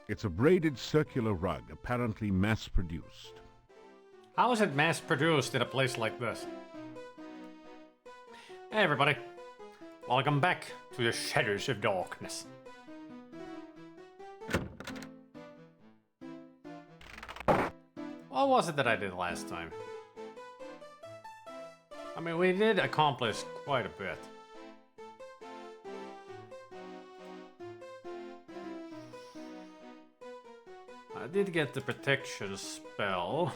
It's a braided circular rug, apparently mass-produced. How is it mass-produced in a place like this? Hey everybody, welcome back to the Shadows of Darkness. What was it that I did last time? I mean, we did accomplish quite a bit. I did get the protection spell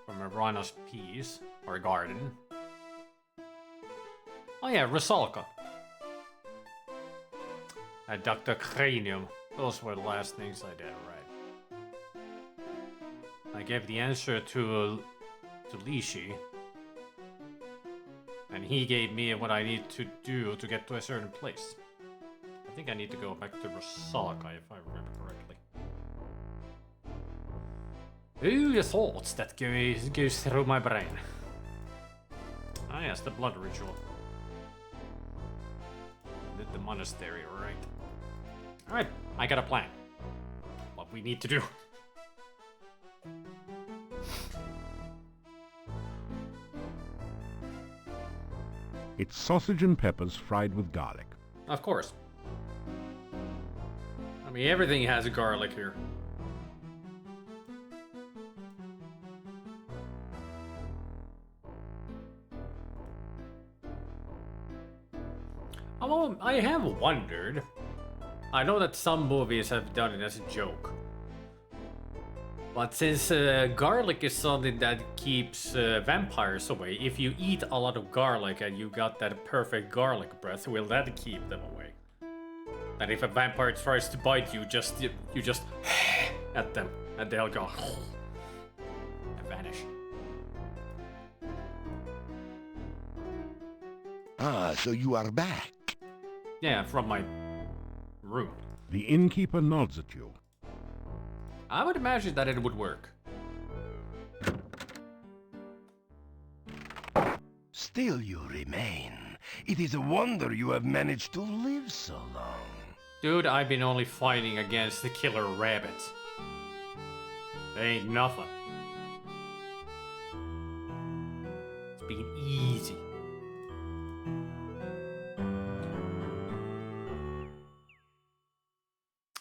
from a Rhino's piece, or garden. Oh yeah, Rusalka. And Dr. Cranium. Those were the last things I did, right? I gave the answer to Lishi. And he gave me what I need to do to get to a certain place. I think I need to go back to Rusalka if I remember correctly. Ooh, the thoughts that goes through my brain. Ah yes, the blood ritual. Did the monastery, right? Alright, I got a plan. What we need to do. It's sausage and peppers fried with garlic. Of course. I mean, everything has garlic here. I have wondered. I know that some movies have done it as a joke. But since garlic is something that keeps vampires away, if you eat a lot of garlic and you got that perfect garlic breath, will that keep them away? And if a vampire tries to bite you, you just at them, and they'll go and vanish. Ah, so you are back. Yeah, from my room. The innkeeper nods at you. I would imagine that it would work. Still you remain. It is a wonder you have managed to live so long. Dude, I've been only fighting against the killer rabbits. They ain't nothing. It's been easy.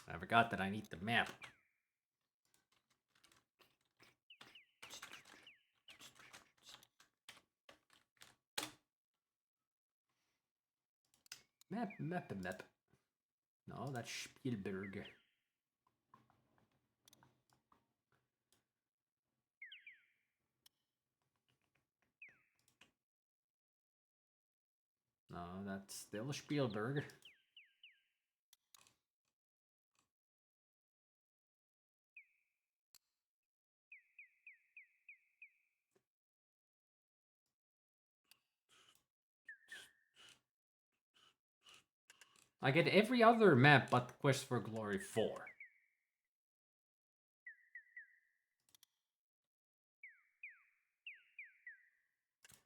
I forgot that I need the map. Map. No, that's Spielberg. No, that's still Spielberg. I get every other map but Quest for Glory 4.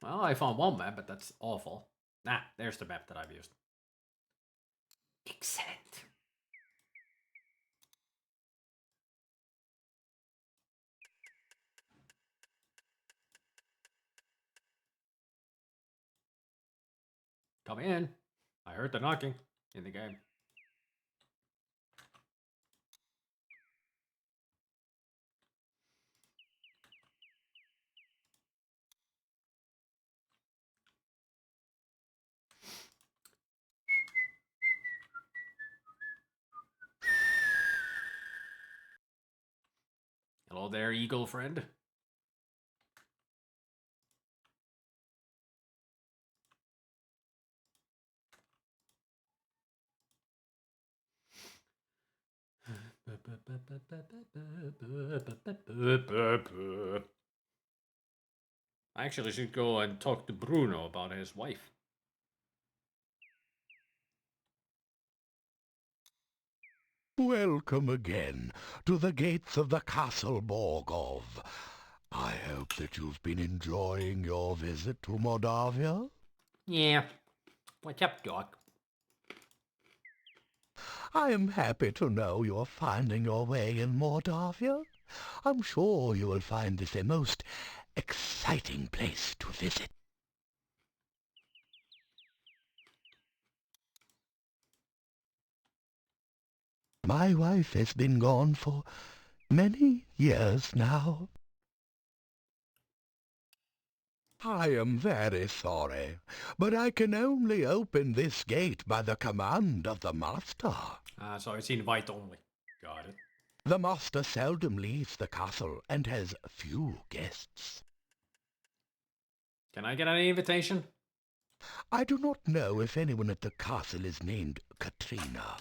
Well, I found one map, but that's awful. Nah, there's the map that I've used. Excellent. Come in. I heard the knocking in the game. Hello there, eagle friend. I actually should go and talk to Bruno about his wife. Welcome again to the gates of the Castle Borgov. I hope that you've been enjoying your visit to Mordavia. Yeah. What's up, Doc? I am happy to know you are finding your way in Mordavia. I'm sure you will find this a most exciting place to visit. My wife has been gone for many years now. I am very sorry, but I can only open this gate by the command of the master. So it's invite only. Got it. The master seldom leaves the castle and has few guests. Can I get an invitation? I do not know if anyone at the castle is named Katrina.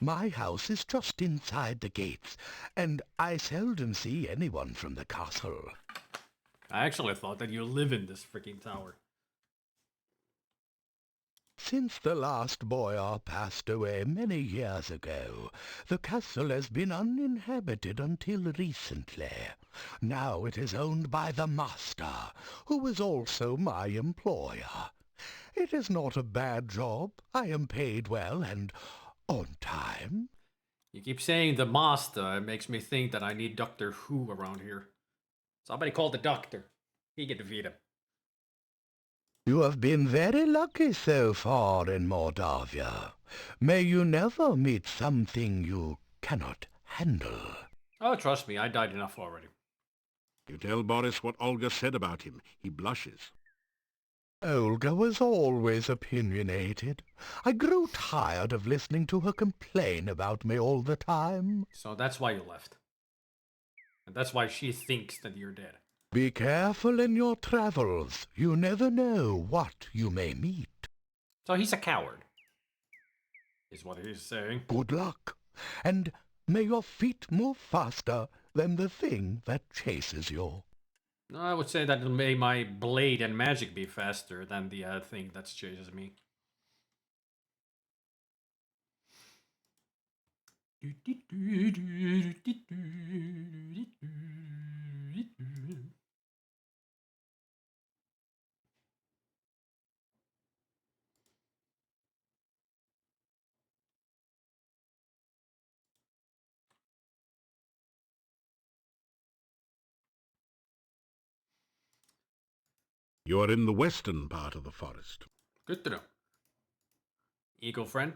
My house is just inside the gates, and I seldom see anyone from the castle. I actually thought that you live in this freaking tower. Since the last boyar passed away many years ago, the castle has been uninhabited until recently. Now it is owned by the master, who is also my employer. It is not a bad job. I am paid well and on time. You keep saying the master. It makes me think that I need Doctor Who around here. Somebody call the doctor. He can defeat him. You have been very lucky so far in Mordavia. May you never meet something you cannot handle. Oh, trust me, I died enough already. You tell Boris what Olga said about him. He blushes. Olga was always opinionated. I grew tired of listening to her complain about me all the time. So that's why you left. And that's why she thinks that you're dead. Be careful in your travels. You never know what you may meet. So he's a coward, is what he's saying. Good luck, and may your feet move faster than the thing that chases you. No, I would say that may my blade and magic be faster than the thing that chases me. You are in the western part of the forest. Good to know. Eagle friend?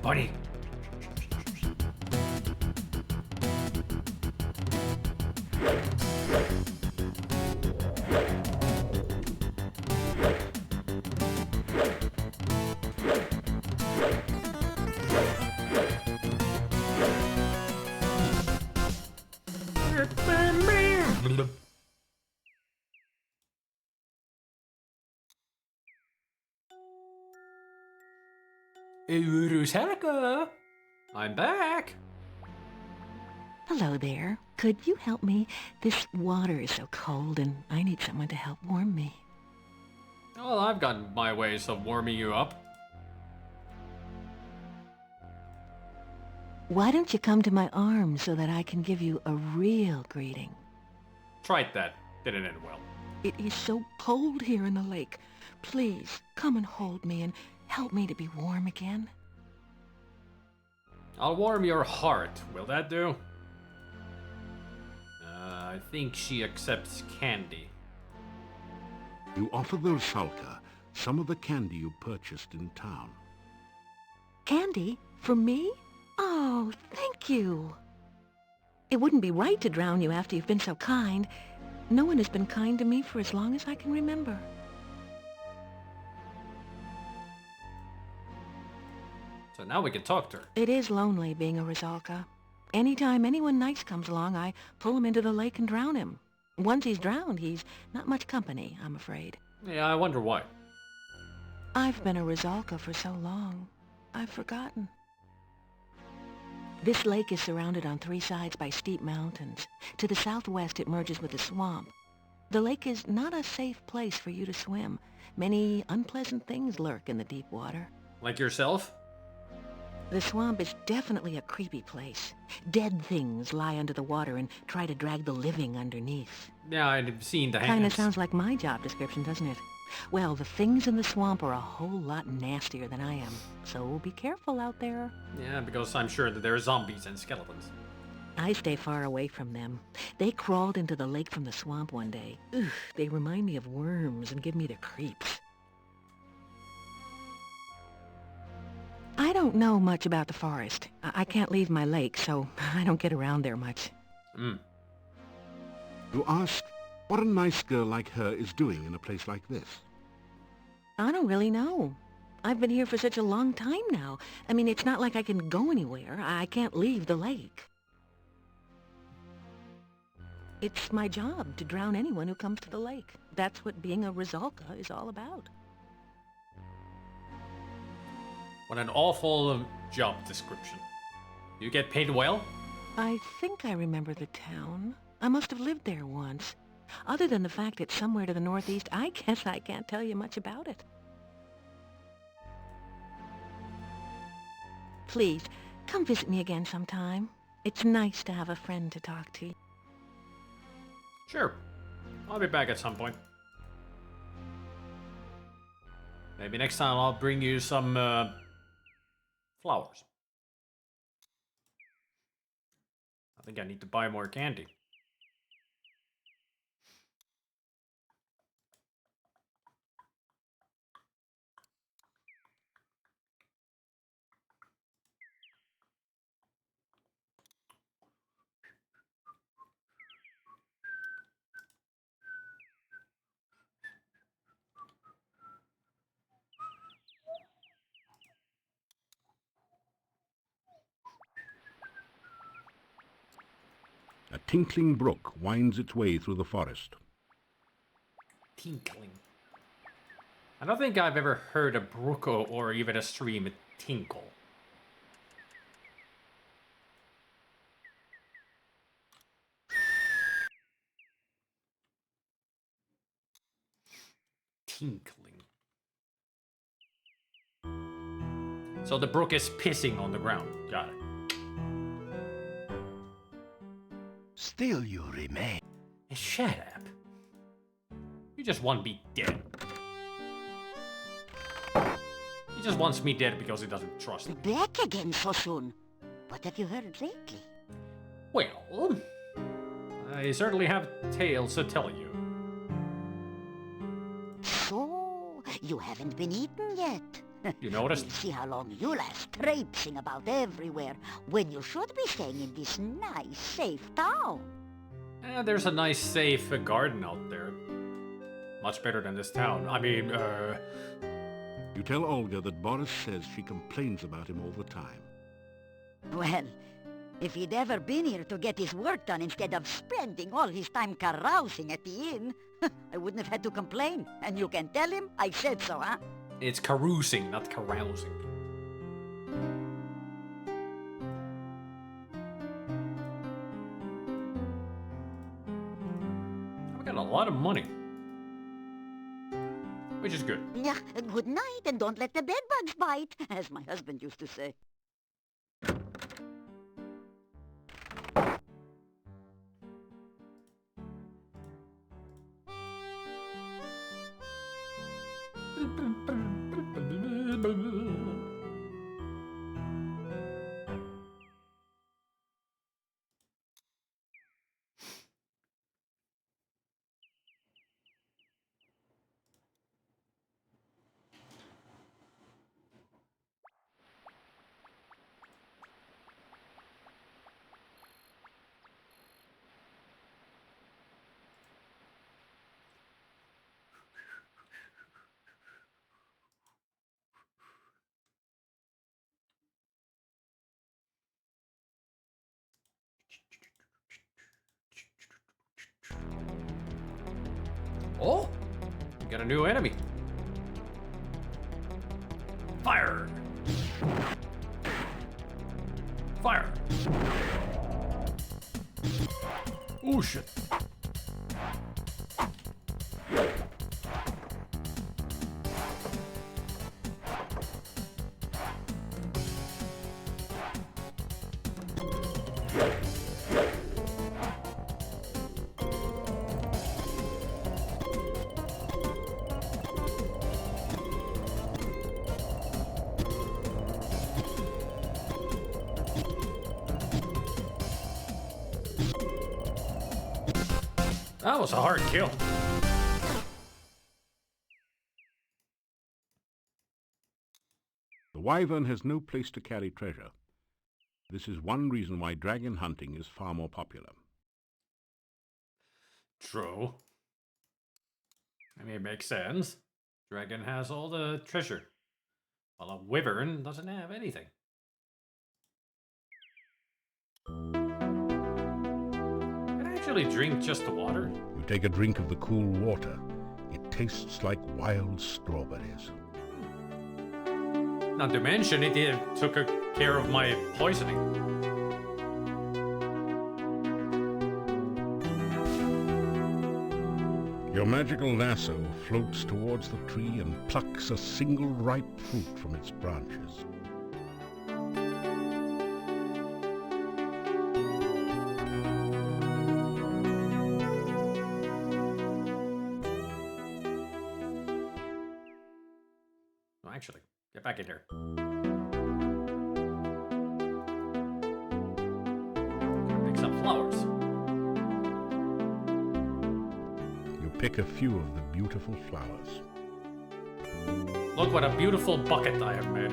Bunny! Urusaka! I'm back! Hello there. Could you help me? This water is so cold and I need someone to help warm me. Well, I've got my ways of warming you up. Why don't you come to my arms so that I can give you a real greeting? Tried that. Didn't end well. It is so cold here in the lake. Please, come and hold me and help me to be warm again. I'll warm your heart. Will that do? I think she accepts candy. You offer the Rusalka some of the candy you purchased in town. Candy? For me? Oh, thank you. It wouldn't be right to drown you after you've been so kind. No one has been kind to me for as long as I can remember. So now we can talk to her. It is lonely being a Rusalka. Anytime anyone nice comes along, I pull him into the lake and drown him. Once he's drowned, he's not much company, I'm afraid. Yeah, I wonder why. I've been a Rusalka for so long, I've forgotten. This lake is surrounded on 3 sides by steep mountains. To the southwest, it merges with a swamp. The lake is not a safe place for you to swim. Many unpleasant things lurk in the deep water. Like yourself? The swamp is definitely a creepy place. Dead things lie under the water and try to drag the living underneath. Yeah, I've seen the hands. Kinda sounds like my job description, doesn't it? Well, the things in the swamp are a whole lot nastier than I am, so be careful out there. Yeah, because I'm sure that there are zombies and skeletons. I stay far away from them. They crawled into the lake from the swamp one day. Ugh, they remind me of worms and give me the creeps. I don't know much about the forest. I can't leave my lake, so I don't get around there much. You ask what a nice girl like her is doing in a place like this. I don't really know. I've been here for such a long time now. I mean, it's not like I can go anywhere. I can't leave the lake. It's my job to drown anyone who comes to the lake. That's what being a Rizalka is all about. What an awful job description. You get paid well? I think I remember the town. I must have lived there once. Other than the fact it's somewhere to the northeast, I guess I can't tell you much about it. Please, come visit me again sometime. It's nice to have a friend to talk to. Sure. I'll be back at some point. Maybe next time I'll bring you some flowers. I think I need to buy more candy. A tinkling brook winds its way through the forest. Tinkling. I don't think I've ever heard a brook or even a stream tinkle. Tinkling. So the brook is pissing on the ground. Got it. Still you remain. Shut up. You just want me dead. He just wants me dead because he doesn't trust me. Back again so soon. What have you heard lately? Well, I certainly have tales to tell you. So, you haven't been eaten yet. You noticed? We'll see how long you last traipsing about everywhere when you should be staying in this nice, safe town. There's a nice, safe garden out there. Much better than this town. I mean, You tell Olga that Boris says she complains about him all the time. Well, if he'd ever been here to get his work done instead of spending all his time carousing at the inn, I wouldn't have had to complain. And you can tell him I said so, huh? It's carousing, not carousing. I've got a lot of money. Which is good. Yeah, good night, and don't let the bedbugs bite, as my husband used to say. Oh! We got a new enemy. Fire! Fire! Oh shit. That was a hard kill. The wyvern has no place to carry treasure. This is one reason why dragon hunting is far more popular. True. I mean, it makes sense. Dragon has all the treasure, while a wyvern doesn't have anything. Can I actually drink just the water? You take a drink of the cool water. It tastes like wild strawberries. Not to mention, it took care of my poisoning. Your magical lasso floats towards the tree and plucks a single ripe fruit from its branches. No, actually, get back in here. Pick some flowers. You pick a few of the beautiful flowers. Look what a beautiful bucket I have made.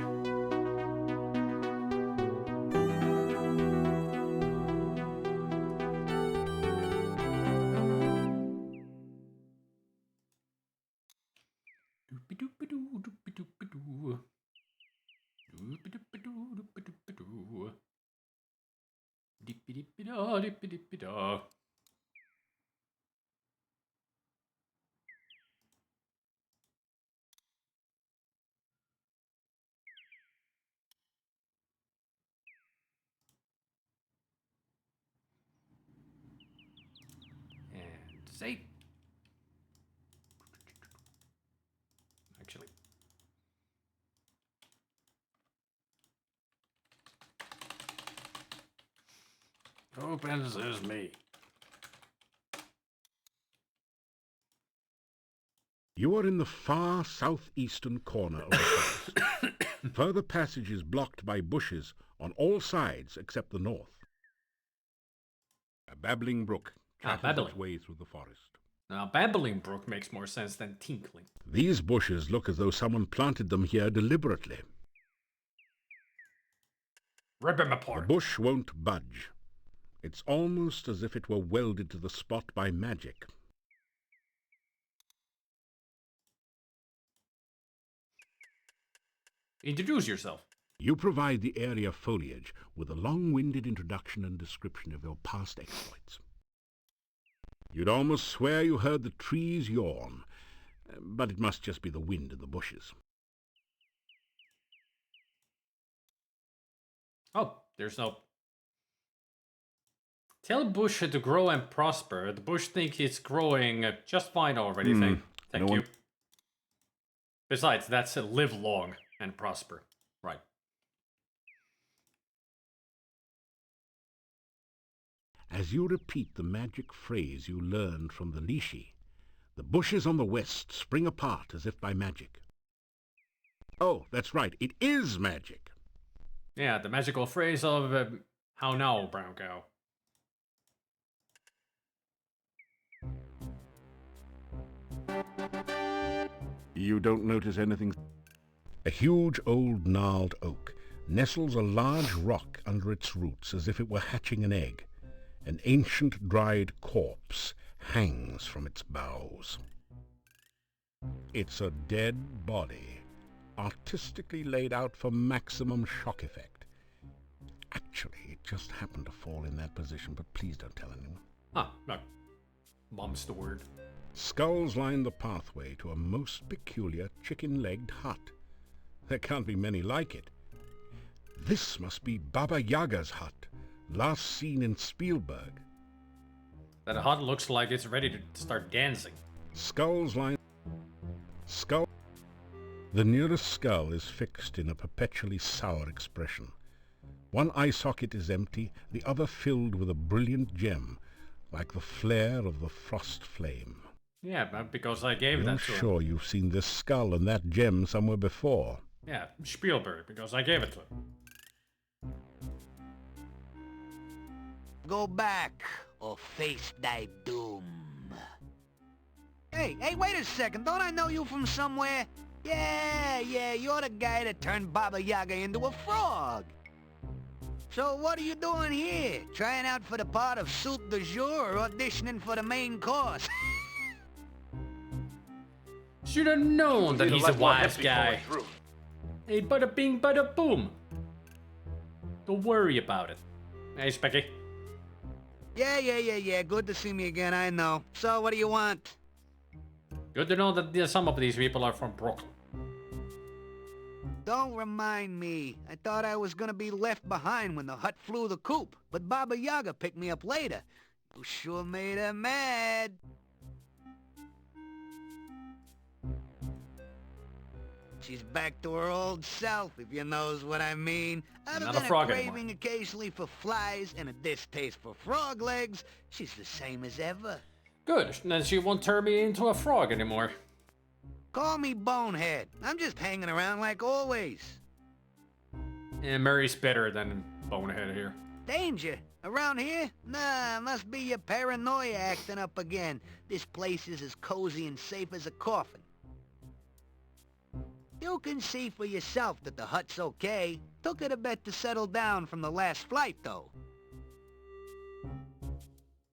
And say, actually, opens as me. You are in the far southeastern corner of the forest. Further passage is blocked by bushes on all sides except the north. A babbling brook travels its way through the forest. Now, babbling brook makes more sense than tinkling. These bushes look as though someone planted them here deliberately. Rip him The apart. bush won't budge. It's almost as if it were welded to the spot by magic. Introduce yourself. You provide the area foliage with a long-winded introduction and description of your past exploits. You'd almost swear you heard the trees yawn, but it must just be the wind in the bushes. Oh, there's no... Tell bush to grow and prosper. The bush thinks it's growing just fine already. Thank you. Besides, that's live long and prosper. Right. As you repeat the magic phrase you learned from the Lishi, the bushes on the west spring apart as if by magic. Oh, that's right, it is magic. Yeah, the magical phrase of how now, brown cow. You don't notice anything? A huge old gnarled oak nestles a large rock under its roots as if it were hatching an egg. An ancient dried corpse hangs from its boughs. It's a dead body, artistically laid out for maximum shock effect. Actually, it just happened to fall in that position, but please don't tell anyone. Ah, no. Mom's the word. Skulls line the pathway to a most peculiar chicken-legged hut. There can't be many like it. This must be Baba Yaga's hut, last seen in Spielberg. That hut looks like it's ready to start dancing. Skulls line... Skull... The nearest skull is fixed in a perpetually sour expression. One eye socket is empty, the other filled with a brilliant gem, like the flare of the frost flame. Yeah, but because I gave You're that to him. sure you've seen this skull and that gem somewhere before. Yeah, Spielberg, because I gave it to him. Go back or face thy doom. Hey, wait a second. Don't I know you from somewhere? Yeah, you're the guy that turned Baba Yaga into a frog. So what are you doing here? Trying out for the part of soup du jour or auditioning for the main course? Should have known that he's a wise guy. Hey, bada bing, bada boom. Don't worry about it. Hey, Specky. Yeah. Good to see me again, I know. So what do you want? Good to know that some of these people are from Brooklyn. Don't remind me. I thought I was gonna be left behind when the hut flew the coop, but Baba Yaga picked me up later. You sure made her mad. She's back to her old self, if you knows what I mean. Other Not a than frog a craving anymore. occasionally for flies and a distaste for frog legs, she's the same as ever. Good, then she won't turn me into a frog anymore. Call me Bonehead. I'm just hanging around like always. Yeah, Mary's better than Bonehead here. Danger? Around here? Nah, must be your paranoia acting up again. This place is as cozy and safe as a coffin. You can see for yourself that the hut's okay. Took it a bit to settle down from the last flight, though.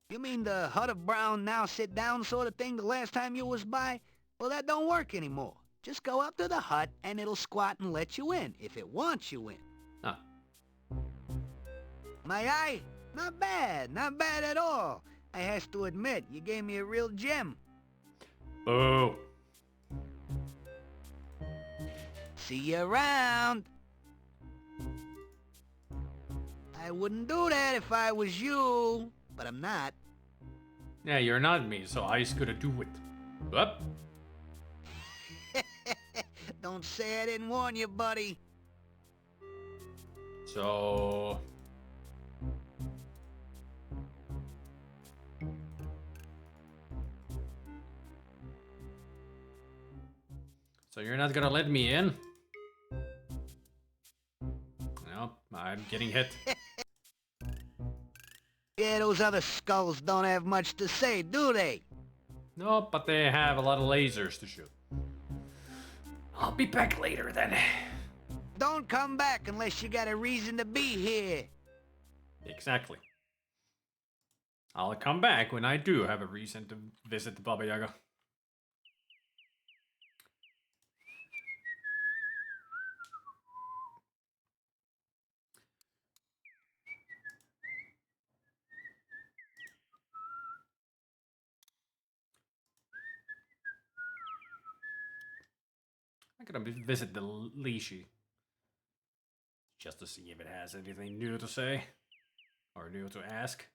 You mean the hut of brown now sit down sort of thing the last time you was by? Well, that don't work anymore. Just go up to the hut and it'll squat and let you in, if it wants you in. Ah. My eye? Not bad at all. I has to admit, you gave me a real gem. Boo. See you around. I wouldn't do that if I was you, but I'm not. Yeah, you're not me, so I's gonna do it. Up. Don't say I didn't warn you, buddy. So... So you're not gonna let me in? Nope, I'm getting hit. Yeah, those other skulls don't have much to say, do they? Nope, but they have a lot of lasers to shoot. I'll be back later then. Don't come back unless you got a reason to be here. Exactly. I'll come back when I do have a reason to visit the Baba Yaga. I'm gonna visit the Lishi. Just to see if it has anything new to say. Or new to ask.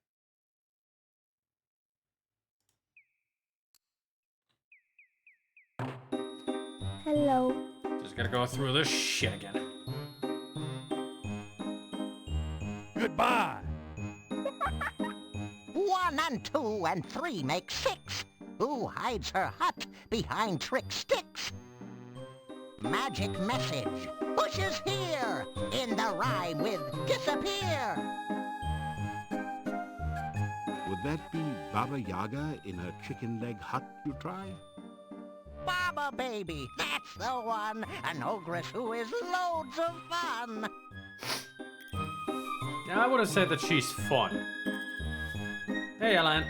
Hello. Just gotta go through this shit again. Goodbye! 1 and 2 and 3 make 6. Who hides her hut behind trick sticks? Magic message. Bushes here. In the rhyme with disappear. Would that be Baba Yaga in her chicken leg hut you try? Baba baby, that's the one. An ogress who is loads of fun. Yeah, I wouldn't say that she's fun. Hey, Alan.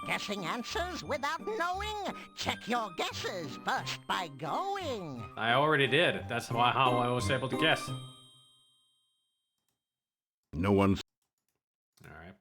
Guessing answers without knowing? Check your guesses first by going. I already did. That's how I was able to guess. No one's... Alright.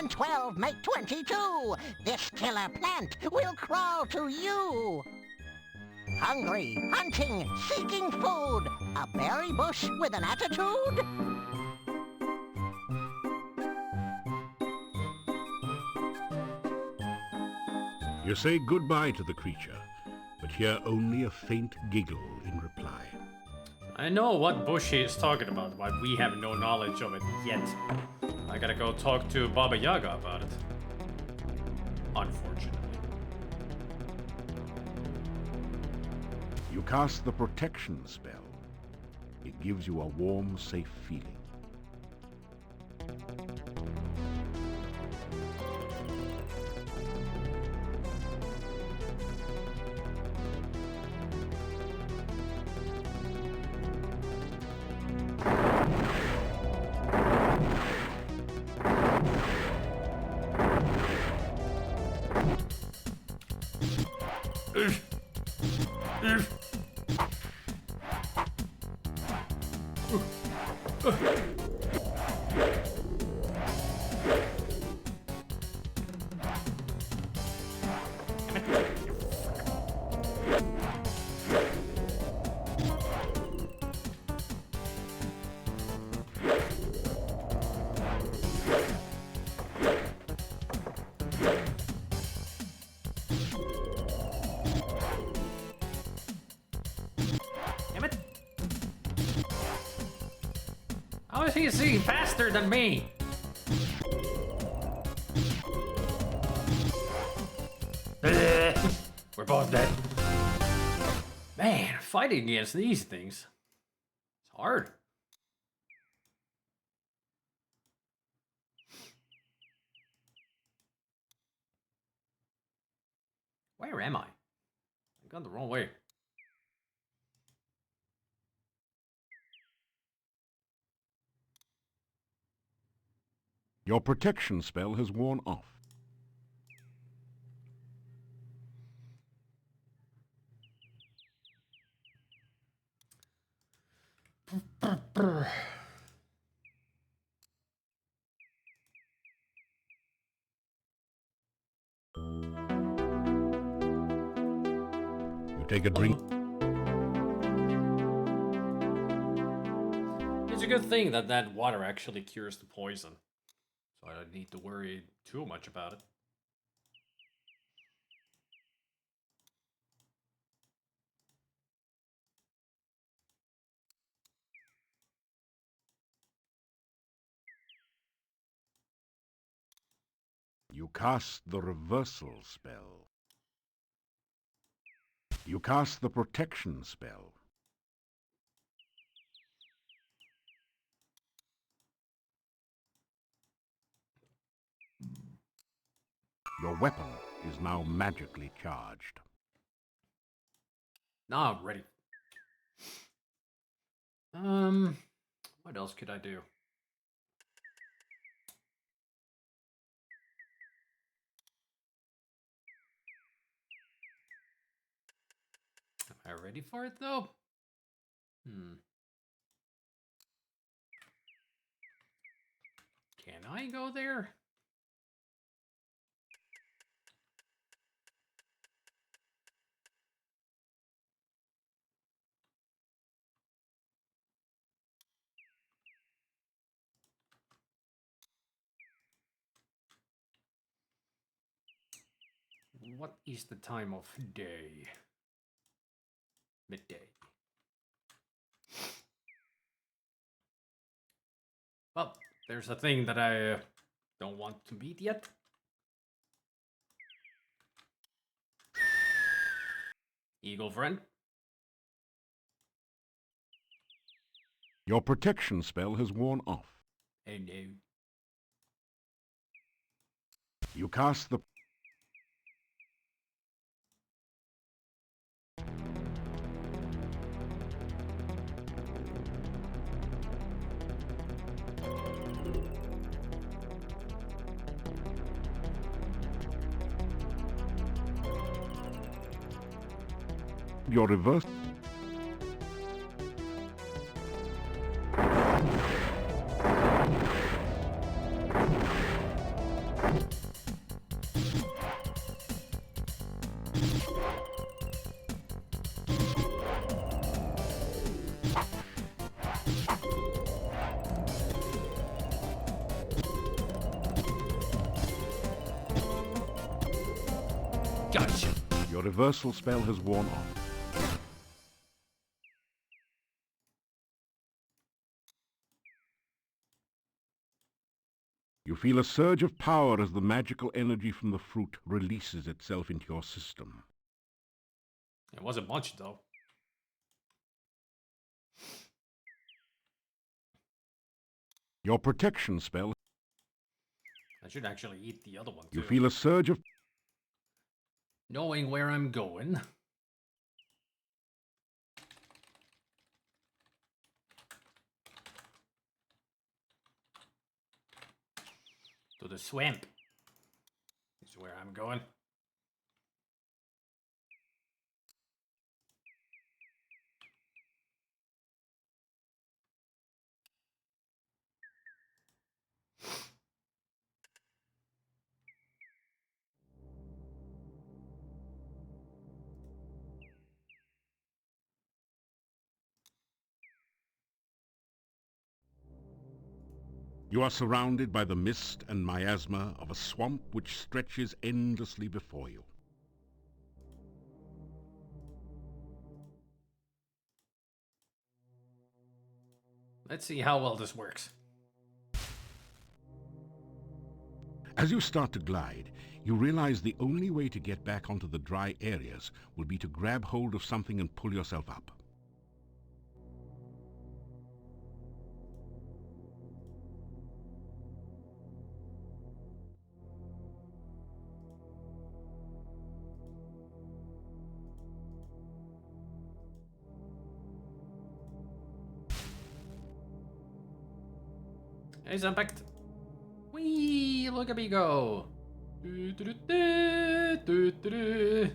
and 12 make 22. This killer plant will crawl to you. Hungry, hunting, seeking food. A berry bush with an attitude? You say goodbye to the creature, but hear only a faint giggle in reply. I know what bush he is talking about, but we have no knowledge of it yet. I gotta go talk to Baba Yaga about it. Unfortunately. You cast the protection spell. It gives you a warm, safe feeling. How is he seeing faster than me? We're both dead. Man, fighting against these things, it's hard. Where am I? I've gone the wrong way. Your protection spell has worn off. You take a drink. It's a good thing that that water actually cures the poison, so I don't need to worry too much about it. You cast the reversal spell. You cast the protection spell. Your weapon is now magically charged. Now I'm ready. What else could I do? Am I ready for it though? Can I go there? What is the time of day? Midday. Well, there's a thing that I don't want to meet yet. Eagle friend. Your protection spell has worn off. Oh no. You cast the... Your reverse... reversal spell has worn off. You feel a surge of power as the magical energy from the fruit releases itself into your system. It wasn't much, though. Your protection spell. I should actually eat the other one, too. You feel a surge of... Knowing where I'm going. To the swamp. Is where I'm going. You are surrounded by the mist and miasma of a swamp which stretches endlessly before you. Let's see how well this works. As you start to glide, you realize the only way to get back onto the dry areas will be to grab hold of something and pull yourself up. Hey, Impact. Whee! Look at me go. Do, do, do, do, do, do, do.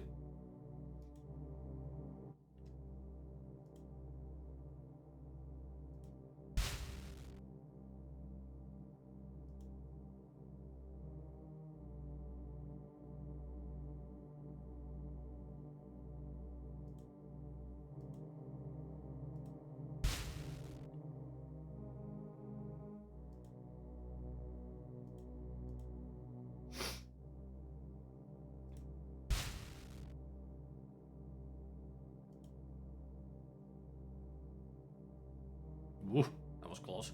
Woo, that was close.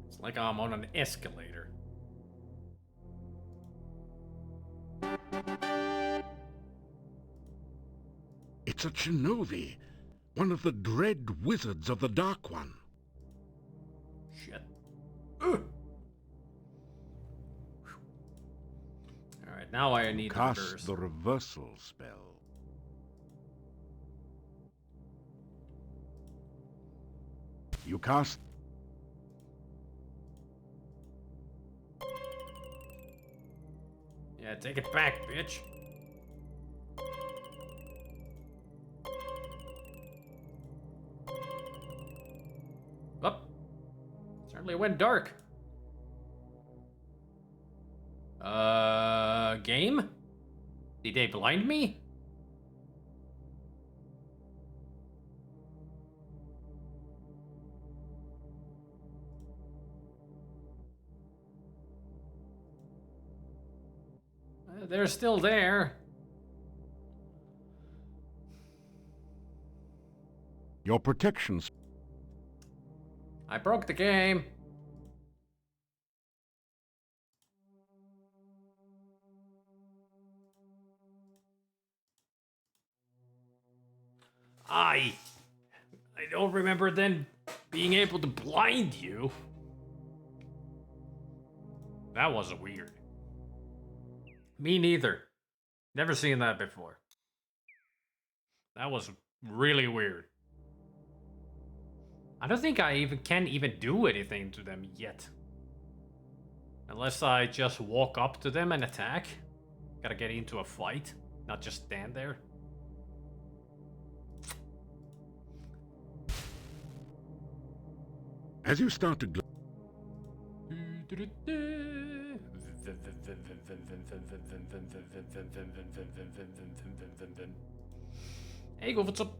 It's like I'm on an escalator. It's a Shinobi, one of the dread wizards of the Dark One. Shit. Ugh. Alright, now I need to Cast reverse. the reversal spell. You cast... Yeah, take it back, bitch. Oh, certainly went dark. Game? Did they blind me? They're still there. Your protections. I broke the game. I don't remember then being able to blind you. That was weird. Me neither. Never seen that before. That was really weird. I don't think I can even do anything to them yet. Unless I just walk up to them and attack. Gotta get into a fight, not just stand there. As you start to Hey, go, what's up?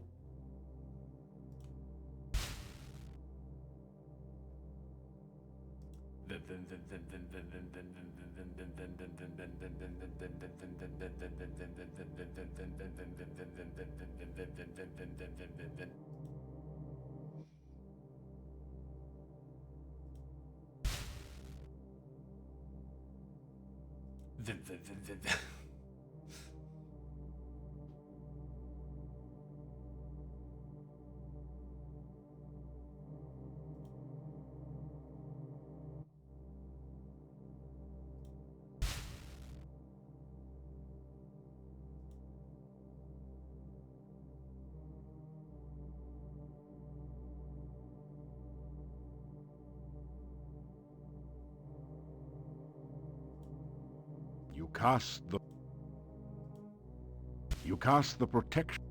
you cast the protection.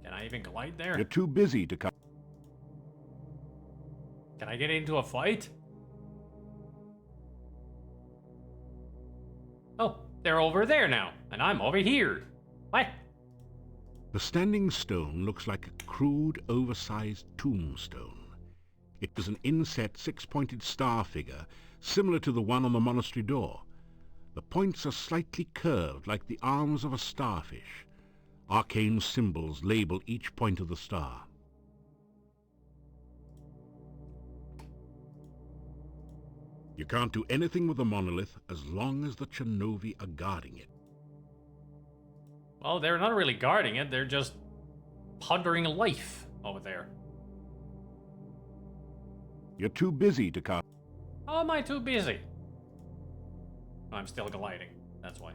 Can I even glide there? You're too busy to cast. Can I get into a fight? Oh, they're over there now, and I'm over here. What? The standing stone looks like a crude, oversized tombstone. It is an inset six-pointed star figure, similar to the one on the monastery door. The points are slightly curved like the arms of a starfish. Arcane symbols label each point of the star. You can't do anything with the monolith as long as the Chinovi are guarding it. Well, they're not really guarding it, they're just pondering life over there. You're too busy to cast. How am I too busy? I'm still gliding, that's why.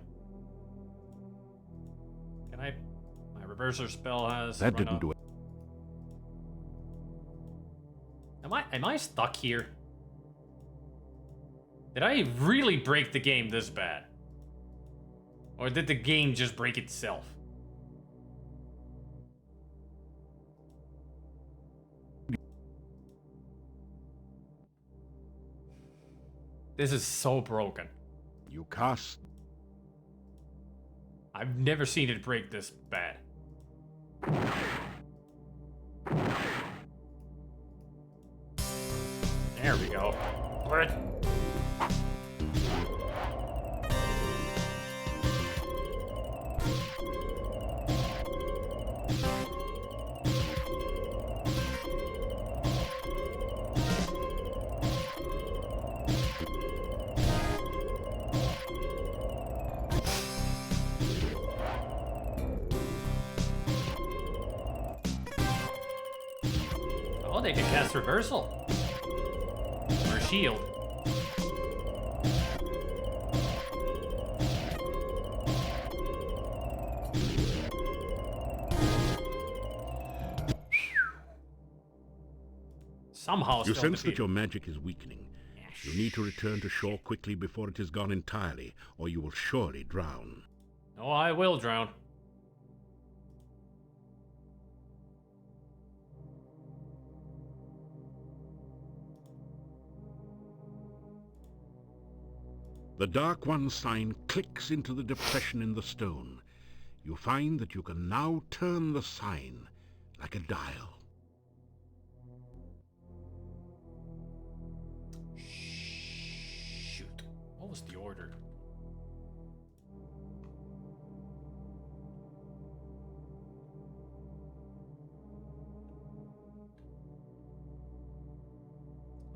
Can I... My reverser spell has... That didn't do it. Am I stuck here? Did I really break the game this bad? Or did the game just break itself? This is so broken. You cast. I've never seen it break this bad. There we go. What? Oh, they can cast reversal. Or shield. Somehow You still sense defeated. that your magic is weakening. You need to return to shore quickly before it is gone entirely, or you will surely drown. Oh, I will drown. The Dark One sign clicks into the depression in the stone. You find that you can now turn the sign like a dial. Shoot. What was the order?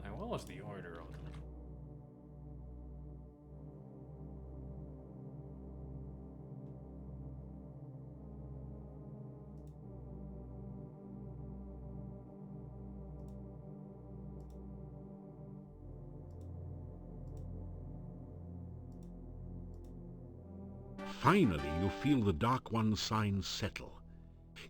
Like, what was the order of them? Finally, you feel the Dark One's sign settle.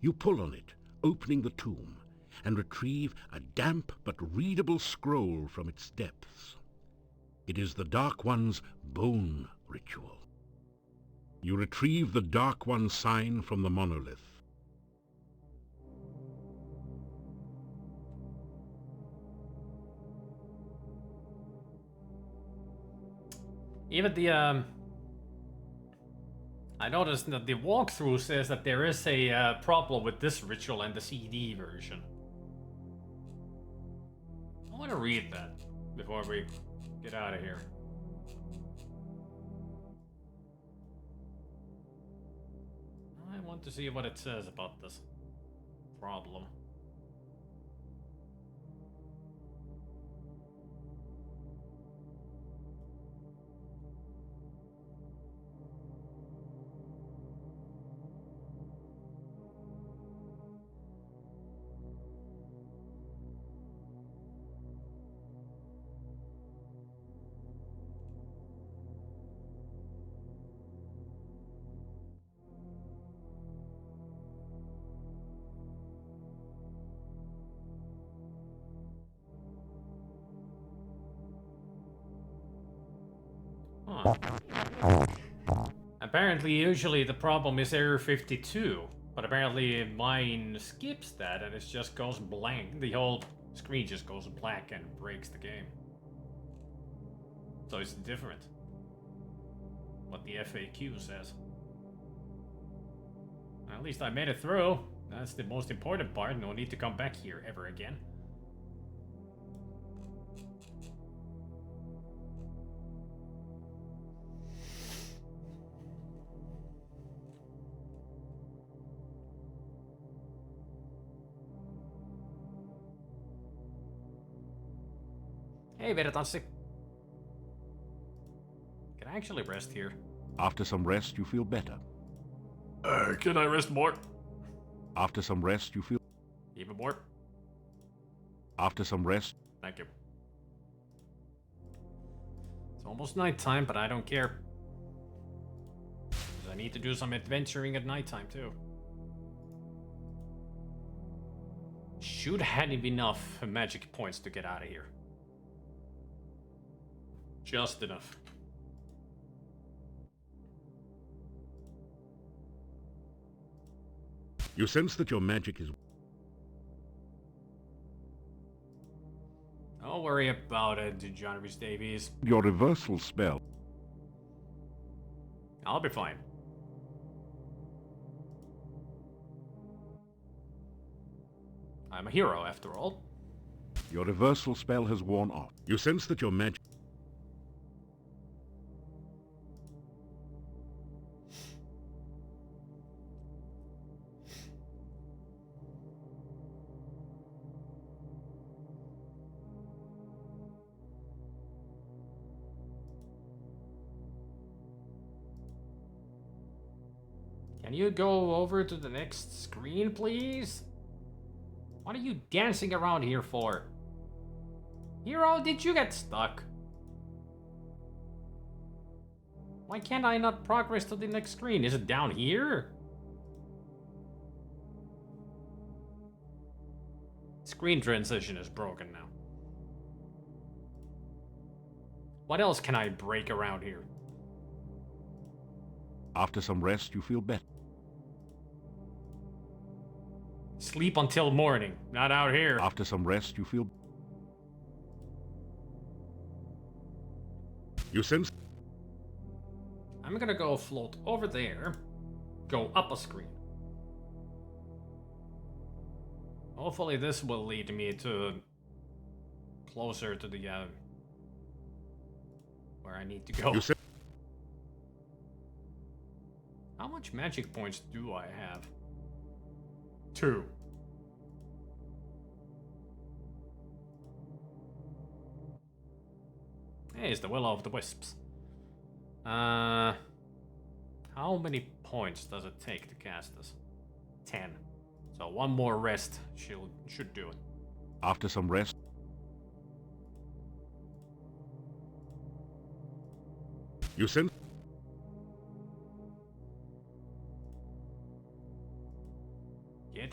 You pull on it, opening the tomb, and retrieve a damp but readable scroll from its depths. It is the Dark One's bone ritual. You retrieve the Dark One's sign from the monolith. Even the, I noticed that the walkthrough says that there is a problem with this ritual and the CD version. I want to read that before we get out of here. I want to see what it says about this problem. Huh. Apparently, usually the problem is error 52, but apparently mine skips that and it just goes blank. The whole screen just goes black and breaks the game. So it's different. What the FAQ says. At least I made it through. That's the most important part. No need to come back here ever again. Hey, Veritanssi. Can I actually rest here? After some rest, you feel better. Can I rest more? After some rest, you feel... Even more? After some rest... Thank you. It's almost nighttime, but I don't care. 'Cause I need to do some adventuring at nighttime, too. Should have enough magic points to get out of here. Just enough. You sense that your magic is... Don't worry about it, John Rhys Davies. Your reversal spell. I'll be fine. I'm a hero, after all. Your reversal spell has worn off. You sense that your magic... Can you go over to the next screen, please? What are you dancing around here for? Hero, did you get stuck? Why can't I not progress to the next screen? Is it down here? Screen transition is broken now. What else can I break around here? After some rest, you feel better. Sleep until morning, not out here. After some rest, you feel... You sense... I'm gonna go float over there, go up a screen. Hopefully this will lead me to closer to the where I need to go. How much magic points do I have? 2. Hey, it's the Will of the Wisps. How many points does it take to cast this? 10. So one more rest should do it. After some rest... You sense...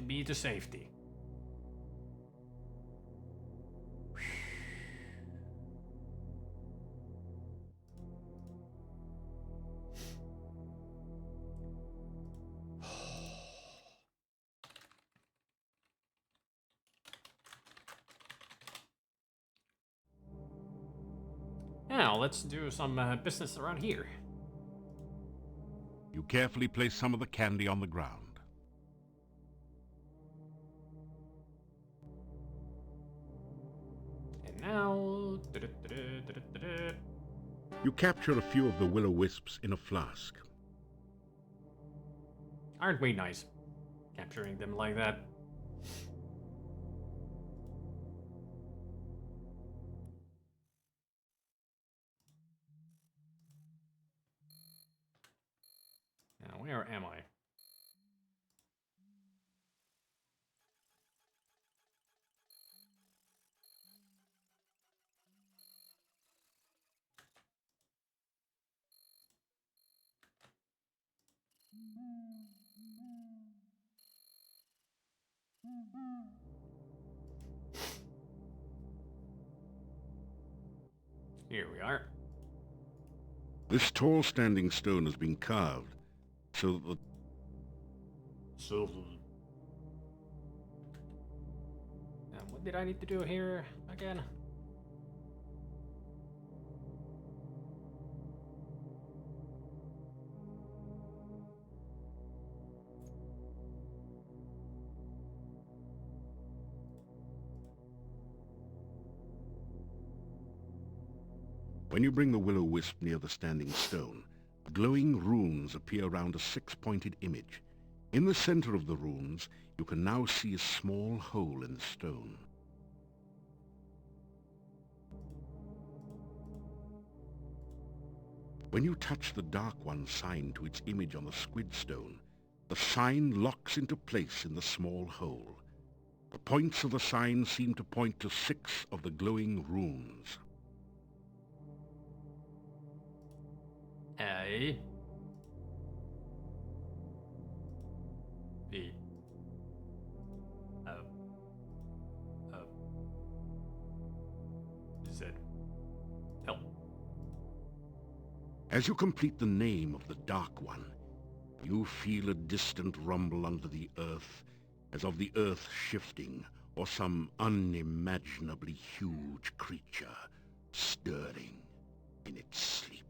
me to safety. Now, let's do some business around here. You carefully place some of the candy on the ground. And now... You capture a few of the will-o-wisps in a flask. Aren't we nice? Capturing them like that. Now, where am I? Here we are. This tall standing stone has been carved so that the Now, what did I need to do here again? When you bring the will-o-wisp near the standing stone, glowing runes appear around a six-pointed image. In the center of the runes, you can now see a small hole in the stone. When you touch the Dark One sign to its image on the squid stone, the sign locks into place in the small hole. The points of the sign seem to point to 6 of the glowing runes. A B O O Z L. As you complete the name of the Dark One, you feel a distant rumble under the earth, as of the earth shifting, or some unimaginably huge creature stirring in its sleep.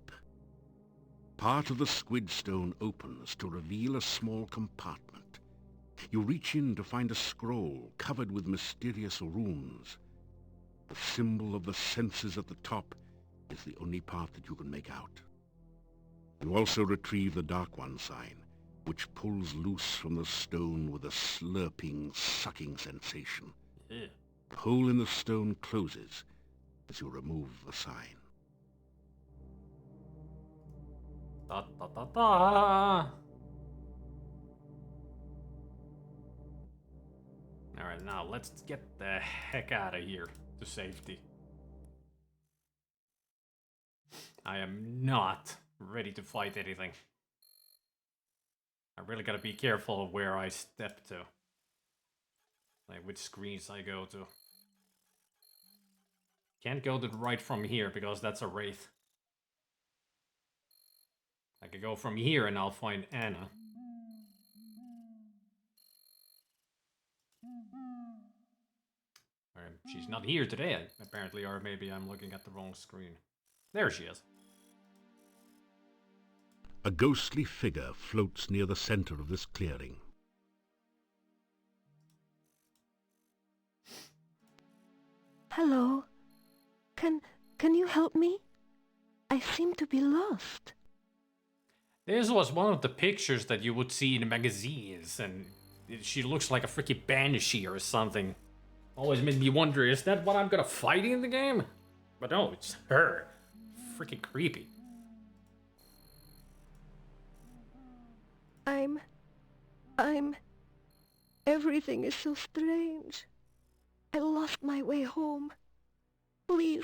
Part of the squid stone opens to reveal a small compartment. You reach in to find a scroll covered with mysterious runes. The symbol of the senses at the top is the only part that you can make out. You also retrieve the Dark One sign, which pulls loose from the stone with a slurping, sucking sensation. Yeah. The hole in the stone closes as you remove the sign. Da da da da. Alright, now let's get the heck out of here to safety. I am not ready to fight anything. I really gotta be careful of where I step to. Like which screens I go to. Can't go to the right from here because that's a wraith. I could go from here and I'll find Anna. Or she's not here today, apparently, or maybe I'm looking at the wrong screen. There she is. A ghostly figure floats near the center of this clearing. Hello. Can you help me? I seem to be lost. This was one of the pictures that you would see in the magazines, and she looks like a freaking banshee or something. Always made me wonder, is that what I'm gonna fight in the game? But no, it's her. Freaking creepy. Everything is so strange. I lost my way home. Please,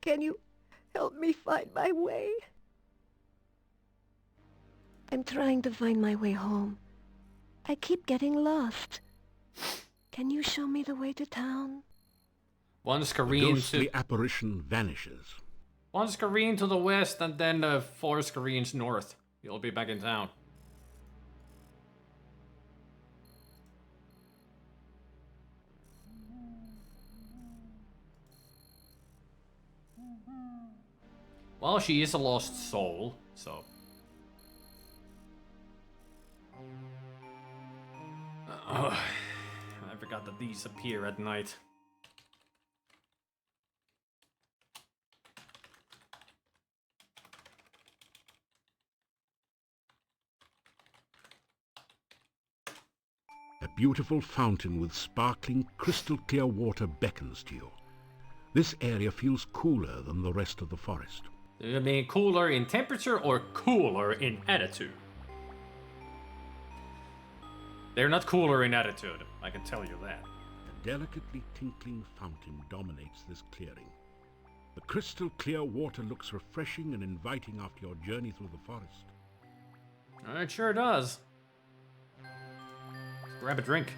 can you help me find my way? I'm trying to find my way home. I keep getting lost. Can you show me the way to town? One The screen ghostly to apparition vanishes. one screen to the west, and then 4 screens north. You'll be back in town. Well, she is a lost soul, so. I forgot that these appear at night. A beautiful fountain with sparkling, crystal-clear water beckons to you. This area feels cooler than the rest of the forest. Do you mean cooler in temperature or cooler in attitude? They're not cooler in attitude, I can tell you that. A delicately tinkling fountain dominates this clearing. The crystal-clear water looks refreshing and inviting after your journey through the forest. It sure does. Let's grab a drink.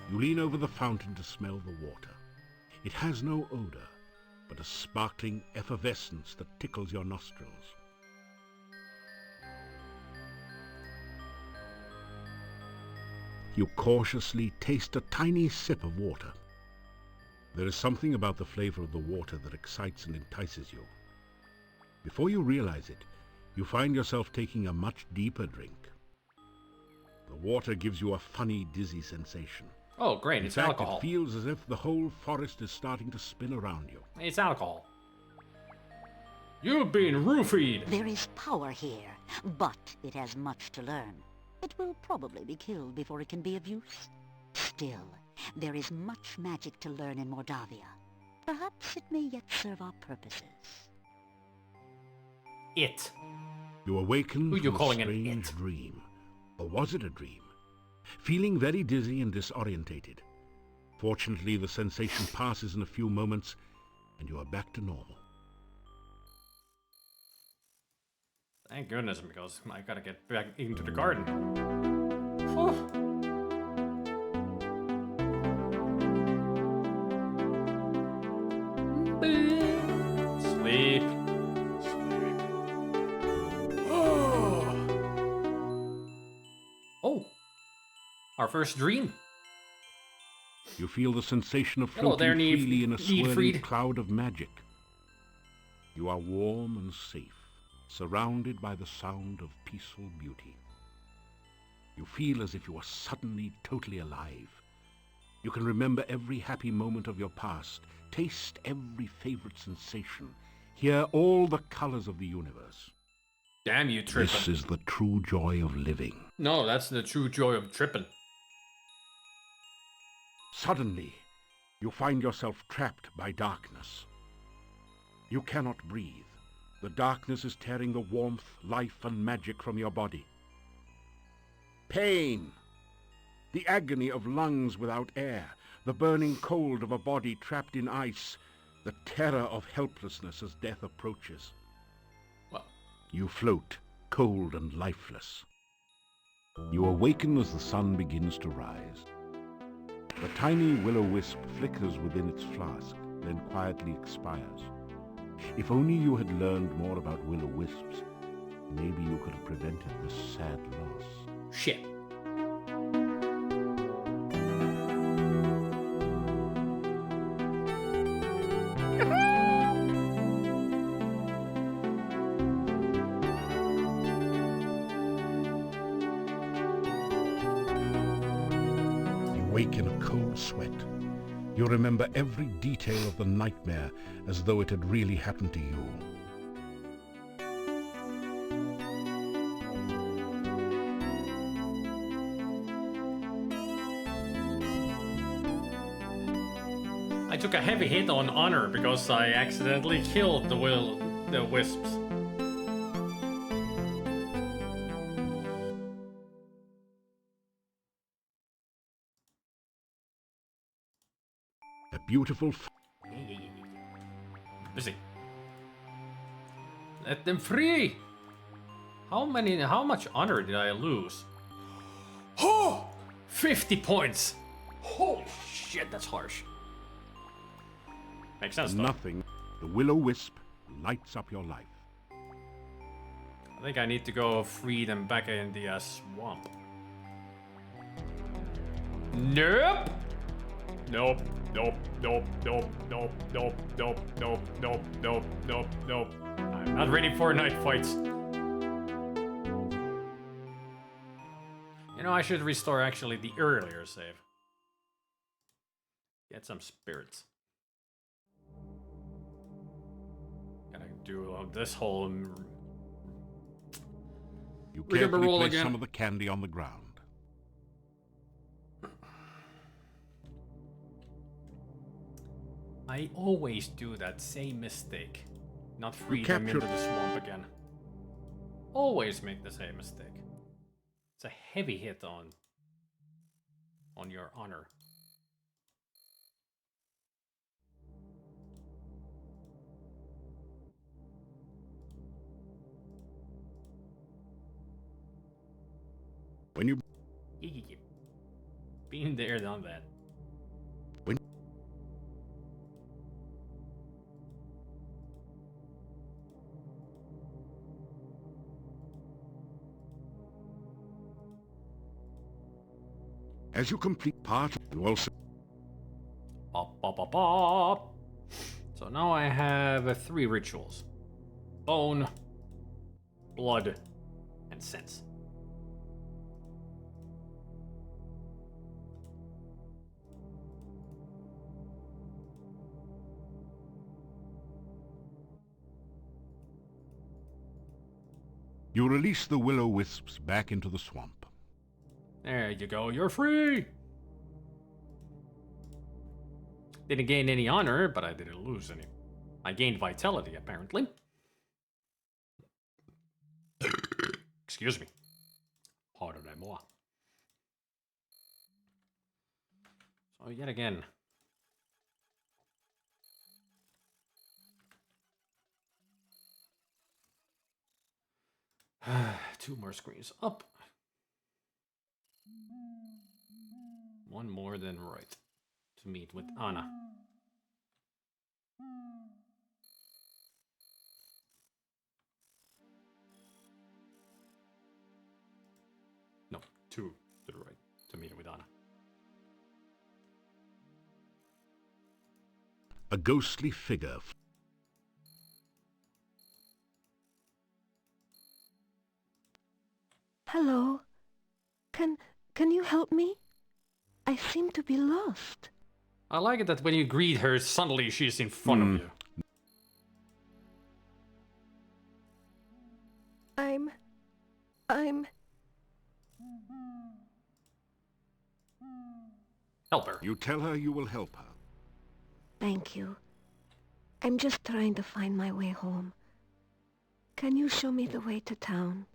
You lean over the fountain to smell the water. It has no odor, but a sparkling effervescence that tickles your nostrils. You cautiously taste a tiny sip of water. There is something about the flavor of the water that excites and entices you. Before you realize it, you find yourself taking a much deeper drink. The water gives you a funny, dizzy sensation. Oh, great, In it's fact, alcohol. it feels as if the whole forest is starting to spin around you. It's alcohol. You've been roofied! There is power here, but it has much to learn. It will probably be killed before it can be of use. Still, there is much magic to learn in Mordavia. Perhaps it may yet serve our purposes. It. You awaken Who you from a calling an strange it? dream. Or was it a dream? Feeling very dizzy and disorientated. Fortunately, the sensation passes in a few moments, and you are back to normal. Thank goodness, because I gotta get back into the garden. Whew. Sleep. Sleep. Oh! Our first dream. You feel the sensation of Hello there, floating freely in a swirling Needfried. cloud of magic. You are warm and safe, surrounded by the sound of peaceful beauty. You feel as if you are suddenly totally alive. You can remember every happy moment of your past, taste every favorite sensation, hear all the colors of the universe. Damn you, trippin'. This is the true joy of living. No, that's the true joy of trippin'. Suddenly, you find yourself trapped by darkness. You cannot breathe. The darkness is tearing the warmth, life, and magic from your body. Pain! The agony of lungs without air, the burning cold of a body trapped in ice, the terror of helplessness as death approaches. What? You float, cold and lifeless. You awaken as the sun begins to rise. The tiny will-o-wisp flickers within its flask, then quietly expires. If only you had learned more about will-o-wisps, maybe you could have prevented this sad loss. Shit. You wake in a cold sweat. You remember every detail of the nightmare as though it had really happened to you. I took a heavy hit on honor because I accidentally killed the wisps. A beautiful Busy. Let them free! How much honor did I lose? Oh! 50 points! Holy shit, that's harsh. Makes sense though. Nothing. The will-o-wisp lights up your life. I think I need to go free them back in the swamp. Nope! Nope, nope, nope, nope, nope, nope, nope, nope, nope, nope, nope, nope. I'm not ready for night fights. You know, I should restore actually the earlier save. Get some spirits. Gotta do this whole You rigmarole carefully place again. some of the candy on the ground. I always do that same mistake. Not free them captured- into the swamp again. Always make the same mistake. It's a heavy hit on your honor. When you Been there, done that. When- As you complete part, you also Bop, bop, bop, bop. So now I have 3 rituals. Bone, blood, and sense. you release the will-o-wisps back into the swamp. There you go, you're free! Didn't gain any honor, but I didn't lose any. I gained vitality, apparently. Excuse me. Pardonnez-moi. So yet again. Two more screens up. One more than right to meet with Anna. No, 2 to the right to meet with Anna. A ghostly figure Hello. Can you help me? I seem to be lost. I like it that when you greet her, suddenly she's in front of you. I'm... Help her. You tell her you will help her. Thank you. I'm just trying to find my way home. Can you show me the way to town?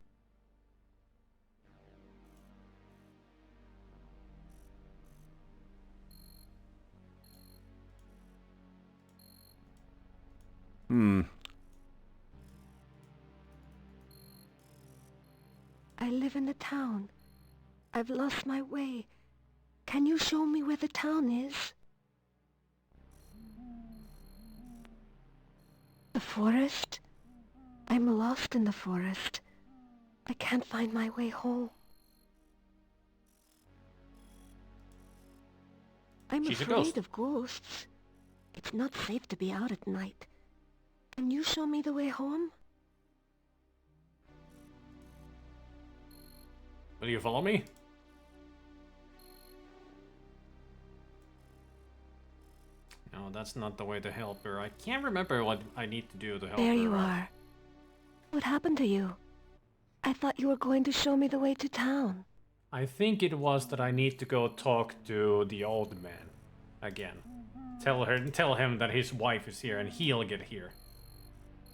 I live in the town. I've lost my way. Can you show me where the town is? The forest? I'm lost in the forest. I can't find my way home. I'm She's a afraid ghost. of ghosts. It's not safe to be out at night. Can you show me the way home? Will you follow me? No, that's not the way to help her. I can't remember what I need to do to help her. There you are. What happened to you? I thought you were going to show me the way to town. I think it was that I need to go talk to the old man again. Tell him that his wife is here and he'll get here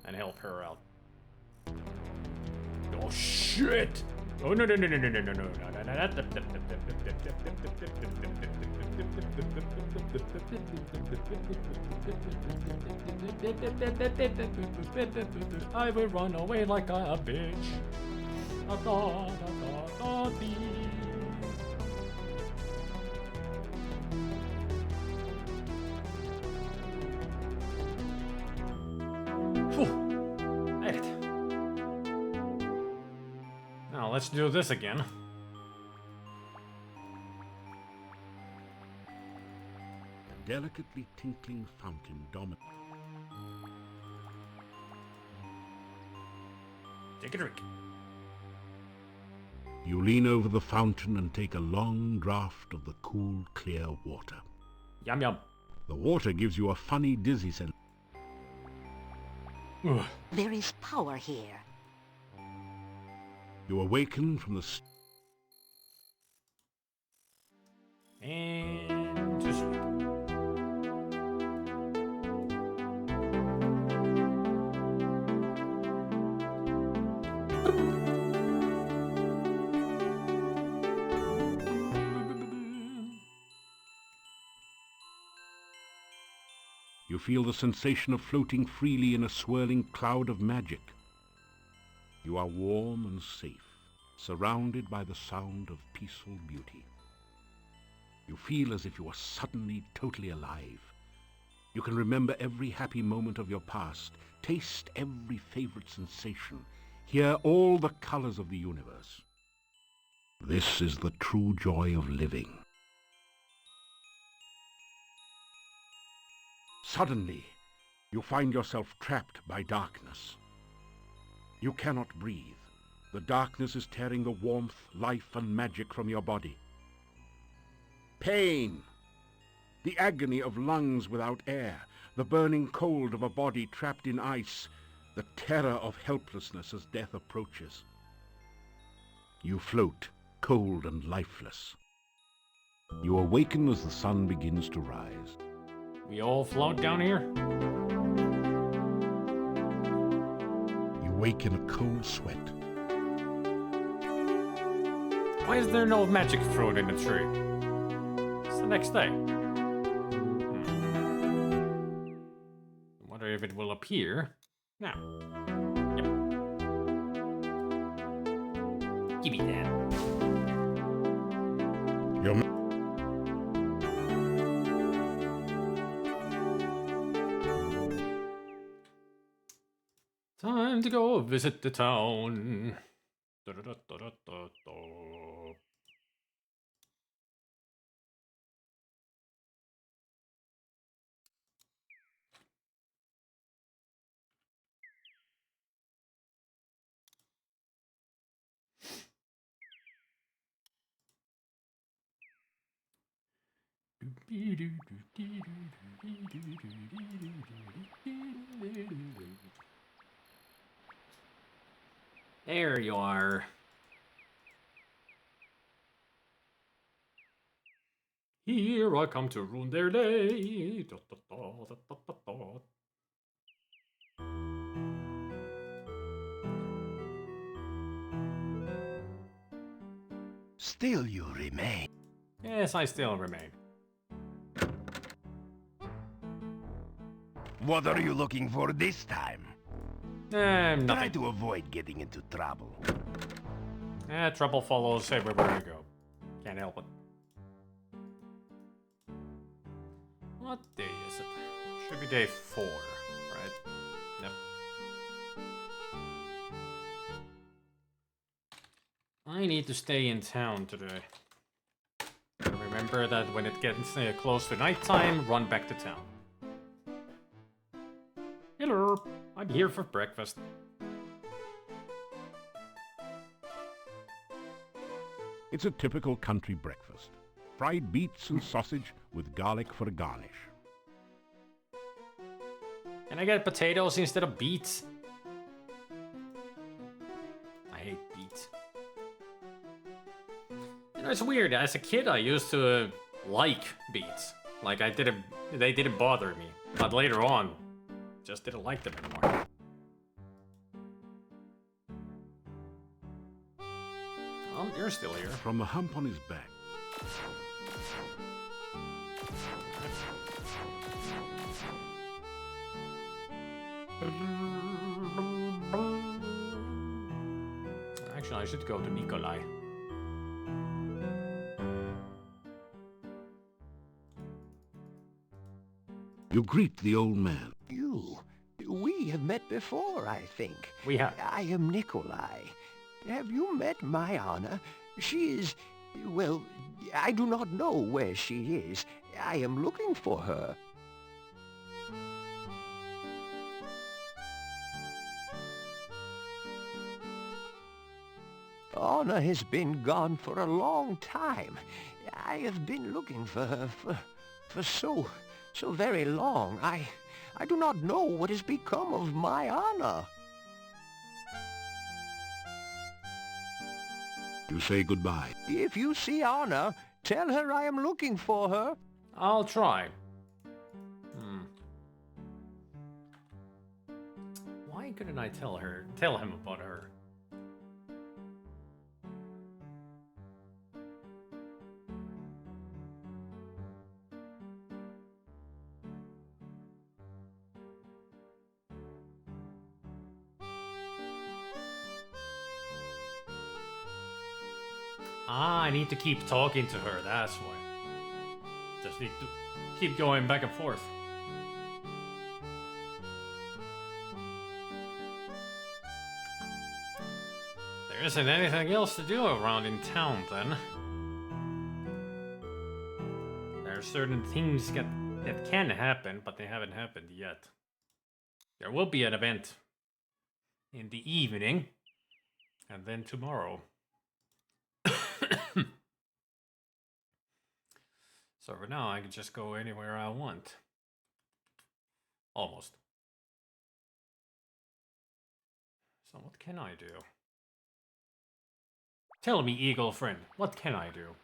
and help her out. Oh shit! Oh no no no no no no no no I will run away like a bitch. Da, da, da, da, da, dee. Whew. Made it. Now let's do this again. A delicately tinkling fountain dominates. Take a drink. You lean over the fountain and take a long draught of the cool, clear water. Yum yum. The water gives you a funny, dizzy sense. Ugh. There is power here. You awaken from the And to sleep. You feel the sensation of floating freely in a swirling cloud of magic. You are warm and safe, surrounded by the sound of peaceful beauty. You feel as if you are suddenly totally alive. You can remember every happy moment of your past, taste every favorite sensation, hear all the colors of the universe. This is the true joy of living. Suddenly, you find yourself trapped by darkness. You cannot breathe. The darkness is tearing the warmth, life, and magic from your body. Pain! The agony of lungs without air, the burning cold of a body trapped in ice, the terror of helplessness as death approaches. You float, cold and lifeless. You awaken as the sun begins to rise. We all float down here? You wake in a cold sweat. Why is there no magic fruit in the tree? It's the next day. I wonder if it will appear now. Yep. Give me that. Your Time to go visit the town. Da-da-da-da-da-da. There you are. Here I come to ruin their day. Da, da, da, da, da, da, da. Still you remain. Yes, I still remain. What are you looking for this time? Try Nothing. to avoid getting into trouble. Trouble follows everywhere you go. Can't help it. What day is it? Should be day 4, right? Yep. I need to stay in town today. Remember that when it gets close to nighttime, run back to town. Hello, I'm here for breakfast. It's a typical country breakfast. Fried beets and sausage with garlic for a garnish. Can I get potatoes instead of beets? I hate beets. You know, it's weird. As a kid, I used to like beets. Like, they didn't bother me. But later on, just didn't like them anymore. Oh, you're still here. From the hump on his back, Actually, I should go to Nikolai. You greet the old man. We have met before, I think. We have. I am Nikolai. Have you met my Anna? She is... well, I do not know where she is. I am looking for her. Anna has been gone for a long time. I have been looking for her for so very long. I do not know what has become of my Anna. You say goodbye. If you see Anna, tell her I am looking for her. I'll try. Why couldn't I tell him about her? I need to keep talking to her, that's why. Just need to keep going back and forth. There isn't anything else to do around in town, then. There are certain things that can happen, but they haven't happened yet. There will be an event in the evening, and then tomorrow. So for now, I can just go anywhere I want. Almost. So what can I do? Tell me, eagle friend, what can I do?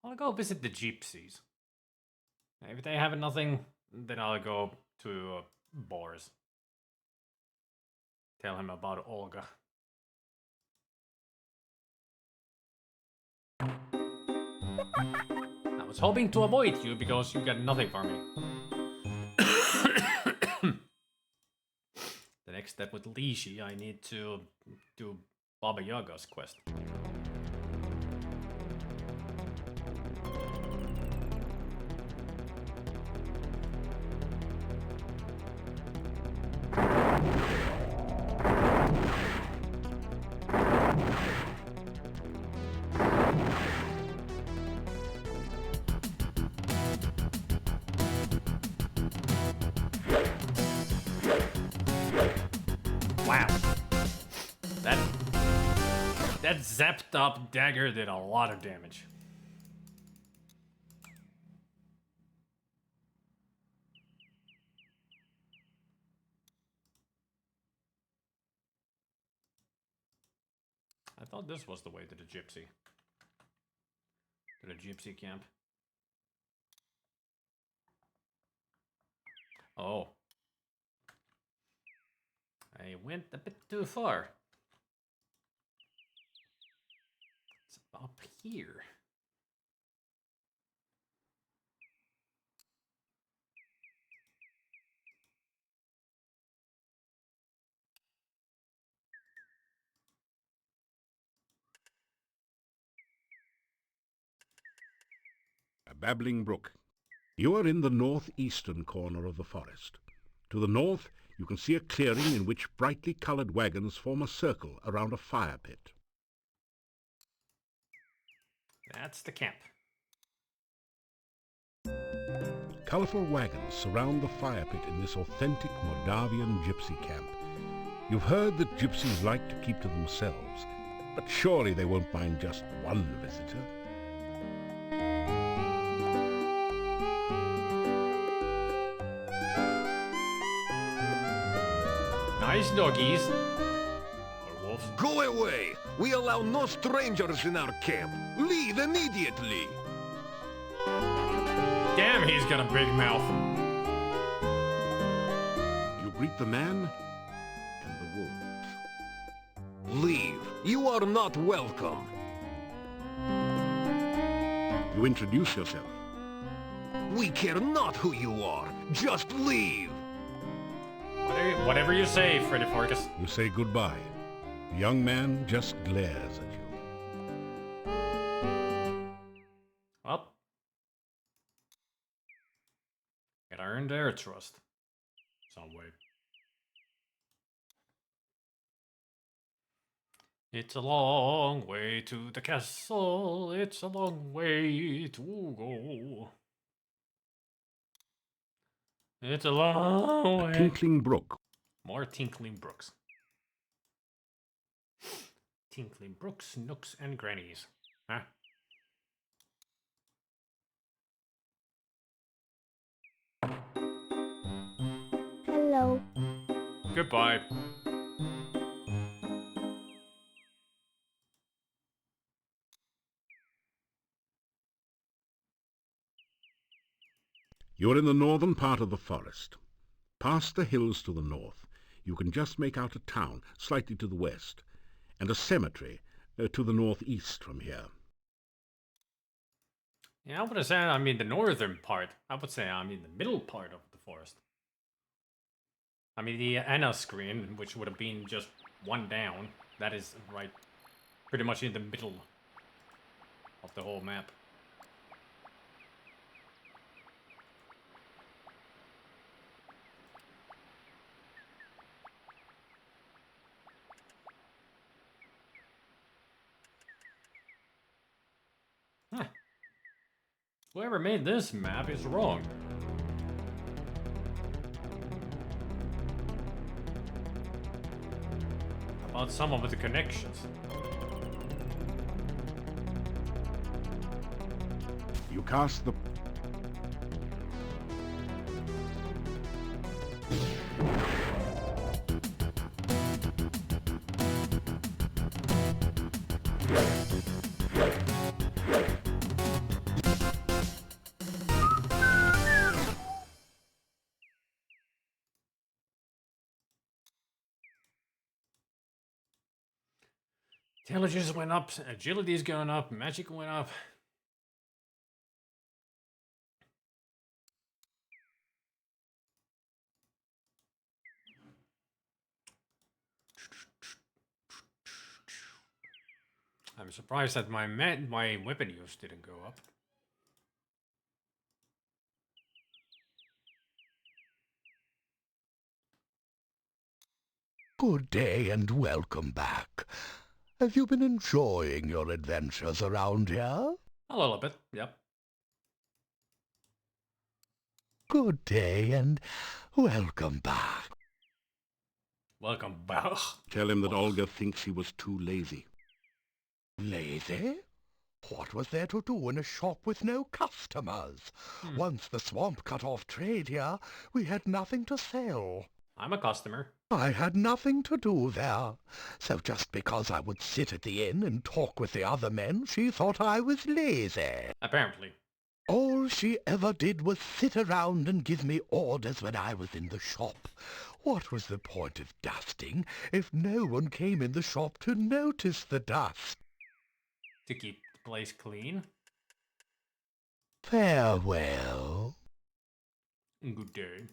I'll go visit the gypsies. If they have nothing, then I'll go to Boris. Tell him about Olga. I was hoping to avoid you because you got nothing for me. The next step with Lishi, I need to do Baba Yaga's quest. Wow. That zapped up dagger did a lot of damage. I thought this was the way to the gypsy. To the gypsy camp. Oh. I went a bit too far. It's up here. A babbling brook. You are in the northeastern corner of the forest. To the north, you can see a clearing in which brightly colored wagons form a circle around a fire pit. That's the camp. Colorful wagons surround the fire pit in this authentic Mordavian gypsy camp. You've heard that gypsies like to keep to themselves, but surely they won't mind just one visitor. Nice doggies. Or wolves. Go away! We allow no strangers in our camp. Leave immediately! Damn, he's got a big mouth. You greet the man and the wolves. Leave. You are not welcome. You introduce yourself. We care not who you are. Just leave. Whatever you say, Freddy Forkus. You say goodbye. The young man just glares at you. Well, gotta earn their trust some way. It's a long way to the castle. It's a long way to go. It's a long way. Tinkling brook. More tinkling brooks. Tinkling brooks, nooks, and grannies. Huh? Hello. Goodbye. You are in the northern part of the forest. Past the hills to the north, you can just make out a town slightly to the west, and a cemetery to the northeast from here. Yeah, I would say I mean the northern part. I would say I mean the middle part of the forest. I mean the Anna screen, which would have been just one down. That is right, pretty much in the middle of the whole map. Huh. Whoever made this map is wrong. About some of the connections. You cast the... Intelligence went up, agility's going up, magic went up. I'm surprised that my weapon use didn't go up. Good day and welcome back. Have you been enjoying your adventures around here? A little bit, yep. Good day and welcome back. Welcome back. Tell him that Olga thinks he was too lazy. Lazy? What was there to do in a shop with no customers? Once the swamp cut off trade here, we had nothing to sell. I'm a customer. I had nothing to do there. So just because I would sit at the inn and talk with the other men, she thought I was lazy. Apparently. All she ever did was sit around and give me orders when I was in the shop. What was the point of dusting if no one came in the shop to notice the dust? To keep the place clean. Farewell. Good day.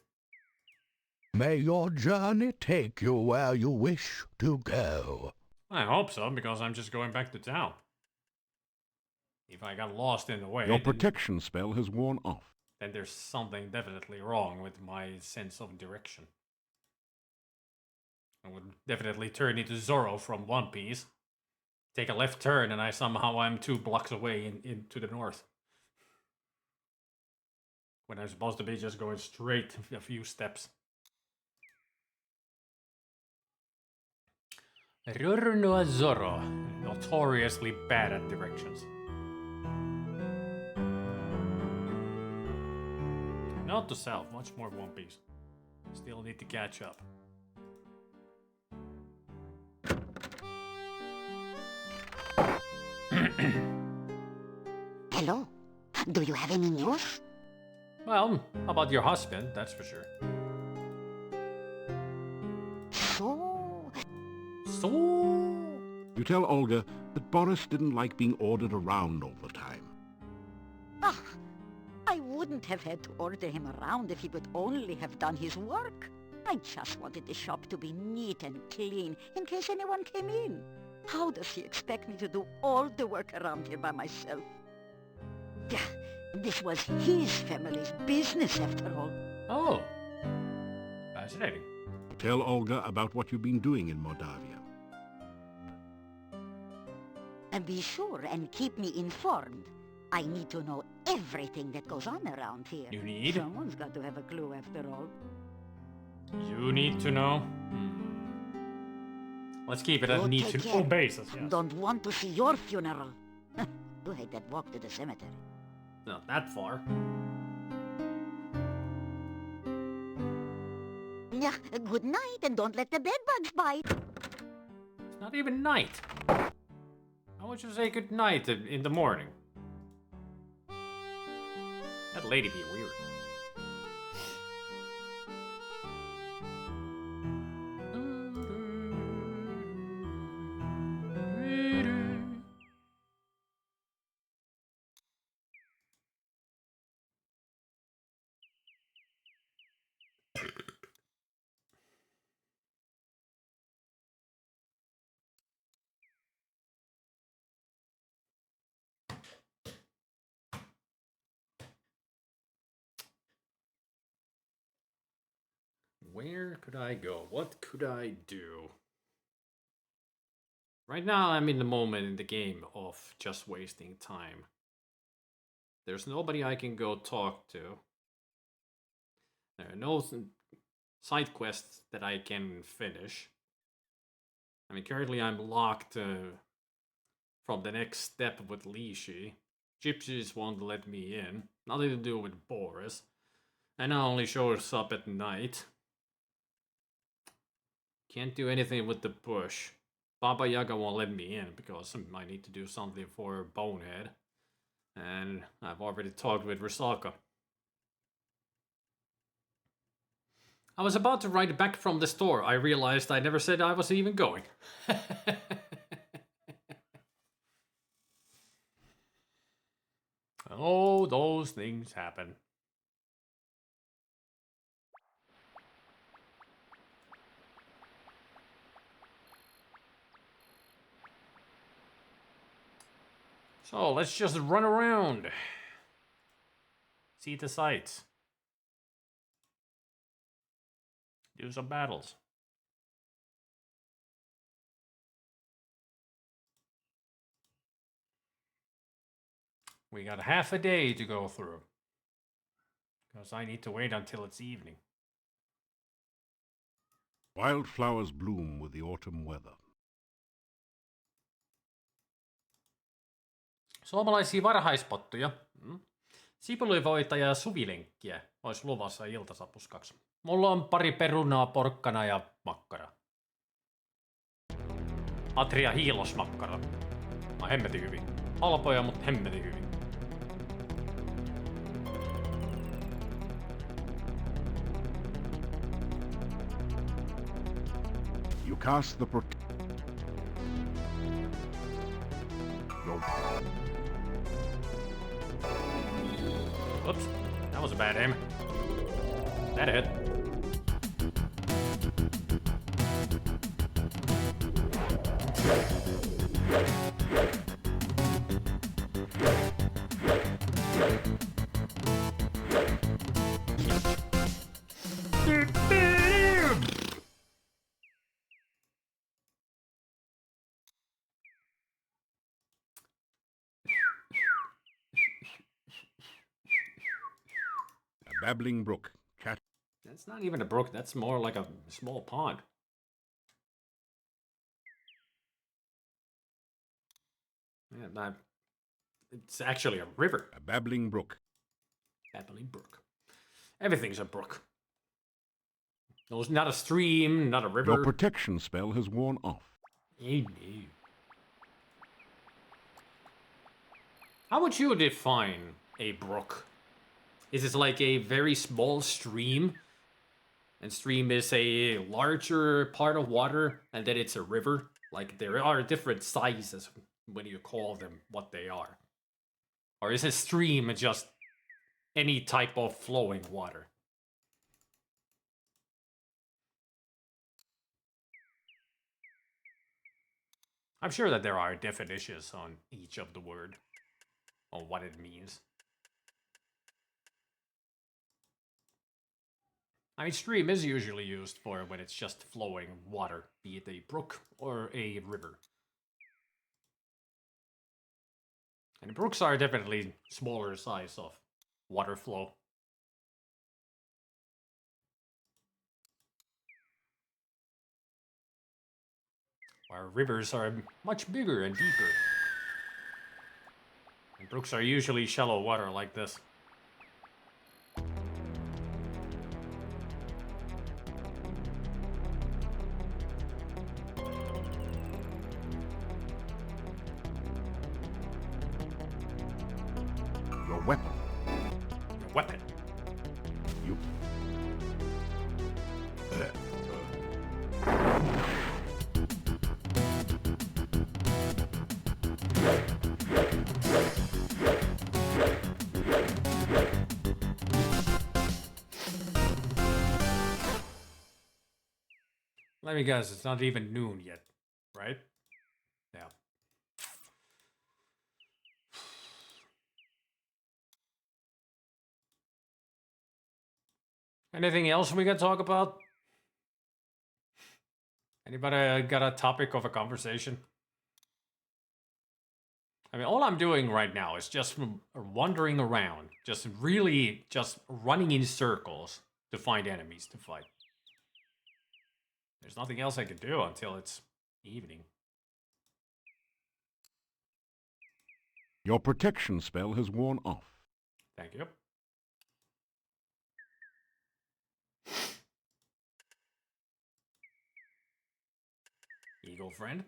May your journey take you where you wish to go. I hope so, because I'm just going back to town. If I got lost in the way... Your protection spell has worn off. Then there's something definitely wrong with my sense of direction. I would definitely turn into Zorro from One Piece. Take a left turn and I somehow am 2 blocks away into the north. When I'm supposed to be just going straight a few steps. Rurno Zorro, notoriously bad at directions. Not to south, much more One Piece. Still need to catch up. Hello. Do you have any news? Well, about your husband, that's for sure. So... You tell Olga that Boris didn't like being ordered around all the time. Ah, I wouldn't have had to order him around if he would only have done his work. I just wanted the shop to be neat and clean in case anyone came in. How does he expect me to do all the work around here by myself? Yeah, this was his family's business after all. Oh. Fascinating. Tell Olga about what you've been doing in Mordavia. And be sure and keep me informed. I need to know everything that goes on around here. You need? Someone's got to have a clue after all. You need to know? Let's keep it at You need take to care. know basis, yes. Don't want to see your funeral. You hate that walk to the cemetery. Not that far. Yeah, good night, and don't let the bedbugs bite. It's not even night. How would you say good night in the morning? That lady be weird. Where could I go? What could I do? Right now, I'm in the moment in the game of just wasting time. There's nobody I can go talk to. There are no side quests that I can finish. I mean, currently I'm locked from the next step with Lishi. Gypsies won't let me in. Nothing to do with Boris. And now only shows up at night. Can't do anything with the bush. Baba Yaga won't let me in because I need to do something for Bonehead. And I've already talked with Risaka. I was about to ride back from the store. I realized I never said I was even going. Oh, those things happen. So let's just run around. See the sights. Do some battles. We got half a day to go through. Because I need to wait until it's evening. Wildflowers bloom with the autumn weather. Suomalaisia varhaispottuja. Sipulivoita ja suvilenkkiä olisi luvassa iltasapuskaksi. Mulla on pari perunaa, porkkana ja makkara. Atria hiilosmakkara. Mä hemmetin hyvin. Halpoja, mutta hemmetin hyvin. You cast the Oops, that was a bad aim. That hit. A babbling brook. Cat. That's not even a brook, that's more like a small pond. Yeah, it's actually a river. A babbling brook. Babbling brook. Everything's a brook. No, it's not a stream, not a river. Your protection spell has worn off. Oh, no. How would you define a brook? Is it like a very small stream? And stream is a larger part of water, and then it's a river? Like, there are different sizes when you call them what they are. Or is a stream just any type of flowing water? I'm sure that there are definitions on each of the word, on what it means. I mean, stream is usually used for when it's just flowing water, be it a brook or a river. And brooks are definitely smaller size of water flow. While rivers are much bigger and deeper. And brooks are usually shallow water like this. Your weapon. Your weapon. You... Let me guess, it's not even noon yet, right? Yeah. Anything else we can talk about? Anybody got a topic of a conversation? I mean, all I'm doing right now is just wandering around, just really just running in circles to find enemies to fight. There's nothing else I can do until it's evening. Your protection spell has worn off. Thank you. Eagle friend.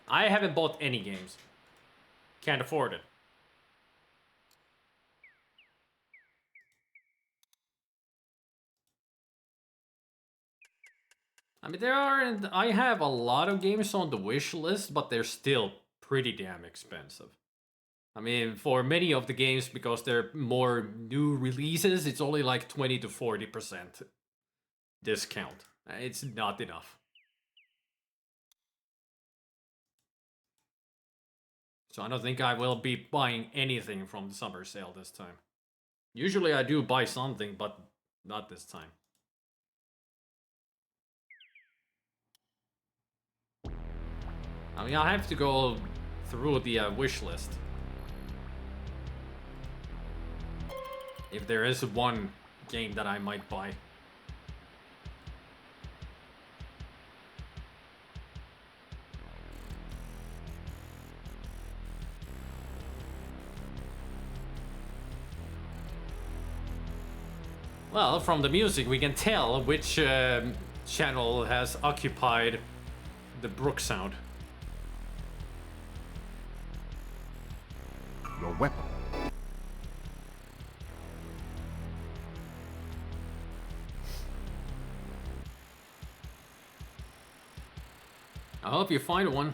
I haven't bought any games. Can't afford it. I mean, I have a lot of games on the wish list, but they're still pretty damn expensive. I mean, for many of the games, because they're more new releases, it's only like 20 to 40% discount. It's not enough. So I don't think I will be buying anything from the summer sale this time. Usually I do buy something, but not this time. I mean, I have to go through the wish list. If there is one game that I might buy. Well, from the music we can tell which channel has occupied the brook sound. Your weapon. I hope you find one.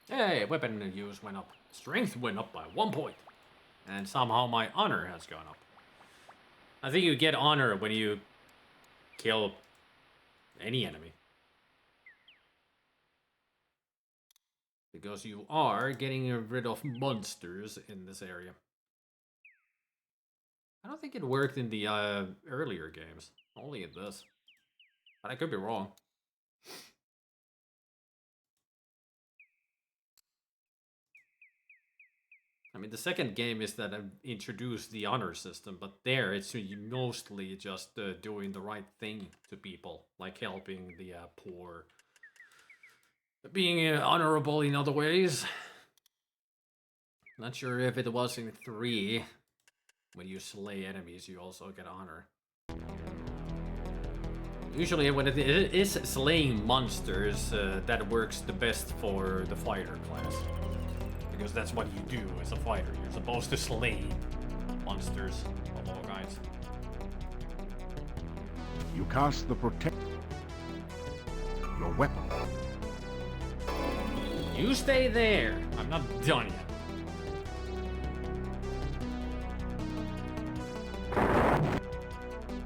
Hey, weapon use went up. Strength went up by 1 point. And somehow my honor has gone up. I think you get honor when you kill any enemy. Because you are getting rid of monsters in this area. I don't think it worked in the earlier games. Only in this. But I could be wrong. I mean, the second game is that I've introduced the honor system, but there it's mostly just doing the right thing to people, like helping the poor, being honorable in other ways. Not sure if it was in 3, When you slay enemies, you also get honor. Usually when it is slaying monsters, that works the best for the fighter class. Because that's what you do as a fighter. You're supposed to slay monsters of all kinds. You cast the protect your weapon. You stay there. I'm not done yet.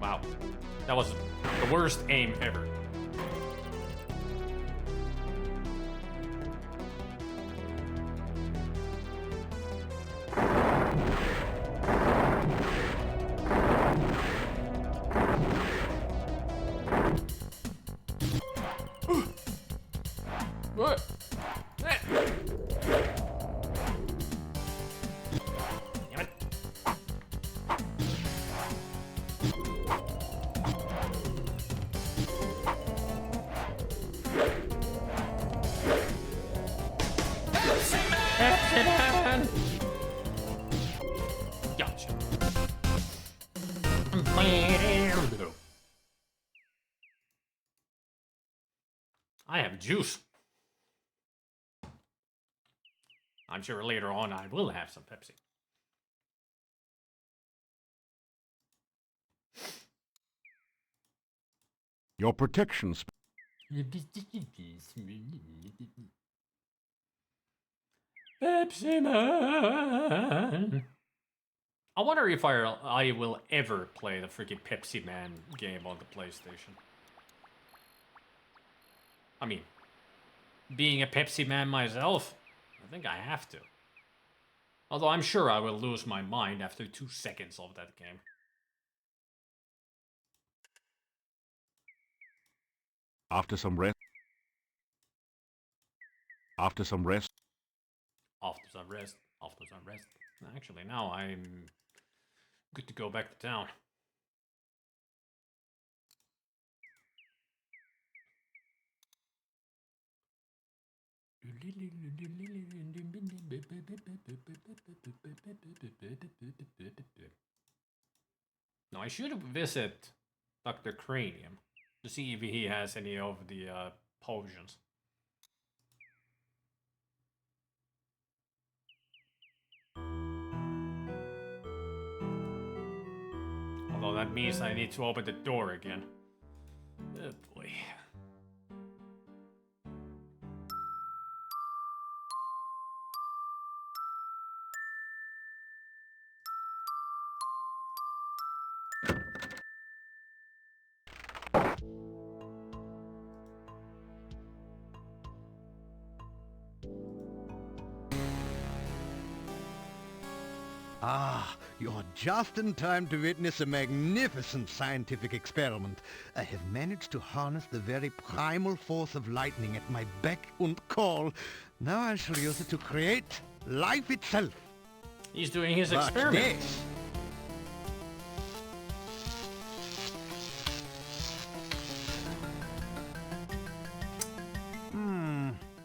Wow. That was the worst aim ever. What? Damn it. Pepsi-Man! Gotcha. I have juice. I'm sure later on I will have some Pepsi. Your protection spell. Pepsi Man. I wonder if I will ever play the freaking Pepsi Man game on the PlayStation. I mean, being a Pepsi Man myself, I think I have to. Although I'm sure I will lose my mind after 2 seconds of that game. After some rest. After some rest. After some rest. After some rest. Actually, now I'm good to go back to town. Now I should visit Dr. Cranium to see if he has any of the potions. Although that means I need to open the door again. Oh boy. Ah, you're just in time to witness a magnificent scientific experiment. I have managed to harness the very primal force of lightning at my beck and call. Now I shall use it to create life itself. He's doing his Watch experiment. this.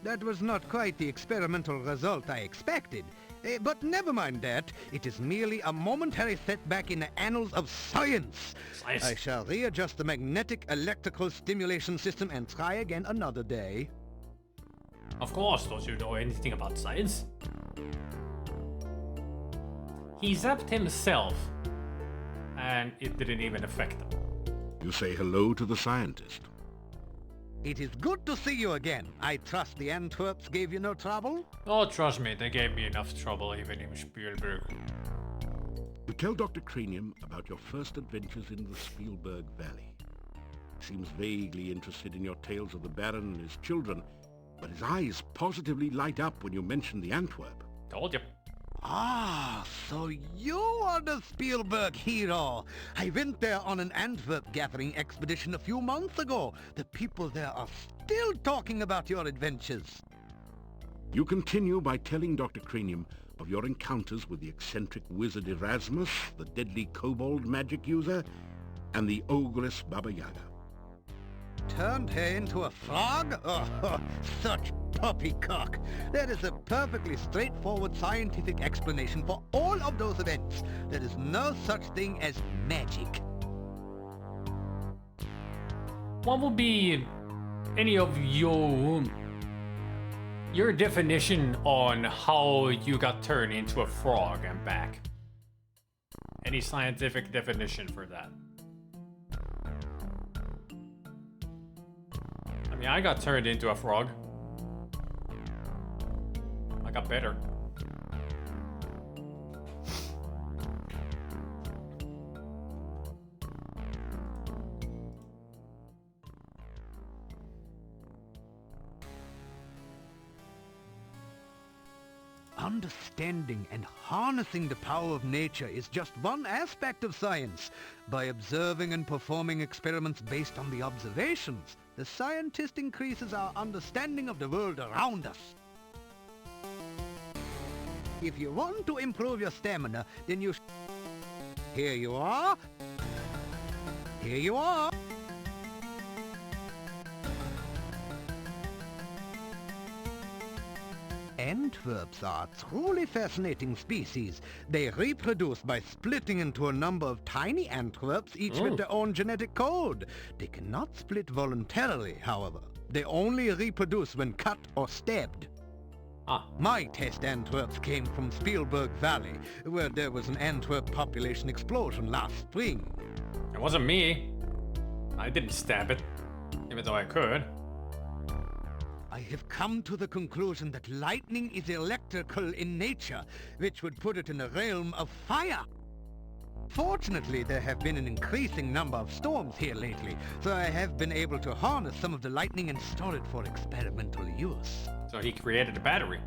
That was not quite the experimental result I expected. But never mind that. It is merely a momentary setback in the annals of science. Science. I shall readjust the magnetic electrical stimulation system and try again another day. Of course, don't you know anything about science? He zapped himself, and it didn't even affect him. You say hello to the scientist. It is good to see you again. I trust the Antwerps gave you no trouble? Oh, trust me, they gave me enough trouble even in Spielberg. You tell Dr. Cranium about your first adventures in the Spielberg Valley. He seems vaguely interested in your tales of the Baron and his children, but his eyes positively light up when you mention the Antwerp. Told you. Ah, so you are the Spielberg hero. I went there on an Antwerp gathering expedition a few months ago. The people there are still talking about your adventures. You continue by telling Dr. Cranium of your encounters with the eccentric wizard Erasmus, the deadly kobold magic user, and the ogress Baba Yaga. Turned her into a frog? Oh, such poppycock. That is a perfectly straightforward scientific explanation for all of those events. There is no such thing as magic. What would be any of your definition on how you got turned into a frog and back? Any scientific definition for that? I mean, I got turned into a frog. I got better. Understanding and harnessing the power of nature is just one aspect of science. By observing and performing experiments based on the observations, the scientist increases our understanding of the world around us. If you want to improve your stamina, then you Here you are. Here you are. Antwerps are a truly fascinating species. They reproduce by splitting into a number of tiny Antwerps, each with their own genetic code. They cannot split voluntarily, however. They only reproduce when cut or stabbed. My test Antwerps came from Spielberg Valley, where there was an Antwerp population explosion last spring. It wasn't me. I didn't stab it, even though I could. I have come to the conclusion that lightning is electrical in nature, which would put it in the realm of fire. Fortunately, there have been an increasing number of storms here lately, so I have been able to harness some of the lightning and store it for experimental use. So he created a battery.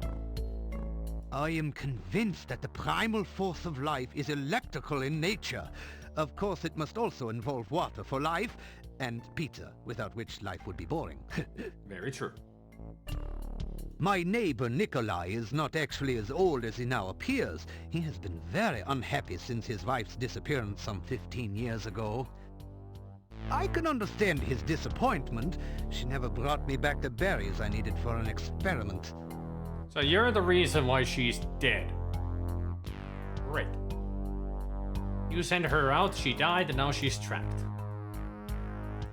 I am convinced that the primal force of life is electrical in nature. Of course, it must also involve water for life, and pizza, without which life would be boring. Very true. My neighbor Nikolai is not actually as old as he now appears. He has been very unhappy since his wife's disappearance some 15 years ago. I can understand his disappointment. She never brought me back the berries I needed for an experiment. So you're the reason why she's dead. Great. You sent her out, she died, and now she's trapped.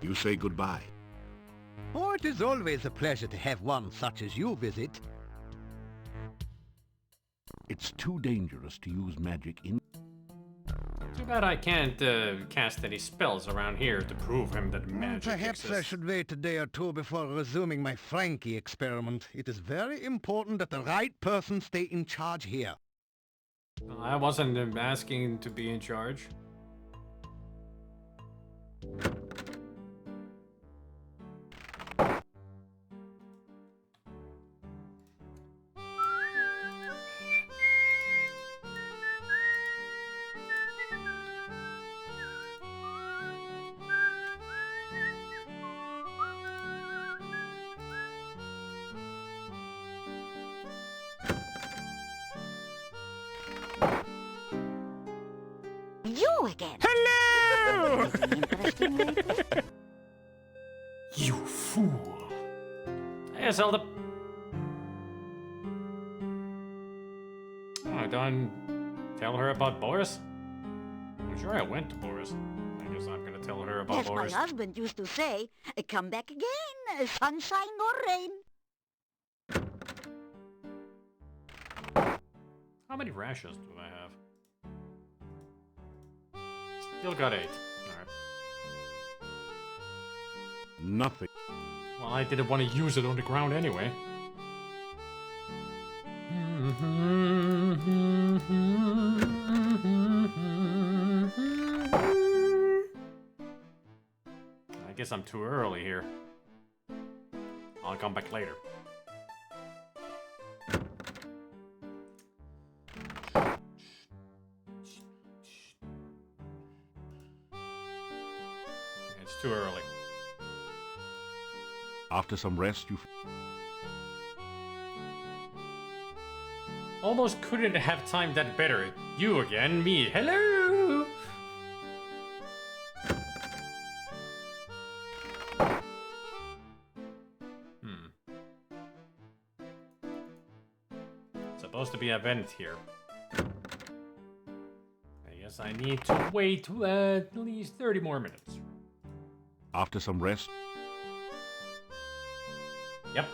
You say goodbye. Oh, it is always a pleasure to have one such as you visit. It's too dangerous to use magic in... Too bad I can't cast any spells around here to prove him that magic Perhaps exists. I should wait a day or two before resuming my Frankie experiment. It is very important that the right person stay in charge here. I wasn't asking to be in charge. You again. Hello! Anything interesting lately? You fool! Hey, Zelda. Oh, don't tell her about Boris? I'm sure I went to Boris. I guess I'm gonna tell her about As my Boris. husband used to say, come back again, sunshine or rain. How many rashes do I have? Still got 8. Alright. Nothing. Well, I didn't want to use it on the ground anyway. I guess I'm too early here. I'll come back later. It's too early. After some rest, you... Almost couldn't have timed that better. You again, me. Hello! Supposed to be a vent here. I guess I need to wait at least 30 more minutes. After some rest, Yep.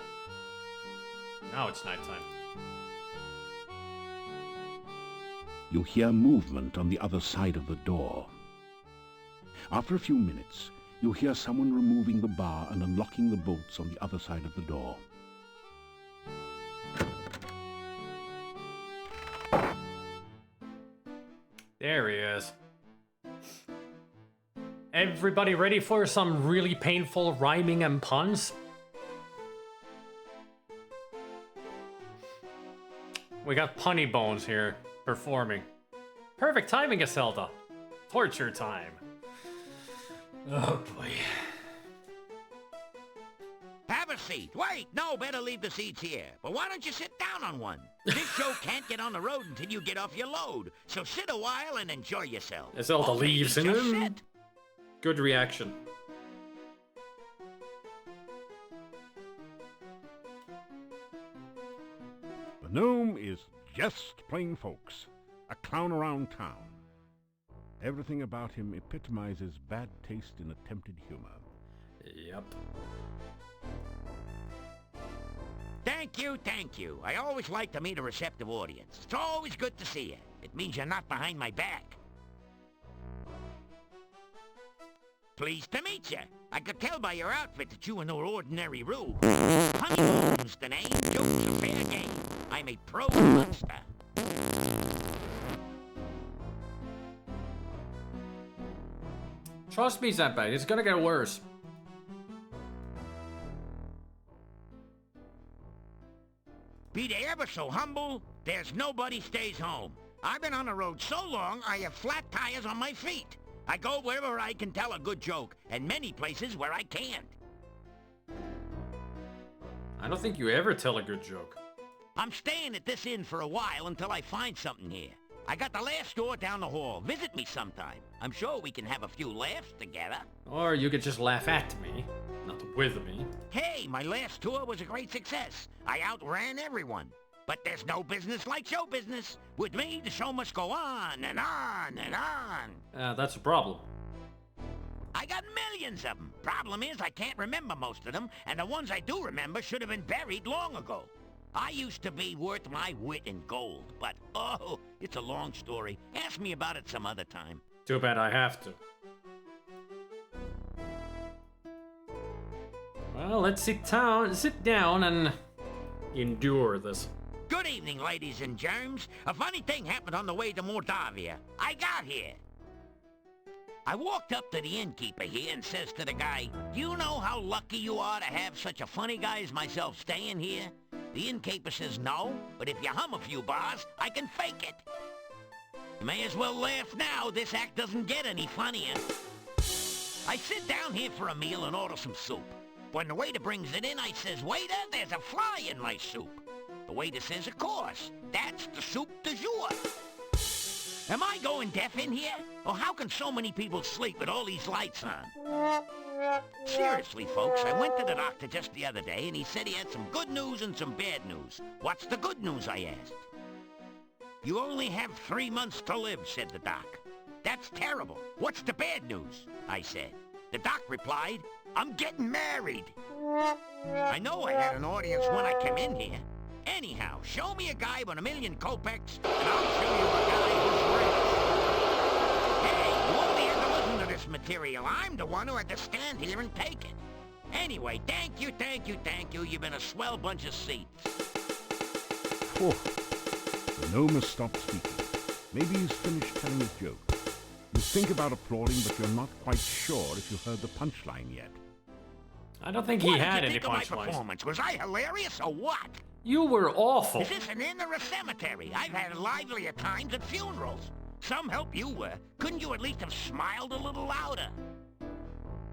Now it's nighttime. you hear movement on the other side of the door. After a few minutes, you hear someone removing the bar and unlocking the bolts on the other side of the door. There he is. Everybody ready for some really painful rhyming and puns? We got Punny Bones here performing. Perfect timing, Iselda. Torture time. Oh boy. Have a seat. Wait, no, better leave the seats here. But why don't you sit down on one? This show can't get on the road until you get off your load. So sit a while and enjoy yourself. Iselda Or maybe leaves just him. sit. Good reaction. The gnome is just plain folks, a clown around town. Everything about him epitomizes bad taste in attempted humor. Yep. Thank you, thank you. I always like to meet a receptive audience. It's always good to see you. It means you're not behind my back. Pleased to meet you. I could tell by your outfit that you were no ordinary rube. Honeymoon's the name, jokes are fair game. I'm a pro monster. Trust me, Senpai, it's gonna get worse. Be they ever so humble, there's nobody stays home. I've been on the road so long, I have flat tires on my feet. I go wherever I can tell a good joke, and many places where I can't. I don't think you ever tell a good joke. I'm staying at this inn for a while until I find something here. I got the last store down the hall. Visit me sometime. I'm sure we can have a few laughs together. Or you could just laugh at me, not with me. Hey, my last tour was a great success. I outran everyone. But there's no business like show business. With me, the show must go on and on and on. That's a problem. I got millions of them. Problem is, I can't remember most of them, and the ones I do remember should have been buried long ago. I used to be worth my wit in gold, but oh, it's a long story. Ask me about it some other time. Too bad I have to. Well, let's sit down and endure this. Good evening, ladies and germs. A funny thing happened on the way to Mordavia. I got here. I walked up to the innkeeper here and says to the guy, "Do you know how lucky you are to have such a funny guy as myself staying here?" The innkeeper says, "No, but if you hum a few bars, I can fake it." You may as well laugh now. This act doesn't get any funnier. I sit down here for a meal and order some soup. When the waiter brings it in, I says, "Waiter, there's a fly in my soup." The waiter says, "Of course, that's the soup du jour." Am I going deaf in here? Or how can so many people sleep with all these lights on? Seriously, folks, I went to the doctor just the other day and he said he had some good news and some bad news. What's the good news, I asked. "You only have 3 months to live," said the doc. "That's terrible. What's the bad news?" I said. The doc replied, "I'm getting married." I know I had an audience when I came in here. Anyhow, show me a guy with 1,000,000 kopecks, and I'll show you a guy who's rich. Hey, you only had to listen to this material. I'm the one who had to stand here and take it. Anyway, thank you, thank you, thank you. You've been a swell bunch of seats. Phew. The gnome has stopped speaking. Maybe he's finished telling his joke. You think about applauding, but you're not quite sure if you heard the punchline yet. I don't think he What had did any you think of my punchlines. performance? Was I hilarious or what? You were awful. Is this an inn or a cemetery? I've had livelier times at funerals. Some help you were. Couldn't you at least have smiled a little louder?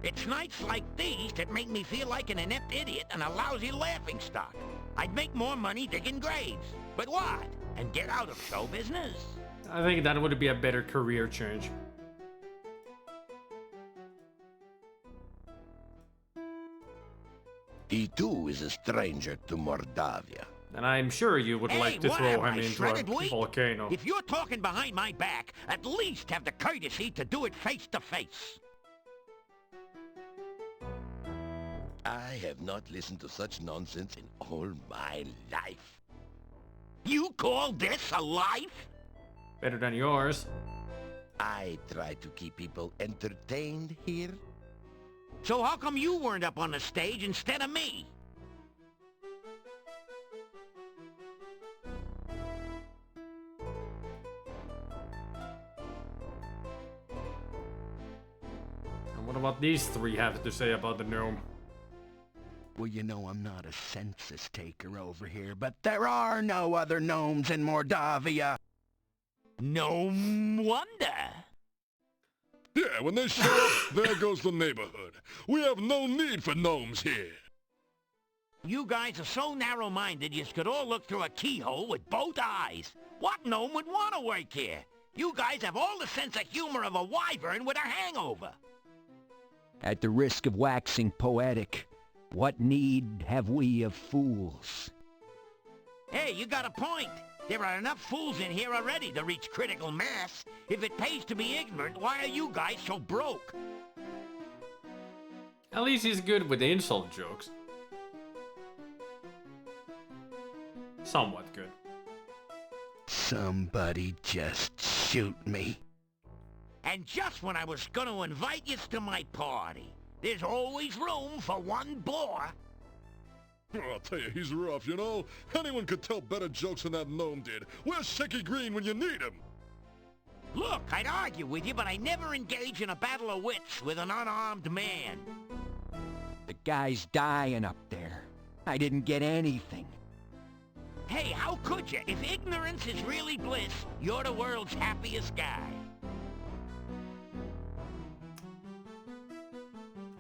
It's nights like these that make me feel like an inept idiot and a lousy laughingstock. I'd make more money digging graves. But what? And get out of show business? I think that would be a better career change. He too is a stranger to Mordavia. And I'm sure you would like to what throw am him I, into shredded a wheat? volcano. If you're talking behind my back, at least have the courtesy to do it face to face. I have not listened to such nonsense in all my life. You call this a life? Better than yours. I try to keep people entertained here. So how come you weren't up on the stage instead of me? And what about these three have to say about the gnome? Well, you know I'm not a census taker over here, but there are no other gnomes in Mordavia. No wonder. Yeah, when they show up, there goes the neighborhood. We have no need for gnomes here. You guys are so narrow-minded you could all look through a keyhole with both eyes. What gnome would want to work here? You guys have all the sense of humor of a wyvern with a hangover. At the risk of waxing poetic, what need have we of fools? Hey, you got a point. There are enough fools in here already to reach critical mass. If it pays to be ignorant, why are you guys so broke? At least he's good with the insult jokes. Somewhat good. Somebody just shoot me. And just when I was gonna invite you to my party. There's always room for one bore. Oh, I'll tell you, he's rough, you know? Anyone could tell better jokes than that gnome did. Where's Shaky Green when you need him? Look, I'd argue with you, but I never engage in a battle of wits with an unarmed man. The guy's dying up there. I didn't get anything. Hey, how could you? If ignorance is really bliss, you're the world's happiest guy.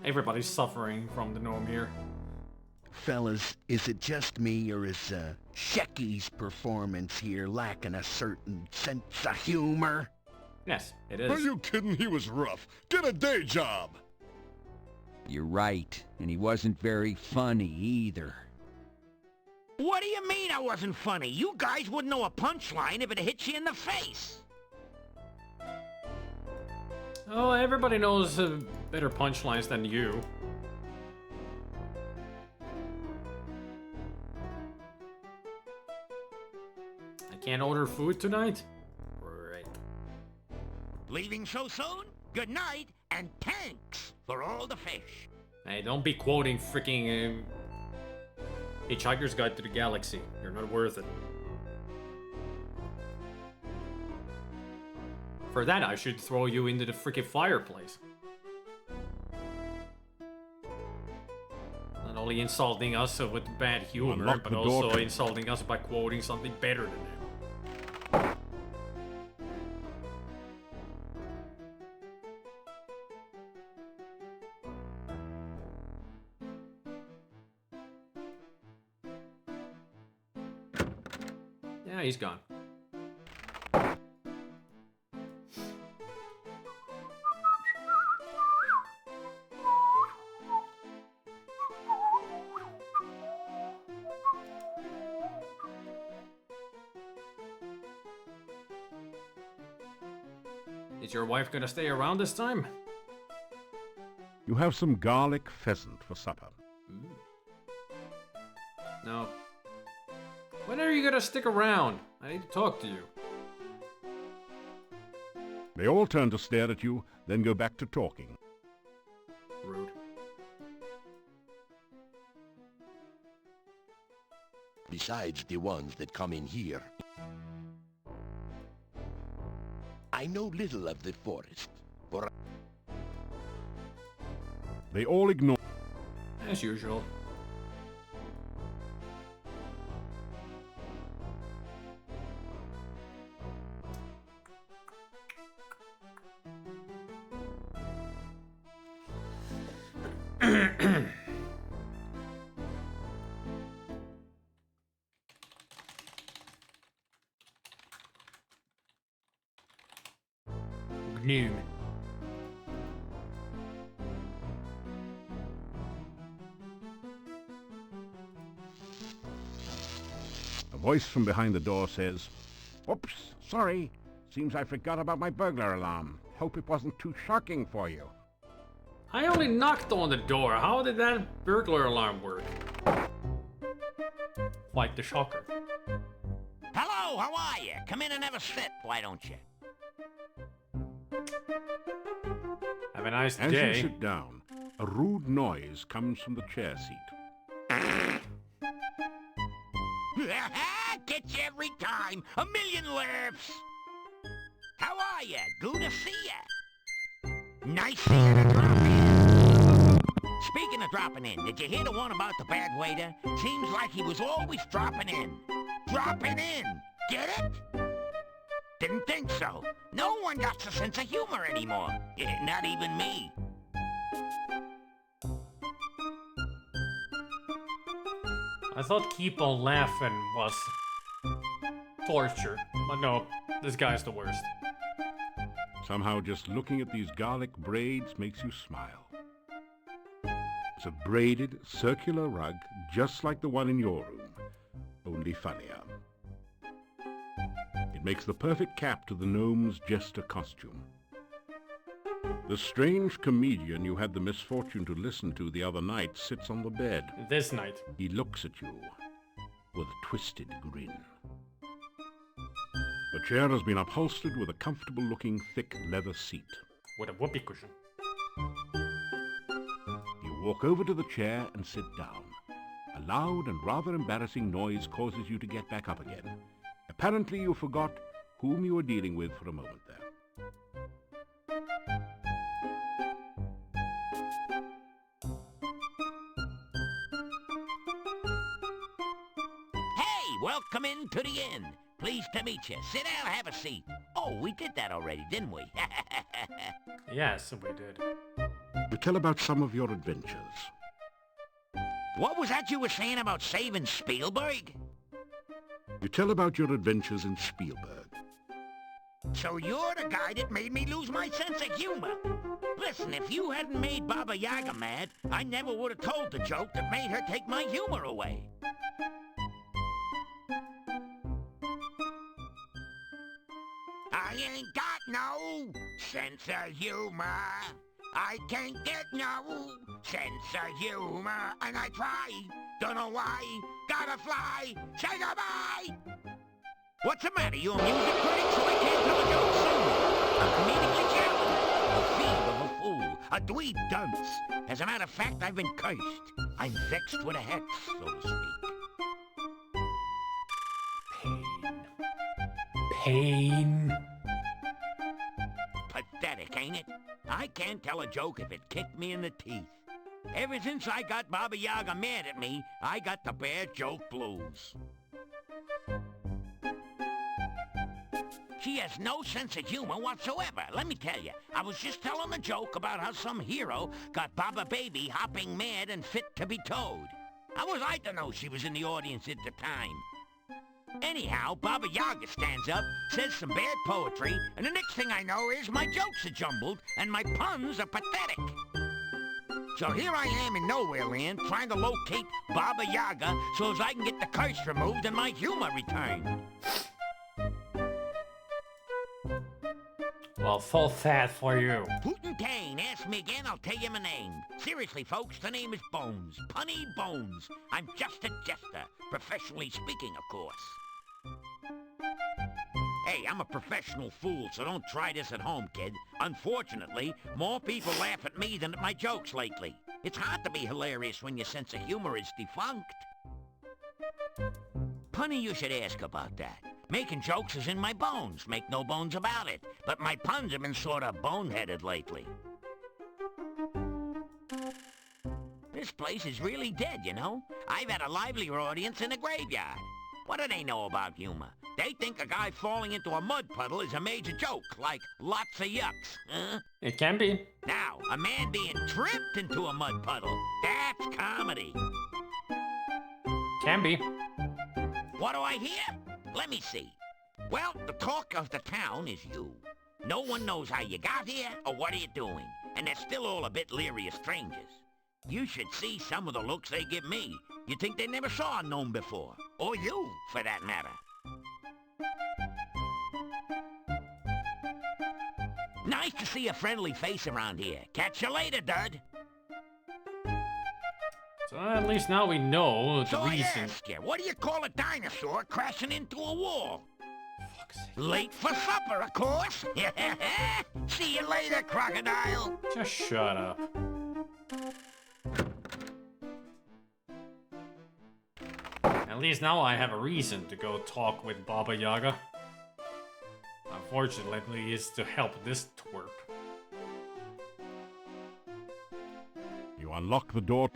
Everybody's suffering from the gnome here. Fellas, is it just me, or is Shecky's performance here lacking a certain sense of humor? Yes, it Are is. you kidding? He was rough. Get a day job. You're right, and he wasn't very funny either. What do you mean I wasn't funny? You guys wouldn't know a punchline if it hit you in the face. Oh, everybody knows better punchlines than you. I can't order food tonight? Right. Leaving so soon? Good night, and thanks for all the fish. Hey, don't be quoting freaking Hitchhiker's Guide to the Galaxy. You're not worth it. For that, I should throw you into the freaking fireplace. Not only insulting us with bad humor, Unlock but the door. also insulting us by quoting something better than him. Yeah, he's gone. Is your wife gonna stay around this time? You have some garlic pheasant for supper. No. When are you gonna stick around? I need to talk to you. They all turn to stare at you, then go back to talking. Rude. Besides the ones that come in here, I know little of the forest, for They all ignore. As usual. Gnome. voice from behind the door says, "Oops, sorry. Seems I forgot about my burglar alarm. Hope it wasn't too shocking for you." I only knocked on the door. How did that burglar alarm work? Quite the shocker. Hello, how are you? Come in and have a sit, why don't you? Have a nice As day. you sit down, a rude noise comes from the chair seat. Gets you every time. A million laughs. How are you? Good to see you. Nice seeing you drop in. Speaking of dropping in, did you hear the one about the bad waiter? Seems like he was always dropping in. Dropping in. Get it? Didn't think so. No one got a sense of humor anymore. Not even me. I thought keep on laughing was torture. But no, this guy's the worst. Somehow just looking at these garlic braids makes you smile. It's a braided, circular rug just like the one in your room, only funnier. It makes the perfect cap to the gnome's jester costume. The strange comedian you had the misfortune to listen to the other night sits on the bed. This night. He looks at you with a twisted grin. The chair has been upholstered with a comfortable-looking thick leather seat. With a whoopee cushion. You walk over to the chair and sit down. A loud and rather embarrassing noise causes you to get back up again. Apparently you forgot whom you were dealing with for a moment there. Hey, welcome into the inn. Pleased to meet you. Sit down, have a seat. Oh, we did that already, didn't we? Yes, we did. You tell about some of your adventures. What was that you were saying about saving Spielberg? You tell about your adventures in Spielberg. So you're the guy that made me lose my sense of humor. Listen, if you hadn't made Baba Yaga mad, I never would have told the joke that made her take my humor away. I ain't got no sense of humor. I can't get no sense of humor. And I try, don't know why, gotta fly, say goodbye. What's the matter? You a music critic, so I can't tell a joke soon. I'm comedically challenged. A fiend of a fool, a dweeb dunce. As a matter of fact, I've been cursed. I'm vexed with a hex, so to speak. Pain. Pathetic, ain't it? I can't tell a joke if it kicked me in the teeth. Ever since I got Baba Yaga mad at me, I got the bad joke blues. She has no sense of humor whatsoever. Let me tell you, I was just telling a joke about how some hero got Baba Baby hopping mad and fit to be towed. How was I to know she was in the audience at the time? Anyhow, Baba Yaga stands up, says some bad poetry, and the next thing I know is my jokes are jumbled and my puns are pathetic. So here I am in Nowhere Land trying to locate Baba Yaga so as I can get the curse removed and my humor returned. Well, full fat for you. Putin Kane, ask me again, I'll tell you my name. Seriously, folks, the name is Bones. Punny Bones. I'm just a jester, professionally speaking, of course. Hey, I'm a professional fool, so don't try this at home, kid. Unfortunately, more people laugh at me than at my jokes lately. It's hard to be hilarious when your sense of humor is defunct. Punny, you should ask about that. Making jokes is in my bones, make no bones about it. But my puns have been sort of boneheaded lately. This place is really dead, you know? I've had a livelier audience in a graveyard. What do they know about humor? They think a guy falling into a mud puddle is a major joke, like lots of yucks, huh? It can be. Now, a man being tripped into a mud puddle, that's comedy. Can be. What do I hear? Let me see. Well, the talk of the town is you. No one knows how you got here or what are you doing, and they're still all a bit leery of strangers. You should see some of the looks they give me. You'd think they never saw a gnome before. Or you, for that matter. Nice to see a friendly face around here. Catch you later, Dud. So at least now we know the So I reason. ask you, what do you call a dinosaur crashing into a wall? Fuck's sake. Late for supper, of course. See you later, crocodile. Just shut up. At least now I have a reason to go talk with Baba Yaga. Unfortunately, it's to help this twerp. You unlock the door.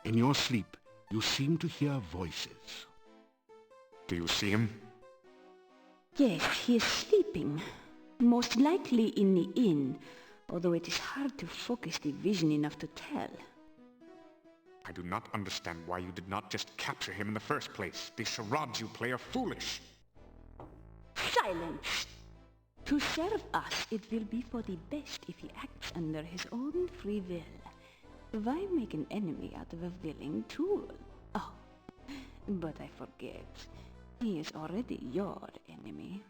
In your sleep, you seem to hear voices. Do you see him? Yes, he is sleeping. Most likely in the inn, although it is hard to focus the vision enough to tell. I do not understand why you did not just capture him in the first place. The charades you play are foolish. Silence! To serve us, it will be for the best if he acts under his own free will. Why make an enemy out of a willing tool? Oh, but I forget. He is already your enemy.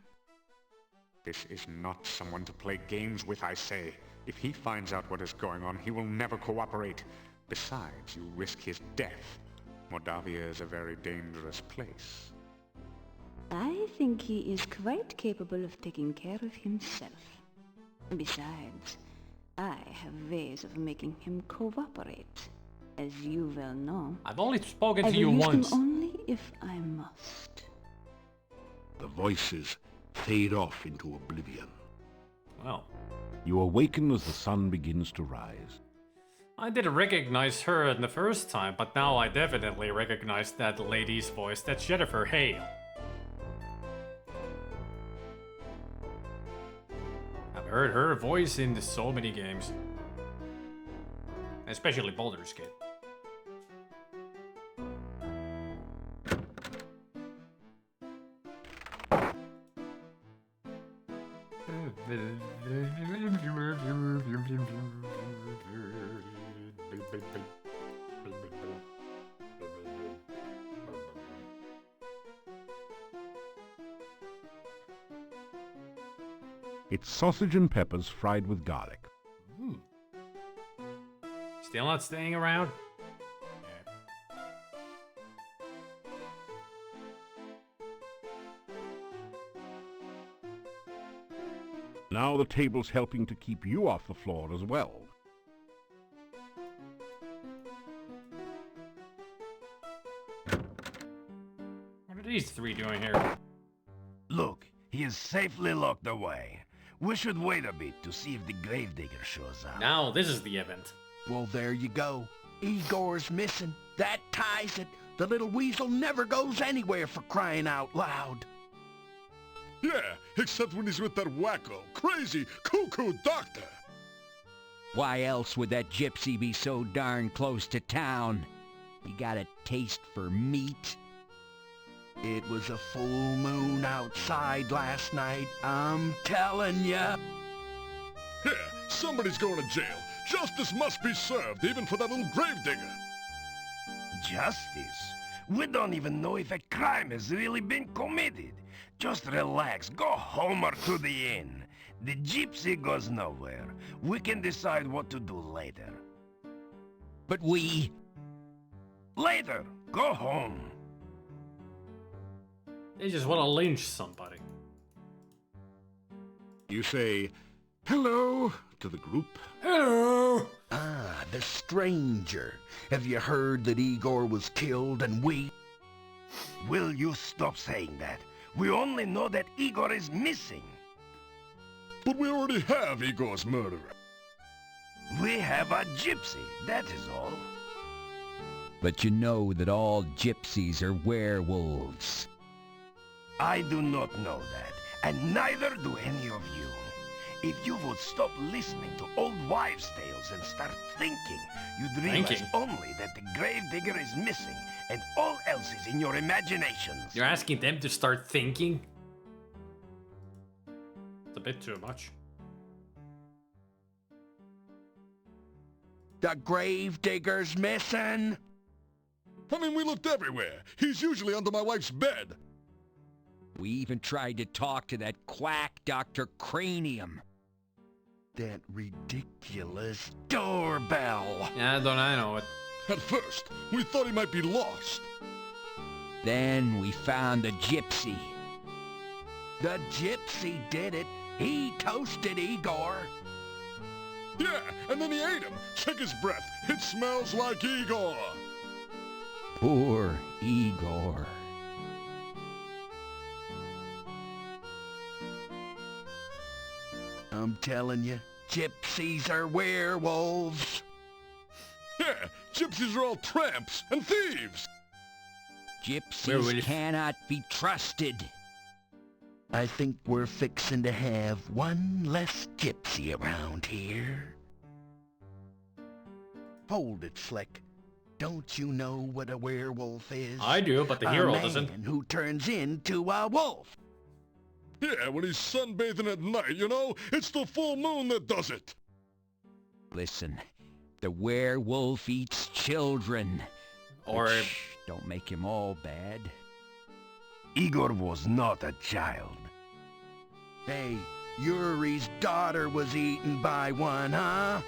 This is not someone to play games with, I say. If he finds out what is going on, he will never cooperate. Besides, you risk his death. Mordavia is a very dangerous place. I think he is quite capable of taking care of himself. Besides, I have ways of making him cooperate, as you well know. I've only spoken I to will you use once. them only if I must. The voices fade off into oblivion. Well, You awaken as the sun begins to rise. I didn't recognize her in the first time, but now I definitely recognize that lady's voice. That's Jennifer Hale. I've heard her voice in so many games. Especially Baldur's Gate. It's sausage and peppers fried with garlic. Still not staying around? Now the table's helping to keep you off the floor as well. What are these three doing here? Look, he is safely locked away. We should wait a bit to see if the gravedigger shows up. Now this is the event. Well, there you go. Igor's missing. That ties it. The little weasel never goes anywhere, for crying out loud. Yeah, except when he's with that wacko, crazy, cuckoo doctor. Why else would that gypsy be so darn close to town? He got a taste for meat. It was a full moon outside last night, I'm telling ya. Yeah, somebody's going to jail. Justice must be served, even for that little gravedigger. Justice? We don't even know if a crime has really been committed. Just relax, go home or to the inn. The gypsy goes nowhere. We can decide what to do later. But we... Later, go home. They just want to lynch somebody. You say, hello, to the group. Hello! Ah, the stranger. Have you heard that Igor was killed and we... Will you stop saying that? We only know that Igor is missing. But we already have Igor's murderer. We have a gypsy, that is all. But you know that all gypsies are werewolves. I do not know that, and neither do any of you. If you would stop listening to old wives' tales and start thinking, you'd realize only that the gravedigger is missing and all else is in your imaginations. You're asking them to start thinking? It's a bit too much. The gravedigger's missing? I mean, we looked everywhere. He's usually under my wife's bed. We even tried to talk to that quack Dr. Cranium. That ridiculous doorbell. Yeah, don't I know it. At first, we thought he might be lost. Then we found the gypsy. The gypsy did it. He toasted Igor. Yeah, and then he ate him. Check his breath. It smells like Igor. Poor Igor. I'm telling you, gypsies are werewolves. Yeah, gypsies are all tramps and thieves. Gypsies cannot be trusted. I think we're fixing to have one less gypsy around here. Hold it, Flick. Don't you know what a werewolf is? I do, but the hero doesn't. A man who turns into a wolf. Yeah, when he's sunbathing at night, you know? It's the full moon that does it. Listen, the werewolf eats children. Or... Shh, don't make him all bad. Igor was not a child. Hey, Yuri's daughter was eaten by one, huh?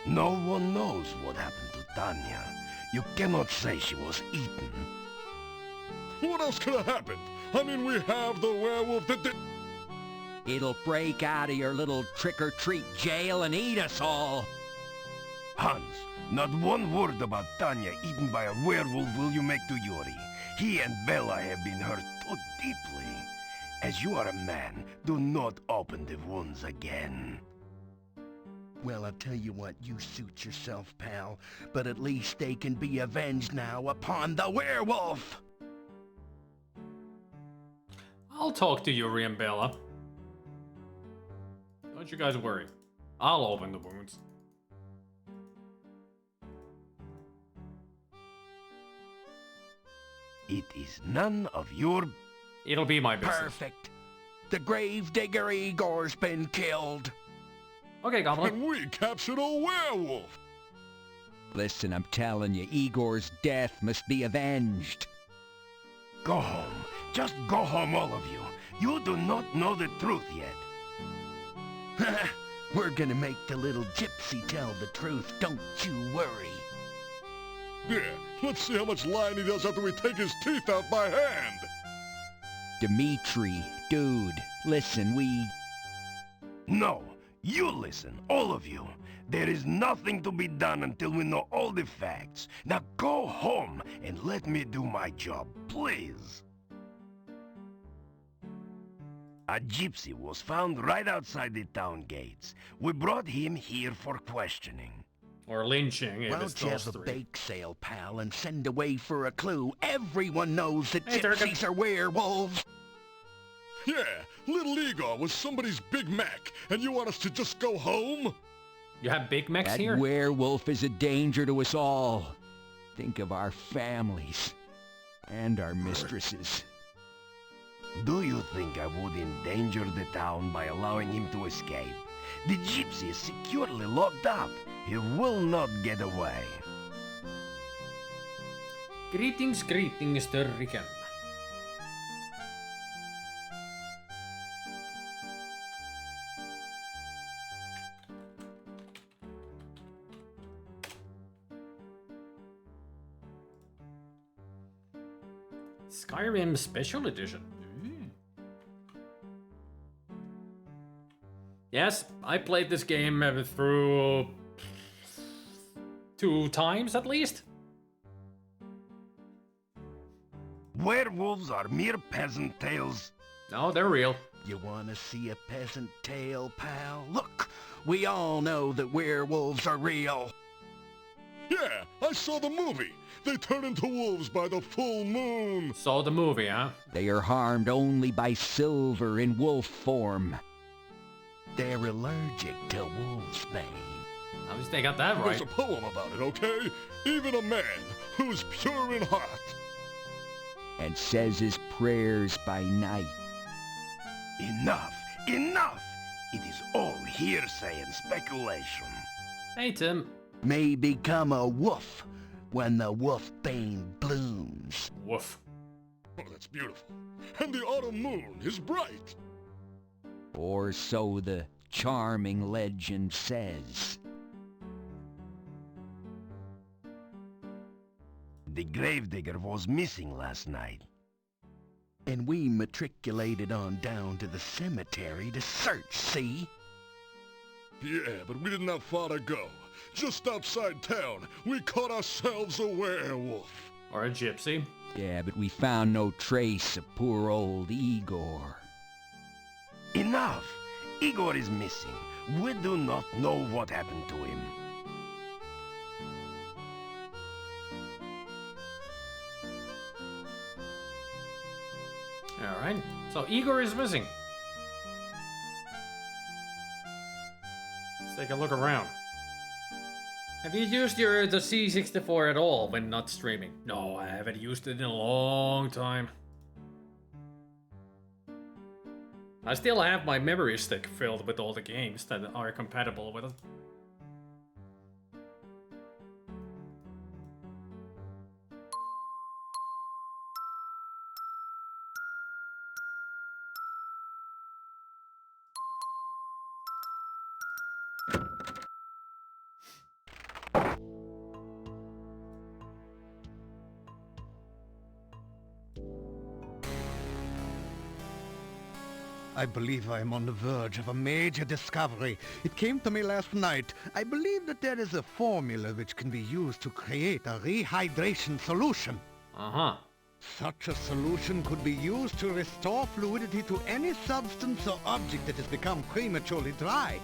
No one knows what happened to Tanya. You cannot say she was eaten. What else could have happened? I mean, we have the werewolf that did... It'll break out of your little trick-or-treat jail and eat us all. Hans, not one word about Tanya eaten by a werewolf will you make to Yuri. He and Bella have been hurt too deeply. As you are a man, do not open the wounds again. Well, I'll tell you what, you suit yourself, pal. But at least they can be avenged now upon the werewolf! I'll talk to Yuri and Bella. Don't you guys worry. I'll open the wounds. It is none of your... It'll be my business. Perfect. The gravedigger Igor's been killed. Okay, Goblin. And we captured a werewolf. Listen, I'm telling you, Igor's death must be avenged. Go home. Just go home, all of you. You do not know the truth yet. We're gonna make the little gypsy tell the truth, don't you worry. Yeah, let's see how much lying he does after we take his teeth out by hand. Dimitri, dude, listen, No, you listen, all of you. There is nothing to be done until we know all the facts. Now go home and let me do my job, please. A gypsy was found right outside the town gates. We brought him here for questioning. Or lynching, if Why it's don't you those have a three. bake sale, pal, and send away for a clue? Everyone knows that Hey, gypsies are werewolves. Yeah, little Igor was somebody's Big Mac, and you want us to just go home? You have Big Macs that here? werewolf is a danger to us all. Think of our families and our mistresses. Do you think I would endanger the town by allowing him to escape? The gypsy is securely locked up. He will not get away. Greetings, greetings, Turrican. Skyrim Special Edition. Yes, I played this game through 2 times at least. Werewolves are mere peasant tales. No, they're real. You wanna see a peasant tale, pal? Look, we all know that werewolves are real. Yeah, I saw the movie. They turn into wolves by the full moon. Saw the movie, huh? They are harmed only by silver in wolf form. They're allergic to wolfsbane. At least they got that right. There's a poem about it, okay? Even a man who's pure in heart. And says his prayers by night. Enough! Enough! It is all hearsay and speculation. Hey, Tim. May become a wolf when the wolfbane blooms. Woof. Oh, that's beautiful. And the autumn moon is bright. Or so the charming legend says. The gravedigger was missing last night. And we matriculated on down to the cemetery to search, see? Yeah, but we didn't have far to go. Just outside town, we caught ourselves a werewolf. Or a gypsy. Yeah, but we found no trace of poor old Igor. Enough! Igor is missing. We do not know what happened to him. Alright. So Igor is missing. Let's take a look around. Have you used the C64 at all when not streaming? No, I haven't used it in a long time. I still have my memory stick filled with all the games that are compatible with it. I believe I am on the verge of a major discovery. It came to me last night. I believe that there is a formula which can be used to create a rehydration solution. Uh-huh. Such a solution could be used to restore fluidity to any substance or object that has become prematurely dry.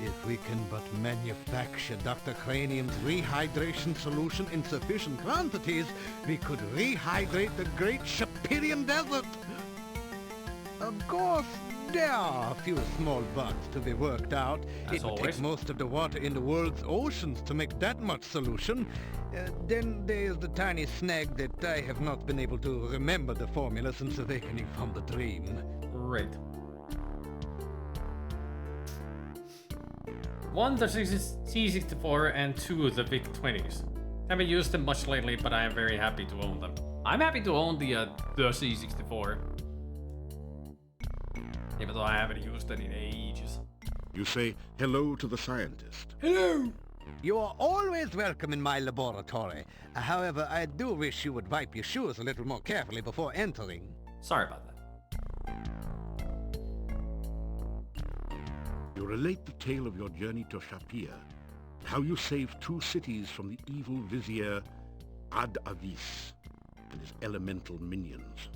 If we can but manufacture Dr. Cranium's rehydration solution in sufficient quantities, we could rehydrate the great Shapirian Desert. Of course, there are a few small bugs to be worked out. It would take most of the water in the world's oceans to make that much solution. Then there's the tiny snag that I have not been able to remember the formula since awakening from the dream. Right. One, the C64, and two, the VIC-20s. Haven't used them much lately, but I am very happy to own them. I'm happy to own the C64. Even though I haven't used it in ages. You say hello to the scientist. Hello! You are always welcome in my laboratory. However, I do wish you would wipe your shoes a little more carefully before entering. Sorry about that. You relate the tale of your journey to Shapir, how you saved 2 cities from the evil vizier Ad-Avis and his elemental minions.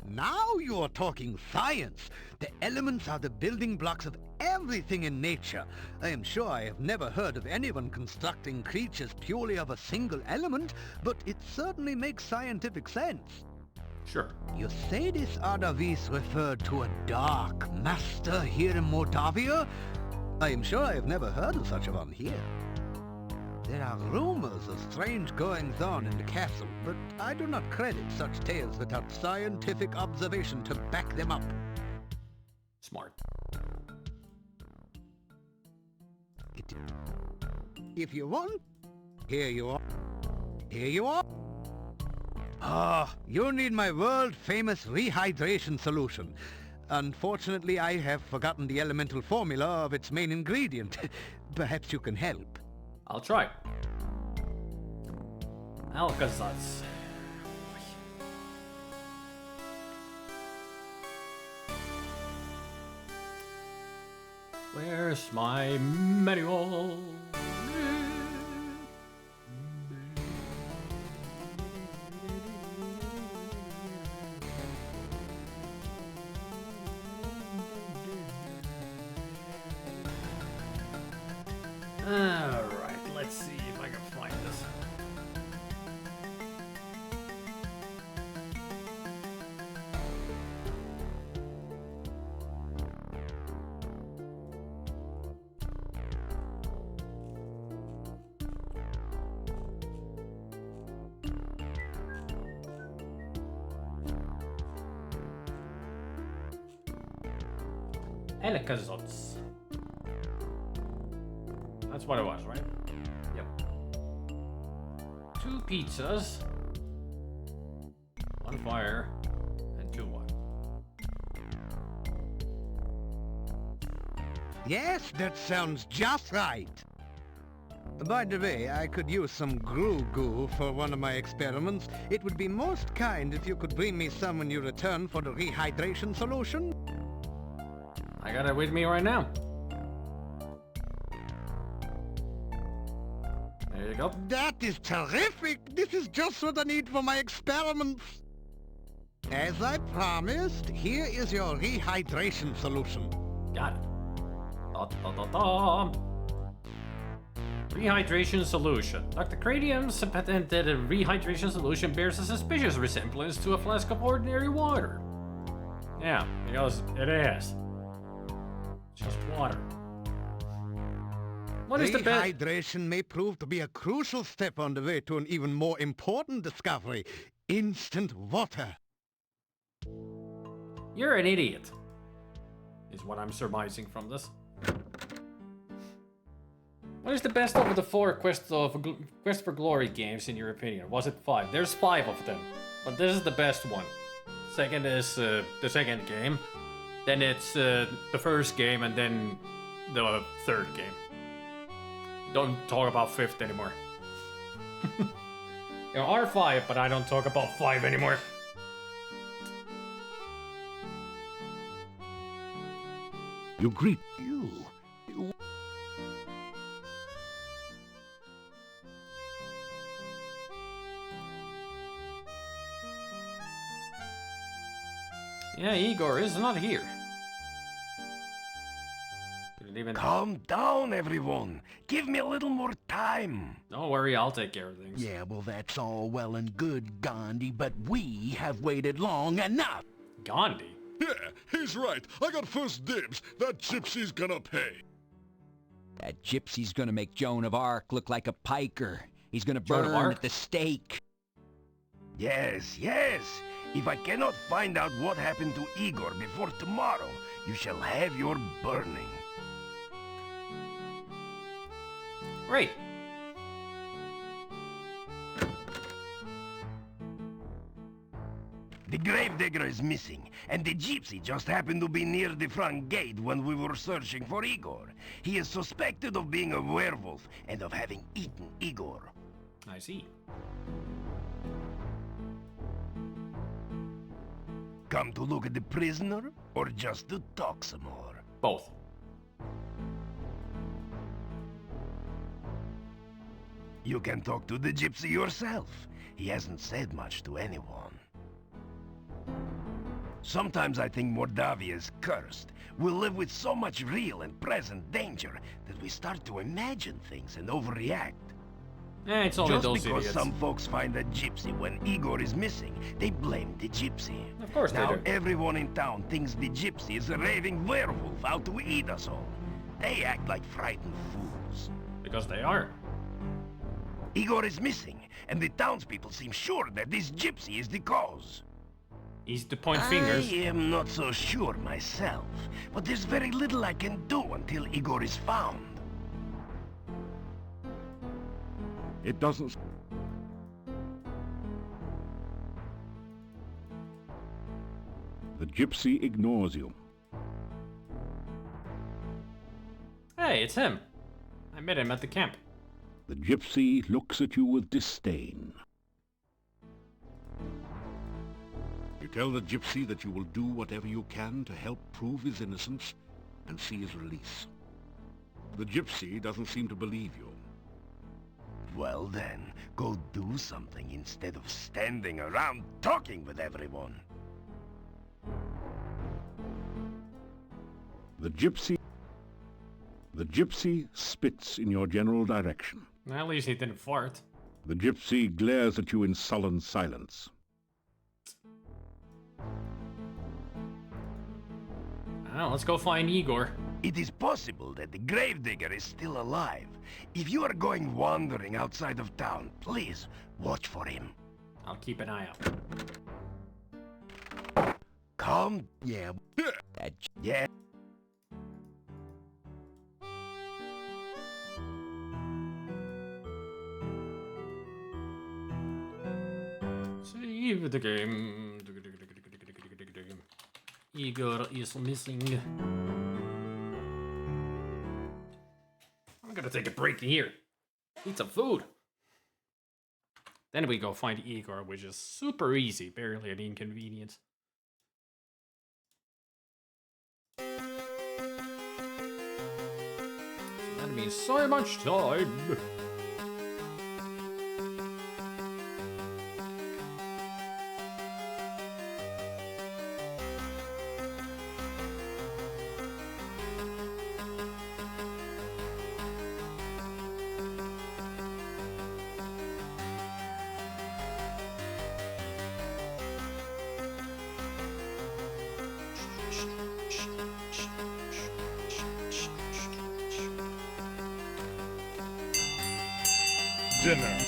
Now you are talking science. The elements are the building blocks of everything in nature. I am sure I have never heard of anyone constructing creatures purely of a single element, but it certainly makes scientific sense. Sure. You say this Adavis referred to a dark master here in Mordavia? I am sure I have never heard of such a one here. There are rumors of strange goings-on in the castle, but I do not credit such tales without scientific observation to back them up. Smart. If you want, here you are. Here you are. Ah, you need my world-famous rehydration solution. Unfortunately, I have forgotten the elemental formula of its main ingredient. Perhaps you can help. I'll try. Alcazaz. Where's my manual? Alright, let's see if I can find this. Elkazots. That's what it was, right? Yep. 2 pizzas. 1 fire. And 2 water. Yes, that sounds just right. By the way, I could use some goo for one of my experiments. It would be most kind if you could bring me some when you return for the rehydration solution. I got it with me right now. There you go. That is terrific! This is just what I need for my experiments. As I promised, here is your rehydration solution. Got it. Rehydration solution. Dr. Cranium's patented rehydration solution bears a suspicious resemblance to a flask of ordinary water. Yeah, because it is. Just water. What is the best? Rehydration may prove to be a crucial step on the way to an even more important discovery: instant water. You're an idiot, is what I'm surmising from this. What is the best of the 4 Quest for Glory games in your opinion? Was it 5? There's 5 of them, but this is the best one. Second is the second game, then it's the first game, and then the third game. Don't talk about 5th anymore. There are 5, but I don't talk about 5 anymore. You greet. Yeah, Igor is not here. Didn't even... Calm down, everyone. Give me a little more time. Don't worry, I'll take care of things. Yeah, well, that's all well and good, Gandhi, but we have waited long enough. Gandhi? Yeah, he's right. I got first dibs. That gypsy's gonna pay. That gypsy's gonna make Joan of Arc look like a piker. He's gonna Joan of burn Arc? at the stake. Yes, yes. If I cannot find out what happened to Igor before tomorrow, you shall have your burning. Great. The gravedigger is missing, and the gypsy just happened to be near the front gate when we were searching for Igor. He is suspected of being a werewolf and of having eaten Igor. I see. Come to look at the prisoner, or just to talk some more? Both. You can talk to the gypsy yourself. He hasn't said much to anyone. Sometimes I think Mordavia is cursed. We live with so much real and present danger that we start to imagine things and overreact. It's only Just those because idiots. some folks find a gypsy when Igor is missing, they blame the gypsy. Of course now they do. Everyone in town thinks the gypsy is a raving werewolf out to eat us all. They act like frightened fools. Because they are. Igor is missing, and the townspeople seem sure that this gypsy is the cause. Easy to point fingers. I am not so sure myself, but there's very little I can do until Igor is found. It doesn't... The gypsy ignores you. Hey, it's him. I met him at the camp. The gypsy looks at you with disdain. You tell the gypsy that you will do whatever you can to help prove his innocence and see his release. The gypsy doesn't seem to believe you. Well then, go do something instead of standing around talking with everyone. The gypsy spits in your general direction. At least he didn't fart. The gypsy glares at you in sullen silence. Let's go find Igor. It is possible that the gravedigger is still alive. If you are going wandering outside of town, please watch for him. I'll keep an eye out. Calm. Yeah. Yeah. leave the game. Igor is missing. I'm gonna take a break here. Eat some food. Then we go find Igor, which is super easy, barely an inconvenience. That means so much time. Dinner.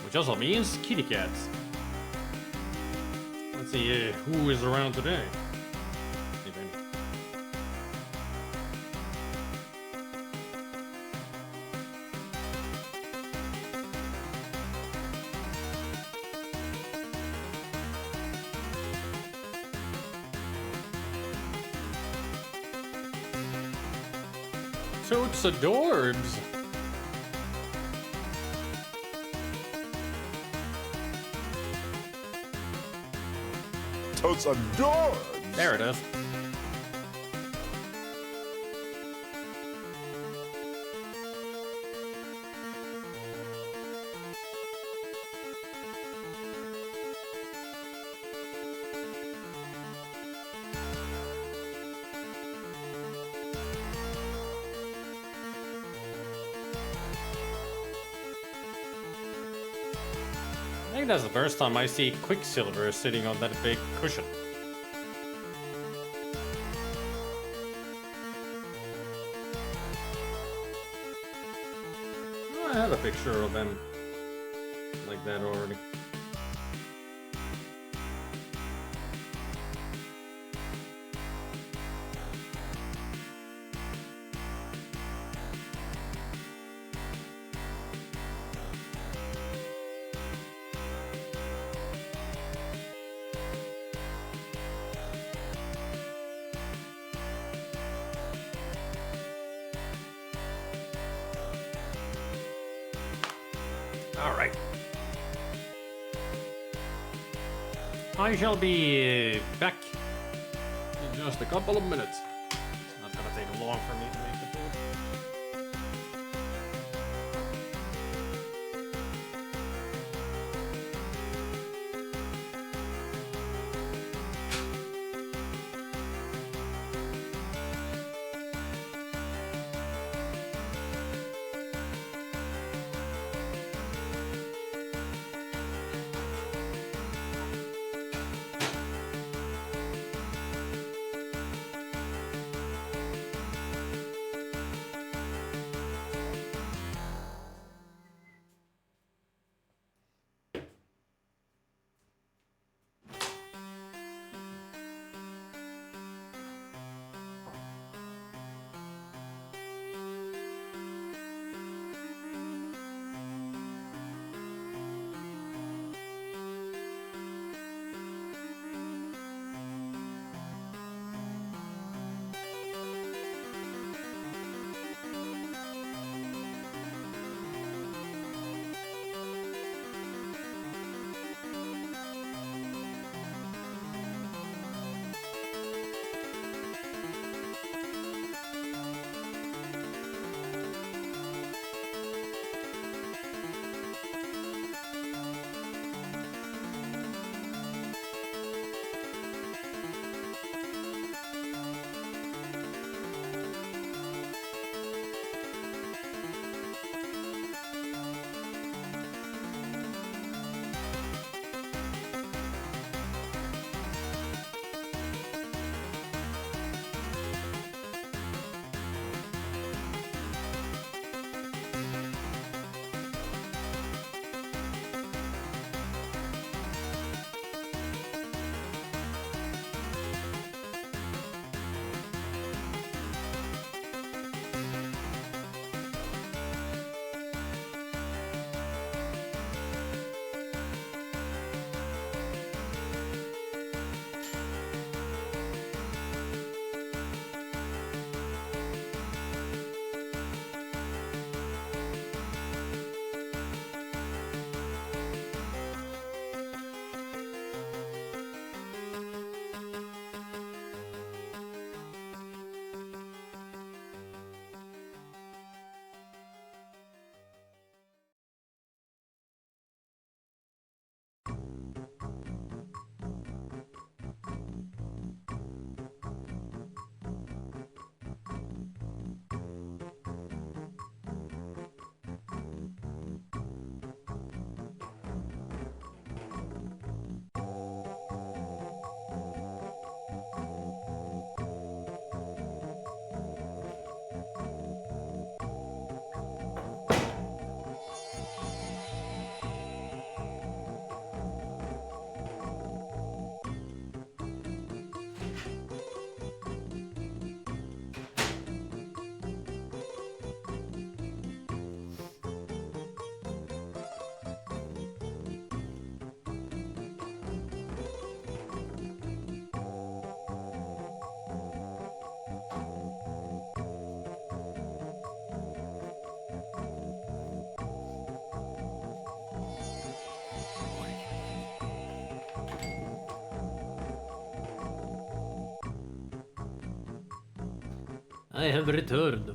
Which also means kitty cats. Let's see who is around today. If any. Toots adorbs. Totes adorbs. There it is. I think that's the first time I see Quicksilver sitting on that big cushion. I have a picture of them like that already. Alright. I shall be back in just a couple of minutes. It's not gonna take long for me to make the food. I have returned.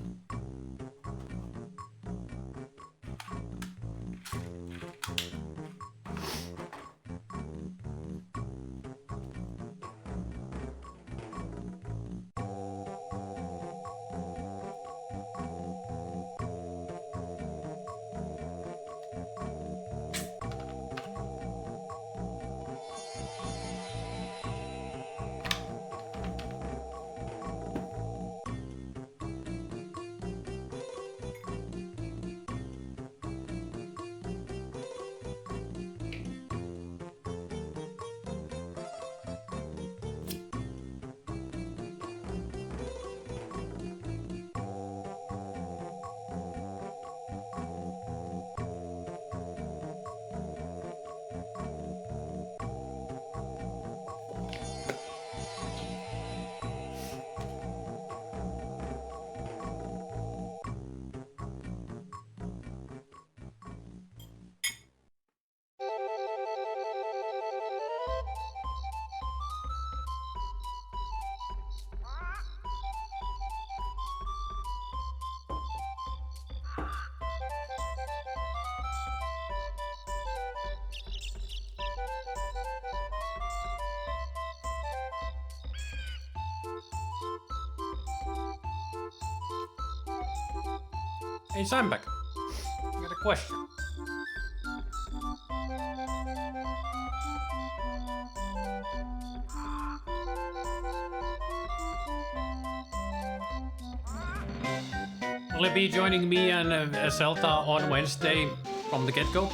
Hey, Sandbag. I got a question. Will you be joining me and Zelda on Wednesday from the get-go?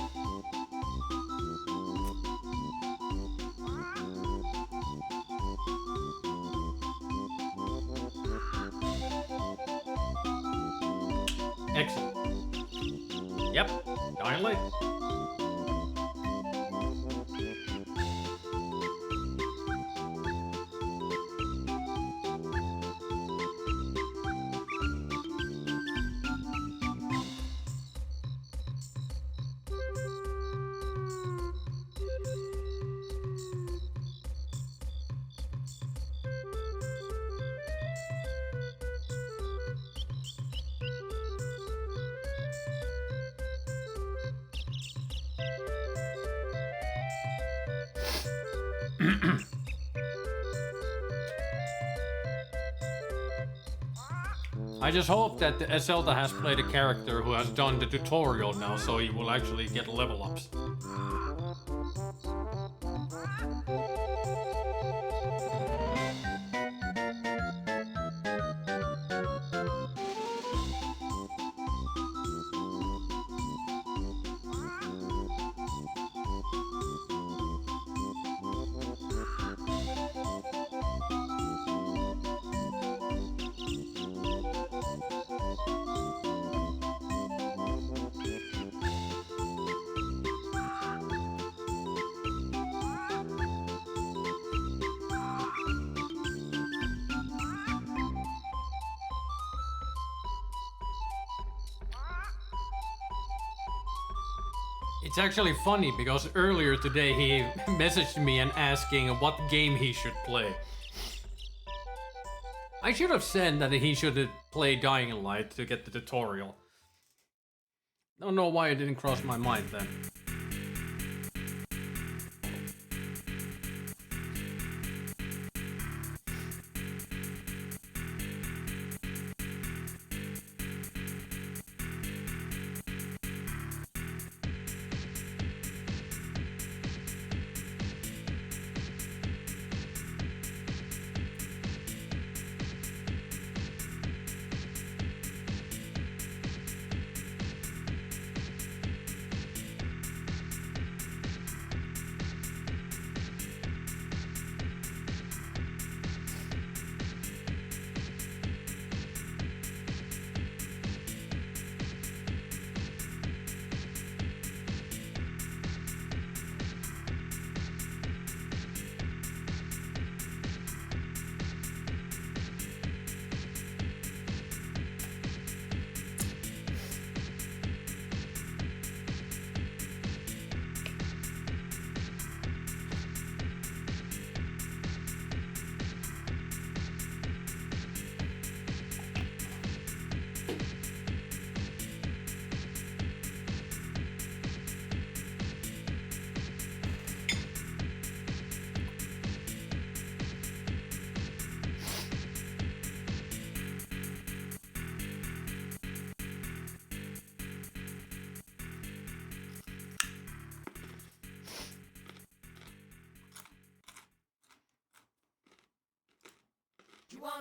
Excellent. Yep, dying late. I just hope that Zelda has played a character who has done the tutorial now, so he will actually get level ups. It's actually funny because earlier today he messaged me and asking what game he should play. I should have said that he should play Dying Light to get the tutorial. Don't know why it didn't cross my mind then.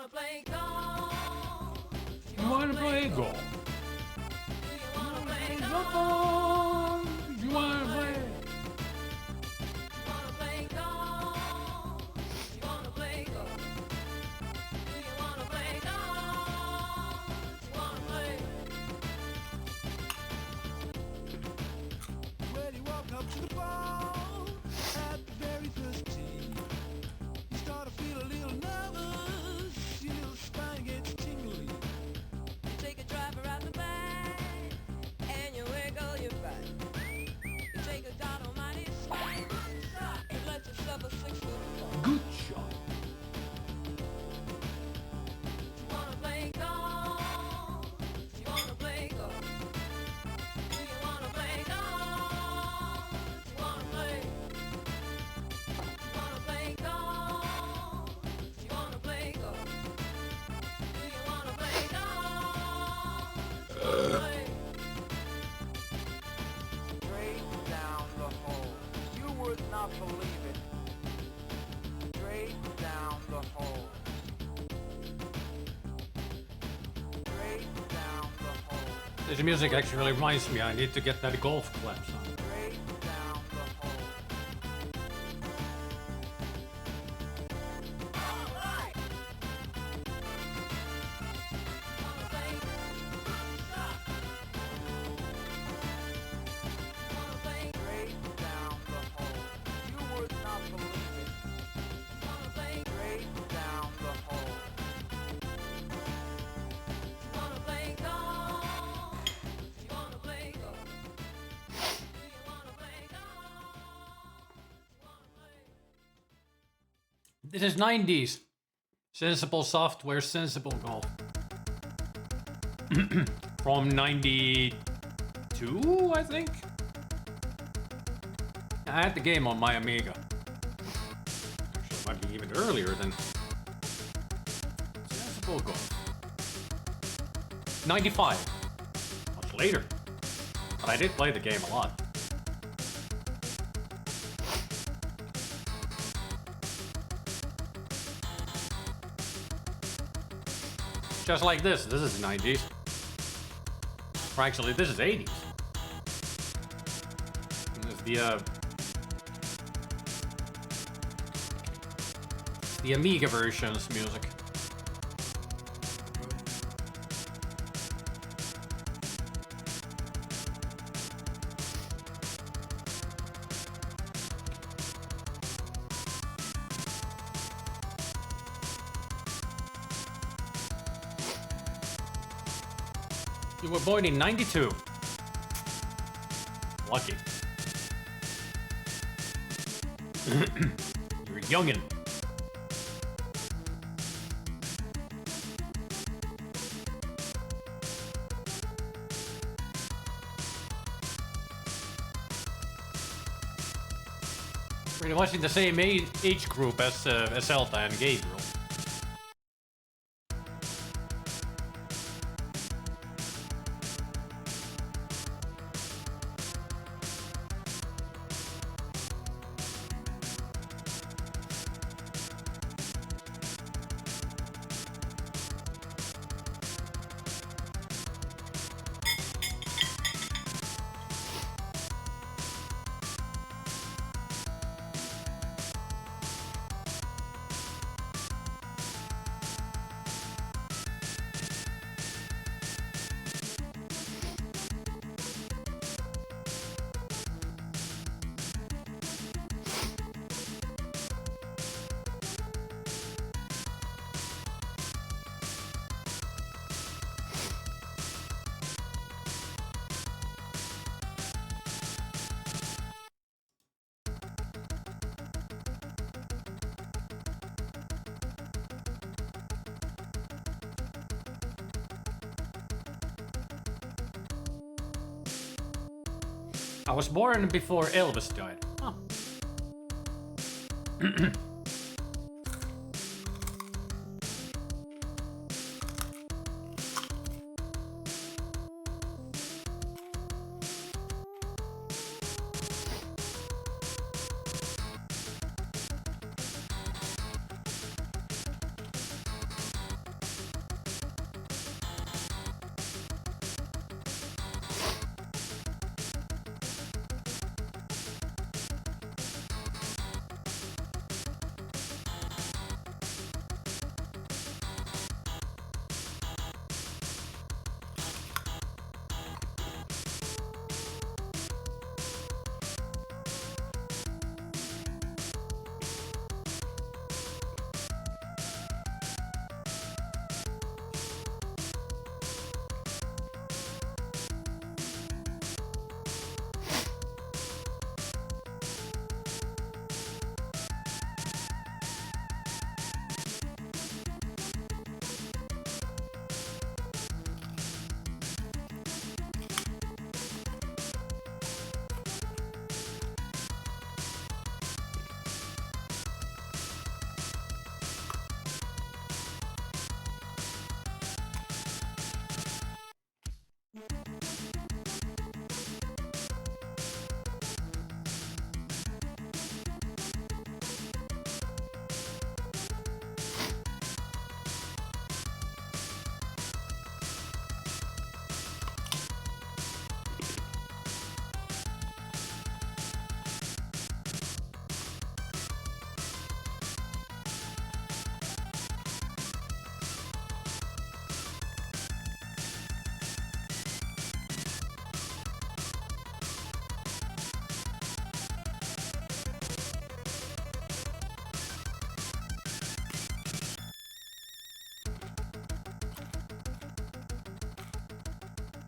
You wanna play golf? You wanna play golf? You wanna play? When you walk up to the ball at the very first tee, you start to feel a little nervous, your little spine gets tingly. You take a driver out the back, and you wiggle your butt. You take a God Almighty swing, and let yourself a 6-foot fall. Good shot. You wanna play golf? You wanna play golf? Do you wanna play golf? You wanna play? You wanna play golf? You wanna play golf? Do you wanna play golf? Play. Straight down the hole. You would not believe it. Straight down the hole. Straight down the hole. This music actually reminds me I need to get that golf clap on. Straight down the hole. All right. Wanna play shot? Wanna play straight down the hole. You would not believe it. Wanna play straight down the hole. Wanna play golf? You wanna play golf? Do you wanna play golf? This is 90s. Sensible software, sensible golf. From 92, I think? I had the game on my Amiga. Actually, it might be even earlier than sensible golf. 95. Much later. But I did play the game a lot. Just like this. This is 90s. Or actually, this is 80s. And there's the Amiga version's music. You were born in 92. Lucky. You're a youngin'. Pretty much in the same age group as Zelda and Gabriel. I was born before Elvis died. Huh.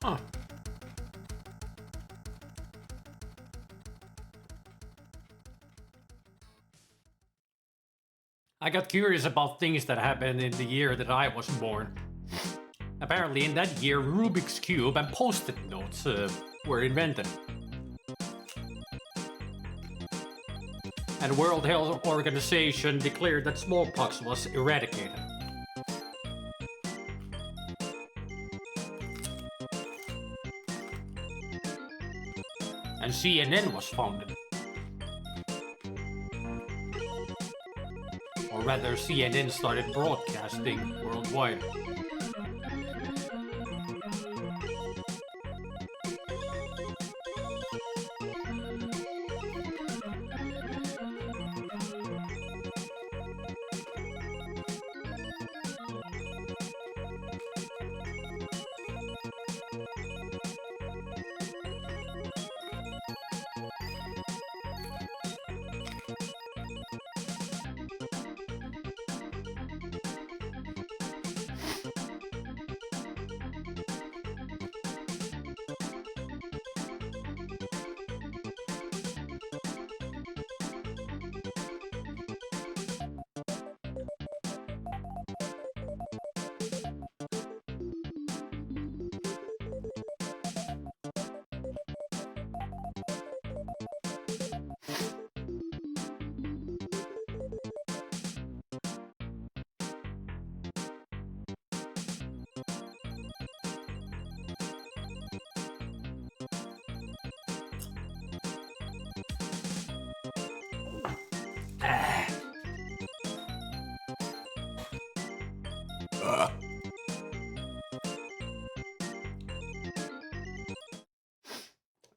Huh. I got curious about things that happened in the year that I was born. Apparently in that year, Rubik's Cube and Post-it notes were invented. And World Health Organization declared that smallpox was eradicated. And CNN was founded. Or rather, CNN started broadcasting worldwide.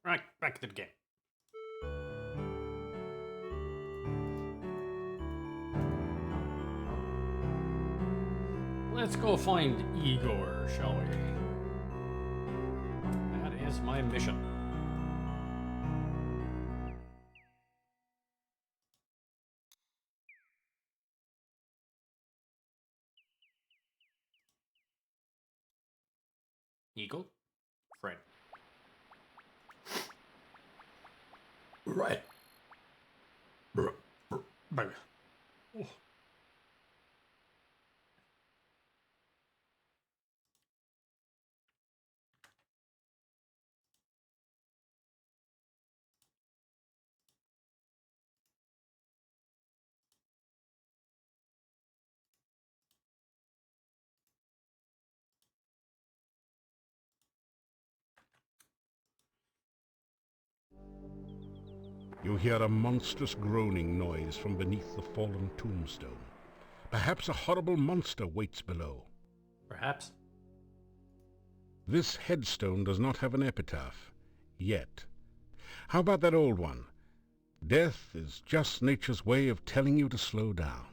Right, back to the game. Let's go find Igor, shall we? That is my mission. Eagle? Fred. Right. Bang. Oh. You hear a monstrous groaning noise from beneath the fallen tombstone. Perhaps a horrible monster waits below. Perhaps. This headstone does not have an epitaph. Yet. How about that old one? Death is just nature's way of telling you to slow down.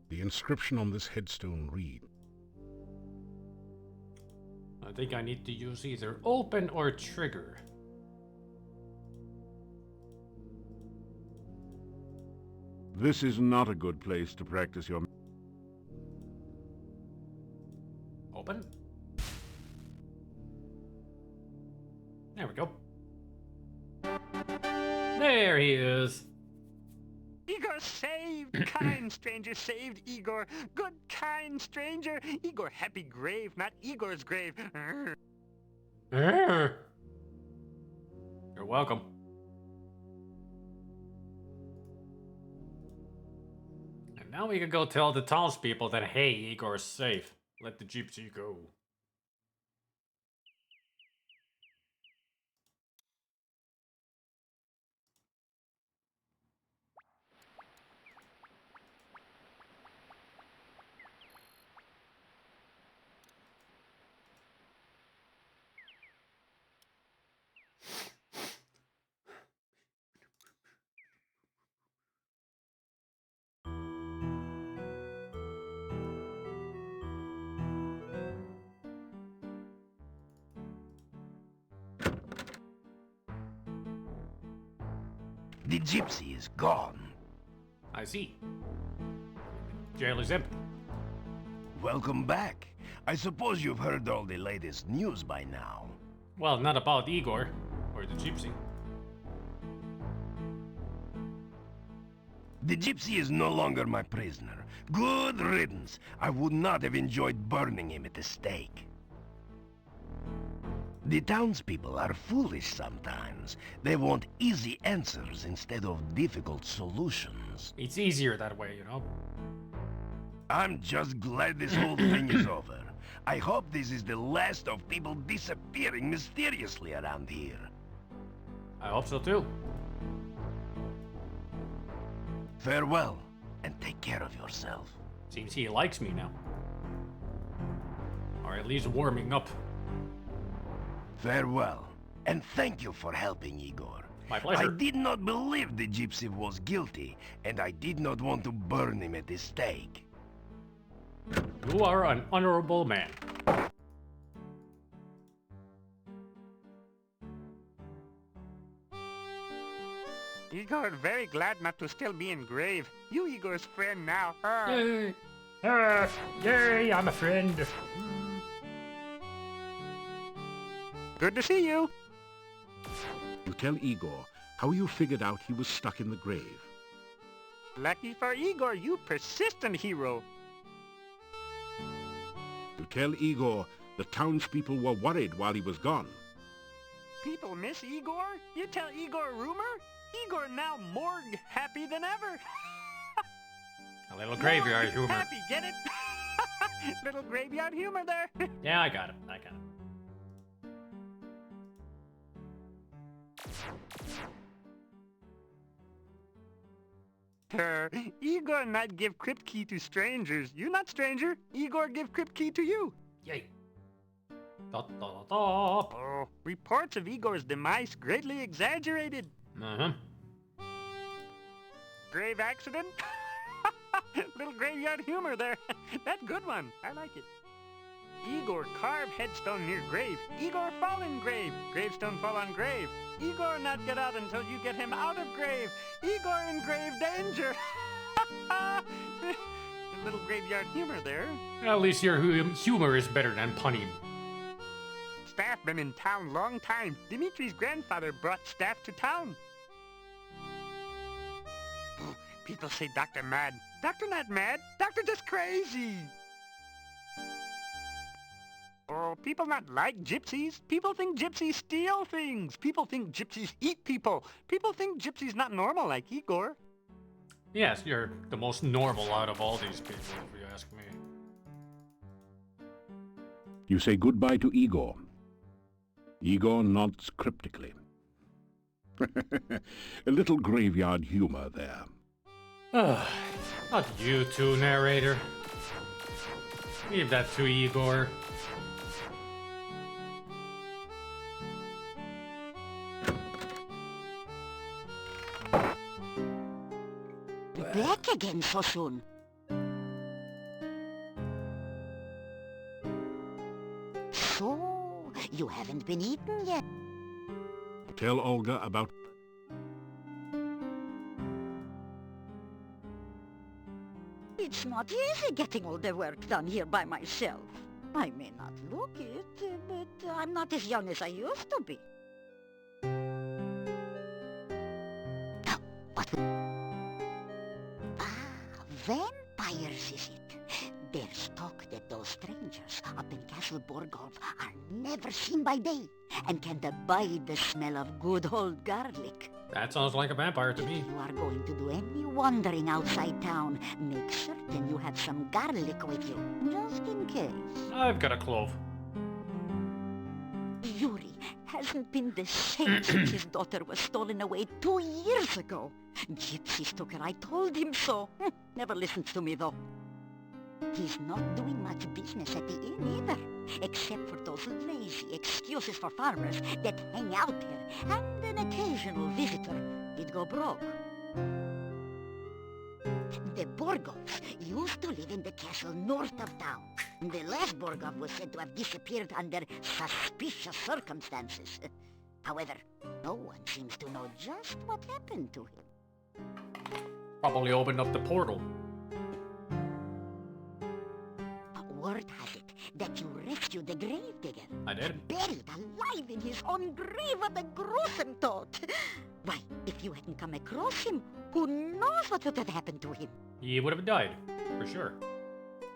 The inscription on this headstone reads, I think I need to use either open or trigger. "This is not a good place to practice your..." Open. There we go. There he is. Igor saved! Kind stranger saved Igor! Good kind stranger! Igor happy grave, not Igor's grave! You're welcome. And now we can go tell the townspeople that, hey, Igor's safe. Let the gypsy go. The gypsy is gone. I see. Jail is empty. Welcome back. I suppose you've heard all the latest news by now. Well, not about Igor or the gypsy. The gypsy is no longer my prisoner. Good riddance. I would not have enjoyed burning him at the stake. The townspeople are foolish sometimes. They want easy answers instead of difficult solutions. It's easier that way, you know? I'm just glad this whole thing is over. I hope this is the last of people disappearing mysteriously around here. I hope so too. Farewell, and take care of yourself. Seems he likes me now. Or at least warming up. Farewell, and thank you for helping Igor. My pleasure. I did not believe the gypsy was guilty, and I did not want to burn him at the stake. You are an honorable man. Igor, very glad not to still be in grave. You Igor's friend now. Yay! Yay, I'm a friend. Good to see you. You tell Igor how you figured out he was stuck in the grave. Lucky for Igor, you persistent hero. You tell Igor the townspeople were worried while he was gone. People miss Igor? You tell Igor a rumor? Igor now morgue happy than ever. A little graveyard humor. Happy, get it? Little graveyard humor there. Yeah, I got it. I got it. Igor not give crypt key to strangers. You not stranger. Igor give crypt key to you. Yay. Da, da, da, da. Oh, reports of Igor's demise greatly exaggerated. Uh-huh. Grave accident? Little graveyard humor there. That good one. I like it. Igor carve headstone near grave. Igor fall in grave. Gravestone fall on grave. Igor not get out until you get him out of grave. Igor in grave danger. Little graveyard humor there. At least your humor is better than punning. Staff been in town long time. Dimitri's grandfather brought staff to town. People say Doctor mad. Doctor not mad. Doctor just crazy. Oh, people not like gypsies. People think gypsies steal things. People think gypsies eat people. People think gypsies not normal like Igor. Yes, you're the most normal out of all these people, if you ask me. You say goodbye to Igor. Igor nods cryptically. A little graveyard humor there. Not you two, narrator. Leave that to Igor. Back again so soon. So, you haven't been eaten yet? Tell Olga about... It's not easy getting all the work done here by myself. I may not look it, but I'm not as young as I used to be. What? Vampires is it? There's talk that those strangers up in Castle Borgolf are never seen by day and can abide the smell of good old garlic. That sounds like a vampire to me. If you are going to do any wandering outside town, make certain you have some garlic with you, just in case. I've got a clove. Yuri hasn't been the same since his daughter was stolen away 2 years ago. Gypsies took her, I told him so. Never listens to me though. He's not doing much business at the inn either, except for those lazy excuses for farmers that hang out there, and an occasional visitor did go broke. The Borgovs used to live in the castle north of town. The last Borgov was said to have disappeared under suspicious circumstances. However, no one seems to know just what happened to him. Probably opened up the portal. Word has it that you rescued the gravedigger. I did. Buried alive in his own grave. What a gruesome thought. Why, if you hadn't come across him, who knows what would have happened to him? He would have died, for sure.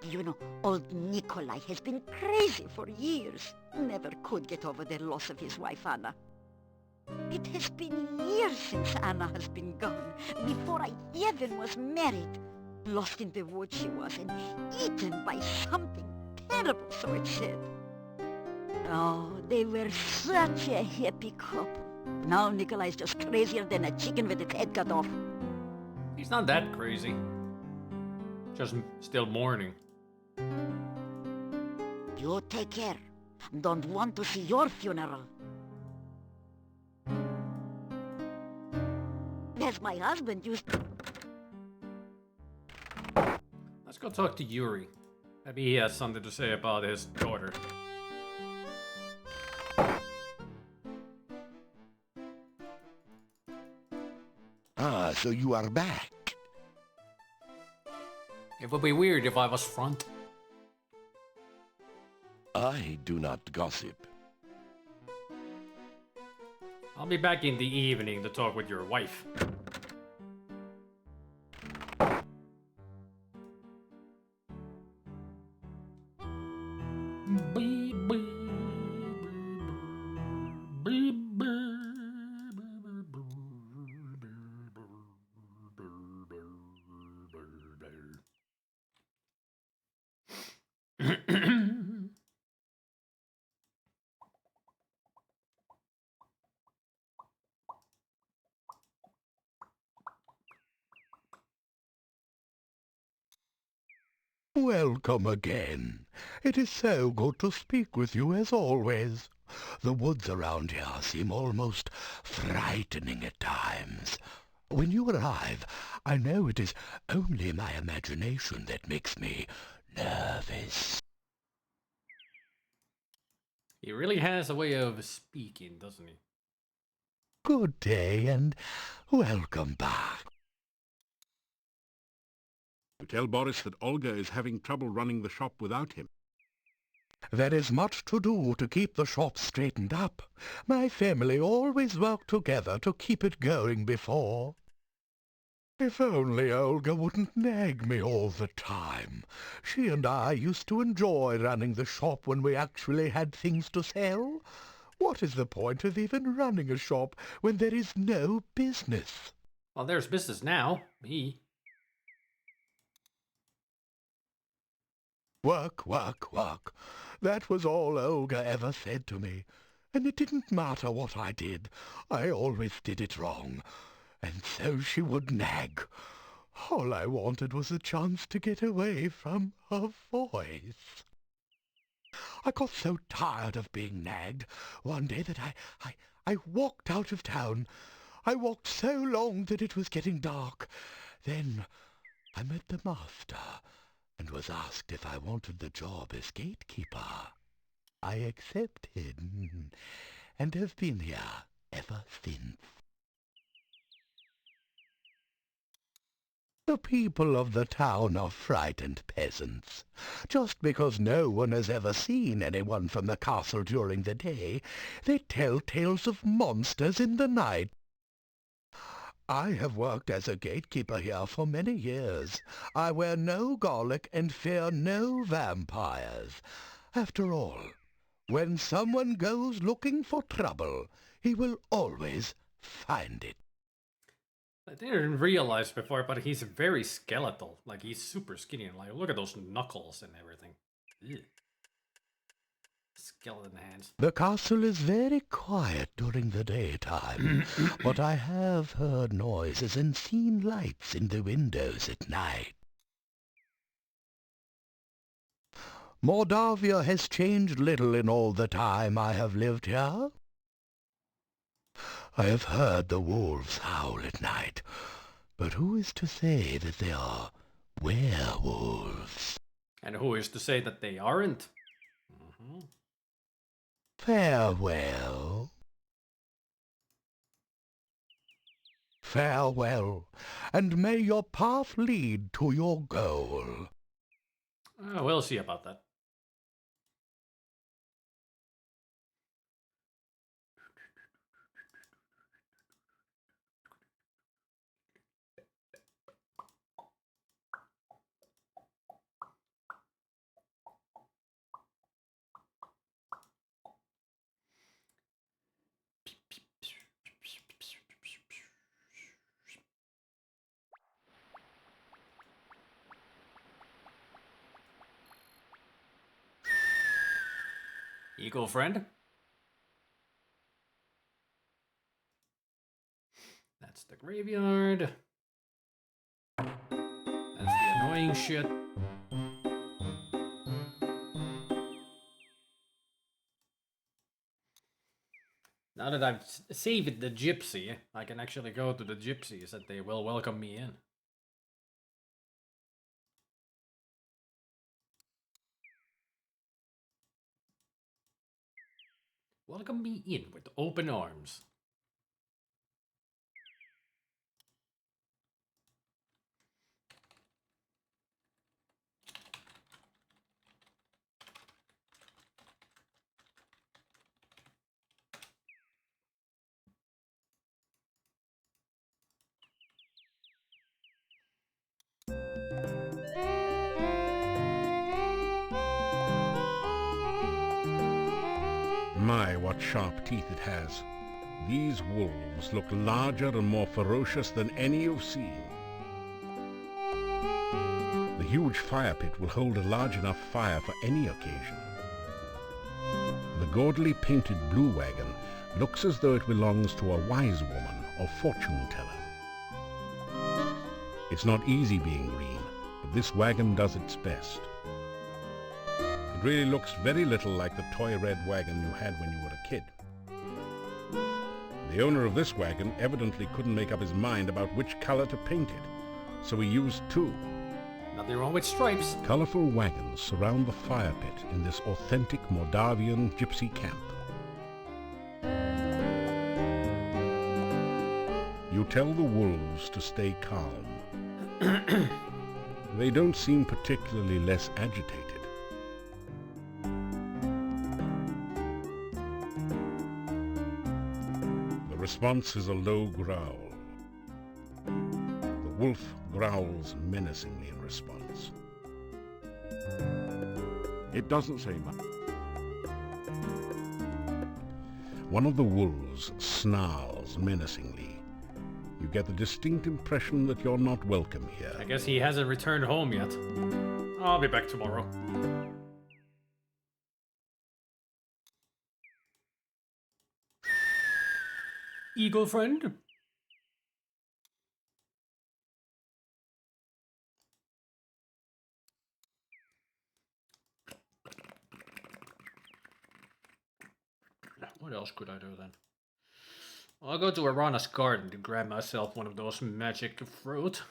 You know, old Nikolai has been crazy for years. Never could get over the loss of his wife, Anna. It has been years since Anna has been gone, before I even was married. Lost in the woods she was, and eaten by something terrible, so it said. Oh, they were such a happy couple. Now Nikolai's just crazier than a chicken with its head cut off. He's not that crazy. Just still mourning. You take care. Don't want to see your funeral. As my husband used to... Let's go talk to Yuri. Maybe he has something to say about his daughter. Ah, so you are back. It would be weird if I was front. I do not gossip. I'll be back in the evening to talk with your wife. Welcome again. It is so good to speak with you as always. The woods around here seem almost frightening at times. When you arrive, I know it is only my imagination that makes me nervous. He really has a way of speaking, doesn't he? Good day and welcome back. You tell Boris that Olga is having trouble running the shop without him. There is much to do to keep the shop straightened up. My family always worked together to keep it going before. If only Olga wouldn't nag me all the time. She and I used to enjoy running the shop when we actually had things to sell. What is the point of even running a shop when there is no business? Well, there's business now. Me. Work, work, work. That was all Olga ever said to me. And it didn't matter what I did. I always did it wrong. And so she would nag. All I wanted was a chance to get away from her voice. I got so tired of being nagged one day that I walked out of town. I walked so long that it was getting dark. Then I met the master and was asked if I wanted the job as gatekeeper. I accepted and have been here ever since. The people of the town are frightened peasants. Just because no one has ever seen anyone from the castle during the day, they tell tales of monsters in the night. I have worked as a gatekeeper here for many years. I wear no garlic and fear no vampires. After all, when someone goes looking for trouble, he will always find it. I didn't realize before, but he's very skeletal. Like, he's super skinny. And like, look at those knuckles and everything. Ugh. Skeleton hands. The castle is very quiet during the daytime, but I have heard noises and seen lights in the windows at night. Mordavia has changed little in all the time I have lived here. I have heard the wolves howl at night, but who is to say that they are werewolves? And who is to say that they aren't? Mm-hmm. Farewell. Farewell, and may your path lead to your goal. We'll see about that. Eagle friend. That's the graveyard. That's the annoying shit. Now that I've saved the gypsy, I can actually go to the gypsies and they will welcome me in. Welcome me in with open arms. My, what sharp teeth it has. These wolves look larger and more ferocious than any you've seen. The huge fire pit will hold a large enough fire for any occasion. The gaudily painted blue wagon looks as though it belongs to a wise woman or fortune teller. It's not easy being green, but this wagon does its best. It really looks very little like the toy red wagon you had when you were a kid. The owner of this wagon evidently couldn't make up his mind about which color to paint it, so he used two. Nothing wrong with stripes. Colorful wagons surround the fire pit in this authentic Mordavian gypsy camp. You tell the wolves to stay calm. They don't seem particularly less agitated. The response is a low growl. The wolf growls menacingly in response. It doesn't say much. One of the wolves snarls menacingly. You get the distinct impression that you're not welcome here. I guess he hasn't returned home yet. I'll be back tomorrow. Eagle friend? What else could I do then? I'll go to Arana's garden to grab myself one of those magic fruit.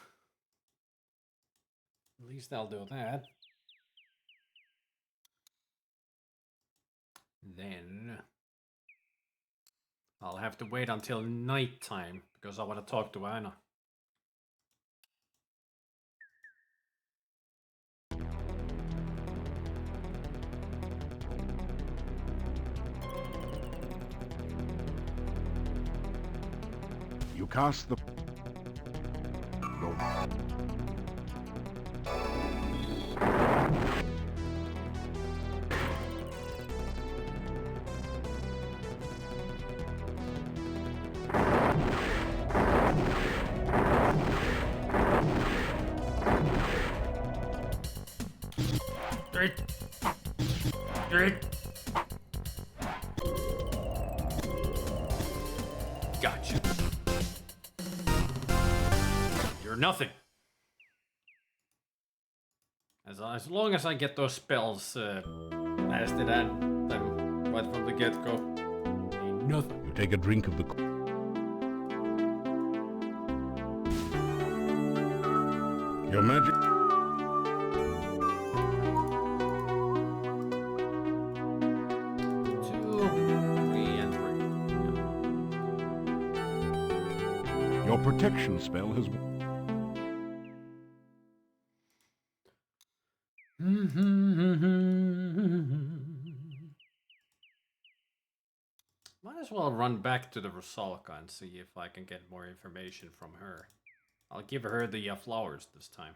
At least I'll do that. Then I'll have to wait until nighttime because I want to talk to Anna. You cast the... No. Gotcha. You're nothing. As long as I get those spells lasted at them right from the get-go, ain't nothing. You take a drink of the... Your magic... 2, 3, and 3. Your protection spell has... Might as well run back to the Rusalka and see if I can get more information from her. I'll give her the flowers this time.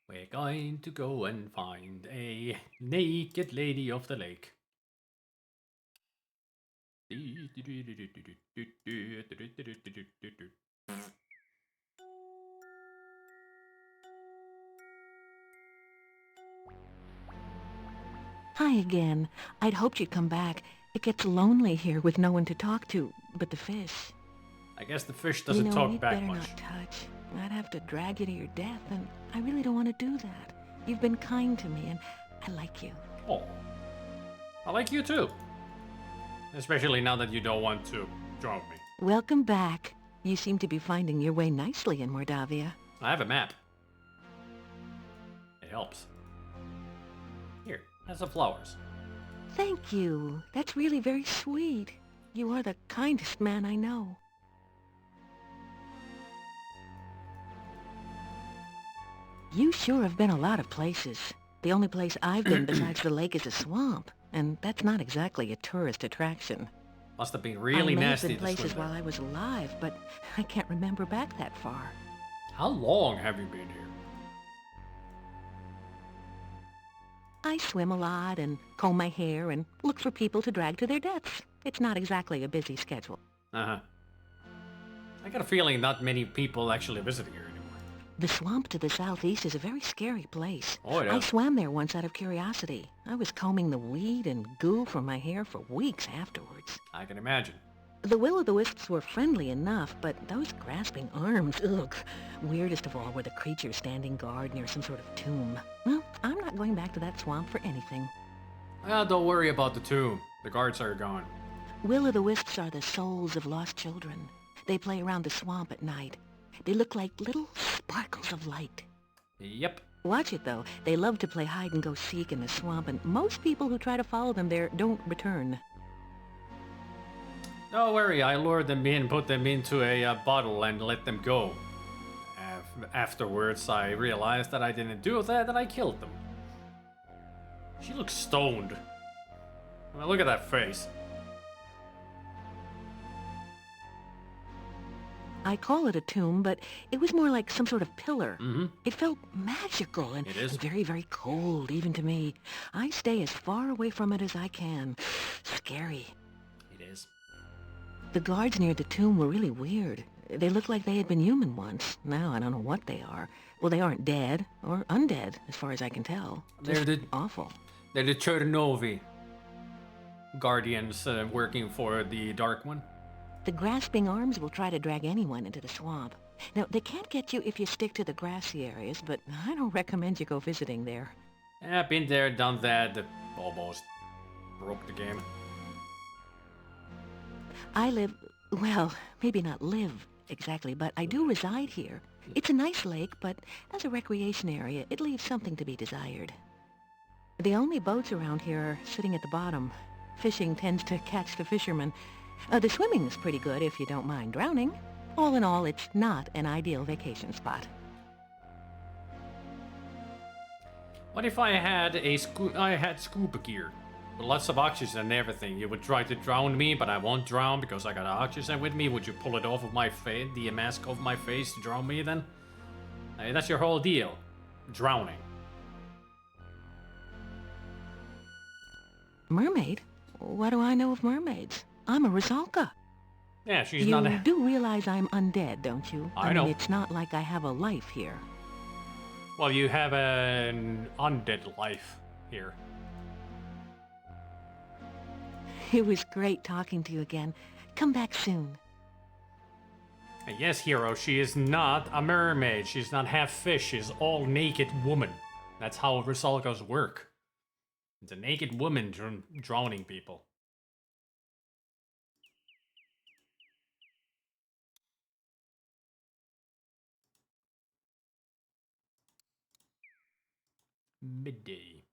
We're going to go and find a naked lady of the lake. Hi again. I'd hoped you'd come back. It gets lonely here with no one to talk to but the fish. I guess the fish doesn't talk we'd back better much. not touch. I'd have to drag you to your death, and I really don't want to do that. You've been kind to me, and I like you. Oh, I like you too. Especially now that you don't want to drown me. Welcome back. You seem to be finding your way nicely in Mordavia. I have a map. It helps. Here, has some flowers. Thank you. That's really very sweet. You are the kindest man I know. You sure have been a lot of places. The only place I've been besides the lake is a swamp, and that's not exactly a tourist attraction. Must have been really nasty I may to have been places swim while I was alive, but I can't remember back that far. How long have you been here? I swim a lot and comb my hair and look for people to drag to their deaths. It's not exactly a busy schedule. Uh-huh. I got a feeling not many people actually visit here anymore. The swamp to the southeast is a very scary place. Oh, yeah. I swam there once out of curiosity. I was combing the weed and goo from my hair for weeks afterwards. I can imagine. The will-o'-the-wisps were friendly enough, but those grasping arms, ugh. Weirdest of all were the creatures standing guard near some sort of tomb. Well, I'm not going back to that swamp for anything. Well, don't worry about the tomb. The guards are gone. Will-o'-the-wisps are the souls of lost children. They play around the swamp at night. They look like little sparkles of light. Yep. Watch it, though. They love to play hide-and-go-seek in the swamp, and most people who try to follow them there don't return. Don't worry, I lured them in, put them into a bottle, and let them go. Afterwards, I realized that I didn't do that, and I killed them. She looks stoned. I mean, look at that face. I call it a tomb, but it was more like some sort of pillar. Mm-hmm. It felt magical and It is. very, very cold, even to me. I stay as far away from it as I can. Scary. It is. The guards near the tomb were really weird. They looked like they had been human once. Now I don't know what they are. Well, they aren't dead, or undead, as far as I can tell. They're the awful. They're the Chernovi guardians working for the Dark One. The grasping arms will try to drag anyone into the swamp. Now, they can't get you if you stick to the grassy areas, but I don't recommend you go visiting there. Yeah, been there, done that, almost broke the game. I live, well, maybe not live exactly, but I do reside here. It's a nice lake, but as a recreation area, it leaves something to be desired. The only boats around here are sitting at the bottom. Fishing tends to catch the fishermen. The swimming's pretty good if you don't mind drowning. All in all, it's not an ideal vacation spot. What if I had scuba gear with lots of oxygen and everything? You would try to drown me, but I won't drown because I got oxygen with me. Would you pull it off of my face, the mask off my face to drown me then? That's your whole deal. Drowning. Mermaid? What do I know of mermaids? I'm a Rusalka. Yeah, she's you not a... You do realize I'm undead, don't you? I know. mean, it's not like I have a life here. Well, you have an undead life here. It was great talking to you again. Come back soon. Yes, hero, she is not a mermaid. She's not half fish. She's all naked woman. That's how Rusalkas work. It's a naked woman drowning people. Midday.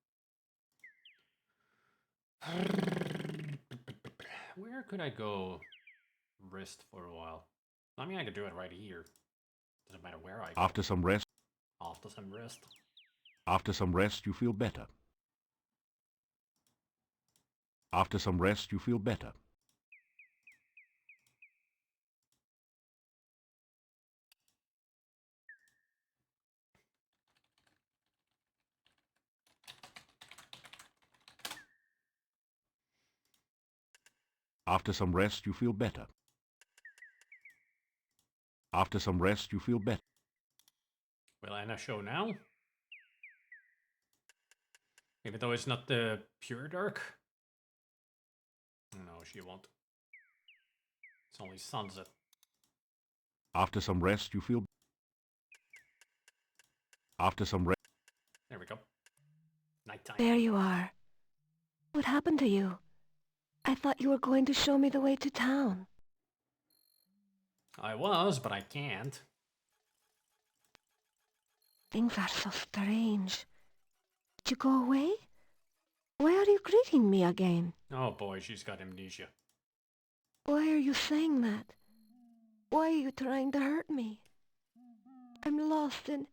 Where could I go rest for a while? I mean, I could do it right here. Doesn't matter where I go. After some rest, After some rest. after some rest, you feel better. After some rest, you feel better. After some rest, you feel better. After some rest, you feel better. Will Anna show now? Even though it's not the pure dark? No, she won't. It's only sunset. After some rest, you feel... After some rest... There we go. Nighttime. There you are. What happened to you? I thought you were going to show me the way to town. I was, but I can't. Things are so strange. Did you go away? Why are you greeting me again? Oh boy, she's got amnesia. Why are you saying that? Why are you trying to hurt me? I'm lost and...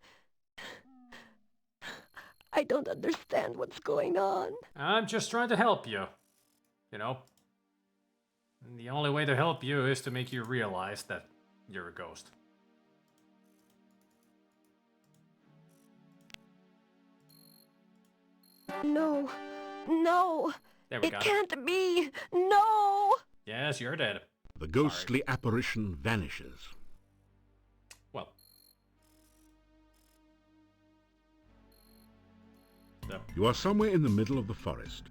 I don't understand what's going on. I'm just trying to help you. You know? And the only way to help you is to make you realize that you're a ghost. No. No. There we it go. can't be. No. Yes, you're dead. The ghostly apparition vanishes. Well. You are somewhere in the middle of the forest.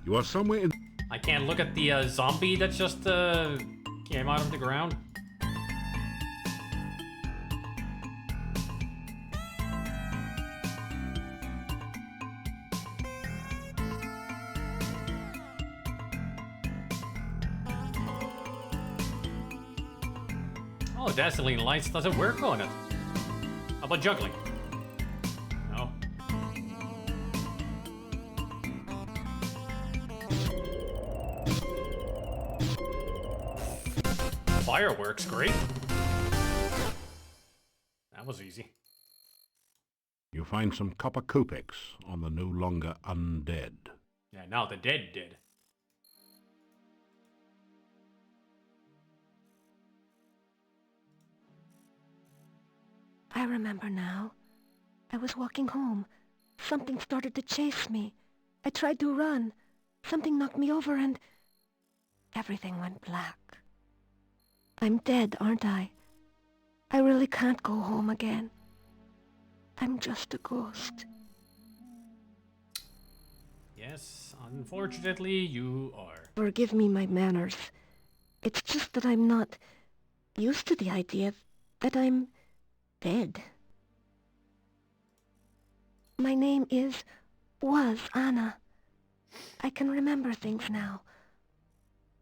You are somewhere in... I can't look at the zombie that just came out of the ground. Oh, dazzling lights doesn't work on it. How about juggling? No. Fireworks, great. That was easy. You find some copper kopecks on the no longer undead. Yeah, now the dead did. I remember now. I was walking home. Something started to chase me. I tried to run. Something knocked me over and... everything went black. I'm dead, aren't I? I really can't go home again. I'm just a ghost. Yes, unfortunately you are. Forgive me my manners. It's just that I'm not used to the idea that I'm dead. My name was Anna. I can remember things now,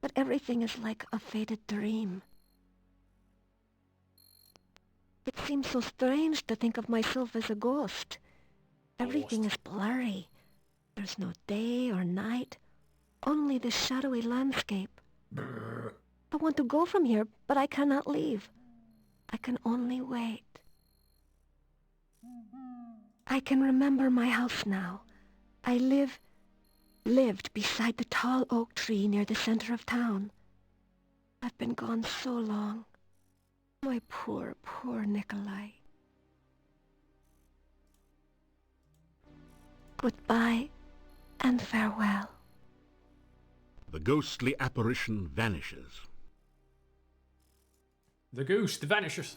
but everything is like a faded dream. It seems so strange to think of myself as a ghost. Everything is blurry. There's no day or night, only the shadowy landscape. I want to go from here, but I cannot leave. I can only wait. I can remember my house now. I lived beside the tall oak tree near the center of town. I've been gone so long. My poor, poor Nikolai. Goodbye and farewell. The ghostly apparition vanishes. The ghost vanishes.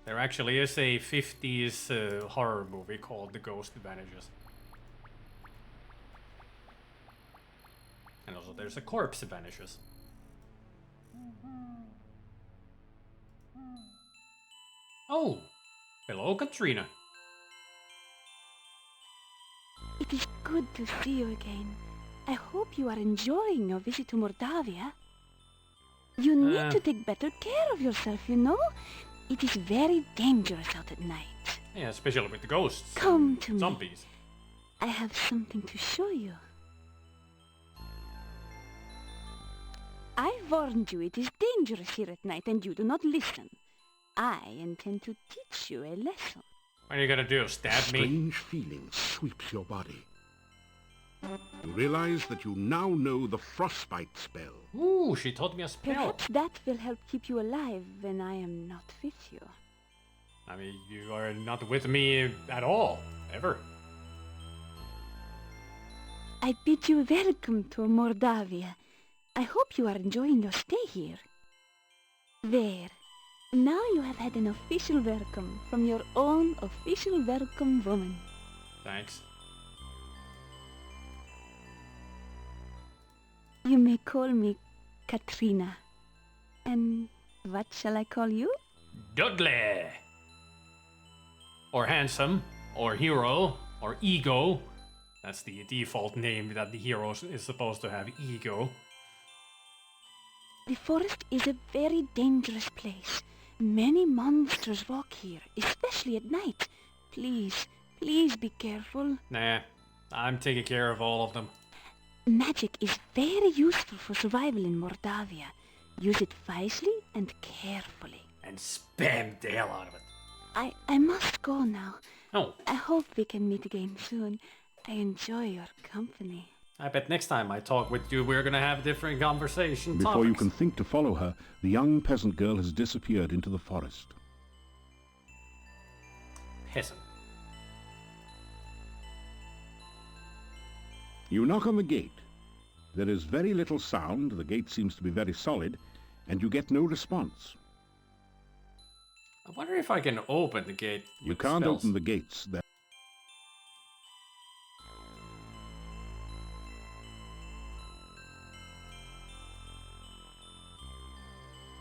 There actually is a 50s horror movie called The Ghost Vanishes. And also there's a corpse vanishes. Oh! Hello, Katrina. It is good to see you again. I hope you are enjoying your visit to Mordavia. You need to take better care of yourself, you know? It is very dangerous out at night. Yeah, especially with the ghosts. Come to me. Zombies. I have something to show you. I warned you it is dangerous here at night and you do not listen. I intend to teach you a lesson. What are you gonna do, stab me? Strange feeling sweeps your body. You realize that you now know the frostbite spell. Ooh, she taught me a spell. Perhaps that will help keep you alive when I am not with you. I mean, you are not with me at all, ever. I bid you welcome to Mordavia. I hope you are enjoying your stay here. There. Now you have had an official welcome from your own official welcome woman. Thanks. You may call me Katrina. And what shall I call you? Dudley! Or handsome, or hero, or ego. That's the default name that the hero is supposed to have, ego. The forest is a very dangerous place. Many monsters walk here, especially at night. Please, please be careful. Nah, I'm taking care of all of them. Magic is very useful for survival in Mordavia. Use it wisely and carefully. And spam the hell out of it. I must go now. Oh. I hope we can meet again soon. I enjoy your company. I bet next time I talk with you, we're gonna have different conversation Before topics. you can think to follow her, the young peasant girl has disappeared into the forest. Peasant. You knock on the gate. There is very little sound, the gate seems to be very solid, and you get no response. I wonder if I can open the gate with You can't spells. open the gates.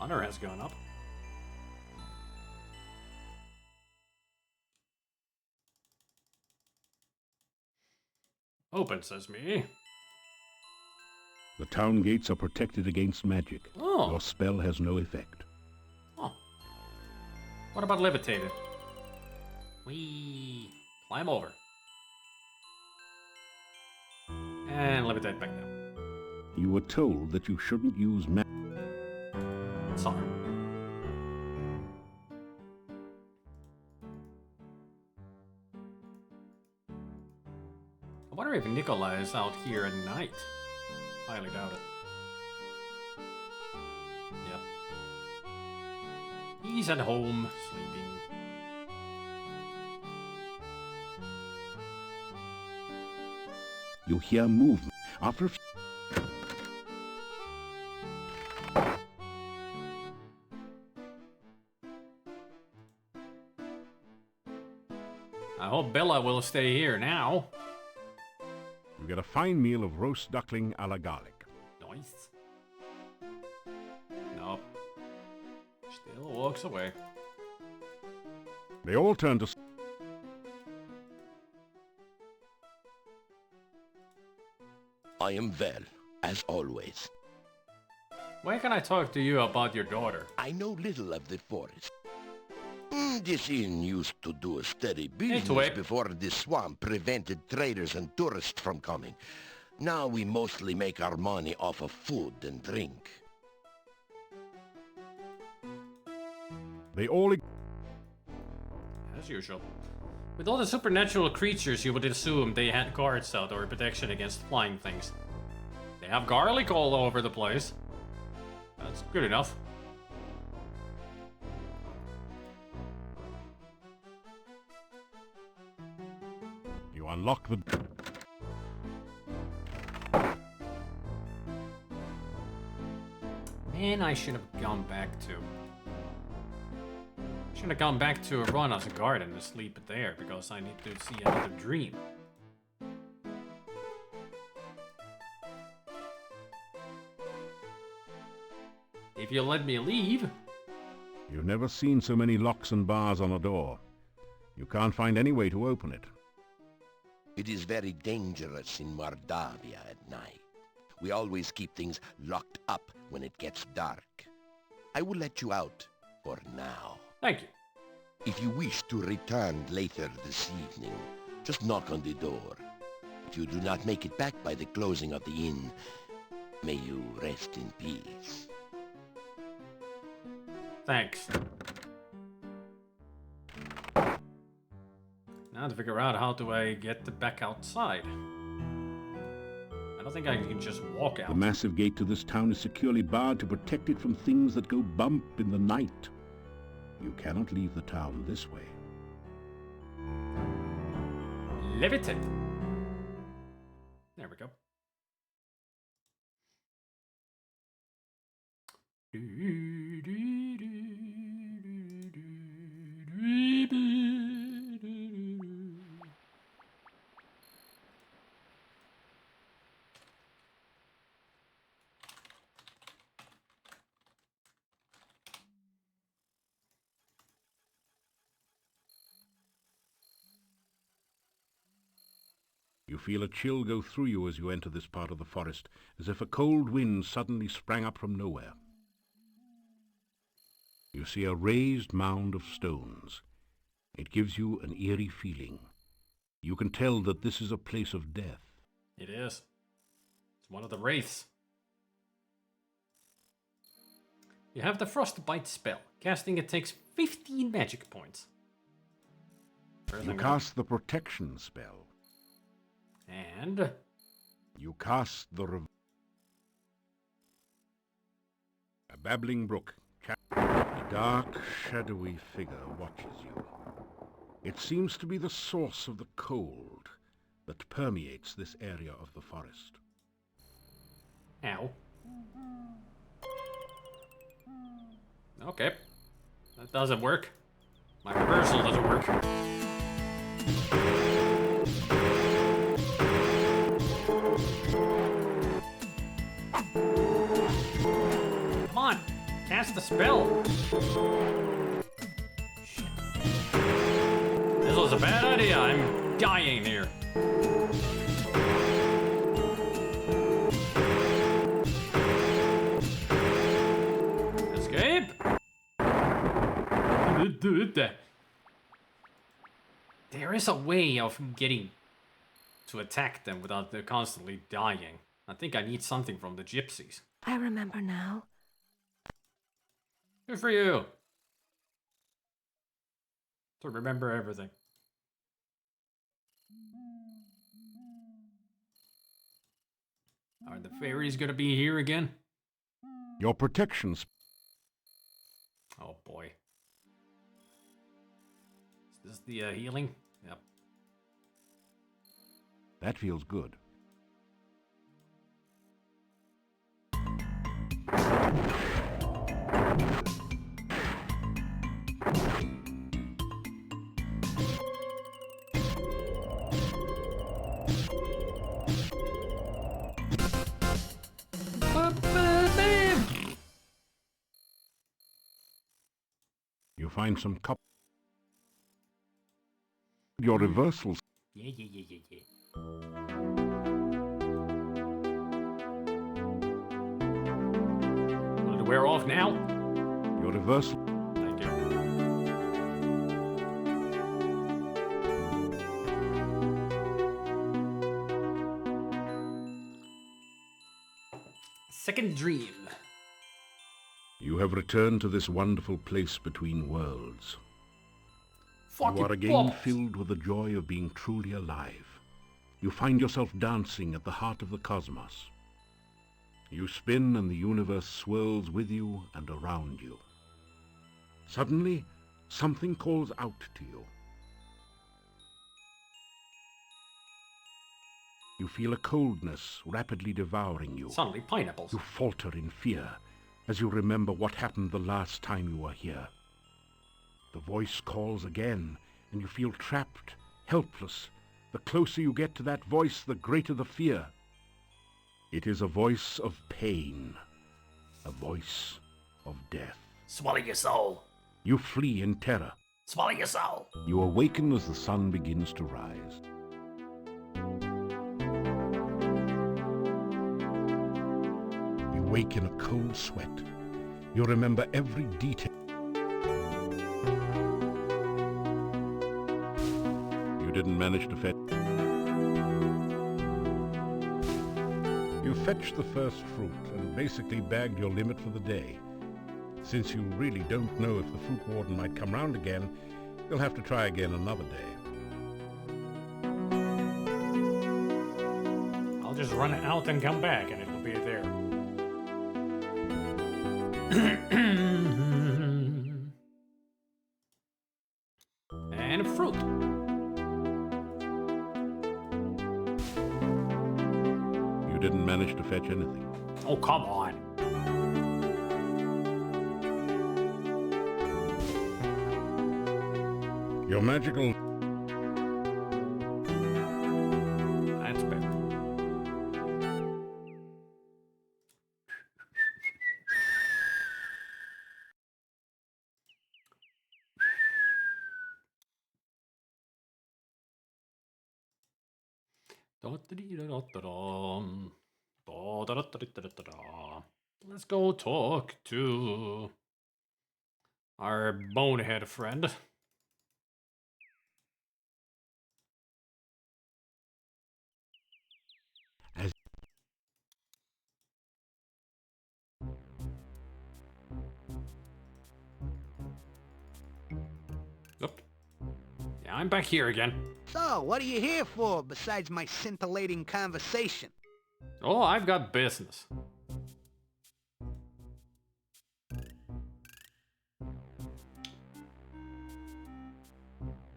Honor has gone up. Open, says me. The town gates are protected against magic. Oh. Your spell has no effect. Oh. What about levitated? Whee! Climb over. And levitate back down. You were told that you shouldn't use magic. Sorry. I wonder if Nikolai is out here at night. Highly doubt it. Yep. He's at home, sleeping. You hear movement. After a few... I hope Bella will stay here now. You get a fine meal of roast duckling a la garlic. Nice. Nope. Still walks away. They all turn to... I am well, as always. When can I talk to you about your daughter? I know little of the forest. This inn used to do a steady business before the swamp prevented traders and tourists from coming. Now we mostly make our money off of food and drink. They all... As usual. With all the supernatural creatures, you would assume they had guards out or protection against flying things. They have garlic all over the place. That's good enough. You unlock the... Man, I should have gone back to... Should have gone back to Arana's garden to sleep there, because I need to see another dream. If you let me leave... You've never seen so many locks and bars on a door. You can't find any way to open it. It is very dangerous in Mordavia at night. We always keep things locked up when it gets dark. I will let you out for now. Thank you. If you wish to return later this evening, just knock on the door. If you do not make it back by the closing of the inn, may you rest in peace. Thanks. Now to figure out how do I get back outside. I don't think I can just walk out. The massive gate to this town is securely barred to protect it from things that go bump in the night. You cannot leave the town this way. Levitate. There we go. You feel a chill go through you as you enter this part of the forest, as if a cold wind suddenly sprang up from nowhere. You see a raised mound of stones. It gives you an eerie feeling. You can tell that this is a place of death. It is. It's one of the wraiths. You have the Frostbite spell. Casting it takes 15 magic points. You cast the protection spell. And you cast the a babbling brook. A dark, shadowy figure watches you. It seems to be the source of the cold that permeates this area of the forest. Ow. Okay. That doesn't work. My reversal doesn't work. Come on, cast the spell. Shit. This was a bad idea. I'm dying here. Escape. There is a way of getting to attack them without constantly dying. I think I need something from the gypsies. I remember now. Good for you. To remember everything. Are the fairies gonna be here again? Your protections. Oh boy. Is this the healing? Yep. That feels good. You find some cup. Your reversals. Yeah. Want to wear off now? Your reversal. Thank you. Second dream. You have returned to this wonderful place between worlds. You are again balls. filled with the joy of being truly alive. You find yourself dancing at the heart of the cosmos. You spin and the universe swirls with you and around you. Suddenly, something calls out to you. You feel a coldness rapidly devouring you. Suddenly pineapples. You falter in fear as you remember what happened the last time you were here. The voice calls again, and you feel trapped, helpless. The closer you get to that voice, the greater the fear. It is a voice of pain, a voice of death. Swallow your soul. You flee in terror. Swallow your soul. You awaken as the sun begins to rise. You wake in a cold sweat. You remember every detail. You didn't manage to fetch. You fetched the first fruit and basically bagged your limit for the day. Since you really don't know if the fruit warden might come round again, you'll have to try again another day. I'll just run it out and come back and it'll be there. And fruit. You didn't manage to fetch anything. Oh, come on. Your magical... That's better. Let's go talk to our bonehead friend. Yep. Yeah, I'm back here again. So, what are you here for, besides my scintillating conversation? Oh, I've got business.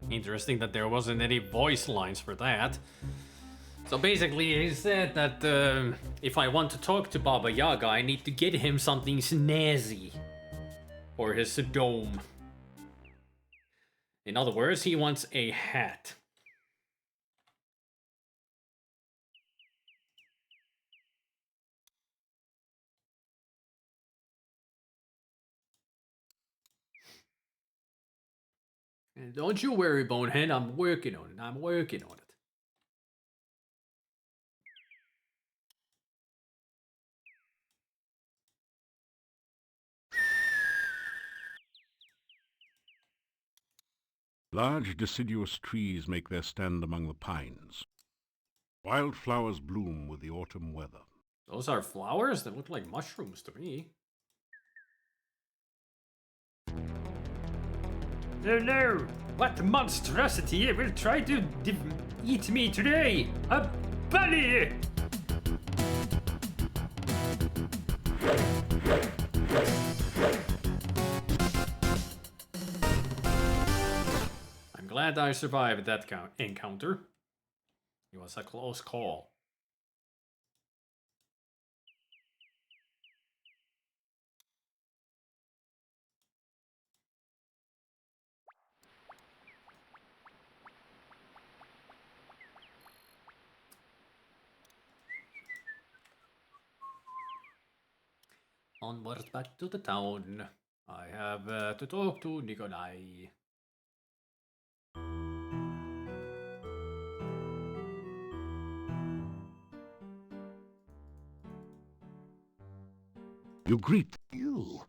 Interesting that there wasn't any voice lines for that. So basically, he said that if I want to talk to Baba Yaga, I need to get him something snazzy for his dome. In other words, he wants a hat. And don't you worry, Bonehead, I'm working on it. I'm working on it. Large deciduous trees make their stand among the pines. Wildflowers bloom with the autumn weather. Those are flowers? They look like mushrooms to me. Oh no! What monstrosity will try to eat me today? A bunny! I'm glad I survived that encounter. It was a close call. Onward back to the town. I have to talk to Nikolai. You greet You.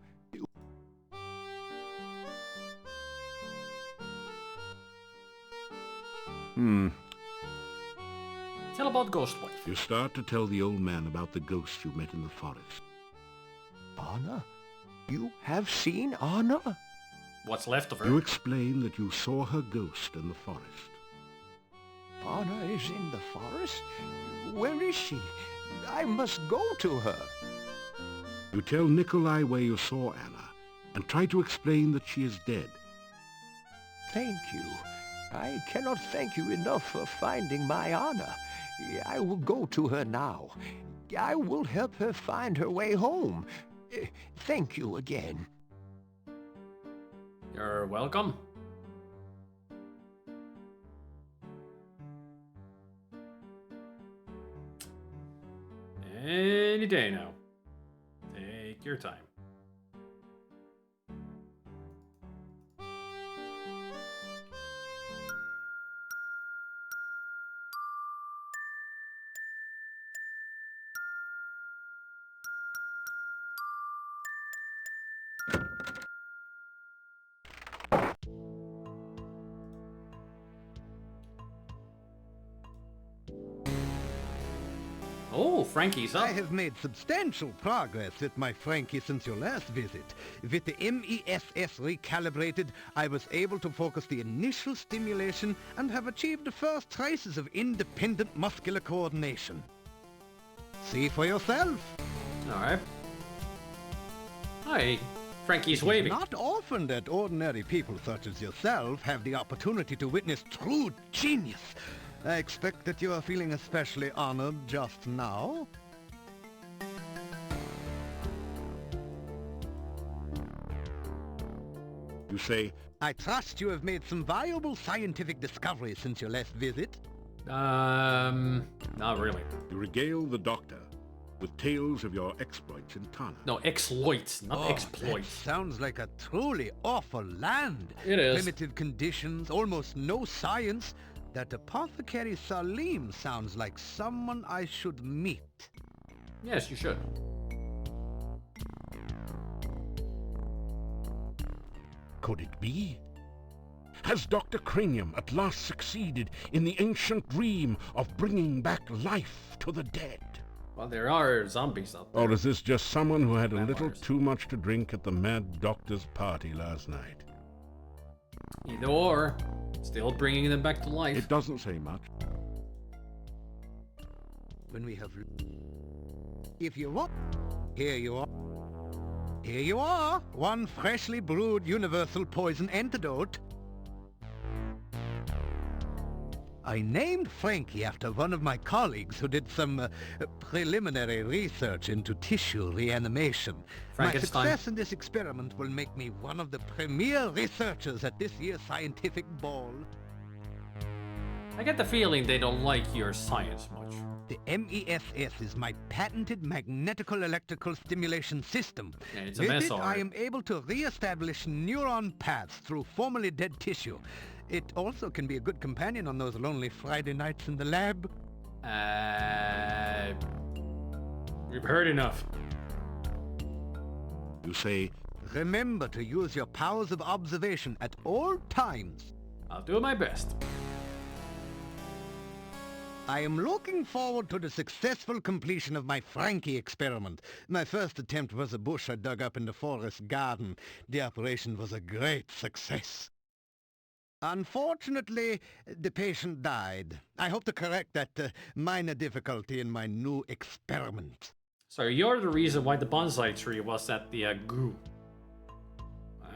Tell about Ghostwife. You start to tell the old man about the ghost you met in the forest. Anna? You have seen Anna? What's left of her? You explain that you saw her ghost in the forest. Anna is in the forest? Where is she? I must go to her. You tell Nikolai where you saw Anna, and try to explain that she is dead. Thank you. I cannot thank you enough for finding my Anna. I will go to her now. I will help her find her way home. Thank you again. You're welcome. Any day now. Take your time. Oh, Frankie's up. I have made substantial progress with my Frankie since your last visit. With the MESS recalibrated, I was able to focus the initial stimulation and have achieved the first traces of independent muscular coordination. See for yourself. All right. Hi, Frankie's waving. Not often that ordinary people such as yourself have the opportunity to witness true genius. I expect that you are feeling especially honored just now. You say, I trust you have made some valuable scientific discoveries since your last visit. Not really. You regale the doctor with tales of your exploits in Tana. No, exploits, not That exploits. sounds like a truly awful land. It is. Primitive conditions, almost no science. That apothecary Salim sounds like someone I should meet. Yes, you should. Could it be? Has Dr. Cranium at last succeeded in the ancient dream of bringing back life to the dead? Well, there are zombies out there. Or is this just someone who had a little too much to drink at the Mad Doctor's party last night? Either or. Still bringing them back to life. It doesn't say much. When we have... If you want... Here you are. Here you are. One freshly brewed universal poison antidote. I named Frankie after one of my colleagues who did some preliminary research into tissue reanimation. My success in this experiment will make me one of the premier researchers at this year's scientific ball. I get the feeling they don't like your science much. The MESS is my patented magnetical electrical stimulation system. Yeah, it's a With mess, it, all I right. am able to re-establish neuron paths through formerly dead tissue. It also can be a good companion on those lonely Friday nights in the lab. We've heard enough. You say, remember to use your powers of observation at all times. I'll do my best. I am looking forward to the successful completion of my Frankie experiment. My first attempt was a bush I dug up in the forest garden. The operation was a great success. Unfortunately, the patient died. I hope to correct that minor difficulty in my new experiment. So you're the reason why the bonsai tree was at the goo.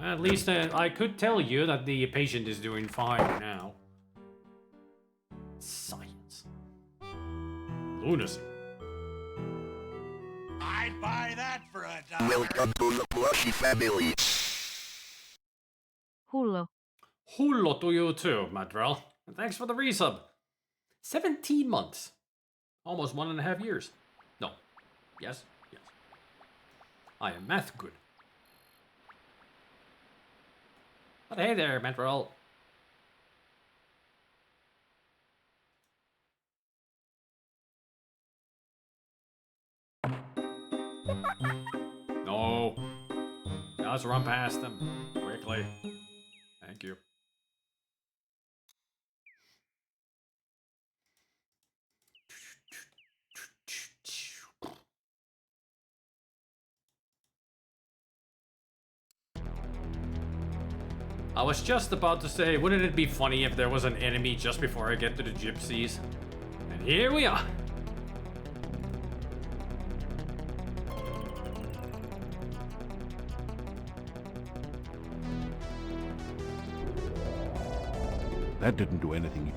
At least I could tell you that the patient is doing fine now. Science. Lunacy. I'd buy that for $1. Welcome to the Plushy family. Hullo. Hullo to you too, Madrell. And thanks for the resub. 17 months. Almost 1.5 years. No. Yes. Yes. I am math good. But hey there, Madrell. No. Just run past them. Quickly. Thank you. I was just about to say, wouldn't it be funny if there was an enemy just before I get to the gypsies? And here we are. That didn't do anything.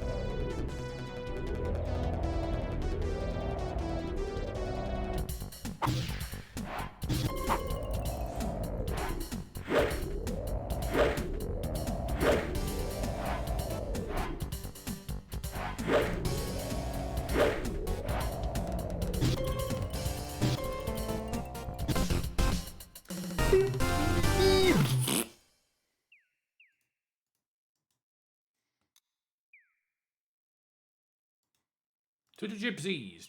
To the gypsies.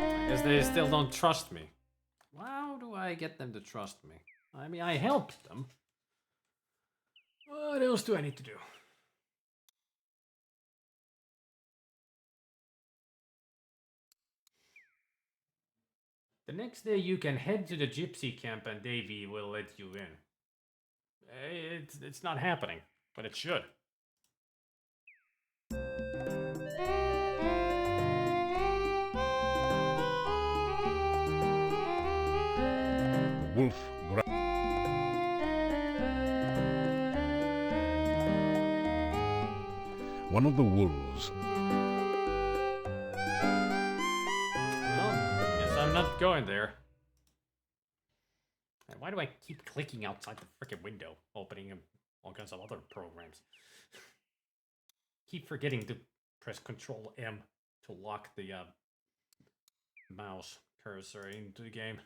I guess they still don't trust me. How do I get them to trust me? I mean, I helped them. What else do I need to do? The next day you can head to the gypsy camp and Davy will let you in. It's not happening, but it should. Wolf one of the wolves. Well, guess I'm not going there. And why do I keep clicking outside the freaking window, opening all kinds of other programs? Keep forgetting to press Control M to lock the mouse cursor into the game.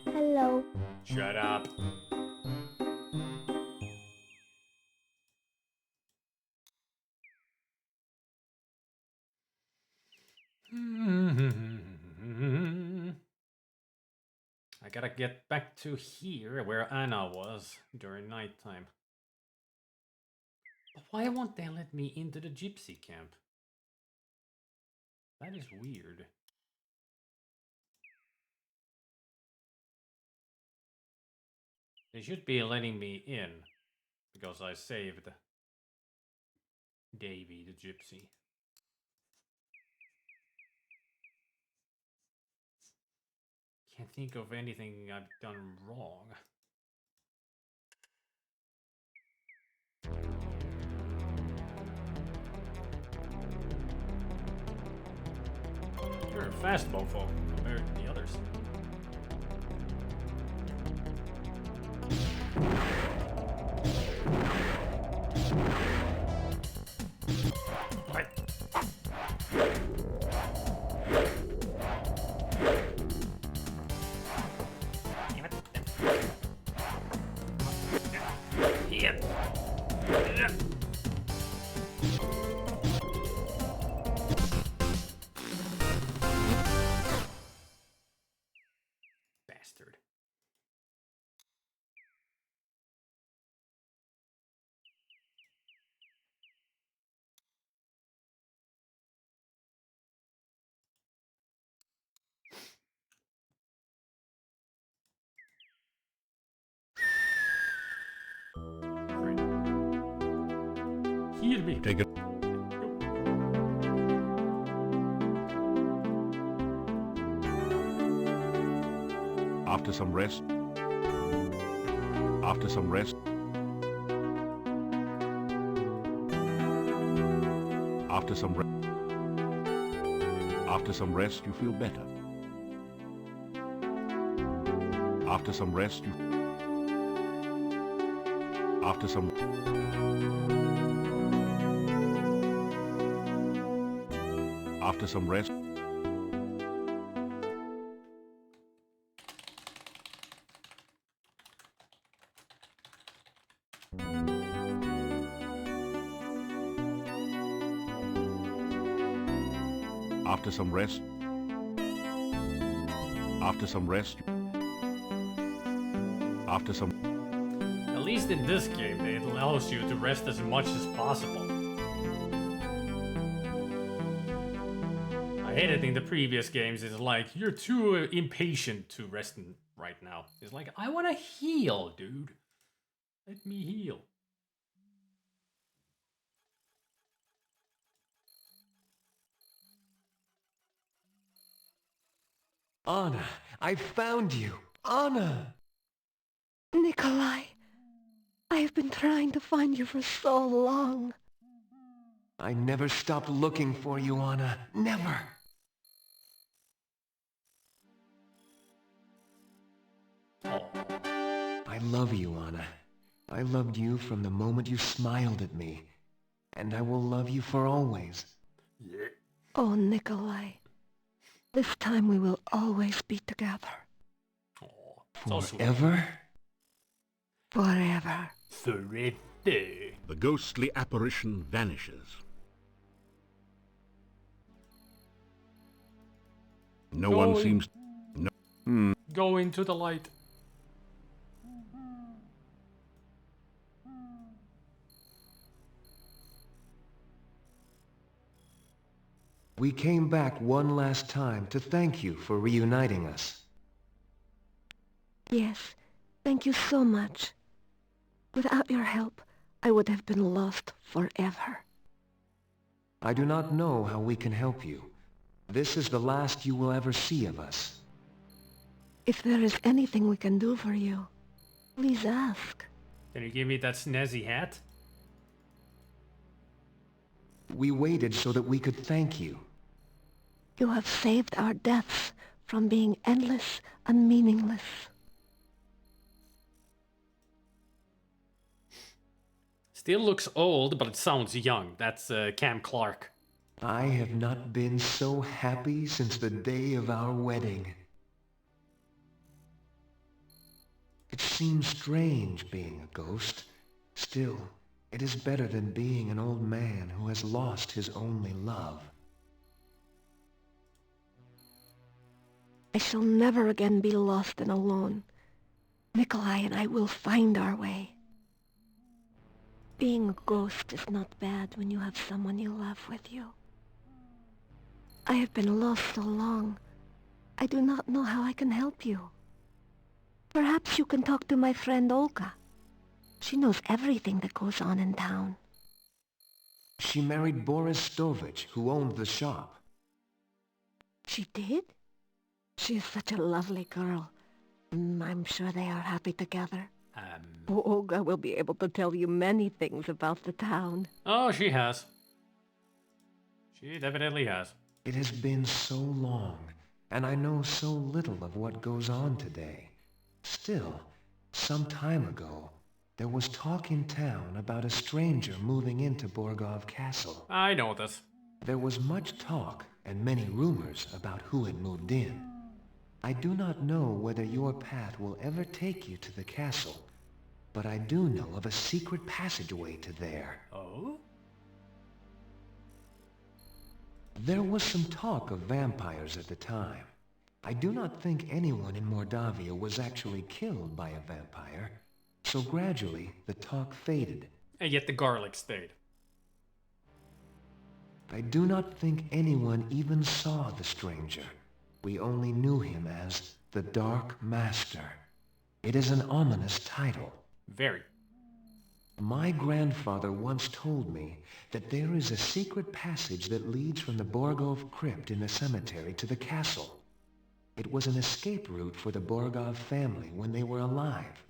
Hello. Shut up. I gotta get back to here where Anna was during nighttime. But why won't they let me into the gypsy camp? That is weird. They should be letting me in because I saved Davy the gypsy. Can't think of anything I've done wrong. You're a fast mofo compared to the others. What? Bastard. Heal me. Take it. After some rest. After some rest. After some rest. After some rest, you feel better. After some rest, you... After some... After some rest... After some rest... After some rest... After some... At least in this game, it allows you to rest as much as possible. I hate it in the previous games. It's like, you're too impatient to rest right now. It's like, I want to heal, dude. Let me heal. Anna, I found you. Anna! Nikolai, I have been trying to find you for so long. I never stopped looking for you, Anna. Never. I love you, Anna. I loved you from the moment you smiled at me. And I will love you for always. Oh, Nikolai. This time we will always be together. Forever? Forever. Forever. The ghostly apparition vanishes. No one seems... No. Go into the light. We came back one last time to thank you for reuniting us. Yes, thank you so much. Without your help, I would have been lost forever. I do not know how we can help you. This is the last you will ever see of us. If there is anything we can do for you, please ask. Can you give me that snazzy hat? We waited so that we could thank you. You have saved our deaths from being endless and meaningless. Still looks old, but it sounds young. That's Cam Clark. I have not been so happy since the day of our wedding. It seems strange being a ghost. Still, it is better than being an old man who has lost his only love. I shall never again be lost and alone. Nikolai and I will find our way. Being a ghost is not bad when you have someone you love with you. I have been lost so long. I do not know how I can help you. Perhaps you can talk to my friend Olga. She knows everything that goes on in town. She married Boris Stovich, who owned the shop. She did? She is such a lovely girl. I'm sure they are happy together. Olga will be able to tell you many things about the town. Oh, she has. She definitely has. It has been so long, and I know so little of what goes on today. Still, some time ago, there was talk in town about a stranger moving into Borgov Castle. I know this. There was much talk and many rumors about who had moved in. I do not know whether your path will ever take you to the castle, but I do know of a secret passageway to there. Oh? There was some talk of vampires at the time. I do not think anyone in Mordavia was actually killed by a vampire, so gradually the talk faded. And yet the garlic stayed. I do not think anyone even saw the stranger. We only knew him as the Dark Master. It is an ominous title. Very. My grandfather once told me that there is a secret passage that leads from the Borgov crypt in the cemetery to the castle. It was an escape route for the Borgov family when they were alive.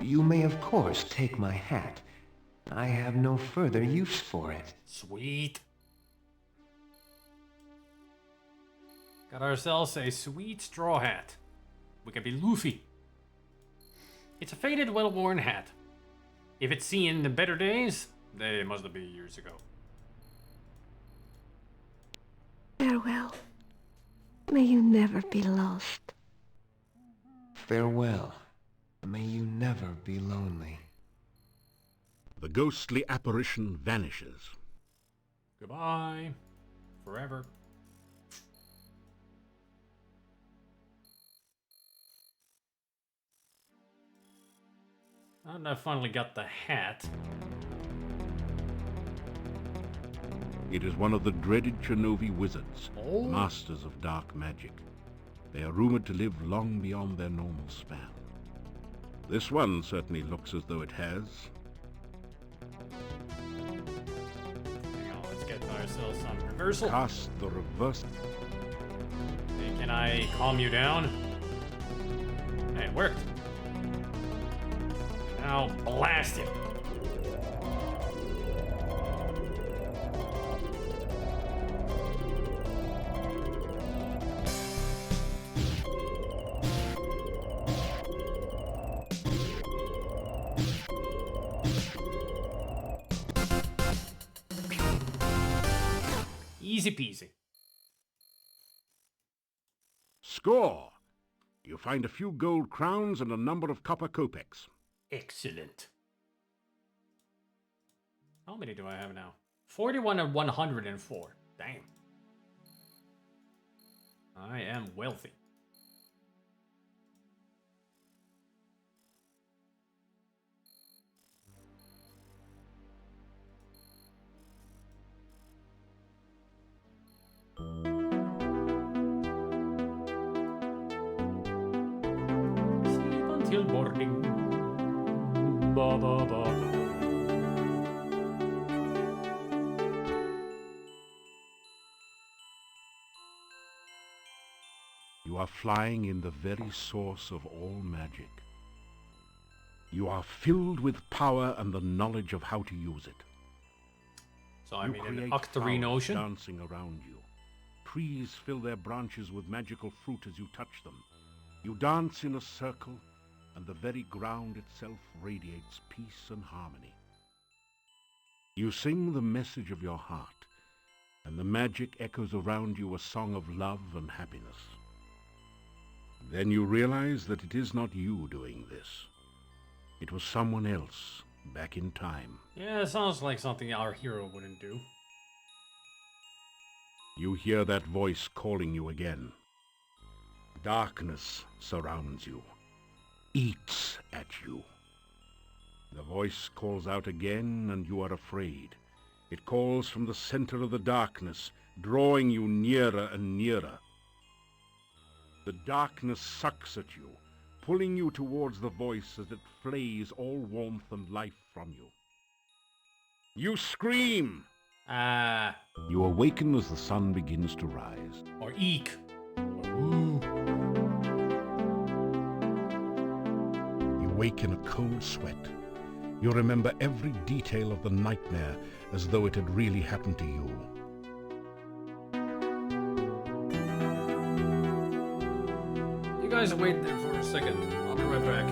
You may of course take my hat. I have no further use for it. Sweet. Got ourselves a sweet straw hat. We can be Luffy. It's a faded, well-worn hat. If it's seen the better days, they must be years ago. Farewell. May you never be lost. Farewell. May you never be lonely. The ghostly apparition vanishes. Goodbye. Forever. And I finally got the hat. It is one of the dreaded Chernovi wizards, Oh. masters of dark magic. They are rumored to live long beyond their normal span. This one certainly looks as though it has. Hang on, let's get ourselves some reversal. Cast the reverse. Hey, can I calm you down? Hey, it worked. Now blast it. Easy peasy. Score! You find a few gold crowns and a number of copper kopecks. Excellent. How many do I have now? 41 and 104. Damn. I am wealthy. Sleep until morning. Ba ba ba. You are flying in the very source of all magic. You are filled with power and the knowledge of how to use it. So I You mean, an create octarine flowers ocean. dancing around you. Trees fill their branches with magical fruit as you touch them. You dance in a circle, and the very ground itself radiates peace and harmony. You sing the message of your heart, and the magic echoes around you a song of love and happiness. Then you realize that it is not you doing this. It was someone else, back in time. Yeah, it sounds like something our hero wouldn't do. You hear that voice calling you again. Darkness surrounds you, eats at you. The voice calls out again, and you are afraid. It calls from the center of the darkness, drawing you nearer and nearer. The darkness sucks at you, pulling you towards the voice as it flays all warmth and life from you. You scream! You awaken as the sun begins to rise. Or eek. You wake in a cold sweat. You remember every detail of the nightmare as though it had really happened to you. You guys wait there for a second. I'll be right back.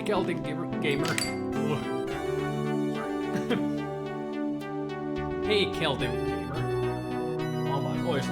Celtic gamer. Hey, Celtic gamer. Oh my voice.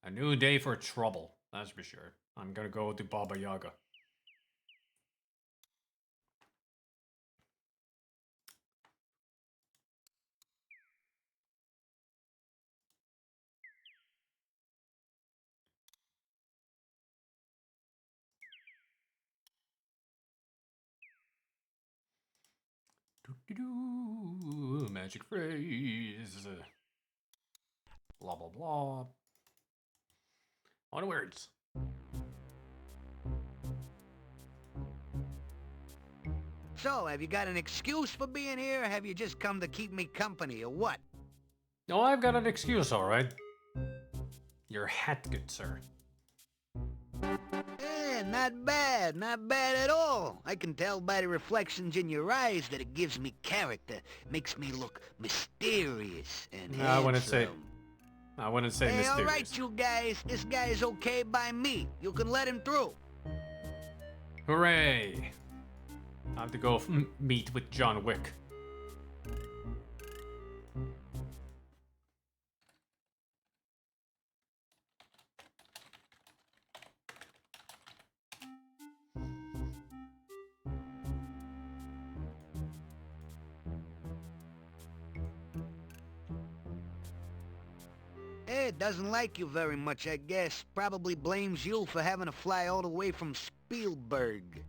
A new day for trouble, that's for sure. I'm gonna go to Baba Yaga. Doo-doo-doo, magic phrase. Blah blah blah. Onwards. So, have you got an excuse for being here, or have you just come to keep me company, or what? No, I've got an excuse, alright. Your hat, good sir. Not bad at all. I can tell by the reflections in your eyes that it gives me character, makes me look mysterious and handsome. I wouldn't say mysterious. All right, you guys, this guy is okay by me. You can let him through. Hooray! Time to go meet with John Wick. Ed doesn't like you very much, I guess. Probably blames you for having to fly all the way from Spielberg.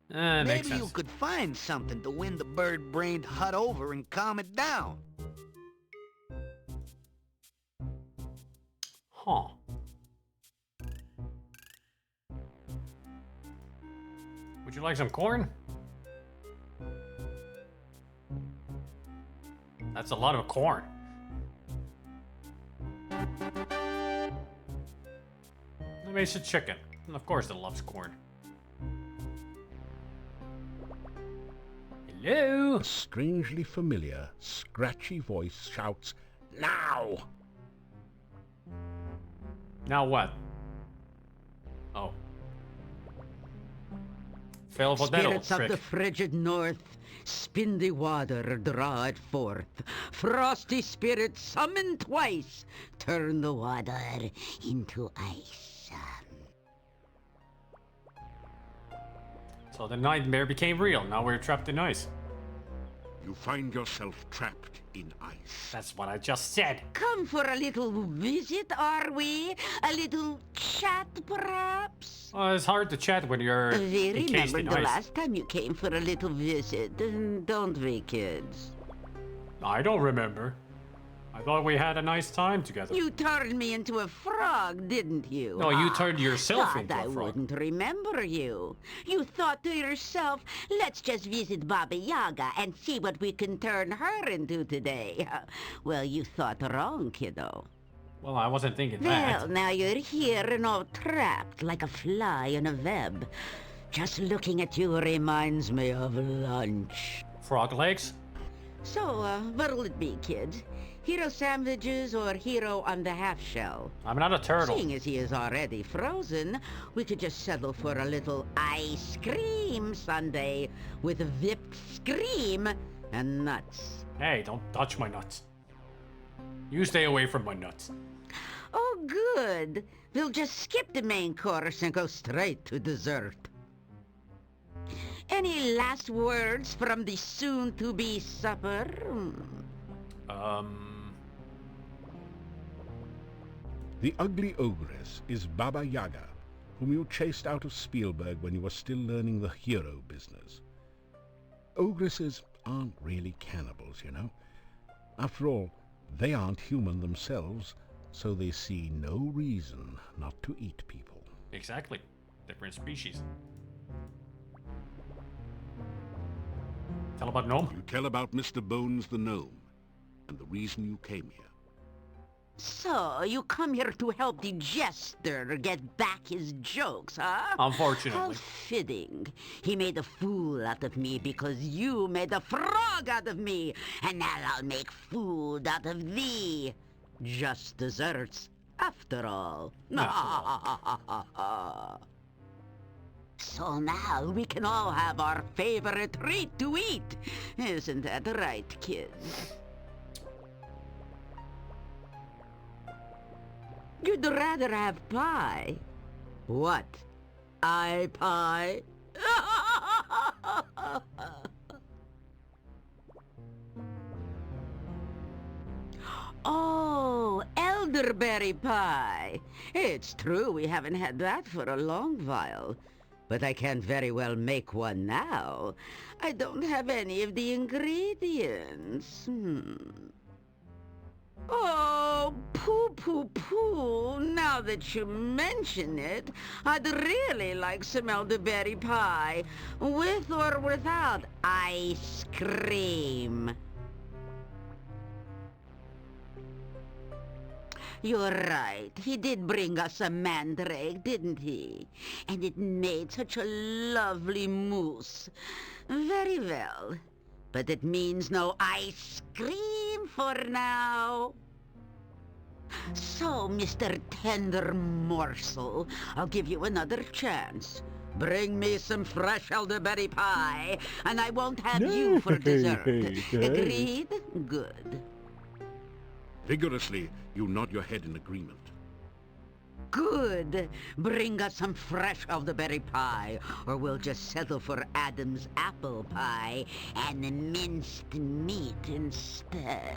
Makes Maybe sense. you could find something to win the bird-brained hut over and calm it down. Huh. Would you like some corn? That's a lot of corn. Maybe it's a chicken. And of course it loves corn. Hello? A strangely familiar, scratchy voice shouts, "Now!" Now what? Oh. Fail for dental Spirits of trick. the frigid north, spin the water, draw it forth. Frosty spirits, summon twice, turn the water into ice. So the nightmare became real. Now we're trapped in ice. You find yourself trapped in ice. That's what I just said. Come for a little visit, are we? A little chat, perhaps? Well, it's hard to chat when you're We encased remember in the ice. last time you came for a little visit, don't we, kids? I don't remember. I thought we had a nice time together. You turned me into a frog, didn't you? No, you turned yourself Thought into I a frog. wouldn't remember you. You thought to yourself, let's just visit Baba Yaga and see what we can turn her into today. Well, you thought wrong, kiddo. Well, I wasn't thinking Well, that. now you're here and all trapped like a fly in a web. Just looking at you reminds me of lunch. Frog legs? So, what'll it be, kid? Hero sandwiches or hero on the half shell? I'm not a turtle. Seeing as he is already frozen, we could just settle for a little ice cream sundae with whipped cream and nuts. Hey, don't touch my nuts. You stay away from my nuts. Oh, good. We'll just skip the main course and go straight to dessert. Any last words from the soon-to-be supper? The ugly ogress is Baba Yaga, whom you chased out of Spielberg when you were still learning the hero business. Ogresses aren't really cannibals, you know. After all, they aren't human themselves. so they see no reason not to eat people. Exactly. Different species. Tell about Gnome? You tell about Mr. Bones the Gnome, and the reason you came here. So, you come here to help the jester get back his jokes, huh? Unfortunately. How fitting. He made a fool out of me because you made a frog out of me. And now I'll make food out of thee. Just desserts, after all. So now we can all have our favorite treat to eat. Isn't that right, kids? You'd rather have pie. What? Pie? Oh, elderberry pie. It's true we haven't had that for a long while. But I can't very well make one now. I don't have any of the ingredients. Oh, poo. Now that you mention it, I'd really like some elderberry pie. With or without ice cream. You're right. He did bring us a mandrake, didn't he? And it made such a lovely mousse. Very well. But it means no ice cream for now. So, Mr. Tender Morsel, I'll give you another chance. Bring me some fresh elderberry pie, and I won't have you for dessert. Agreed? Good. Vigorously, you nod your head in agreement. Good. Bring us some fresh elderberry pie, or we'll just settle for Adam's apple pie and minced meat instead.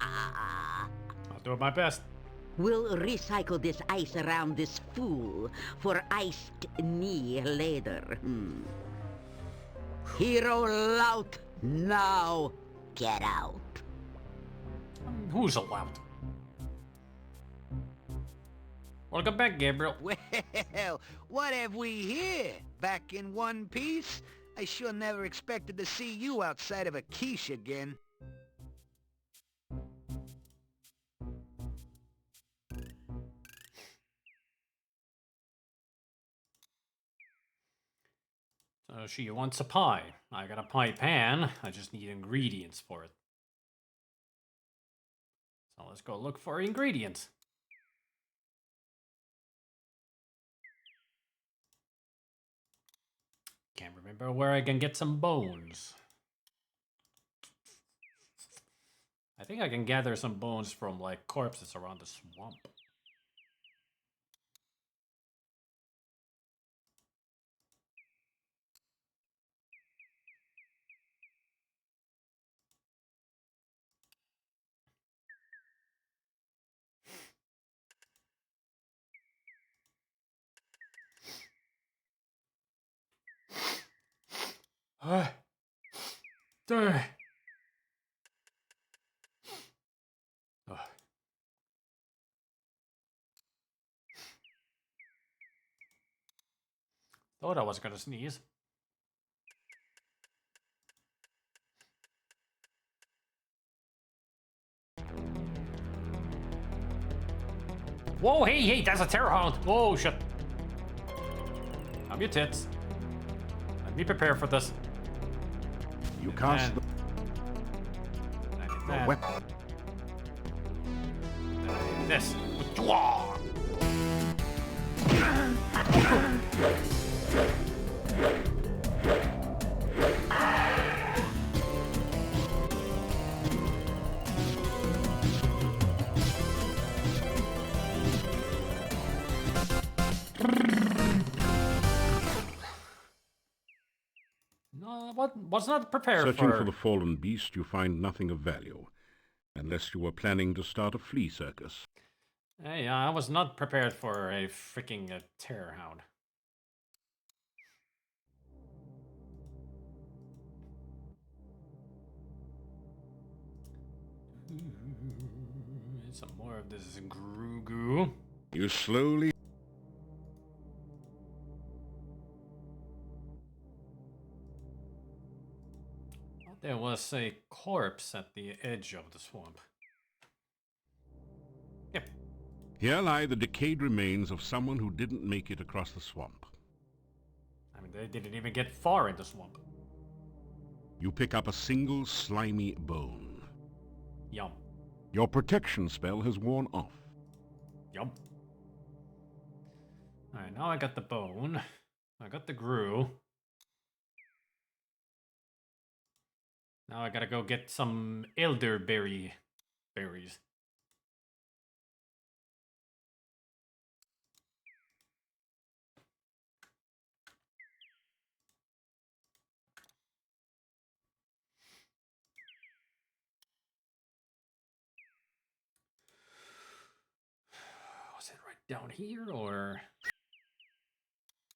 I'll do my best. We'll recycle this ice around this fool for iced me later. Hero lout, now get out. Who's allowed? Welcome back, Gabriel. Well, what have we here? Back in one piece? I sure never expected to see you outside of a quiche again. So she wants a pie. I got a pie pan. I just need ingredients for it. So let's go look for ingredients. Can't remember where I can get some bones. I think I can gather some bones from like corpses around the swamp. There. Thought I was gonna sneeze. Whoa, hey, that's a terror hound. Whoa, shit. I'm your tits. Let me prepare for this. You cast the weapon. This. No, was not prepared for. Searching for the fallen beast, you find nothing of value. Unless you were planning to start a flea circus. Hey, I was not prepared for a freaking terror hound. if this is Grugu. You slowly... There was a corpse at the edge of the swamp. Yep. Here lie the decayed remains of someone who didn't make it across the swamp. I mean, they didn't even get far in the swamp. You pick up a single slimy bone. Yum. Your protection spell has worn off. Yum. Alright, now I got the bone. I got the Gru. Now I gotta go get some elderberry berries. Was it right down here or...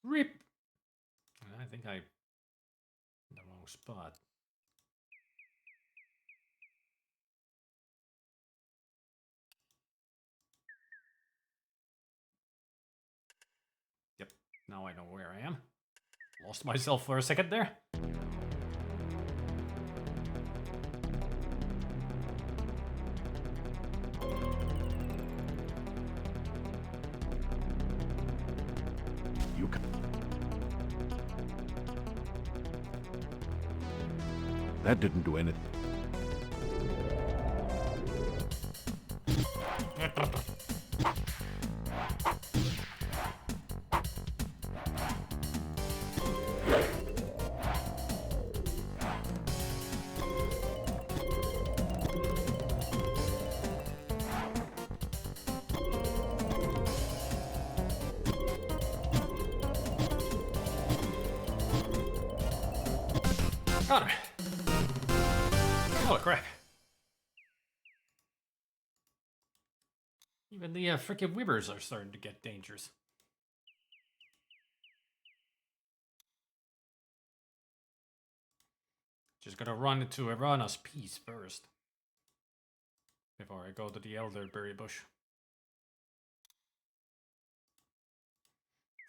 Rip! I think I... in the wrong spot. Yep, now I know where I am. Lost myself for a second there. You can... That didn't do anything. Got him. Oh, crap. Even the frickin' Wibbers are starting to get dangerous. Just gonna run into Irana's piece first. Before I go to the elderberry bush.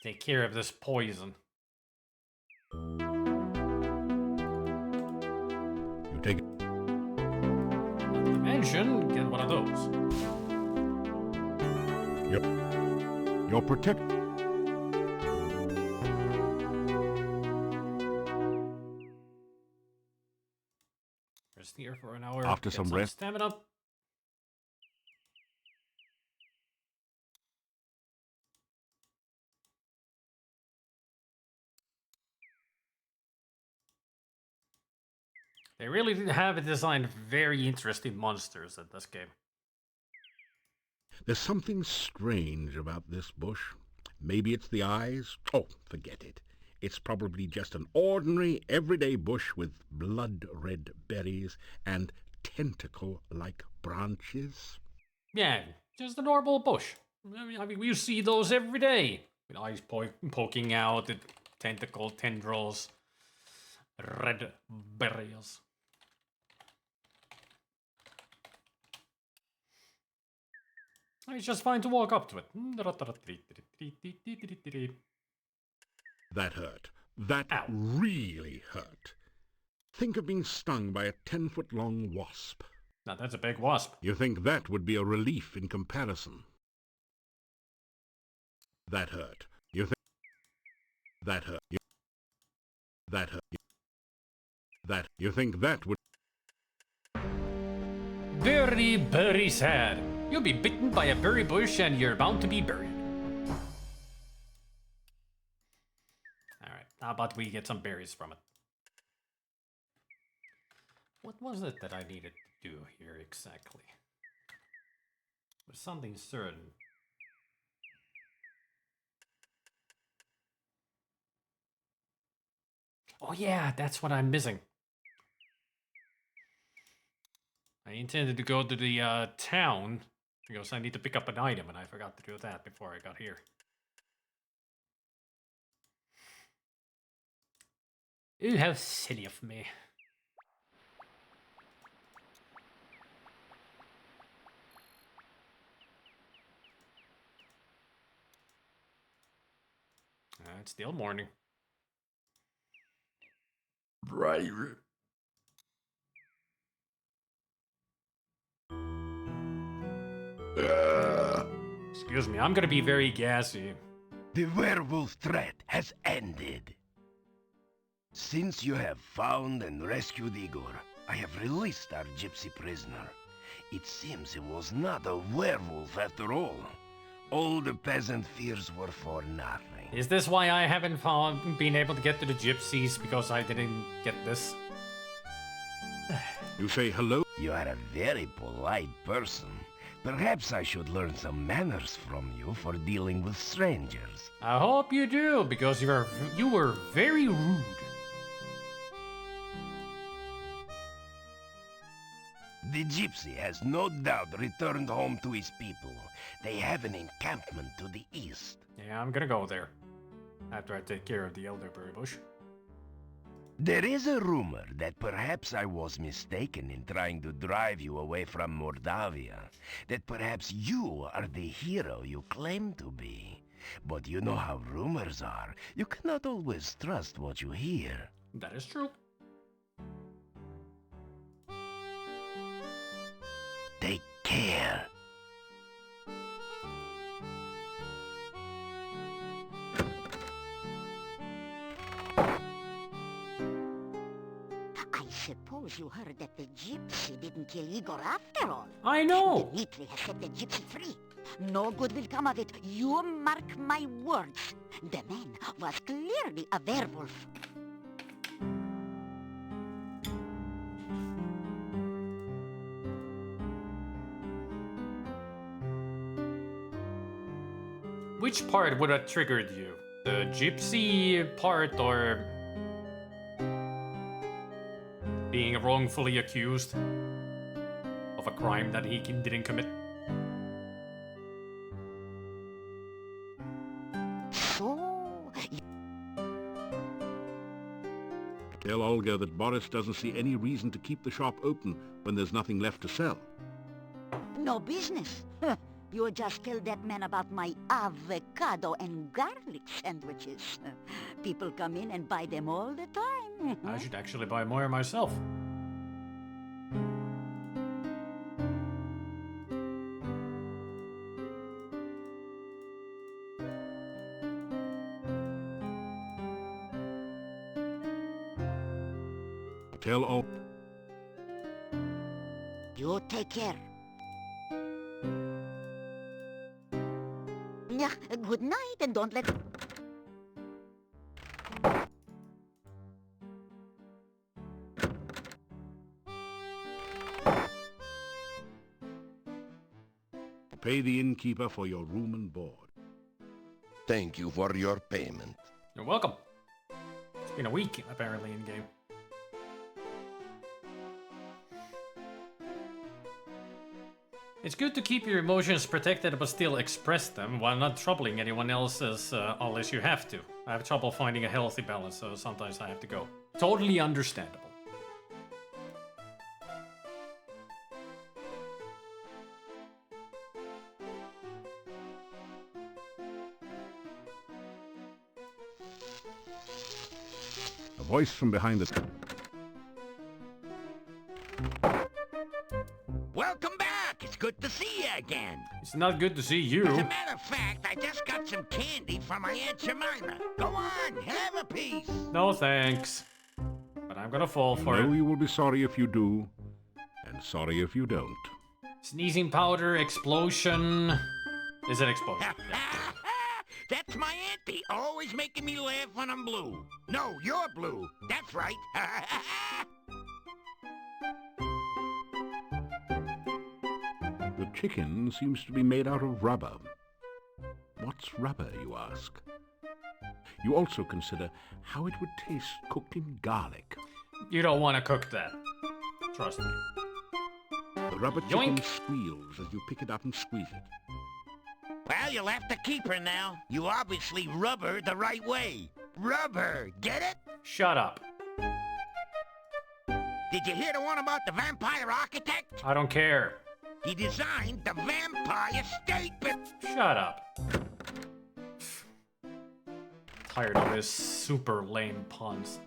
Take care of this poison. You take it. Dimension, get one of those. Yep. You're protected. Rest here for an hour. After get some rest. Stamina. They really have designed very interesting monsters in this game. There's something strange about this bush. Maybe it's the eyes. Oh, forget it. It's probably just an ordinary, everyday bush with blood-red berries and tentacle-like branches. Yeah, just a normal bush. I mean, we see those every day. With eyes poking out, the tentacle tendrils, red berries. It's just fine to walk up to it. That hurt. That really hurt. Think of being stung by a 10-foot-long wasp. Now that's a big wasp. You think that would be a relief in comparison. That hurt. You think... That hurt. That hurt. That... You think that would... Very, very sad. You'll be bitten by a berry bush and you're bound to be buried. Alright, how about we get some berries from it? What was it that I needed to do here exactly? It was something certain. Oh yeah, that's what I'm missing. I intended to go to the town because I need to pick up an item and I forgot to do that before I got here. Ooh, how silly of me. It's still morning. Right. Excuse me, I'm gonna be very gassy. The werewolf threat has ended. Since you have found and rescued Igor, I have released our gypsy prisoner. It seems it was not a werewolf after all. All the peasant fears were for nothing. Is this why I haven't been able to get to the gypsies? Because I didn't get this? You say hello? You are a very polite person. Perhaps I should learn some manners from you for dealing with strangers. I hope you do, because you were very rude. The gypsy has no doubt returned home to his people. They have an encampment to the east. Yeah, I'm gonna go there. After I take care of the elderberry bush. There is a rumor that perhaps I was mistaken in trying to drive you away from Mordavia. That perhaps you are the hero you claim to be. But you know how rumors are. You cannot always trust what you hear. That is true. Take care. I suppose you heard that the gypsy didn't kill Igor after all. I know. Dimitri has set the gypsy free. No good will come of it. You mark my words. The man was clearly a werewolf. Which part would have triggered you? The gypsy part or being wrongfully accused of a crime that he didn't commit? Tell Olga that Boris doesn't see any reason to keep the shop open when there's nothing left to sell. No business. You just tell that man about my avocado and garlic sandwiches. People come in and buy them all the time. I should actually buy more myself. Tell Olga. You take care. Yeah, good night and don't let... Pay the innkeeper for your room and board. Thank you for your payment. You're welcome. It's been a week, apparently, in-game. It's good to keep your emotions protected but still express them while not troubling anyone else's unless you have to. I have trouble finding a healthy balance, so sometimes I have to go. Totally understandable. A voice from behind the... Welcome back! It's good to see you again. It's not good to see you. As a matter of fact, I just got some candy from my Aunt Jemima. Go on, have a piece. No thanks. But I'm gonna fall for No, it. you will be sorry if you do, and sorry if you don't. Sneezing powder, explosion. Is it explosion? That's my auntie, always making me laugh when I'm blue. No, you're blue. That's right. The chicken seems to be made out of rubber. What's rubber, you ask? You also consider how it would taste cooked in garlic. You don't want to cook that. Trust me. The rubber chicken Yoink. squeals as you pick it up and squeeze it. Well, you'll have to keep her now. You obviously rub her the right way. Rubber, get it? Shut up. Did you hear the one about the vampire architect? I don't care. He designed the vampire state, but... Shut up. tired of his super lame puns.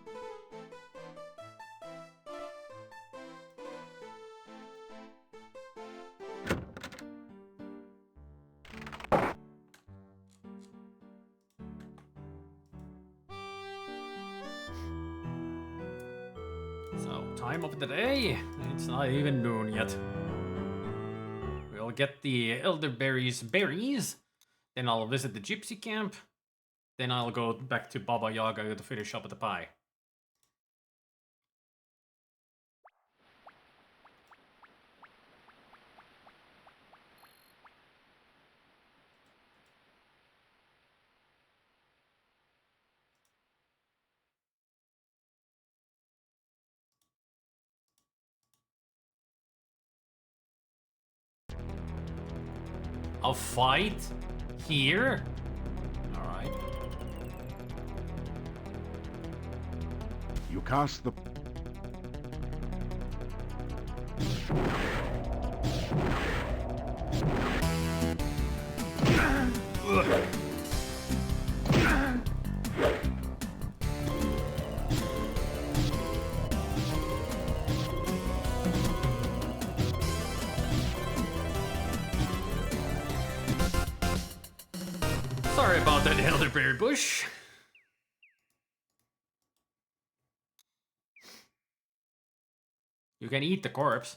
So, time of the day? It's not even noon yet. We'll get the elderberries berries, then I'll visit the gypsy camp, then I'll go back to Baba Yaga to finish up the pie. A fight? Here? Alright. You cast the... Sorry about that, elderberry bush. You can eat the corpse.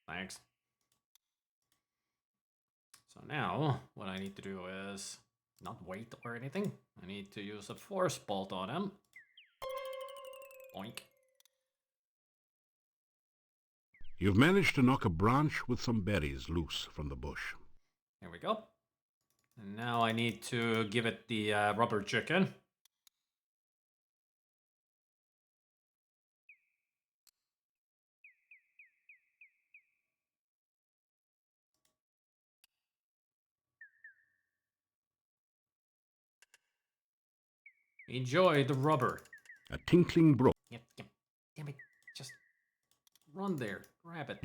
Thanks. So now, what I need to do is not wait or anything. I need to use a force bolt on him. Boink. You've managed to knock a branch with some berries loose from the bush. There we go. And now I need to give it the rubber chicken. Enjoy the rubber. A tinkling brook. Yep. Damn it. Just run there. Grab it.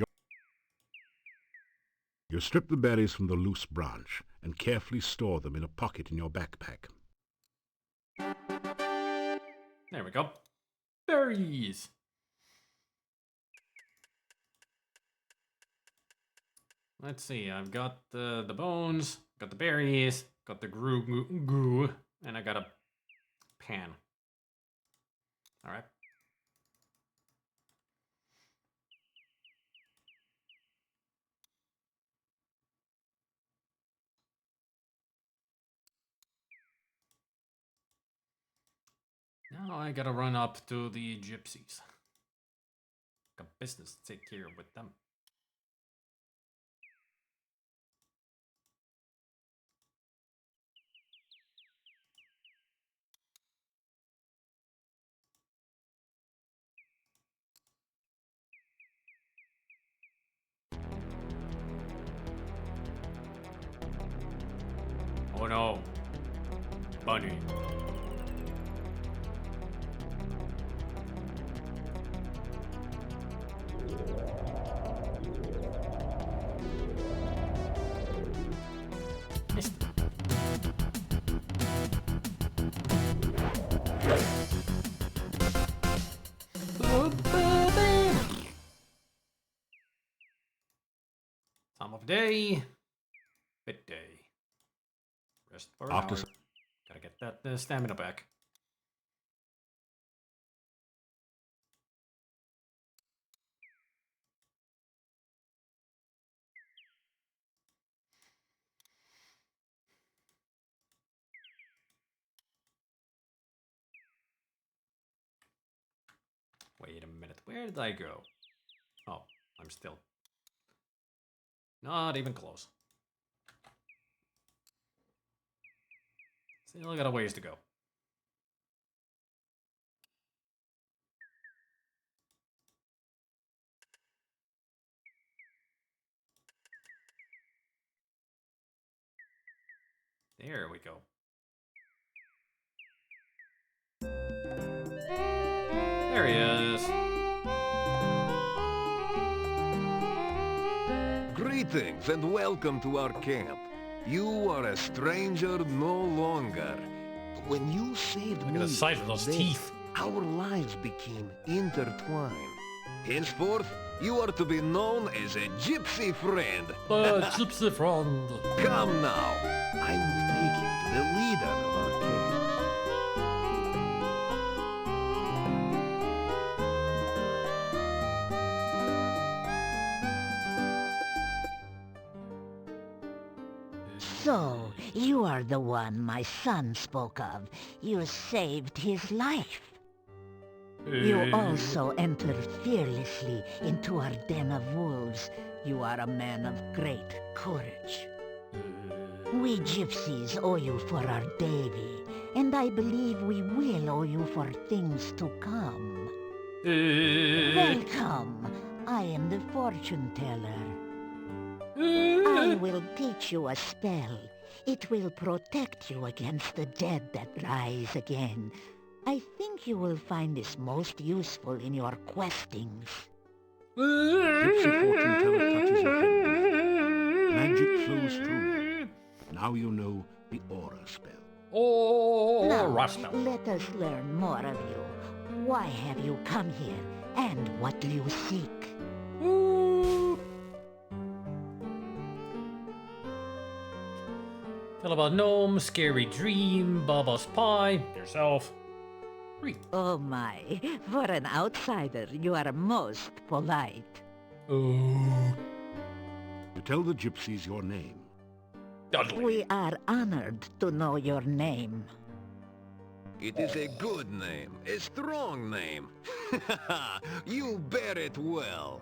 You strip the berries from the loose branch and carefully store them in a pocket in your backpack. There we go. Berries. Let's see. I've got the bones, got the berries, got the goo, and I got a pan. All right. Now I gotta run up to the gypsies. Got business to take care of with them. Oh no. Bunny. Missed. Time of day. Bit day. Rest for an hour. Gotta get that stamina back. Wait a minute, where did I go? Oh, I'm still not even close. Still got a ways to go. There we go. There he is. Greetings and welcome to our camp. You are a stranger no longer. When you saved Look me, at the size of those then teeth. our lives became intertwined. Henceforth, you are to be known as a gypsy friend. Gypsy friend. Come now. I will take you to the leader of our cave. So, you are the one my son spoke of. You saved his life. You also entered fearlessly into our den of wolves. You are a man of great courage. We gypsies owe you for our Davy, and I believe we will owe you for things to come. Welcome. I am the fortune teller. I will teach you a spell. It will protect you against the dead that rise again. I think you will find this most useful in your questings. Gypsy fortune teller touches your hand. Magic flows through you. Now you know the aura spell. Now, Rasta. let us learn more of you. Why have you come here, and what do you seek? Tell about Gnome, Scary Dream, Baba's Pie, yourself. Oh my, for an outsider, you are most polite. You tell the gypsies your name. Dudley. We are honored to know your name. It is a good name, a strong name. You bear it well.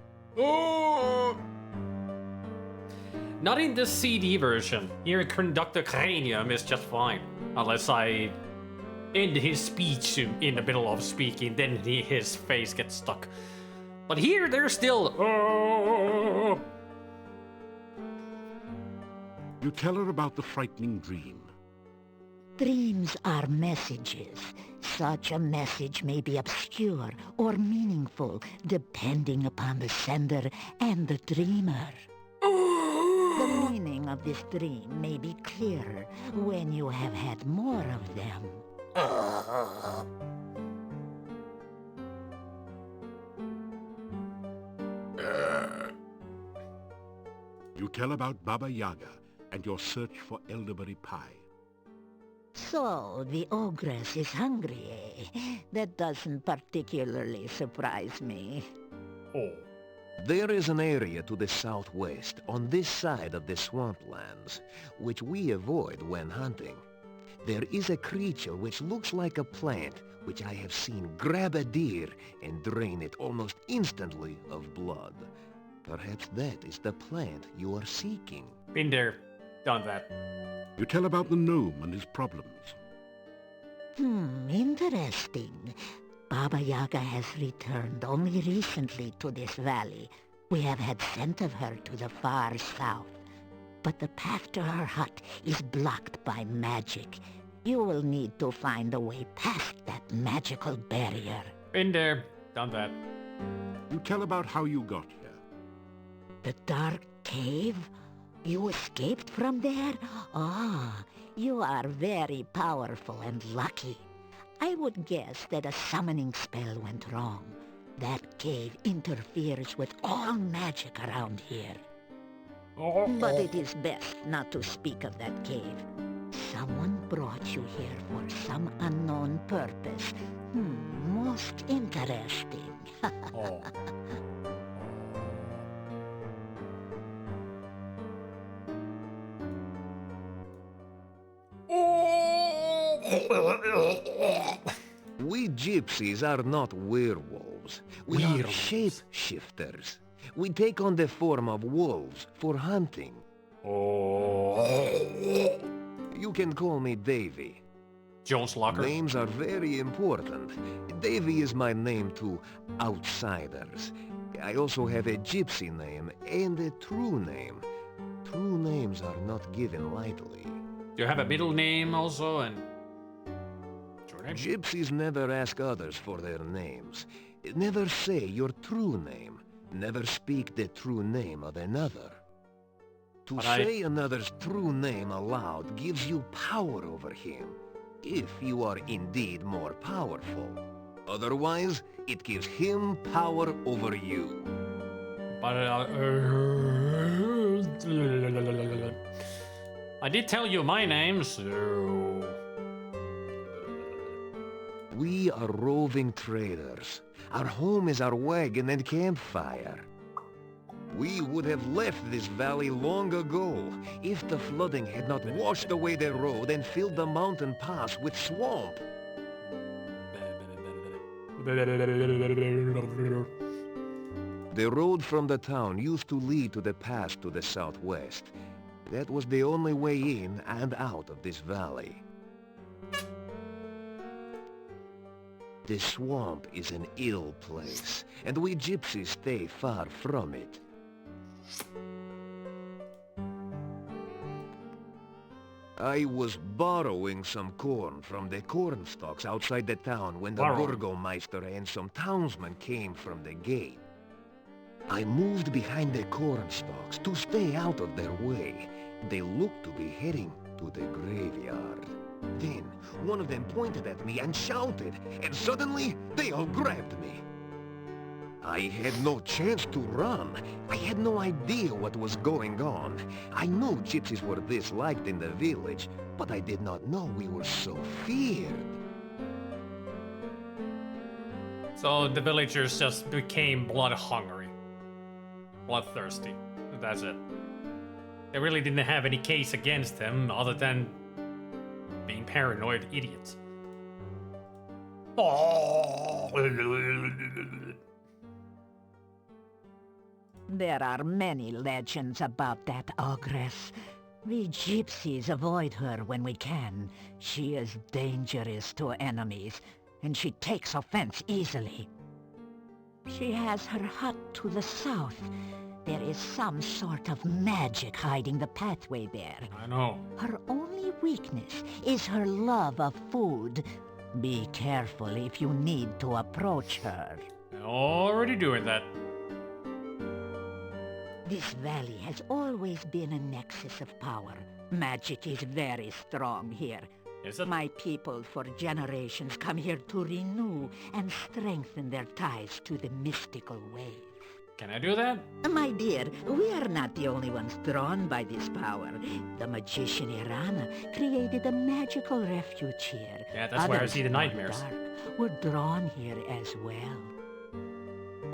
Not in the CD version. Here, Conductor Cranium is just fine. Unless I end his speech in the middle of speaking, then his face gets stuck. But here, they're still... You tell her about the frightening dream. Dreams are messages. Such a message may be obscure or meaningful, depending upon the sender and the dreamer. The meaning of this dream may be clearer when you have had more of them. You tell about Baba Yaga and your search for elderberry pie. So, the ogress is hungry, eh? That doesn't particularly surprise me. Oh. There is an area to the southwest, on this side of the swamplands, which we avoid when hunting. There is a creature which looks like a plant, which I have seen grab a deer and drain it almost instantly of blood. Perhaps that is the plant you are seeking. Been there. Done that. You tell about the gnome and his problems. Interesting. Baba Yaga has returned only recently to this valley. We have had scent of her to the far south. But the path to her hut is blocked by magic. You will need to find a way past that magical barrier. Been there. Done that. You tell about how you got here. The dark cave? You escaped from there? Ah, you are very powerful and lucky. I would guess that a summoning spell went wrong. That cave interferes with all magic around here. But it is best not to speak of that cave. Someone brought you here for some unknown purpose. Most interesting. Oh. We gypsies are not werewolves. We are shape-shifters. We take on the form of wolves for hunting. You can call me Davy. Jones Locker. Names are very important. Davy is my name to outsiders. I also have a gypsy name and a true name. True names are not given lightly. Do you have a middle name also, and... Name? Gypsies never ask others for their names. Never say your true name. Never speak the true name of another. To say another's true name aloud gives you power over him. If you are indeed more powerful. Otherwise, it gives him power over you. But I did tell you my name, so... We are roving traders. Our home is our wagon and campfire. We would have left this valley long ago if the flooding had not washed away the road and filled the mountain pass with swamp. The road from the town used to lead to the pass to the southwest. That was the only way in and out of this valley. The swamp is an ill place, and we gypsies stay far from it. I was borrowing some corn from the corn stalks outside the town when the burgomeister and some townsmen came from the gate. I moved behind the corn stalks to stay out of their way. They looked to be heading to the graveyard. Then, one of them pointed at me and shouted, and suddenly, they all grabbed me. I had no chance to run. I had no idea what was going on. I knew gypsies were this liked in the village, but I did not know we were so feared. So the villagers just became blood-hungry. Bloodthirsty. That's it. They really didn't have any case against them other than being paranoid idiots. There are many legends about that ogress. We gypsies avoid her when we can. She is dangerous to enemies, and she takes offense easily. She has her hut to the south. There is some sort of magic hiding the pathway there. I know. Her only weakness is her love of food. Be careful if you need to approach her. They're already doing that. This valley has always been a nexus of power. Magic is very strong here. Is it? My people for generations come here to renew and strengthen their ties to the mystical ways. Can I do that? My dear, we are not the only ones drawn by this power. The magician Irana created a magical refuge here. Yeah, that's where I see the more nightmares. dark were drawn here as well.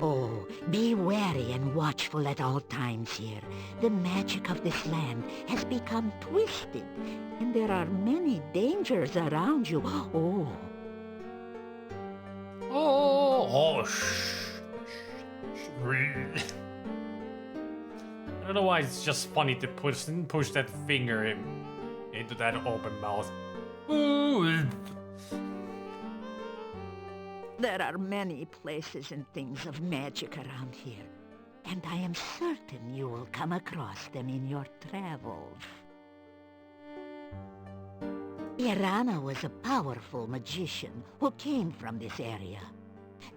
Oh, be wary and watchful at all times here. The magic of this land has become twisted, and there are many dangers around you. I don't know why it's just funny to push that finger into that open mouth. There are many places and things of magic around here, and I am certain you will come across them in your travels. Irana was a powerful magician who came from this area.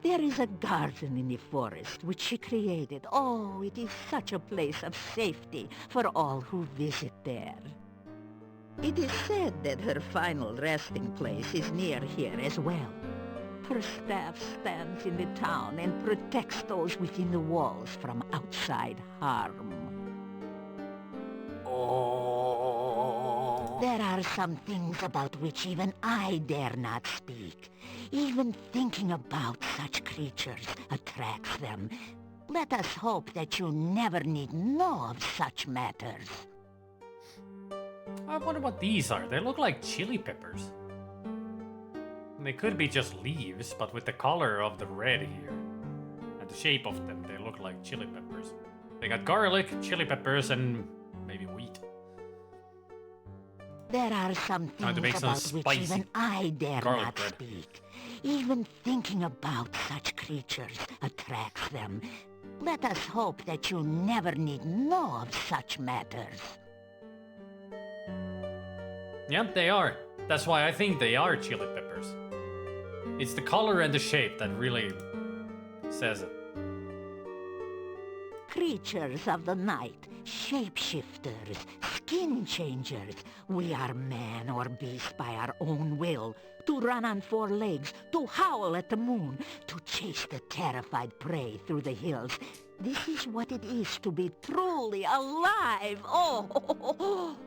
There is a garden in the forest which she created. Oh, it is such a place of safety for all who visit there. It is said that her final resting place is near here as well. Her staff stands in the town and protects those within the walls from outside harm. There are some things about which even I dare not speak. Even thinking about such creatures attracts them. Let us hope that you never need know of such matters. I wonder what these are. They look like chili peppers. They could be just leaves, but with the color of the red here and the shape of them, they look like chili peppers. They got garlic, chili peppers, and maybe wheat. There are some things about which even I dare not speak. Even thinking about such creatures attracts them. Let us hope that you never need know of such matters. Yep, they are. That's why I think they are chili peppers. It's the color and the shape that really says it. Creatures of the night, shapeshifters, skin changers. We are man or beast by our own will. To run on four legs, to howl at the moon, to chase the terrified prey through the hills. This is what it is to be truly alive. Oh!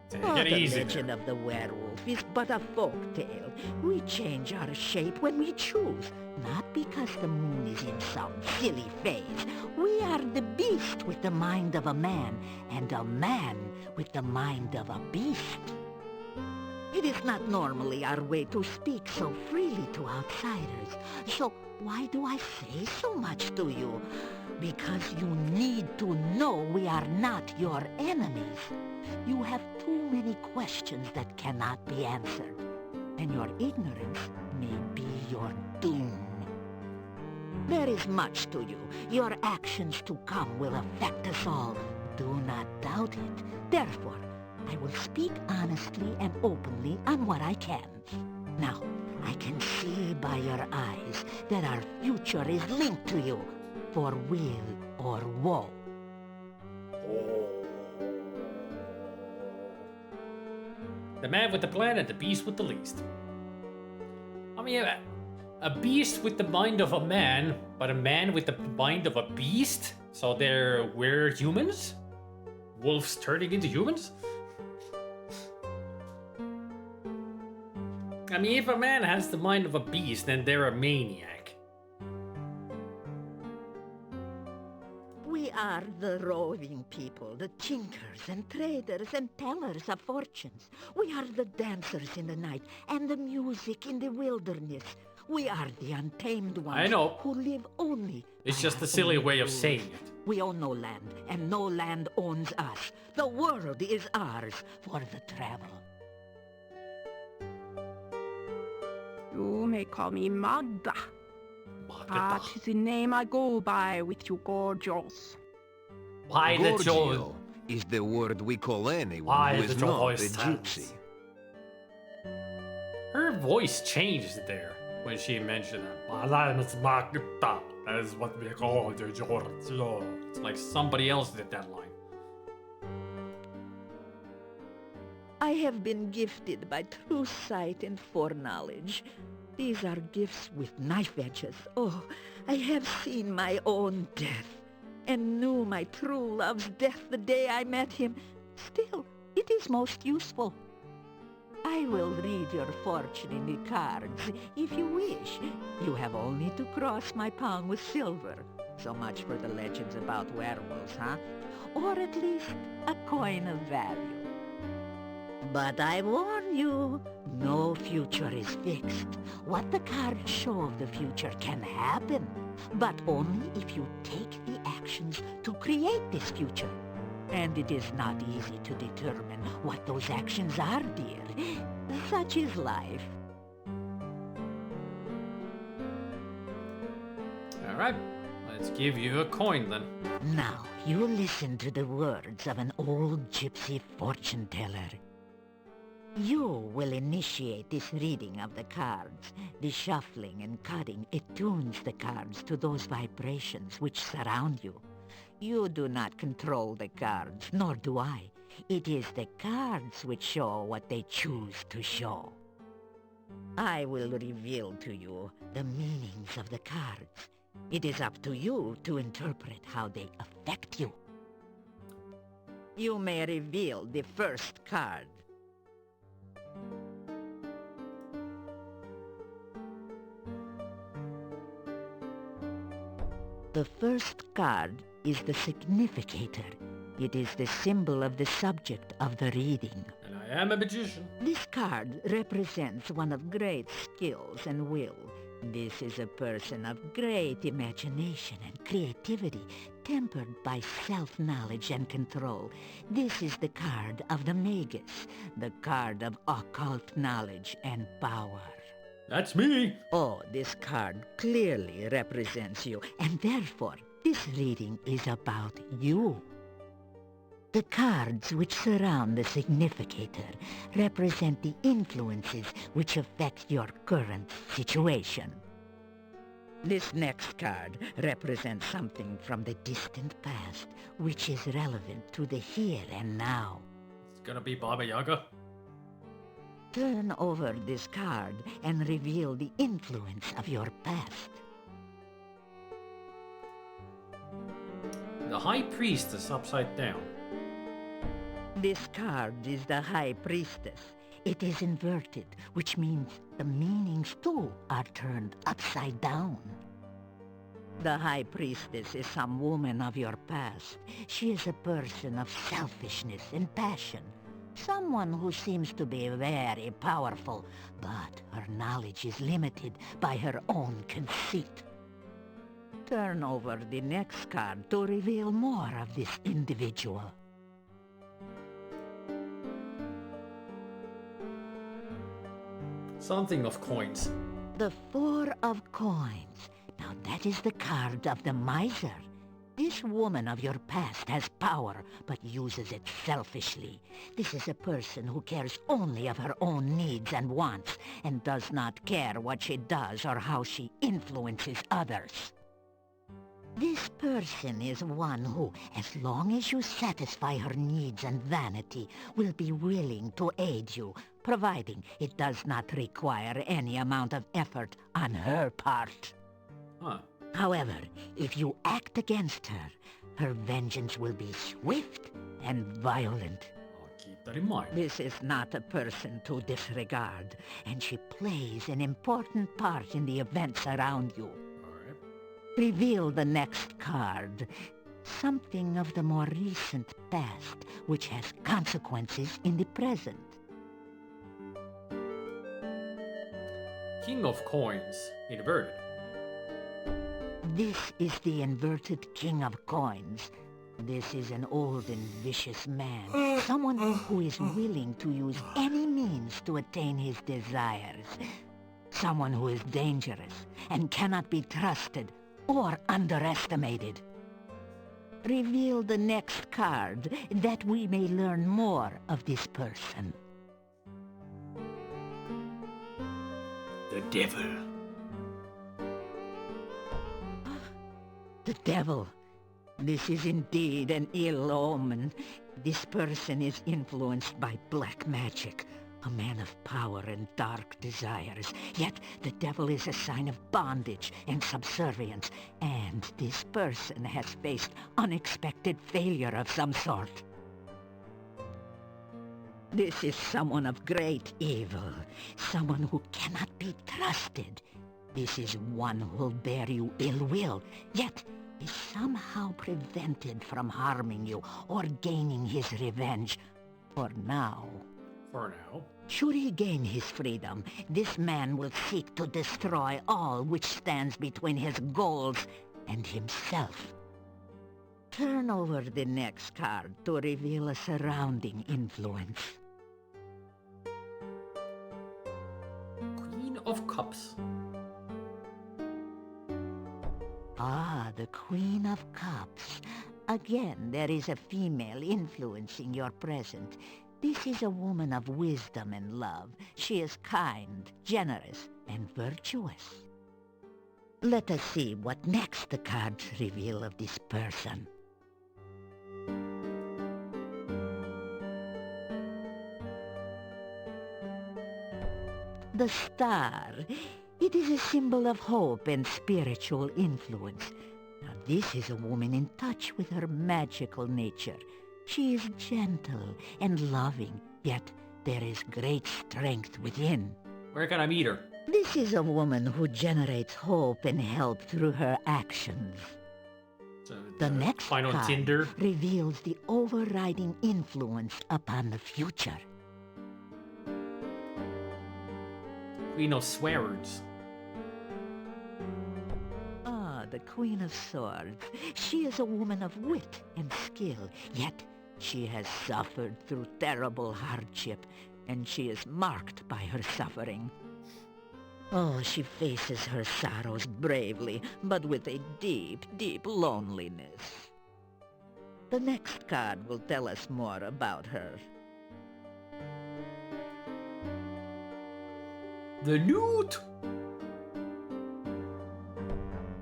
Take Oh, it the easy legend of the werewolf is but a folk tale. We change our shape when we choose, not because the moon is in some silly phase. We are the beast with the mind of a man, and a man with the mind of a beast. It is not normally our way to speak so freely to outsiders. So why do I say so much to you? Because you need to know we are not your enemies. You have too many questions that cannot be answered, and your ignorance may be your doom. There is much to you. Your actions to come will affect us all. Do not doubt it. Therefore, I will speak honestly and openly on what I can. Now, I can see by your eyes that our future is linked to you, for weal or woe. The man with the plan and the beast with the least. I mean, a beast with the mind of a man, but a man with the mind of a beast? So we're humans? Wolves turning into humans? I mean, if a man has the mind of a beast, then they're a maniac. We are the roving people, the tinkers and traders and tellers of fortunes. We are the dancers in the night and the music in the wilderness. We are the untamed ones I know. who live only. It's just a silly way of saying it. We own no land, and no land owns us. The world is ours for the travel. You may call me Magda. That is the name I go by with you gorgeous. Why the Gorgio is the word we call anyone Why who the is not a voice gypsy. Her voice changed there when she mentioned that. My name is Magda. That is what we call the Giorgio. It's like somebody else did that line. I have been gifted by true sight and foreknowledge. These are gifts with knife edges. Oh, I have seen my own death, and knew my true love's death the day I met him. Still, it is most useful. I will read your fortune in the cards, if you wish. You have only to cross my palm with silver. So much for the legends about werewolves, huh? Or at least a coin of value. But I warn you, no future is fixed. What the cards show of the future can happen, but only if you take the actions to create this future. And it is not easy to determine what those actions are, dear. Such is life. Alright, let's give you a coin then. Now, you listen to the words of an old gypsy fortune teller. You will initiate this reading of the cards. The shuffling and cutting attunes the cards to those vibrations which surround you. You do not control the cards, nor do I. It is the cards which show what they choose to show. I will reveal to you the meanings of the cards. It is up to you to interpret how they affect you. You may reveal the first card. The first card is the significator. It is the symbol of the subject of the reading. And I am a magician. This card represents one of great skills and will. This is a person of great imagination and creativity, tempered by self-knowledge and control. This is the card of the Magus, the card of occult knowledge and power. That's me! Oh, this card clearly represents you, and therefore, this reading is about you. The cards which surround the significator represent the influences which affect your current situation. This next card represents something from the distant past which is relevant to the here and now. gonna be Baba Yaga? Turn over this card and reveal the influence of your past. The High Priestess upside down. This card is the High Priestess. It is inverted, which means the meanings too are turned upside down. The High Priestess is some woman of your past. She is a person of selfishness and passion. Someone who seems to be very powerful, but her knowledge is limited by her own conceit. Turn over the next card to reveal more of this individual. Something of coins. The Four of Coins. Now that is the card of the miser. This woman of your past has power, but uses it selfishly. This is a person who cares only of her own needs and wants, and does not care what she does or how she influences others. This person is one who, as long as you satisfy her needs and vanity, will be willing to aid you, providing it does not require any amount of effort on her part. Huh. However, if you act against her, her vengeance will be swift and violent. I'll keep that in mind. This is not a person to disregard, and she plays an important part in the events around you. Alright. Reveal the next card. Something of the more recent past, which has consequences in the present. King of Coins. Inverted. This is the inverted King of Coins. This is an old and vicious man. Someone who is willing to use any means to attain his desires. Someone who is dangerous and cannot be trusted or underestimated. Reveal the next card that we may learn more of this person. The Devil. The devil. This is indeed an ill omen. This person is influenced by black magic, a man of power and dark desires. Yet the devil is a sign of bondage and subservience, and this person has faced unexpected failure of some sort. This is someone of great evil, someone who cannot be trusted. This is one who will bear you ill will, yet is somehow prevented from harming you or gaining his revenge. For now. For now. Should he gain his freedom, this man will seek to destroy all which stands between his goals and himself. Turn over the next card to reveal a surrounding influence. Queen of Cups. Ah, the Queen of Cups. Again, there is a female influencing your present. This is a woman of wisdom and love. She is kind, generous, and virtuous. Let us see what next the cards reveal of this person. The star. It is a symbol of hope and spiritual influence. Now this is a woman in touch with her magical nature. She is gentle and loving, yet there is great strength within. Where can I meet her? This is a woman who generates hope and help through her actions. The next find on card Tinder? reveals the overriding influence upon the future. Queen of Swearwords. Ah, the Queen of Swords. She is a woman of wit and skill, yet she has suffered through terrible hardship, and she is marked by her suffering. Oh, she faces her sorrows bravely, but with a deep, deep loneliness. The next card will tell us more about her. The Newt!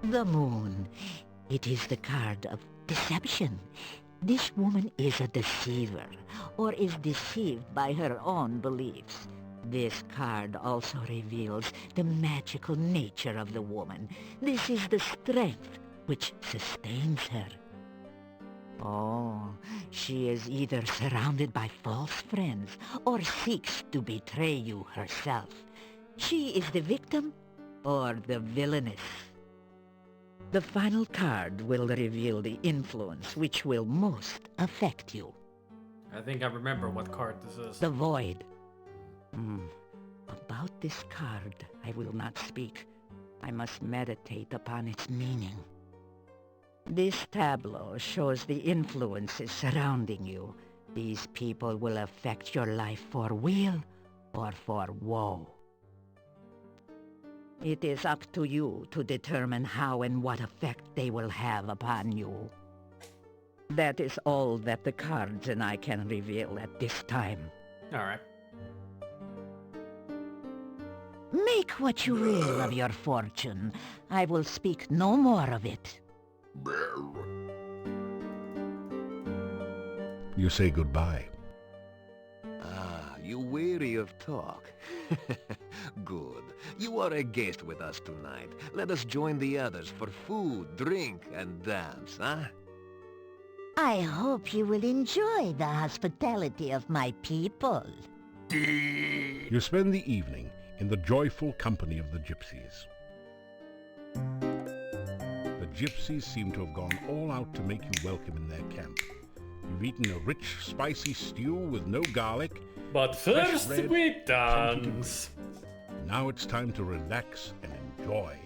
The Moon. It is the card of deception. This woman is a deceiver, or is deceived by her own beliefs. This card also reveals the magical nature of the woman. This is the strength which sustains her. Oh, she is either surrounded by false friends or seeks to betray you herself. She is the victim or the villainess. The final card will reveal the influence which will most affect you. I think I remember what card this is. The Void. About this card, I will not speak. I must meditate upon its meaning. This tableau shows the influences surrounding you. These people will affect your life for weal or for woe. It is up to you to determine how and what effect they will have upon you. That is all that the cards and I can reveal at this time. Alright. Make what you will of your fortune. I will speak no more of it. You say goodbye. Ah, you weary of talk. Good. You are a guest with us tonight. Let us join the others for food, drink, and dance, huh? I hope you will enjoy the hospitality of my people. You spend the evening in the joyful company of the gypsies. The gypsies seem to have gone all out to make you welcome in their camp. You've eaten a rich, spicy stew with no garlic. But first we dance. Now it's time to relax and enjoy.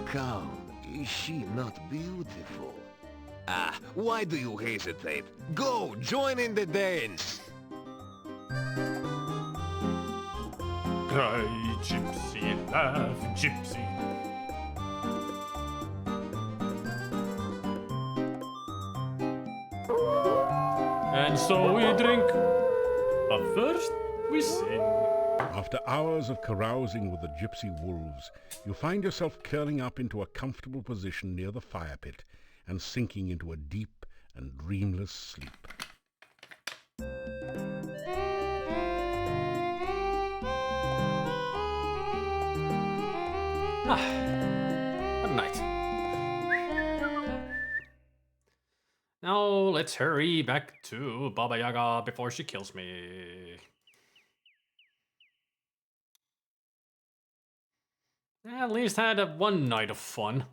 Come, is she not beautiful? Ah, why do you hesitate? Go, join in the dance! Cry, gypsy, laugh, gypsy. And so we drink, but first we sing. After hours of carousing with the gypsy wolves, you find yourself curling up into a comfortable position near the fire pit and sinking into a deep and dreamless sleep. Good night. Now let's hurry back to Baba Yaga before she kills me. At least had one night of fun.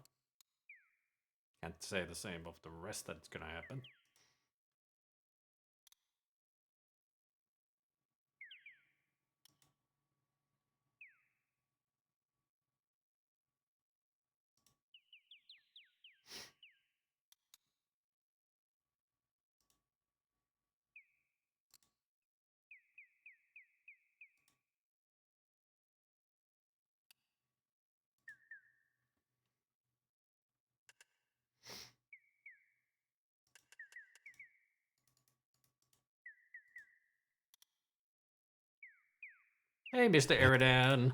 Can't say the same of the rest that's gonna happen. Hey, Mr. Eridan.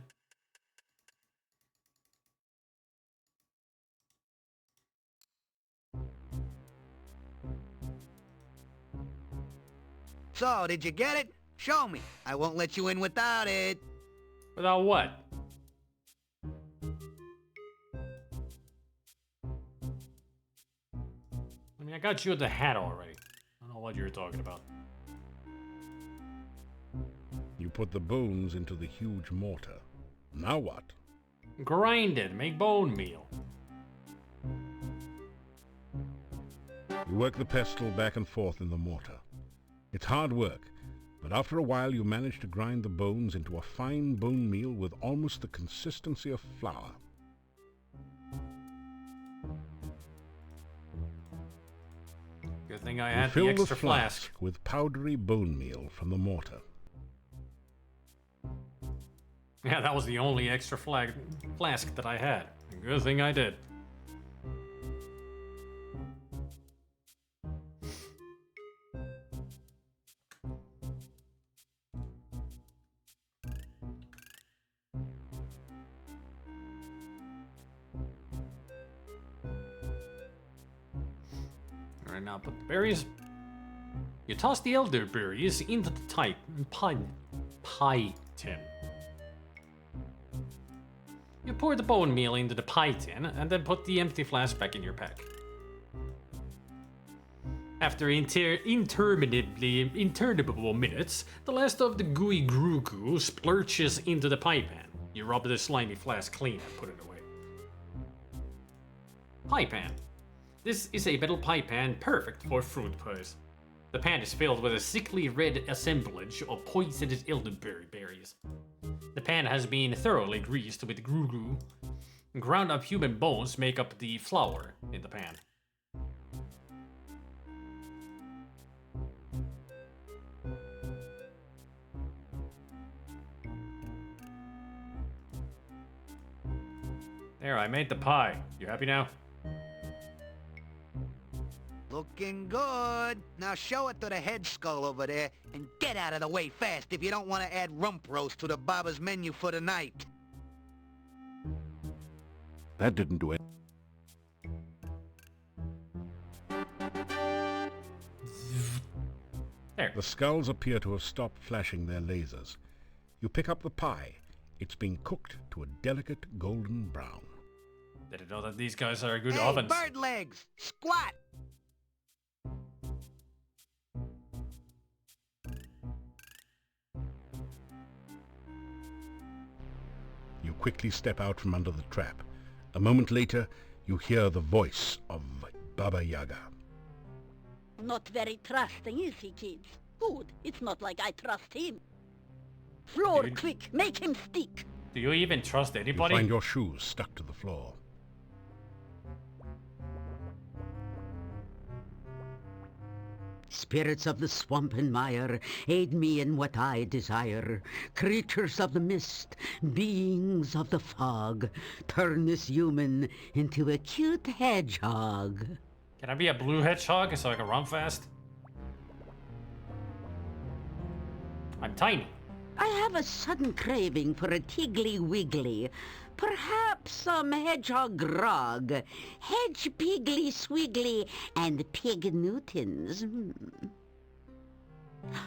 So, did you get it? Show me. I won't let you in without it. Without what? I mean, I got you the hat already. I don't know what you're talking about. You put the bones into the huge mortar. Now what? Grind it, make bone meal. You work the pestle back and forth in the mortar. It's hard work, but after a while you manage to grind the bones into a fine bone meal with almost the consistency of flour. Good thing I You had fill the the extra flask. with powdery bone meal from the mortar. Yeah, that was the only extra flask that I had. Good thing I did. and now put the berries. You toss the elderberries into the pie tin. You pour the bone meal into the pie tin and then put the empty flask back in your pack. After interminable minutes, the last of the gooey goo splurches into the pie pan. You rub the slimy flask clean and put it away. Pie pan. This is a metal pie pan perfect for fruit pies. The pan is filled with a sickly red assemblage of poisoned elderberry berries. The pan has been thoroughly greased with goo. Ground up human bones make up the flour in the pan. There, I made the pie. You happy now? Looking good. Now show it to the head skull over there and get out of the way fast if you don't want to add rump roast to the barber's menu for the night. That didn't do it. There. The skulls appear to have stopped flashing their lasers. You pick up the pie. It's been cooked to a delicate golden brown. Didn't know that these guys are good Hey, ovens. bird legs! Squat! You quickly step out from under the trap. A moment later, you hear the voice of Baba Yaga. Not very trusting, is he, kids? Good. It's not like I trust him. Floor, Dude. quick! Make him stick! Do you even trust You anybody? find your shoes stuck to the floor. Spirits of the swamp and mire, aid me in what I desire. Creatures of the mist, beings of the fog, turn this human into a cute hedgehog. Can I be a blue hedgehog so I can run fast? I'm tiny. I have a sudden craving for a tiggly wiggly. Perhaps some hedgehog grog. Hedge piggly swiggly and pig Newtons.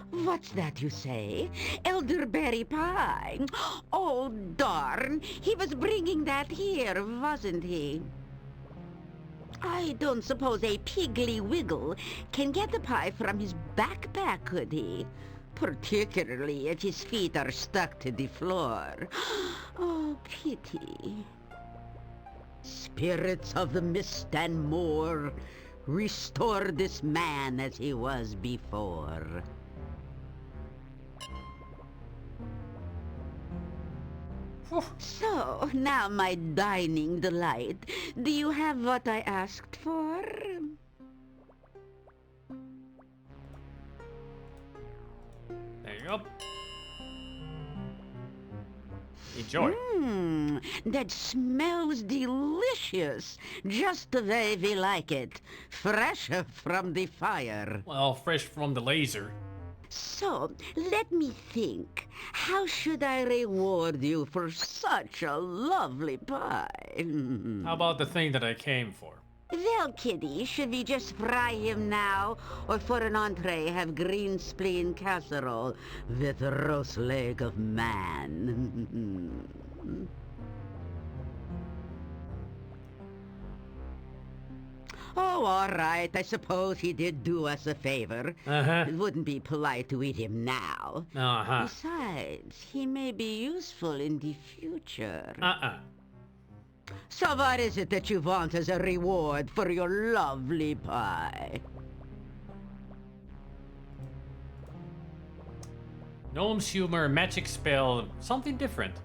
What's that you say? Elderberry pie. Oh, darn. He was bringing that here, wasn't he? I don't suppose a piggly wiggle can get the pie from his backpack, could he? Particularly if his feet are stuck to the floor. Oh, pity. Spirits of the mist and more, restore this man as he was before. So, now my dining delight, do you have what I asked for? There you go. Enjoy. That smells delicious, just the way we like it, fresh from the fire. Well, fresh from the laser. So, let me think. How should I reward you for such a lovely pie? How about the thing that I came for? Well, Kitty, should we just fry him now? Or for an entree have green spleen casserole with roast leg of man? Oh, all right. I suppose he did do us a favor. It wouldn't be polite to eat him now. Besides, he may be useful in the future. So what is it that you want as a reward for your lovely pie? Gnome's humor, magic spell, something different.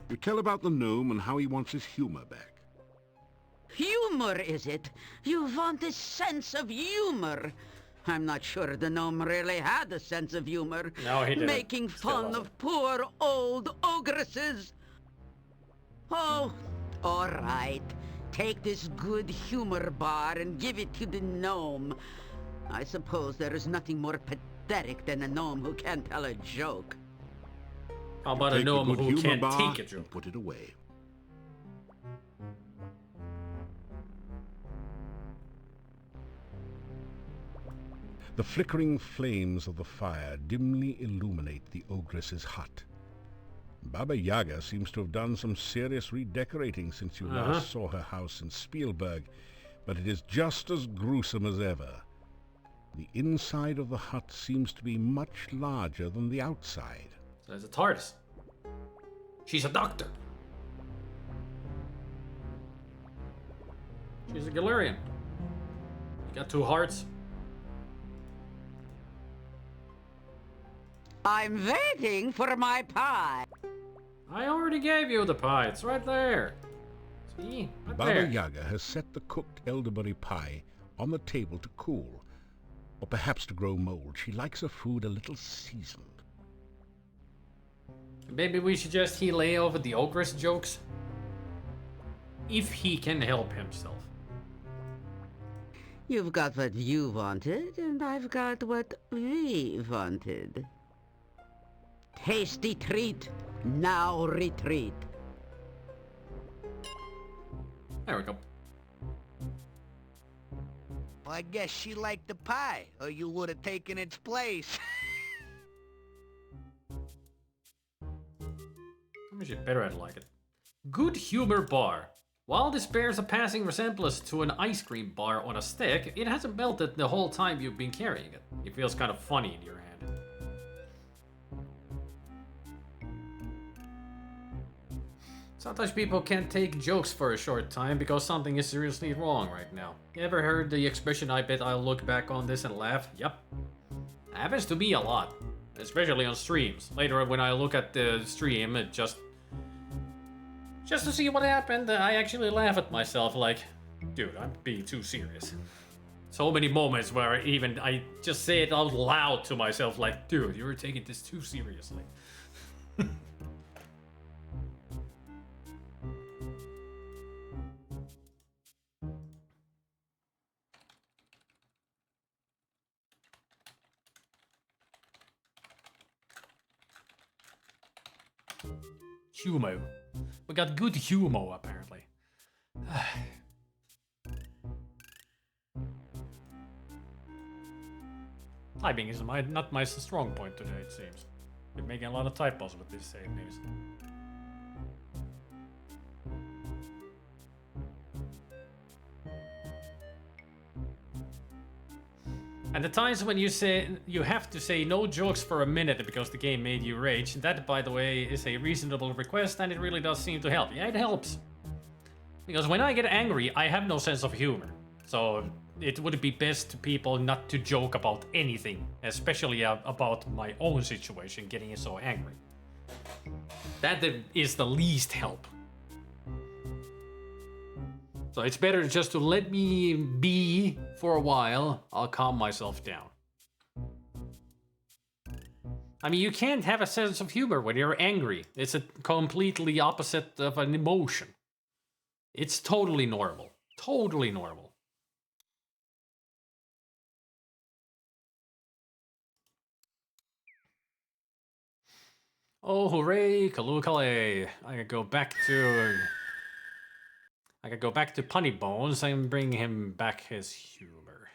You tell about the gnome and how he wants his humor back. Humor, is it? You want a sense of humor. I'm not sure the gnome really had a sense of humor. No, he didn't. Making Still fun doesn't. of poor old ogresses. Oh, all right. Take this good humor bar and give it to the gnome. I suppose there is nothing more pathetic than a gnome who can't tell a joke. How about a Take the gnome good who humor can't bar take a and joke? put it away. The flickering flames of the fire dimly illuminate the ogress's hut. Baba Yaga seems to have done some serious redecorating since you last saw her house in Spielberg, but it is just as gruesome as ever. The inside of the hut seems to be much larger than the outside. So there's a TARDIS. She's a doctor. She's a Galarian. You got 2 hearts. I'm waiting for my pie. I already gave you the pie. It's right there. See? Right Baba there. Yaga has set the cooked elderberry pie on the table to cool, or perhaps to grow mold. She likes her food a little seasoned. Maybe we suggest he lay over the ogress jokes? If he can help himself. You've got what you wanted, and I've got what we wanted. Tasty treat, now retreat. There we go. Well, I guess she liked the pie, or you would have taken its place. Maybe she better like it. Good humor bar. While this bears a passing resemblance to an ice cream bar on a stick, it hasn't melted the whole time you've been carrying it. It feels kind of funny in your hand. Sometimes people can't take jokes for a short time because something is seriously wrong right now. You ever heard the expression, "I bet I'll look back on this and laugh"? Yep. Happens to me a lot. Especially on streams. Later when I look at the stream, it just to see what happened, I actually laugh at myself like, dude, I'm being too serious. So many moments where even I just say it out loud to myself like, dude, you're taking this too seriously. Humo. We got good humo, apparently. Typing is not my strong point today, it seems. Been making a lot of typos with this save news. And the times when you say you have to say no jokes for a minute because the game made you rage, that, by the way, is a reasonable request and it really does seem to help. Yeah, it helps. Because when I get angry, I have no sense of humor. So it would be best to people not to joke about anything, especially about my own situation, getting so angry. That is the least help. So it's better just to let me be for a while. I'll calm myself down. I mean, you can't have a sense of humor when you're angry. It's a completely opposite of an emotion. It's totally normal. Totally normal. Oh, hooray, Kalukale. I could go back to... I could go back to Punny Bones and bring him back his humor.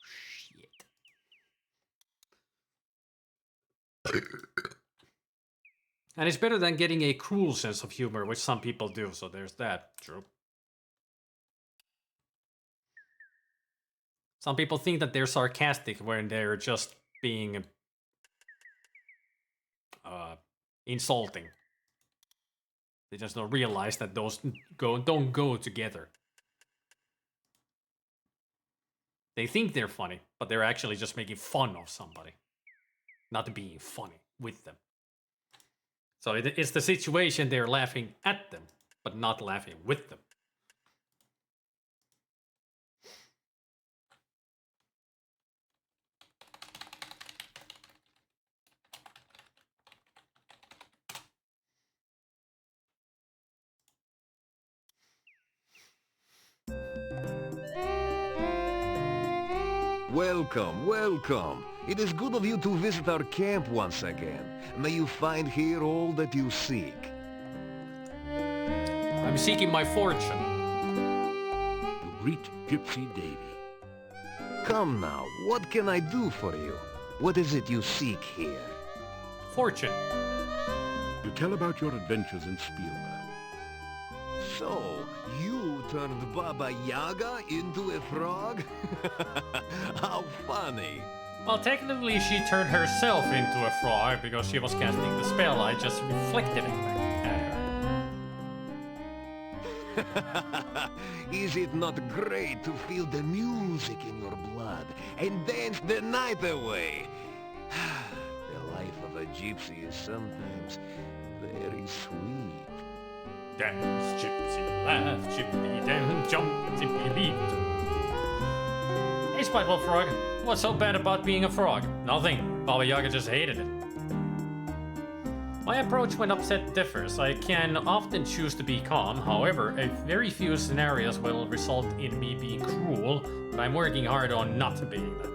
Shit. And it's better than getting a cruel sense of humor, which some people do, so there's that. True. Some people think that they're sarcastic when they're just being insulting. They just don't realize that those don't go together. They think they're funny, but they're actually just making fun of somebody. Not being funny with them. So it's the situation they're laughing at them, but not laughing with them. Welcome, welcome. It is good of you to visit our camp once again. May you find here all that you seek. I'm seeking my fortune. You greet Gypsy Davy. Come now, what can I do for you? What is it you seek here? Fortune. You tell about your adventures in Spielberg. So, you turned Baba Yaga into a frog? How funny. Well, technically she turned herself into a frog because she was casting the spell. I just reflected it back at her. Is it not great to feel the music in your blood and dance the night away? The life of a gypsy is sometimes very sweet. Dance, gypsy, laugh, gypsy, dance, jump, gypsy, leap. Hey, Spiteful Frog, what's so bad about being a frog? Nothing. Baba Yaga just hated it. My approach when upset differs. I can often choose to be calm, however, a very few scenarios will result in me being cruel, but I'm working hard on not being that.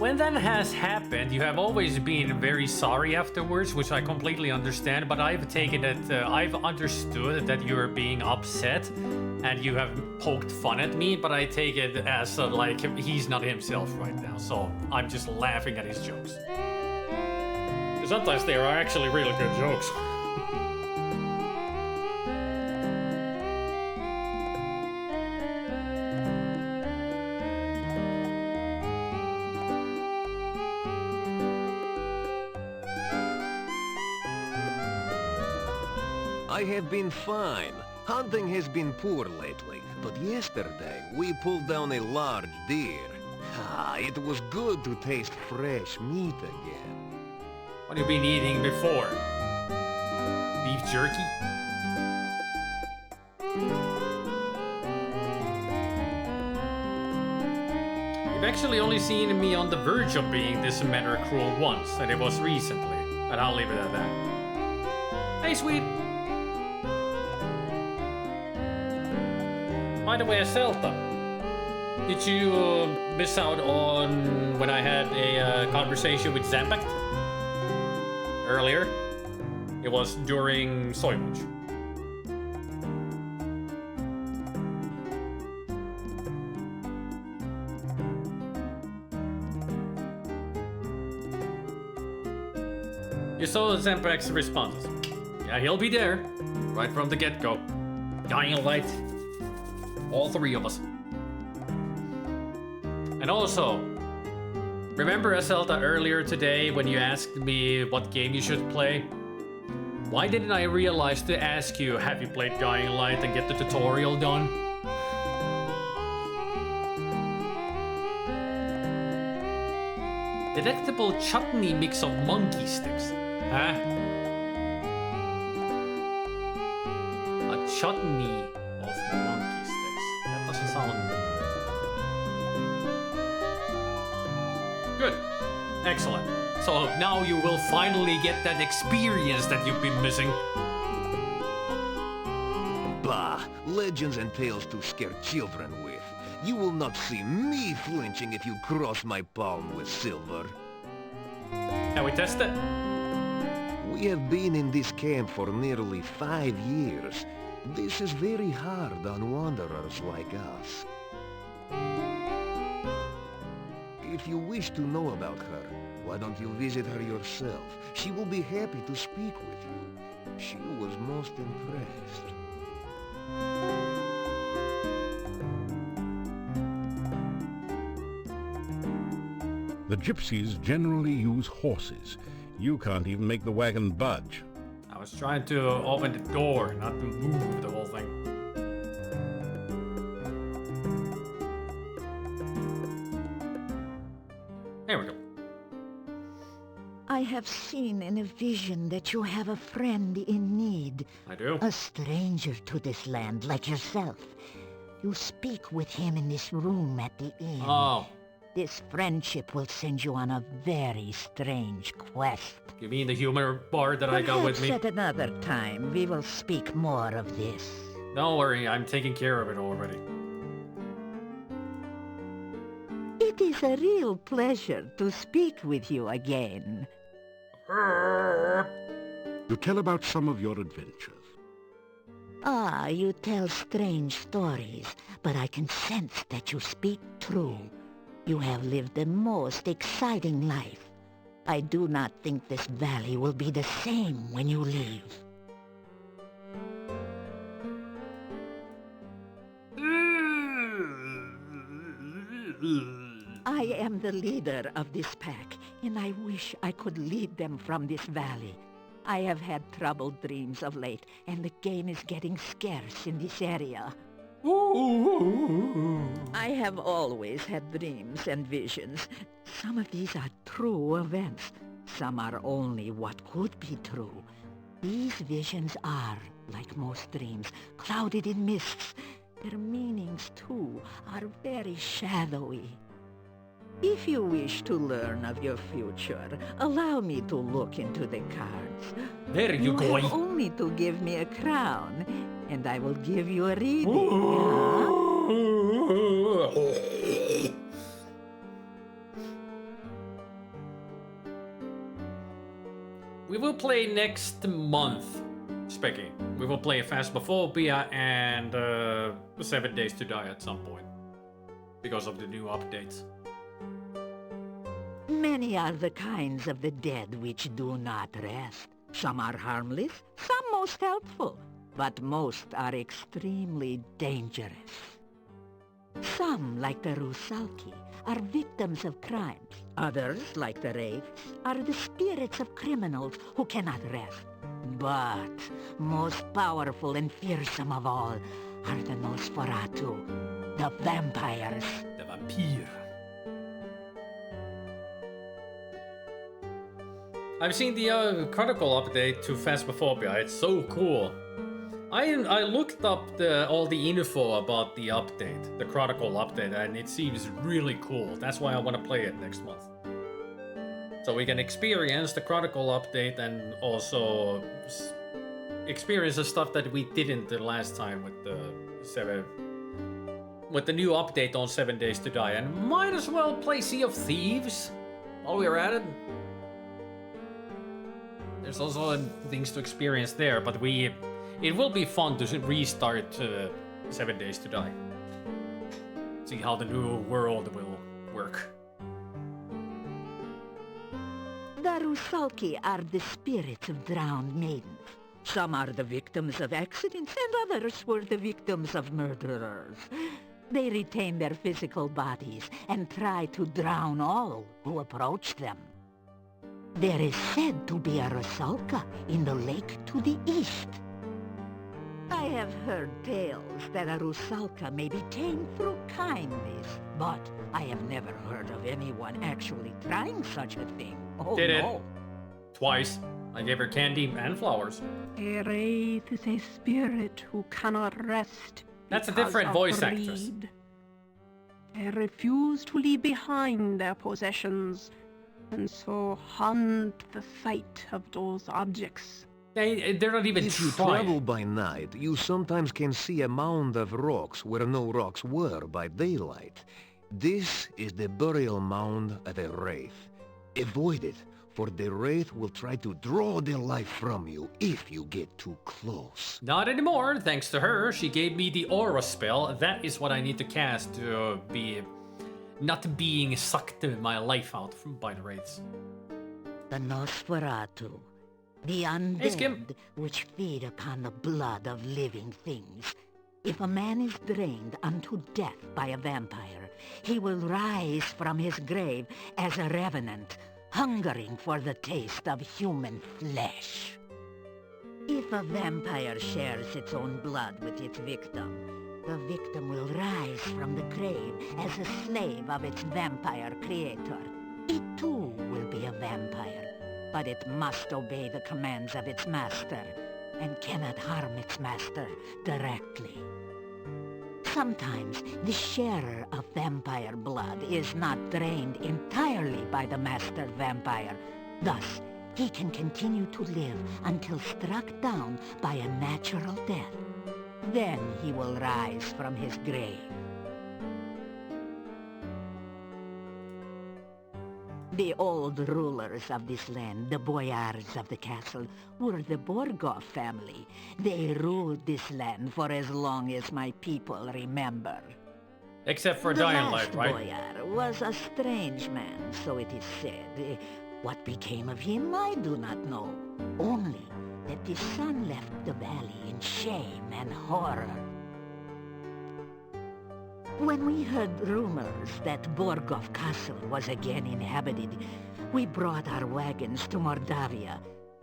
When that has happened, you have always been very sorry afterwards, which I completely understand, but I've taken it, I've understood that you're being upset, and you have poked fun at me, but I take it as, like, he's not himself right now, so I'm just laughing at his jokes. Sometimes they are actually really good jokes. I have been fine. Hunting has been poor lately, but yesterday we pulled down a large deer. It was good to taste fresh meat again. What have you been eating before? Beef jerky? You've actually only seen me on the verge of being this manner cruel once, and it was recently. And I'll leave it at that. Hey, sweet! By the way, Aselta, did you miss out on when I had a conversation with Zampak? Earlier. It was during Soy Munch. You saw Zampak's responses. Yeah, he'll be there. Right from the get-go. Dying light. All three of us. And also, remember Aselta earlier today when you asked me what game you should play? Why didn't I realize to ask you, have you played Dying Light and get the tutorial done? Delectable chutney mix of monkey sticks. Huh? A chutney of monkey sticks. That doesn't sound... Good. Excellent. So now you will finally get that experience that you've been missing. Bah! Legends and tales to scare children with. You will not see me flinching if you cross my palm with silver. Can we test it? We have been in this camp for nearly 5 years. This is very hard on wanderers like us. If you wish to know about her, why don't you visit her yourself? She will be happy to speak with you. She was most impressed. The gypsies generally use horses. You can't even make the wagon budge. I was trying to open the door, not to move the whole thing. There we go. I have seen in a vision that you have a friend in need. I do. A stranger to this land like yourself. You speak with him in this room at the inn. Oh. This friendship will send you on a very strange quest. You mean the humor bar that I got with me? Perhaps at another time we will speak more of this. Don't worry, I'm taking care of it already. It is a real pleasure to speak with you again. You tell about some of your adventures. Ah, you tell strange stories, but I can sense that you speak true. You have lived the most exciting life. I do not think this valley will be the same when you leave. I am the leader of this pack, and I wish I could lead them from this valley. I have had troubled dreams of late, and the game is getting scarce in this area. I have always had dreams and visions. Some of these are true events. Some are only what could be true. These visions are, like most dreams, clouded in mists. Their meanings, too, are very shadowy. If you wish to learn of your future, allow me to look into the cards. There you go. have only to give me a crown, and I will give you a reading. We will play next month, Specky. We will play Phasmophobia and 7 Days to Die at some point. Because of the new updates. Many are the kinds of the dead which do not rest. Some are harmless, some most helpful, but most are extremely dangerous. Some, like the Rusalki, are victims of crimes. Others, like the Wraiths, are the spirits of criminals who cannot rest. But most powerful and fearsome of all are the Nosferatu, the vampires. The vampire. I've seen the Chronicle update to Phasmophobia. It's so cool. I looked up all the info about the update, the Chronicle update, and it seems really cool. That's why I want to play it next month. So we can experience the Chronicle update and also experience the stuff that we didn't the last time with the new update on 7 Days to Die. And might as well play Sea of Thieves while we're at it. There's also things to experience there, but it will be fun to restart 7 Days to Die. See how the new world will work. The Rusalki are the spirits of drowned maidens. Some are the victims of accidents, and others were the victims of murderers. They retain their physical bodies and try to drown all who approach them. There is said to be a Rusalka in the lake to the east. I have heard tales that a Rusalka may be tamed through kindness, but I have never heard of anyone actually trying such a thing. Oh, Did no. it. Twice. I gave her candy and flowers. A wraith is a spirit who cannot rest. That's a because different of voice greed. actress. They refuse to leave behind their possessions, and so hunt the sight of those objects. They're not even If you travel by night, you sometimes can see a mound of rocks where no rocks were by daylight. This is the burial mound of a wraith. Avoid it, for the wraith will try to draw their life from you if you get too close. Not anymore, thanks to her. She gave me the aura spell. That is what I need to cast to be not being sucked my life out by the wraiths. The Nosferatu, the undead which feed upon the blood of living things. If a man is drained unto death by a vampire, he will rise from his grave as a revenant, hungering for the taste of human flesh. If a vampire shares its own blood with its victim, the victim will rise from the grave as a slave of its vampire creator. It too will be a vampire, but it must obey the commands of its master, and cannot harm its master directly. Sometimes the sharer of vampire blood is not drained entirely by the master vampire. Thus, he can continue to live until struck down by a natural death. Then he will rise from his grave. The old rulers of this land, the boyars of the castle, were the Borgov family. They ruled this land for as long as my people remember. Except for the Dying last Light, right? boyar was a strange man, so it is said. What became of him, I do not know. Only that his son left the valley in shame and horror. When we heard rumors that Borgov Castle was again inhabited, we brought our wagons to Mordavia.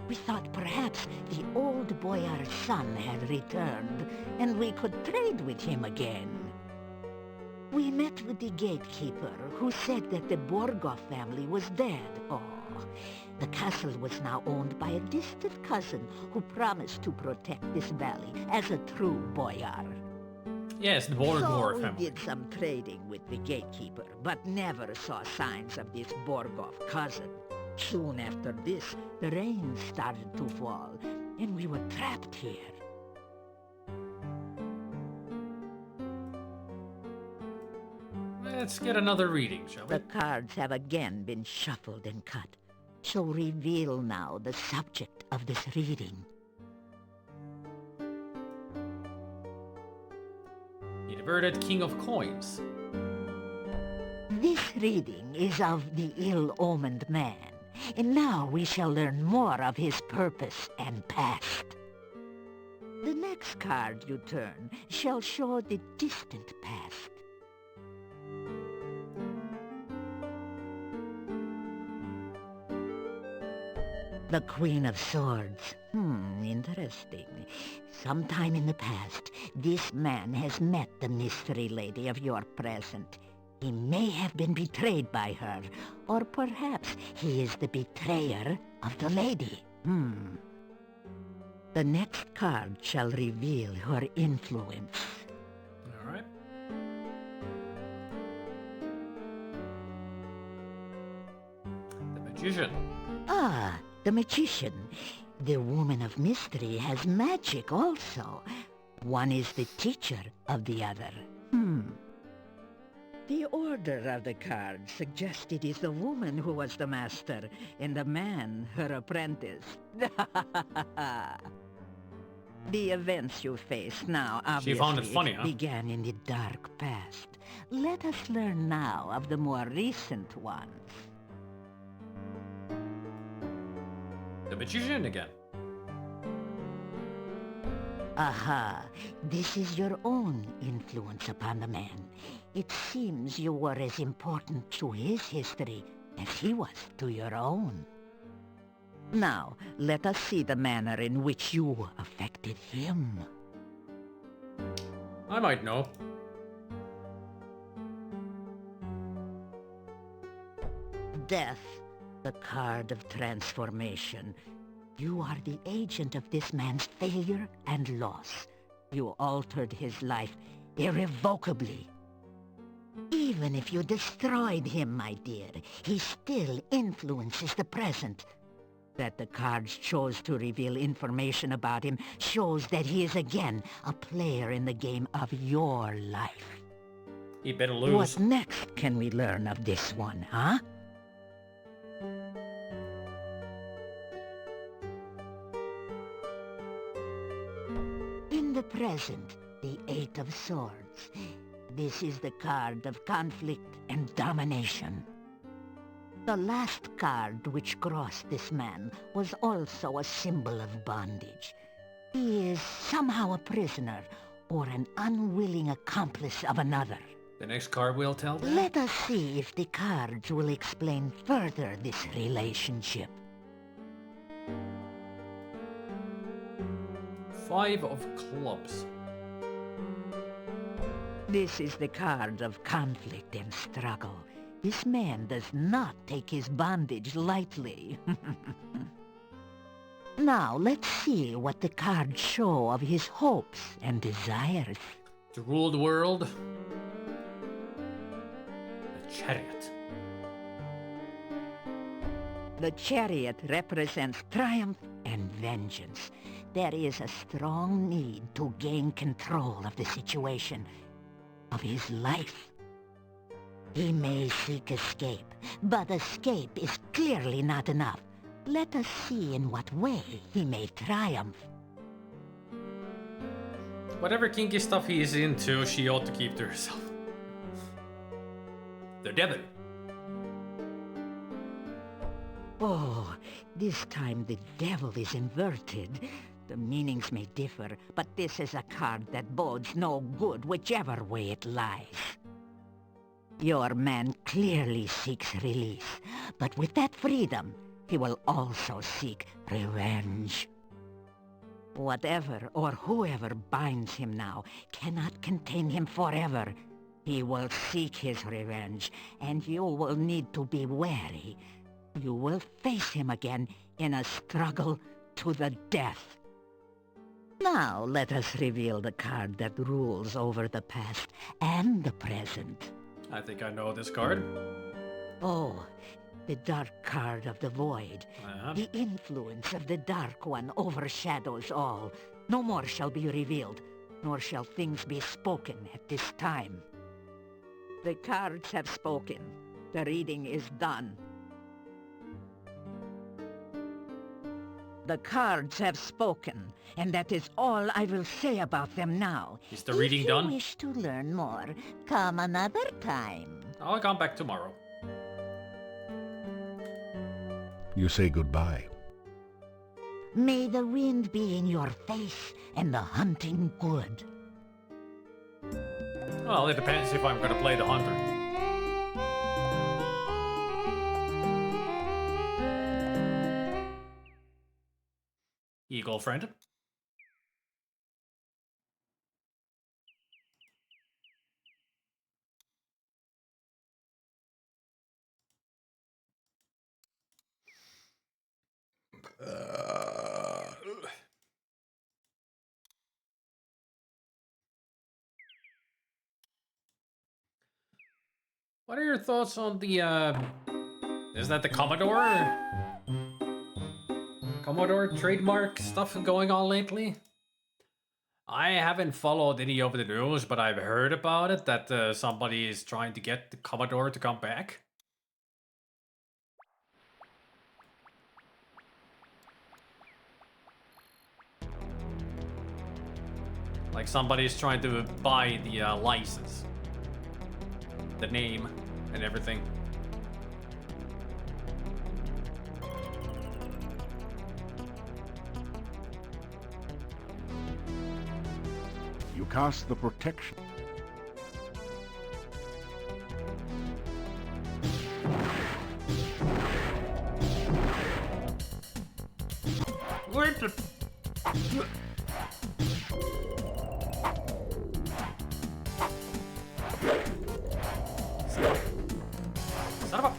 We thought perhaps the old boyar's son had returned, and we could trade with him again. We met with the gatekeeper, who said that the Borgov family was dead. Oh, the castle was now owned by a distant cousin who promised to protect this valley as a true boyar. Yes, the Borgor So family. we did some trading with the gatekeeper, but never saw signs of this Borgov cousin. Soon after this, the rain started to fall, and we were trapped here. Let's get another reading, shall we? The cards have again been shuffled and cut. So reveal now the subject of this reading. Inverted King of Coins. This reading is of the ill-omened man, and now we shall learn more of his purpose and past. The next card you turn shall show the distant past. The Queen of Swords. Interesting. Sometime in the past, this man has met the mystery lady of your present. He may have been betrayed by her, or perhaps he is the betrayer of the lady. The next card shall reveal her influence. All right. The Magician. Ah, the Magician. The woman of mystery has magic also. One is the teacher of the other. The order of the card suggests it is the woman who was the master, and the man her apprentice. The events you face now She found it obviously funny, huh? began in the dark past. Let us learn now of the more recent ones. The Magician again. Aha, this is your own influence upon the man. It seems you were as important to his history as he was to your own. Now, let us see the manner in which you affected him. I might know. Death, the card of transformation. You are the agent of this man's failure and loss. You altered his life irrevocably. Even if you destroyed him, my dear, he still influences the present. That the cards chose to reveal information about him shows that he is again a player in the game of your life. He better lose. What next can we learn of this one, huh? In the present, the Eight of Swords. This is the card of conflict and domination. The last card which crossed this man was also a symbol of bondage. He is somehow a prisoner or an unwilling accomplice of another. The next card will tell that? Let us see if the cards will explain further this relationship. Five of Clubs. This is the card of conflict and struggle. This man does not take his bondage lightly. Now, let's see what the cards show of his hopes and desires. To rule the world. The Chariot. The Chariot represents triumph and vengeance. There is a strong need to gain control of the situation, of his life. He may seek escape, but escape is clearly not enough. Let us see in what way he may triumph. Whatever kinky stuff he is into, she ought to keep to herself. The devil. Oh, this time the devil is inverted. The meanings may differ, but this is a card that bodes no good whichever way it lies. Your man clearly seeks release, but with that freedom, he will also seek revenge. Whatever or whoever binds him now cannot contain him forever. He will seek his revenge, and you will need to be wary. You will face him again in a struggle to the death. Now let us reveal the card that rules over the past and the present. I think I know this card. Oh, the dark card of the void. The influence of the Dark One overshadows all. No more shall be revealed, nor shall things be spoken at this time. The cards have spoken. The reading is done. The cards have spoken, and that is all I will say about them now. Is the reading done? If you wish to learn more, come another time. I'll come back tomorrow. You say goodbye. May the wind be in your face and the hunting good. Well, it depends if I'm gonna play the hunter. Eagle friend. What are your thoughts on the, is that the Commodore? Commodore trademark stuff going on lately? I haven't followed any of the news, but I've heard about it, that somebody is trying to get the Commodore to come back. Like somebody's trying to buy the license. The name and everything. You cast the protection. What the... Son of a...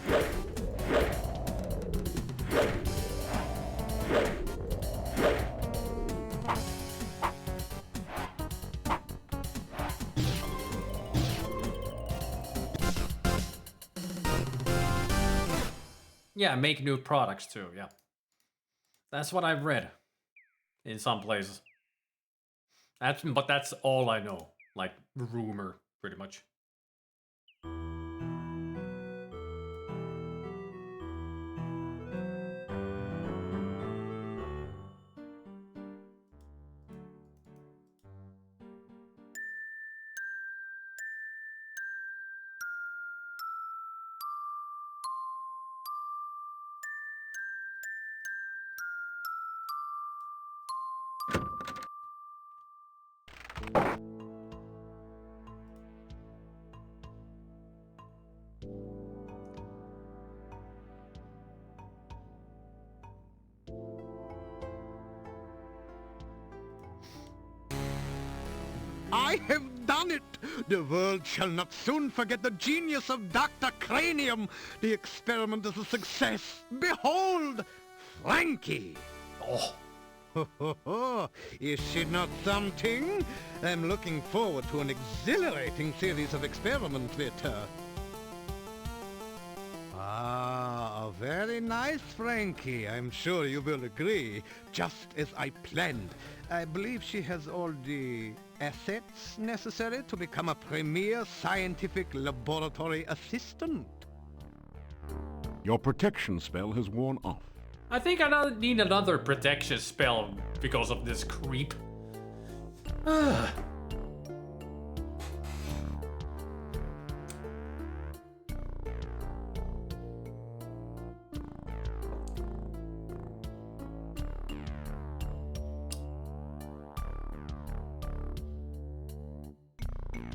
Yeah, make new products too, yeah. That's what I've read in some places. But that's all I know. Like, rumor, pretty much. I have done it! The world shall not soon forget the genius of Dr. Cranium. The experiment is a success. Behold, Frankie! Oh. Ho, ho, ho. Is she not something? I'm looking forward to an exhilarating series of experiments with her. Ah, a very nice, Frankie. I'm sure you will agree. Just as I planned. I believe she has all the assets necessary to become a premier scientific laboratory assistant. Your protection spell has worn off. I think I need another protection spell because of this creep.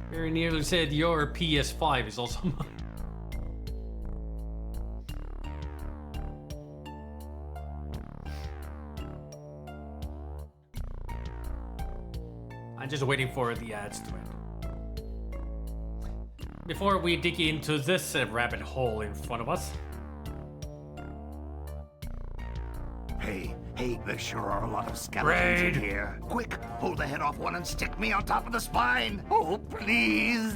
Very nearly said your PS5 is also mine. I'm just waiting for the ads to end. Before we dig into this rabbit hole in front of us. Hey, there sure are a lot of skeletons in here. Quick, pull the head off one and stick me on top of the spine. Oh, please.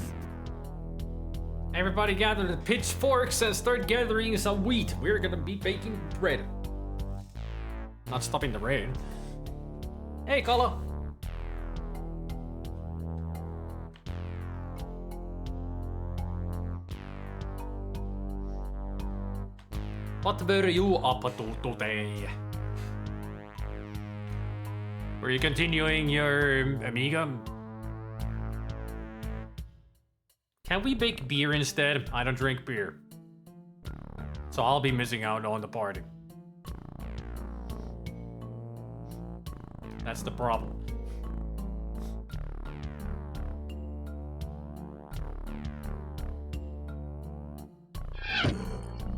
Everybody gather the pitchforks and start gathering some wheat. We're gonna be baking bread. Not stopping the rain. Hey, Kala. What were you up to today? Were you continuing your Amiga? Can we bake beer instead? I don't drink beer. So I'll be missing out on the party. That's the problem.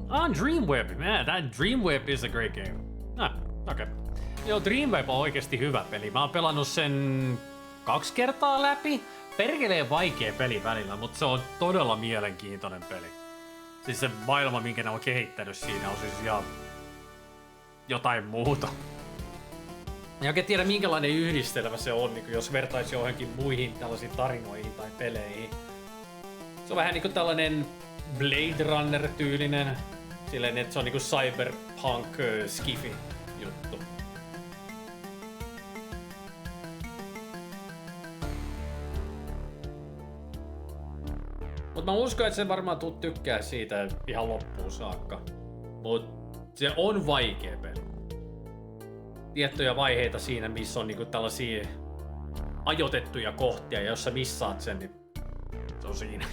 On Dreamweb, man, that Dreamweb is a great game. Okay. Joo, Dreamweb on oikeesti hyvä peli. Mä oon pelannut sen 2 kertaa läpi. Perkeleen vaikea peli välillä, mutta se on todella mielenkiintoinen peli. Siis se maailma, minkä ne on kehittänyt siinä, on siis ihan jotain muuta. En oikein tiedä, minkälainen yhdistelmä se on, niin jos vertaisi johonkin muihin tällaisiin tarinoihin tai peleihin. Se on vähän niinku tällainen Blade Runner-tyylinen, silleen, että se on niinku cyberpunk skifi juttu. Mut mä uskon, että se varmaan tuut tykkää siitä ihan loppuun saakka. Mut se on vaikea peli. Tiettyjä vaiheita siinä, missä on niinku tällaisia ajoitettuja kohtia, ja jos sä missaat sen, niin se on siinä.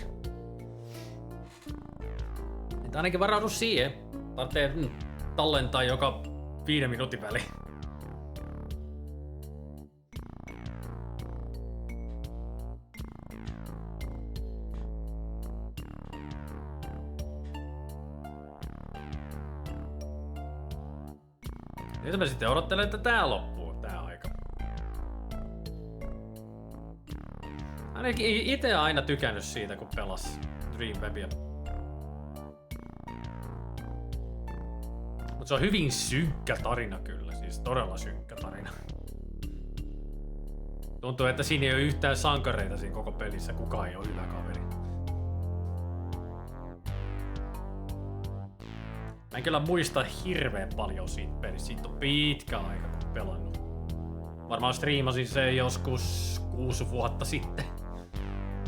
Et ainakin varaudu siihen. Tarvitsee tallentaa joka 5 minuutin väliin. Nyt mä sitten odottelen, että tää loppuu tää aika. Ainakin ite aina tykännyt siitä, kun pelas Dreamwebia. Mut se on hyvin synkkä tarina kyllä, siis todella synkkä tarina. Tuntuu, että siinä ei ole yhtään sankareita siinä koko pelissä, kukaan ei ole hyvä kaveri. Mä en kyllä muista hirveän paljon siitä pelistä, siitä on pitkä aika kun pelannut. Varmaan striimasin se joskus 6 vuotta sitten.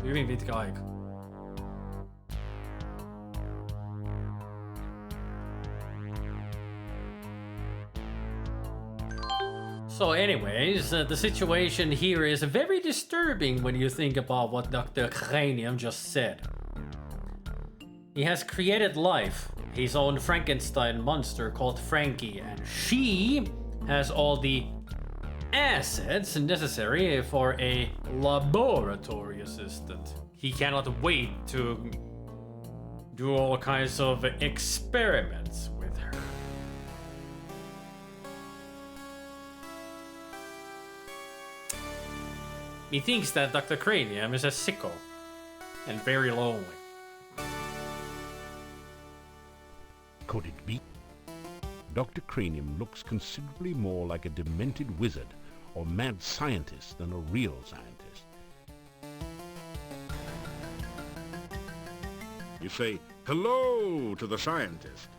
Hyvin pitkä aika. So anyways, the situation here is very disturbing when you think about what Dr. Cranium just said. He has created life, his own Frankenstein monster called Frankie, and she has all the assets necessary for a laboratory assistant. He cannot wait to do all kinds of experiments with her. He thinks that Dr. Cranium is a sicko and very lonely. Could it be? Dr. Cranium looks considerably more like a demented wizard or mad scientist than a real scientist. You say hello to the scientist.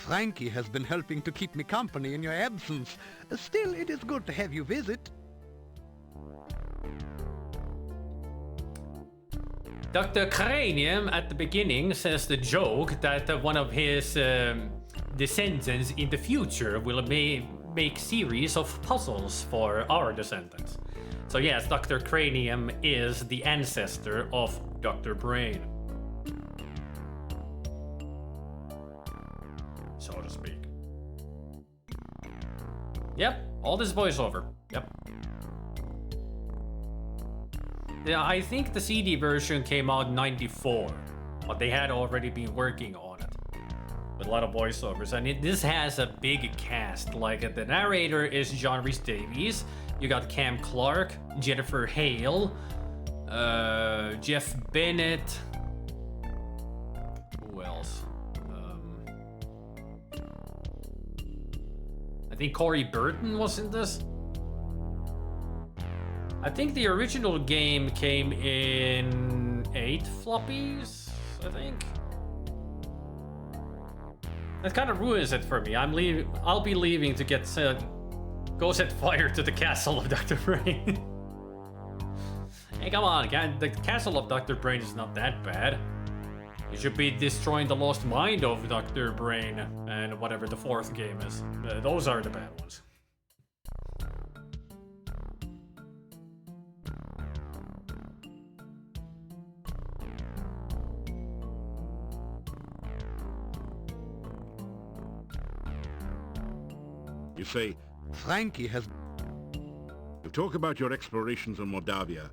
Frankie has been helping to keep me company in your absence. Still, it is good to have you visit. Dr. Cranium at the beginning says the joke that one of his descendants in the future will make series of puzzles for our descendants. So yes, Dr. Cranium is the ancestor of Dr. Brain. So to speak. Yep, all this voiceover. Yep. Yeah, I think the CD version came out in '94, but they had already been working on it with a lot of voiceovers, and this has a big cast. Like the narrator is John Rhys Davies. You got Cam Clark, Jennifer Hale, Jeff Bennett. Who else? I think Corey Burton was in this. I think the original game came in 8 floppies, I think. That kind of ruins it for me. I'll be leaving to get go set fire to the castle of Dr. Brain. Hey, come on, the castle of Dr. Brain is not that bad. You should be destroying the lost mind of Dr. Brain and whatever the 4th game is. Those are the bad ones. You say, Frankie has... You talk about your explorations on Mordavia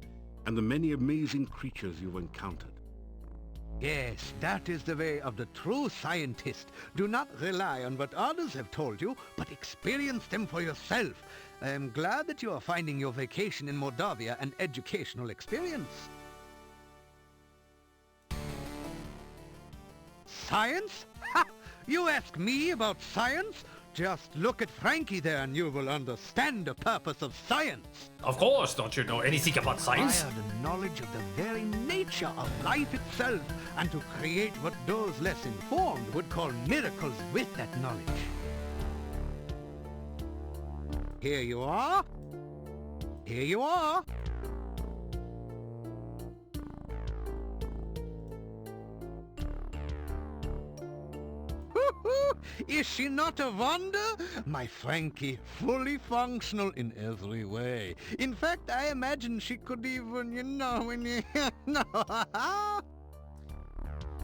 and the many amazing creatures you've encountered. Yes, that is the way of the true scientist. Do not rely on what others have told you, but experience them for yourself. I am glad that you are finding your vacation in Mordavia an educational experience. Science? Ha! You ask me about science? Just look at Frankie there and you will understand the purpose of science. Of course, don't you know anything about science? Acquire the knowledge of the very nature of life itself, and to create what those less informed would call miracles with that knowledge. Here you are. Here you are. Is she not a wonder? My Frankie, fully functional in every way. In fact, I imagine she could even,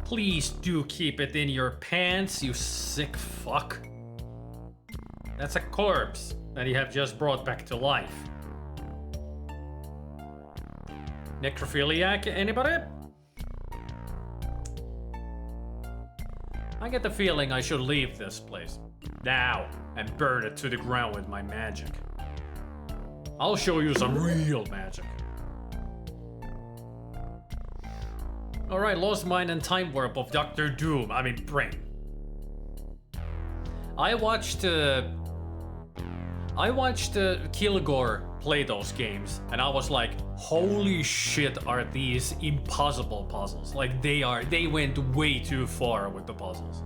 Please do keep it in your pants, you sick fuck. That's a corpse that you have just brought back to life. Necrophiliac, anybody? I get the feeling I should leave this place now and burn it to the ground with my magic. I'll show you some real magic. Alright, Lost Mind and Time Warp of Dr. Doom, Brain. I watched Kilgore play those games, and I was like, holy shit, are these impossible puzzles. Like, they went way too far with the puzzles.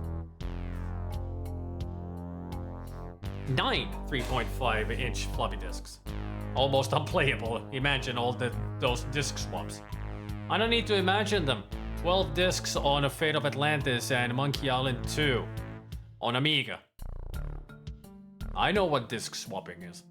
9 3.5-inch floppy disks. Almost unplayable. Imagine all those disk swaps. I don't need to imagine them. 12 disks on A Fate of Atlantis and Monkey Island 2 on Amiga. I know what disk swapping is.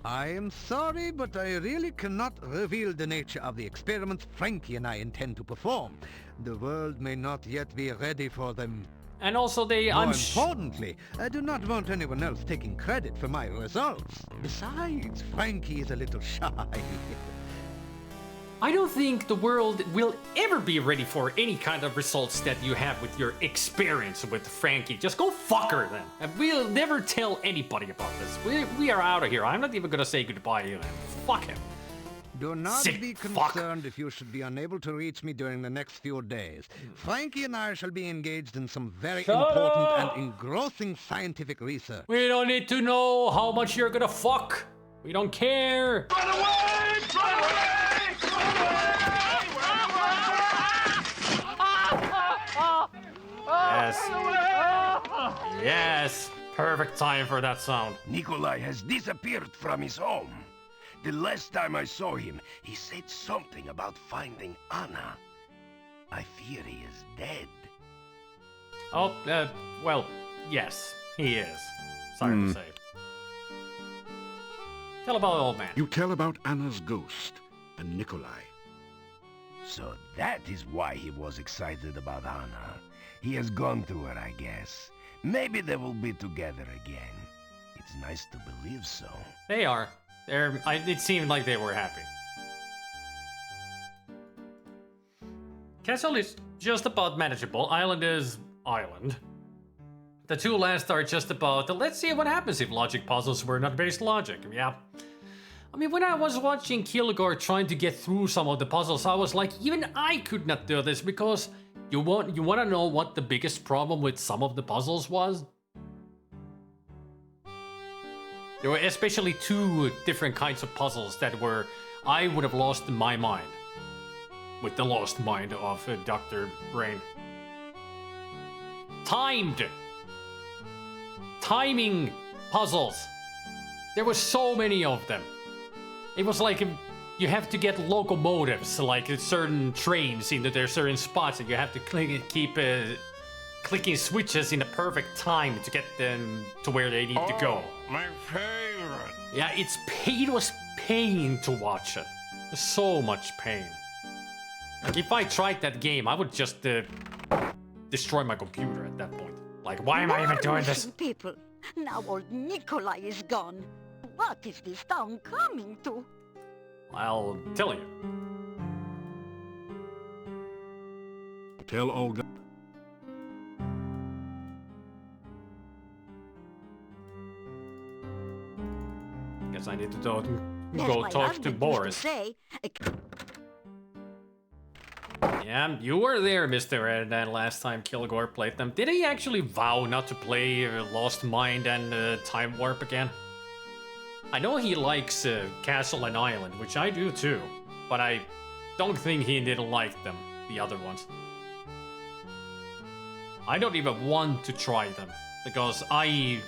I am sorry, but I really cannot reveal the nature of the experiments Frankie and I intend to perform. The world may not yet be ready for them. And also More importantly, I do not want anyone else taking credit for my results. Besides, Frankie is a little shy. I don't think the world will ever be ready for any kind of results that you have with your experience with Frankie. Just go fuck her then. And we'll never tell anybody about this. We are out of here. I'm not even gonna say goodbye even. Fuck him. Do not Sick be fuck. concerned if you should be unable to reach me during the next few days. Frankie and I shall be engaged in some very important and engrossing scientific research. We don't need to know how much you're gonna fuck. We don't care. Run away! Run away! Run away! Yes. Yes. Perfect time for that sound. Nikolai has disappeared from his home. The last time I saw him, he said something about finding Anna. I fear he is dead. Oh, well, yes, he is. Sorry to say. Tell about old man. You tell about Anna's ghost and Nikolai. So that is why he was excited about Anna. He has gone to her, I guess. Maybe they will be together again. It's nice to believe so. They are. It seemed like they were happy. Castle is just about manageable. Island is island. The two last are just about let's see what happens if logic puzzles were not based logic. Yeah. I mean, when I was watching Kilgore trying to get through some of the puzzles, I was like, even I could not do this because you want to know what the biggest problem with some of the puzzles was? There were especially two different kinds of puzzles that I would have lost my mind with the lost mind of Dr. Brain. Timing puzzles. There were so many of them. It was like you have to get locomotives, like certain trains into their certain spots, and you have to keep clicking switches in the perfect time to get them to where they need to go. My favorite. Yeah, it was pain to watch it. So much pain. Like if I tried that game, I would just destroy my computer at that point. Like, why am I even doing this? People, now old Nikolai is gone. What is this town coming to? I'll tell you. Tell Olga. Guess I need to go talk to Boris. Yeah, you were there, Mr. Red, that last time Kilgore played them. Did he actually vow not to play Lost Mind and Time Warp again? I know he likes Castle and Island, which I do too, but I don't think he didn't like them, the other ones. I don't even want to try them, because I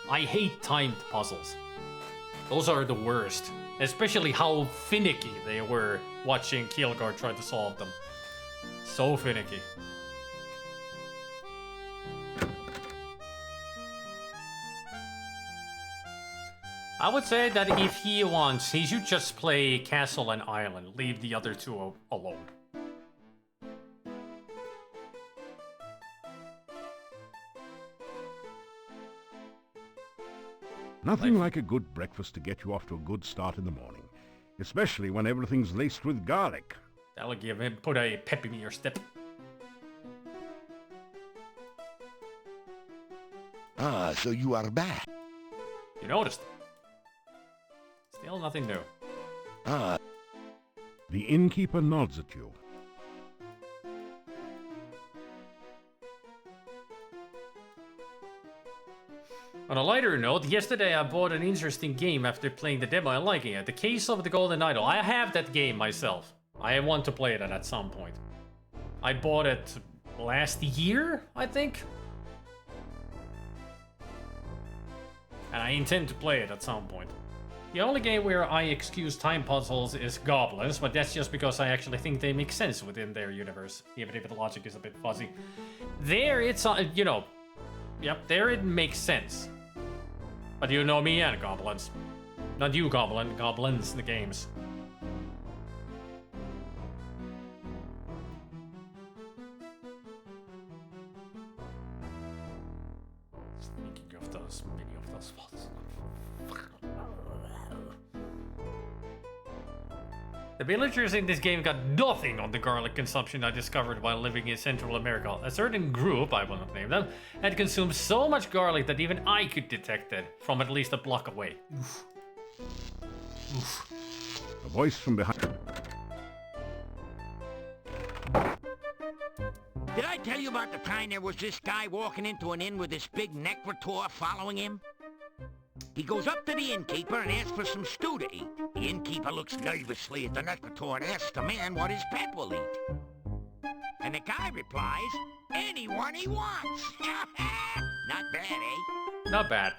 hate timed puzzles. Those are the worst, especially how finicky they were watching Kilgore try to solve them. So finicky. I would say that if he wants, he should just play Castle and Island, leave the other two alone. Nothing like a good breakfast to get you off to a good start in the morning, especially when everything's laced with garlic. That'll put a pep in your step. Ah, so you are back. You noticed. Still nothing new. Ah. The innkeeper nods at you. On a lighter note, yesterday I bought an interesting game after playing the demo and liking it. The Case of the Golden Idol. I have that game myself. I want to play it at some point. I bought it last year, I think. And I intend to play it at some point. The only game where I excuse time puzzles is Goblins, but that's just because I actually think they make sense within their universe, even if the logic is a bit fuzzy. There, it's, you know, yep, there it makes sense. But you know me and Goblins. Not you, Goblins, the games. Thinking of those, many of those spots. The villagers in this game got nothing on the garlic consumption I discovered while living in Central America. A certain group, I will not name them, had consumed so much garlic that even I could detect it from at least a block away. Oof. Oof. A voice from behind. Did I tell you about the time there was this guy walking into an inn with this big necrotor following him? He goes up to the innkeeper and asks for some stew to eat. The innkeeper looks nervously at the necrotor and asks the man what his pet will eat. And the guy replies, anyone he wants. Not bad, eh? Not bad.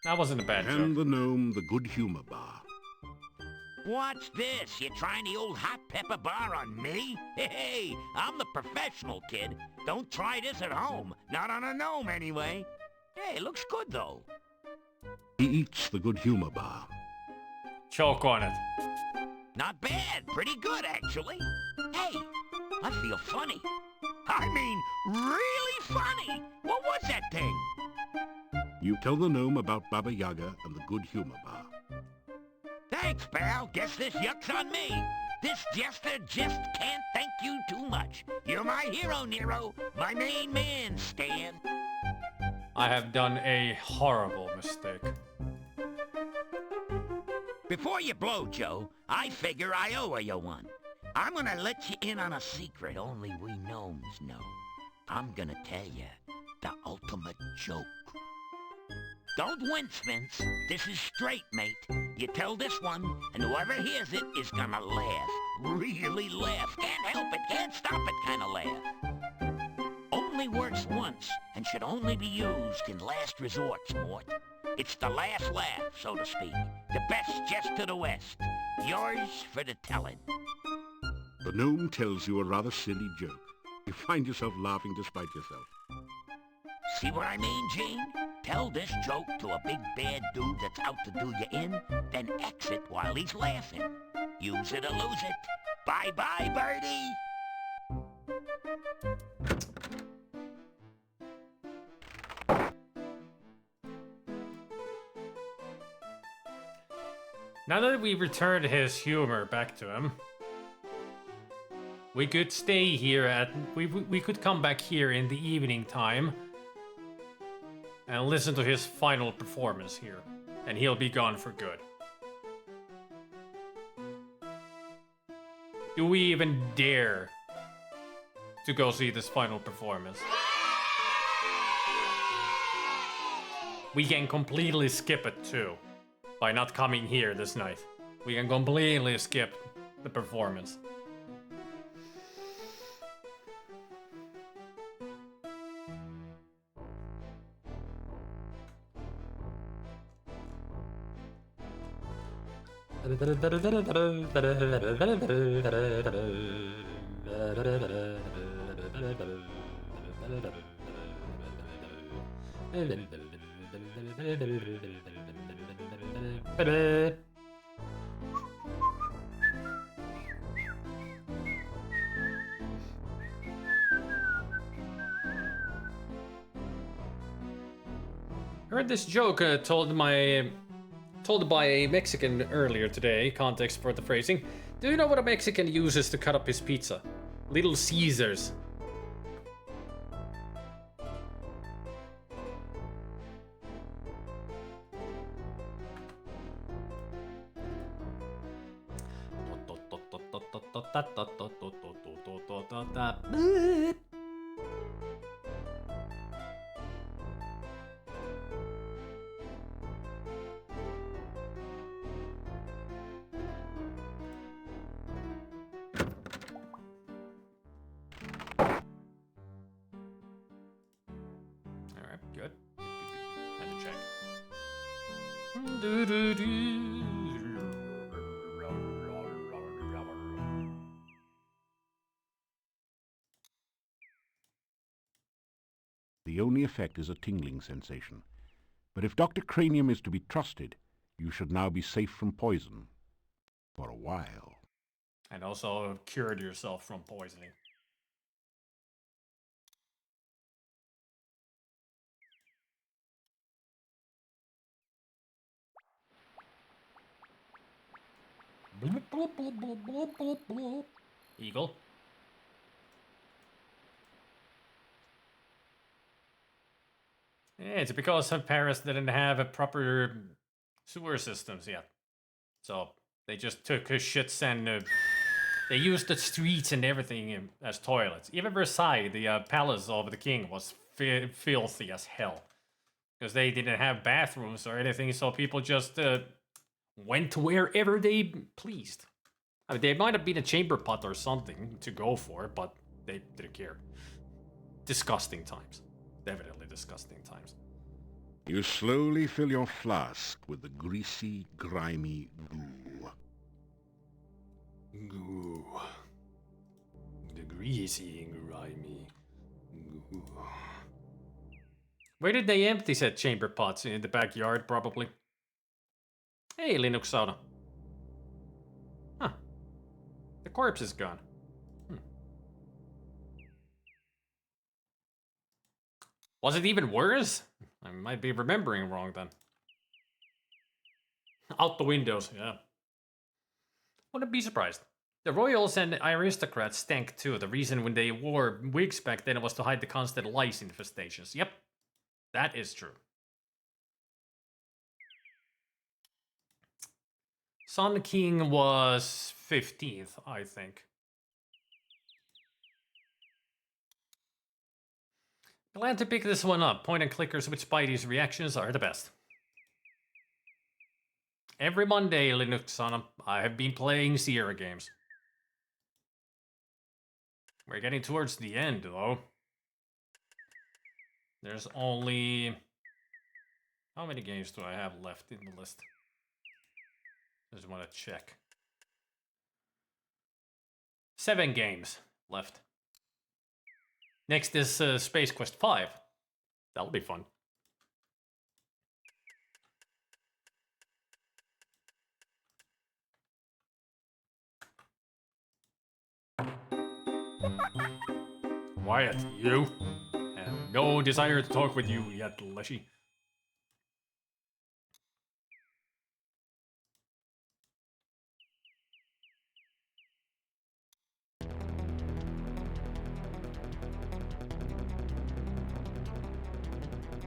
That wasn't a bad And joke. the gnome the good humor bar. What's this? You trying the old hot pepper bar on me? Hey, I'm the professional, kid. Don't try this at home. Not on a gnome, anyway. Hey, looks good, though. He eats the good humor bar. Choke on it. Not bad. Pretty good, actually. Hey, I feel funny. I mean, really funny. What was that thing? You tell the gnome about Baba Yaga and the good humor bar. Thanks, pal. Guess this yuck's on me. This jester just can't thank you too much. You're my hero, Nero. My main man, Stan. I have done a horrible mistake. Before you blow, Joe, I figure I owe you one. I'm gonna let you in on a secret only we gnomes know. I'm gonna tell you the ultimate joke. Don't wince, Vince. This is straight, mate. You tell this one, and whoever hears it is gonna laugh. Really laugh. Can't help it, can't stop it kind of laugh. Only works once, and should only be used in last resorts, Mort. It's the last laugh, so to speak. The best jest to the west. Yours for the telling. The gnome tells you a rather silly joke. You find yourself laughing despite yourself. See what I mean, Gene? Tell this joke to a big bad dude that's out to do you in, then exit while he's laughing. Use it or lose it. Bye-bye, birdie! Now that we've returned his humor back to him, we could stay here at... We could come back here in the evening time and listen to his final performance here. And he'll be gone for good. Do we even dare to go see this final performance? We can completely skip it too, by not coming here this night. We can completely skip the performance. Heard this joke told by a Mexican earlier today. Context for the phrasing. Do you know what a Mexican uses to cut up his pizza? Little Caesars. Good. Had to check. The only effect is a tingling sensation. But if Dr. Cranium is to be trusted, you should now be safe from poison. For a while. And also cured yourself from poisoning. Bloop, bloop, bloop, bloop, bloop, bloop, bloop. Eagle. Yeah, it's because Paris didn't have a proper sewer systems yet. So they just took his shits and they used the streets and everything as toilets. Even Versailles, the palace of the king, was filthy as hell. Because they didn't have bathrooms or anything, so people just went to wherever they pleased. I mean, there might have been a chamber pot or something to go for, but they didn't care. disgusting times. Definitely disgusting times. You slowly fill your flask with the greasy, grimy goo. Goo. The greasy, grimy goo. Where did they empty said chamber pots? In the backyard, probably. Hey, Linux Sauna. Huh. The corpse is gone. Was it even worse? I might be remembering wrong then. Out the windows, yeah. Wouldn't be surprised. The royals and aristocrats stank too. The reason when they wore wigs back then was to hide the constant lice infestations. Yep, that is true. Sun King was 15th, I think. Glad to pick this one up. Point and clickers with Spidey's reactions are the best. Every Monday, Linux on 'em, I have been playing Sierra games. We're getting towards the end, though. There's only... How many games do I have left in the list? Just want to check. 7 games left. Next is Space Quest 5. That'll be fun. Wyatt, you? Have no desire to talk with you yet, Leshy.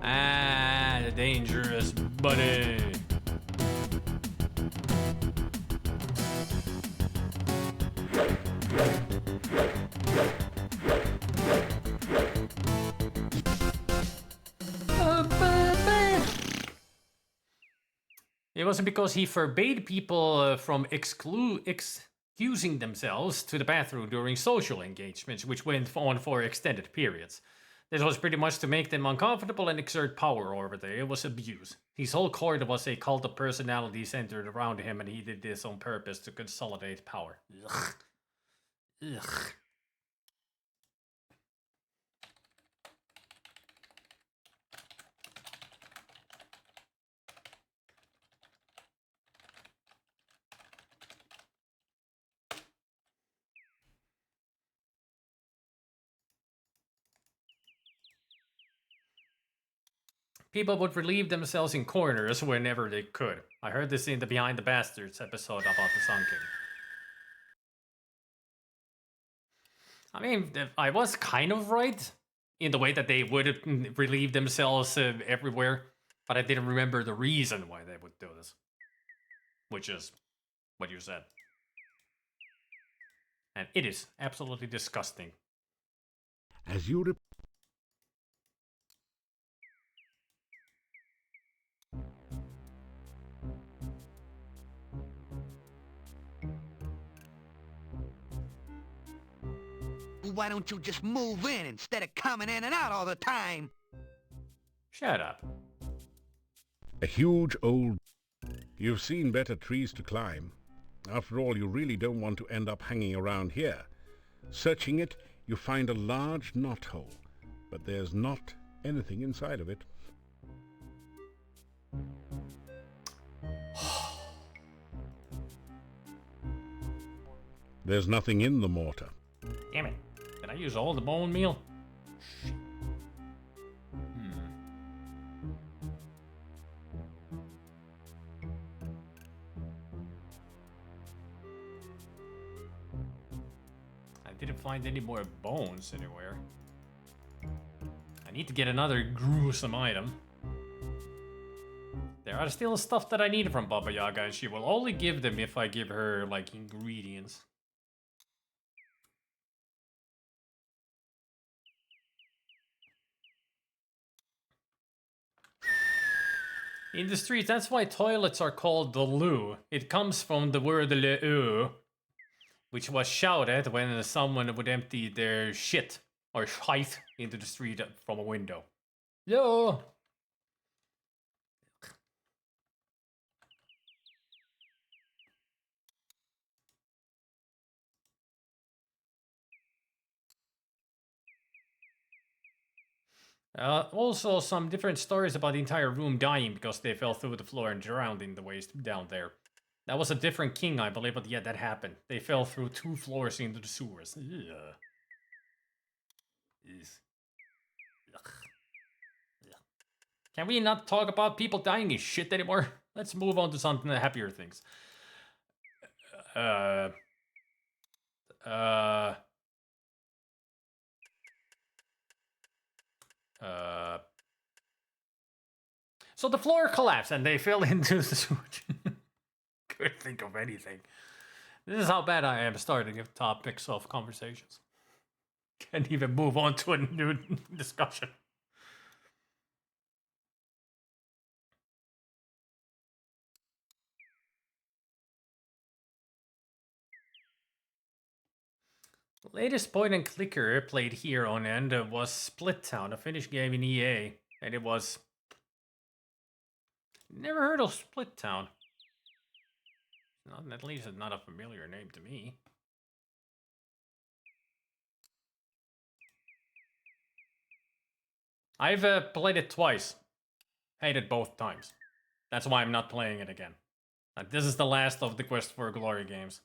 Ah, the dangerous bunny. It wasn't because he forbade people from excusing themselves to the bathroom during social engagements, which went on for extended periods. This was pretty much to make them uncomfortable and exert power over them. It was abuse. His whole court was a cult of personality centered around him, and he did this on purpose to consolidate power. Ugh. Ugh. People would relieve themselves in corners whenever they could. I heard this in the Behind the Bastards episode about the Sun King. I mean, I was kind of right in the way that they would relieve themselves everywhere, but I didn't remember the reason why they would do this. Which is what you said. And it is absolutely disgusting. As you Why don't you just move in instead of coming in and out all the time? Shut up. A huge old... You've seen better trees to climb. After all, you really don't want to end up hanging around here. Searching it, you find a large knothole, but there's not anything inside of it. There's nothing in the mortar. Damn it. Did I use all the bone meal? I didn't find any more bones anywhere. I need to get another gruesome item. There are still stuff that I need from Baba Yaga, and she will only give them if I give her, like, ingredients. In the streets, that's why toilets are called the loo. It comes from the word leu, which was shouted when someone would empty their shit or height into the street from a window. Yo. Also, some different stories about the entire room dying because they fell through the floor and drowned in the waste down there. That was a different king, I believe, but yeah, that happened. They fell through 2 floors into the sewers. Ugh. Ugh. Can we not talk about people dying in shit anymore? Let's move on to something happier things. So the floor collapsed and they fell into the sewage. Couldn't think of anything. This is how bad I am starting topics of conversations. Can't even move on to a new discussion. The latest point and clicker played here on end was Split Town, a Finnish game in EA, and it was... Never heard of Split Town. Not, at least it's not a familiar name to me. I've played it twice. Hated both times. That's why I'm not playing it again. This is the last of the Quest for Glory games.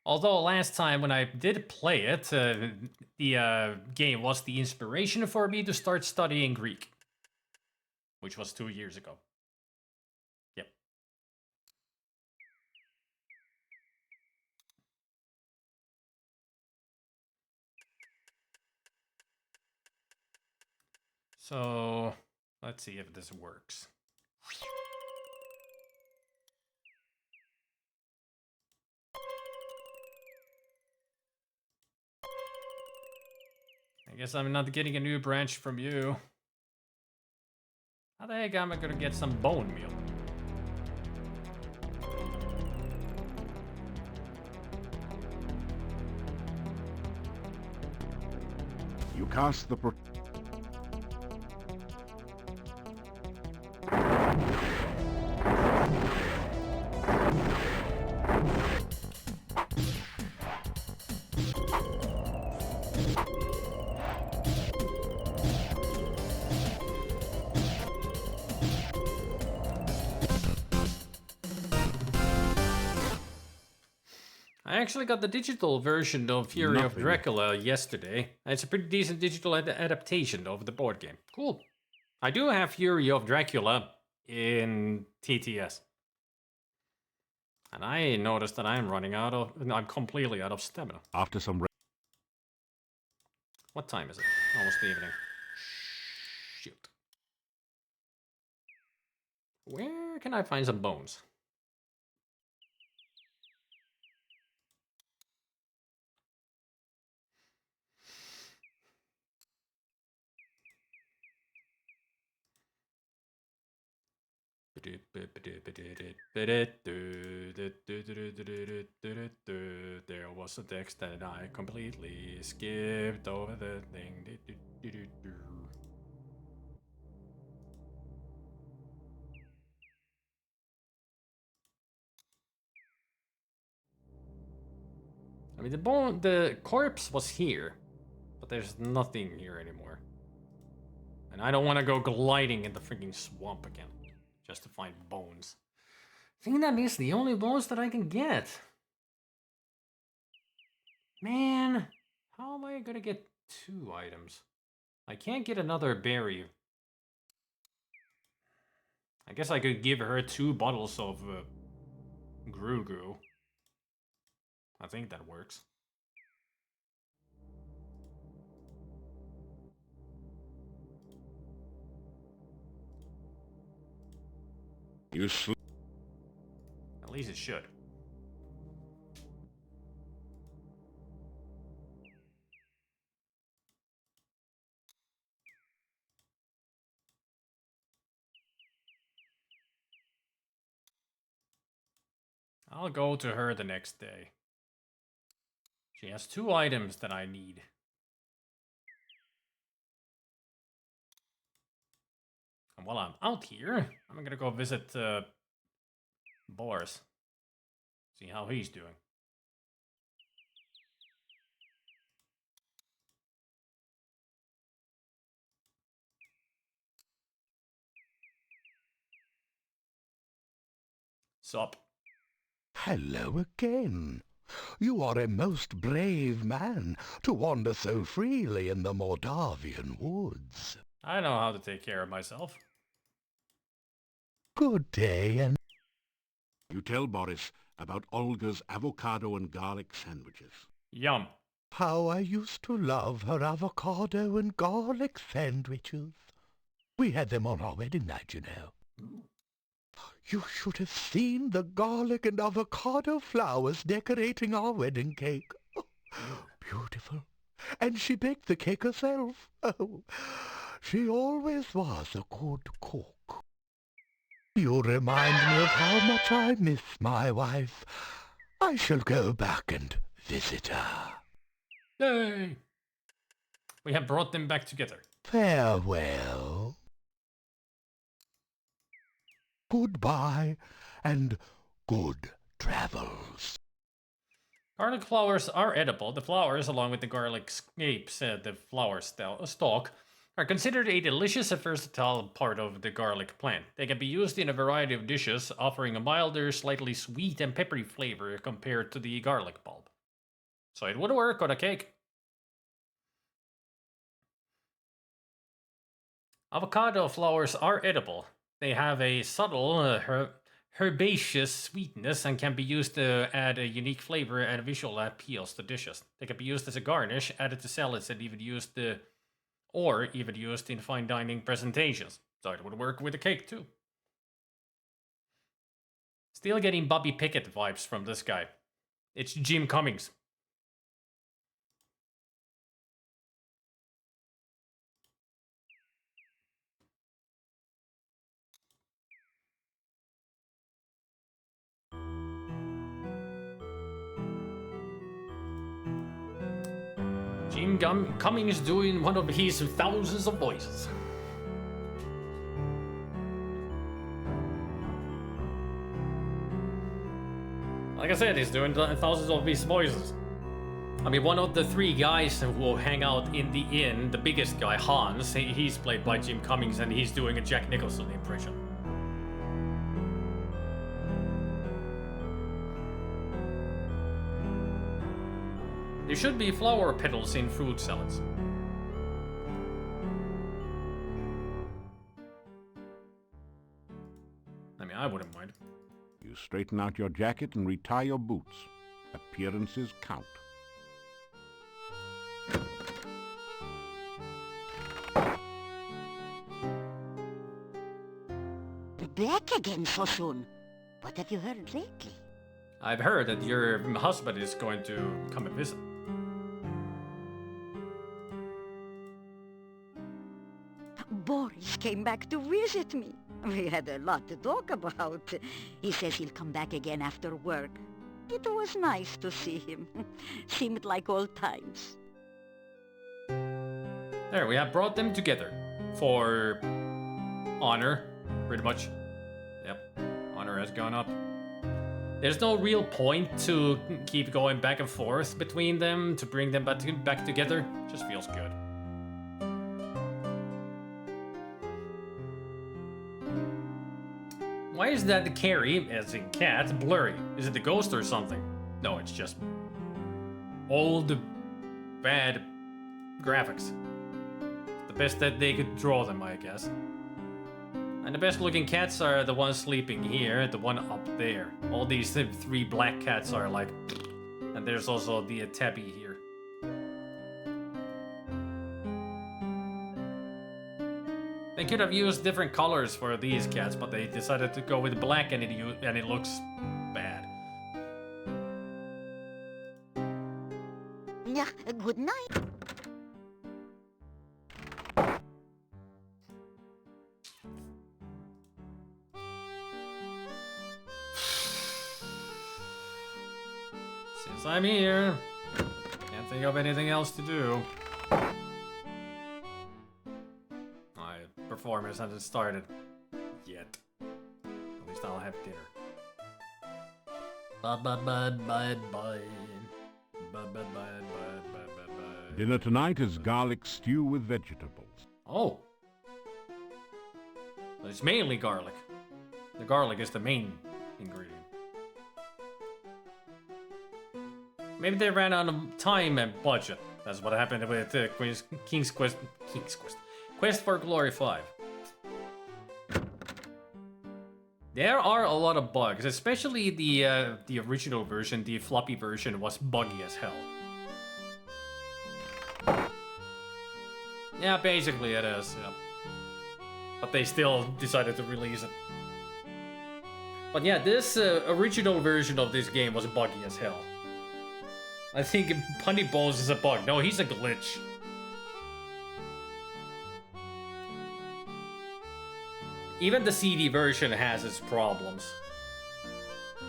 Although last time when I did play it, the game was the inspiration for me to start studying Greek. Which was 2 years ago. Yep. So, let's see if this works. I guess I'm not getting a new branch from you. How the heck am I gonna get some bone meal? You cast the I actually got the digital version of Fury of Dracula yesterday. It's a pretty decent digital adaptation of the board game. Cool. I do have Fury of Dracula in TTS. And I noticed that I'm running out of... I'm completely out of stamina. After some... What time is it? Almost evening. Shoot. Where can I find some bones? There was a text that I completely skipped over the thing. I mean, the corpse was here, but there's nothing here anymore. And I don't want to go gliding in the freaking swamp again, just to find bones. I think that is the only bones that I can get. Man, how am I gonna get 2 items? I can't get another berry. I guess I could give her 2 bottles of Gru. I think that works. You sleep. At least it should. I'll go to her the next day. She has 2 items that I need. And while I'm out here, I'm gonna go visit Boris. See how he's doing. Sup? Hello again. You are a most brave man to wander so freely in the Mordavian woods. I know how to take care of myself. Good day, and... You tell Boris about Olga's avocado and garlic sandwiches. Yum. How I used to love her avocado and garlic sandwiches. We had them on our wedding night, you know. You should have seen the garlic and avocado flowers decorating our wedding cake. Oh, beautiful. And she baked the cake herself. Oh, she always was a good cook. You remind me of how much I miss my wife. I shall go back and visit her. Yay! We have brought them back together. Farewell. Goodbye, and good travels. Garlic flowers are edible. The flowers, along with the garlic scapes, the flower stalk, are considered a delicious and versatile part of the garlic plant. They can be used in a variety of dishes, offering a milder, slightly sweet and peppery flavor compared to the garlic bulb. So it would work on a cake. Avocado flowers are edible. They have a subtle herbaceous sweetness and can be used to add a unique flavor and visual appeals to dishes. They can be used as a garnish, added to salads, and even used in fine dining presentations. So it would work with a cake too. Still getting Bobby Pickett vibes from this guy. It's Jim Cummings. Jim Cummings doing one of his thousands of voices. Like I said, he's doing thousands of his voices. I mean, one of the three guys who hang out in the inn, the biggest guy, Hans, he's played by Jim Cummings, and he's doing a Jack Nicholson impression. There should be flower petals in fruit salads. I mean, I wouldn't mind. You straighten out your jacket and retie your boots. Appearances count. Back again so soon. What have you heard lately? I've heard that your husband is going to come and visit. Boris came back to visit me. We had a lot to talk about. He says he'll come back again after work. It was nice to see him. Seemed like old times. There, we have brought them together. For honor, pretty much. Yep, honor has gone up. There's no real point to keep going back and forth between them to bring them back together. Just feels good. Why is that the Carrie, as in cat, blurry? Is it the ghost or something? No, it's just old, bad graphics. The best that they could draw them, I guess. And the best looking cats are the ones sleeping here, the one up there. All these three black cats are like... And there's also the tabby here. They could have used different colors for these cats, but they decided to go with black and it looks bad. Yeah, good night. Since I'm here, can't think of anything else to do. I performance hasn't started yet. At least I'll have dinner. Bye. Dinner tonight is garlic stew with vegetables. Oh. It's mainly garlic. The garlic is the main ingredient. Maybe they ran out of time and budget. That's what happened with King's Quest for Glory 5. There are a lot of bugs, especially the original version. The floppy version was buggy as hell. Yeah, basically it is. Yeah. But they still decided to release it. But yeah, this original version of this game was buggy as hell. I think Punny Bones is a bug. No, he's a glitch. Even the CD version has its problems.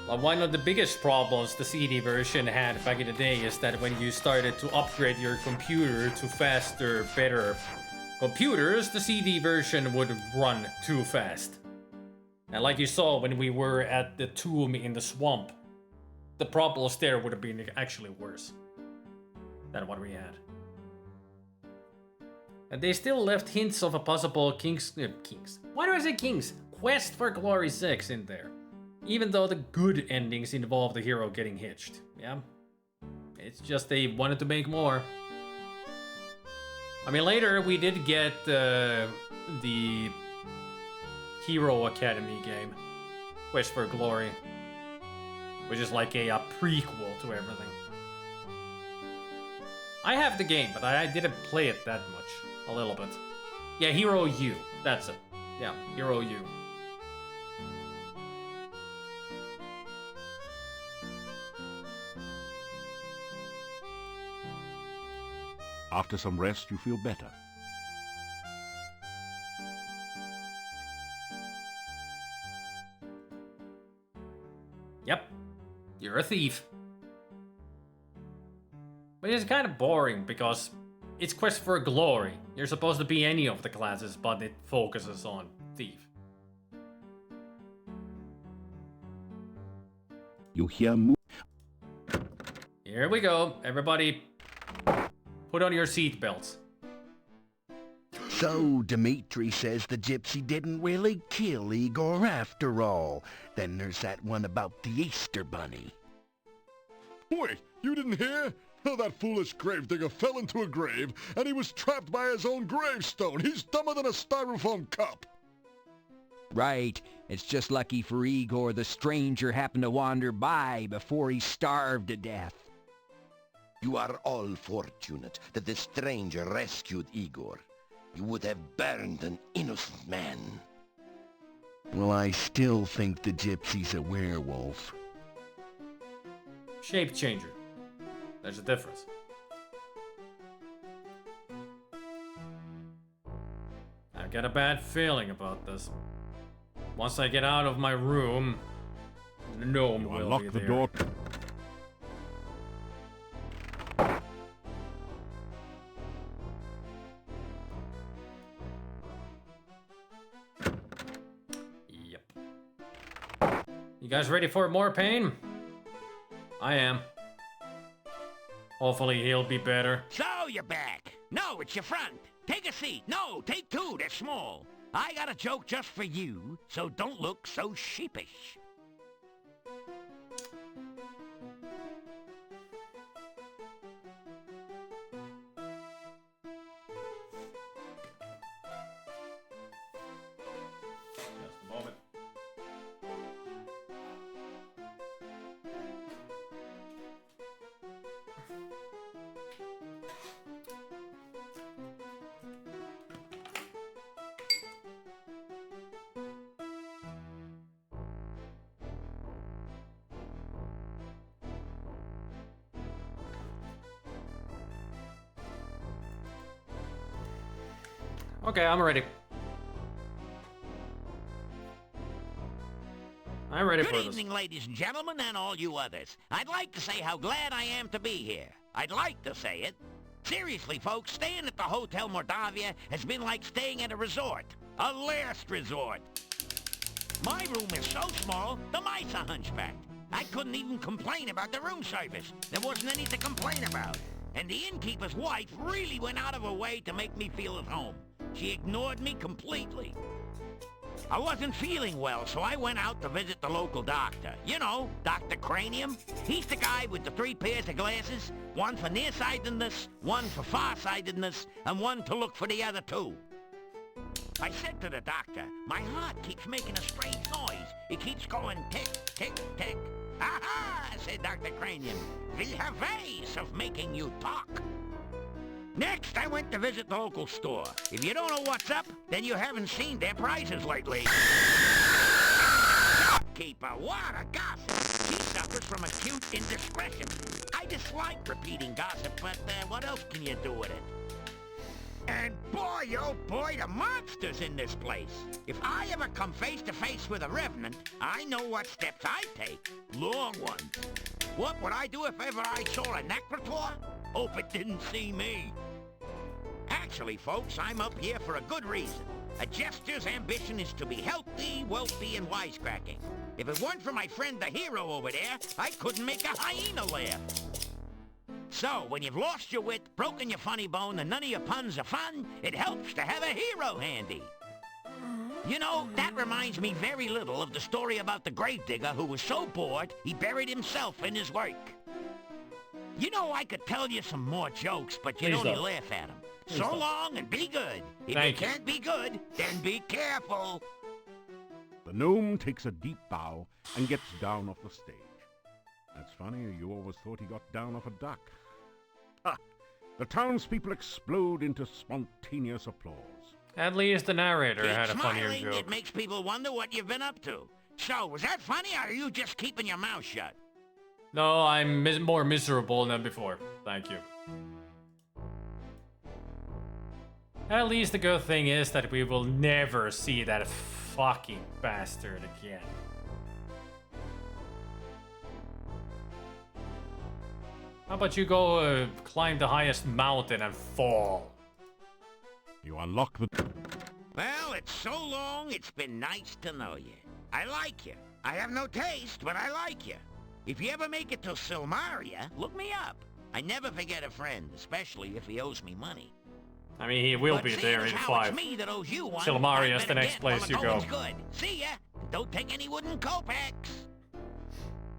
Like one of the biggest problems the CD version had back in the day is that when you started to upgrade your computer to faster, better computers, the CD version would run too fast. And like you saw when we were at the tomb in the swamp, the problems there would have been actually worse than what we had. And they still left hints of a possible King's. Why do I say King's? Quest for Glory 6 in there. Even though the good endings involve the hero getting hitched. Yeah. It's just they wanted to make more. I mean, later we did get the Hero Academy game, Quest for Glory, which is like a prequel to everything. I have the game, but I didn't play it that much. A little bit. Yeah, Hero U. That's it. Yeah, Hero U. After some rest, you feel better. Yep. You're a thief. But it's kind of boring because it's Quest for Glory. You're supposed to be any of the classes, but it focuses on thief. You hear Here we go. Everybody, put on your seatbelts. So, Dimitri says the gypsy didn't really kill Igor after all. Then there's that one about the Easter Bunny. Wait, you didn't hear? Oh, that foolish gravedigger fell into a grave, and he was trapped by his own gravestone. He's dumber than a styrofoam cup. Right. It's just lucky for Igor the stranger happened to wander by before he starved to death. You are all fortunate that the stranger rescued Igor. You would have burned an innocent man. Well, I still think the gypsy's a werewolf. Shape changer. There's a difference. I've got a bad feeling about this. Once I get out of my room, the gnome will unlock be the there. door. Yep. You guys ready for more pain? I am. Hopefully he'll be better. So you're back. No, it's your front. Take a seat. No, take two. They're small. I got a joke just for you, so don't look so sheepish. Just a moment. Okay, I'm ready. I'm ready for Good this. evening, ladies and gentlemen, and all you others. I'd like to say how glad I am to be here. I'd like to say it. Seriously, folks, staying at the Hotel Mordavia has been like staying at a resort. A last resort. My room is so small, the mice are hunchbacked. I couldn't even complain about the room service. There wasn't any to complain about. And the innkeeper's wife really went out of her way to make me feel at home. She ignored me completely. I wasn't feeling well, so I went out to visit the local doctor. You know, Dr. Cranium. He's the guy with the 3 pairs of glasses. One for nearsightedness, one for farsightedness, and one to look for the other 2. I said to the doctor, my heart keeps making a strange noise. It keeps going tick, tick, tick. Aha, said Dr. Cranium. We have ways of making you talk. Next, I went to visit the local store. If you don't know what's up, then you haven't seen their prices lately. Shopkeeper, what a gossip. She suffers from acute indiscretion. I dislike repeating gossip, but what else can you do with it? And boy, oh boy, the monsters in this place. If I ever come face to face with a revenant, I know what steps I take. Long ones. What would I do if ever I saw a necrotor? Hope it didn't see me. Actually, folks, I'm up here for a good reason. A jester's ambition is to be healthy, wealthy, and wisecracking. If it weren't for my friend the hero over there, I couldn't make a hyena laugh. So, when you've lost your wit, broken your funny bone, and none of your puns are fun, it helps to have a hero handy. You know, that reminds me very little of the story about the gravedigger who was so bored, he buried himself in his work. You know, I could tell you some more jokes, but you'd only laugh at them. So long and be good. If you can't be good, then be careful. The gnome takes a deep bow and gets down off the stage. That's funny, you always thought he got down off a duck. Ha! The townspeople explode into spontaneous applause. At least the narrator Keep had a funnier smiling. joke. It makes people wonder what you've been up to. So, was that funny, or are you just keeping your mouth shut? No, I'm more miserable than before. Thank you. At least the good thing is that we will never see that fucking bastard again. How about you go climb the highest mountain and fall? You unlock the... Well, it's so long, it's been nice to know you. I like you. I have no taste, but I like you. If you ever make it to Silmaria, look me up. I never forget a friend, especially if he owes me money. I mean, he will But be there in seeing as how 5. it's me that owes you one, Silmaria I is the better next get while place the you go. going's good. See ya. Don't take any wooden kopecks.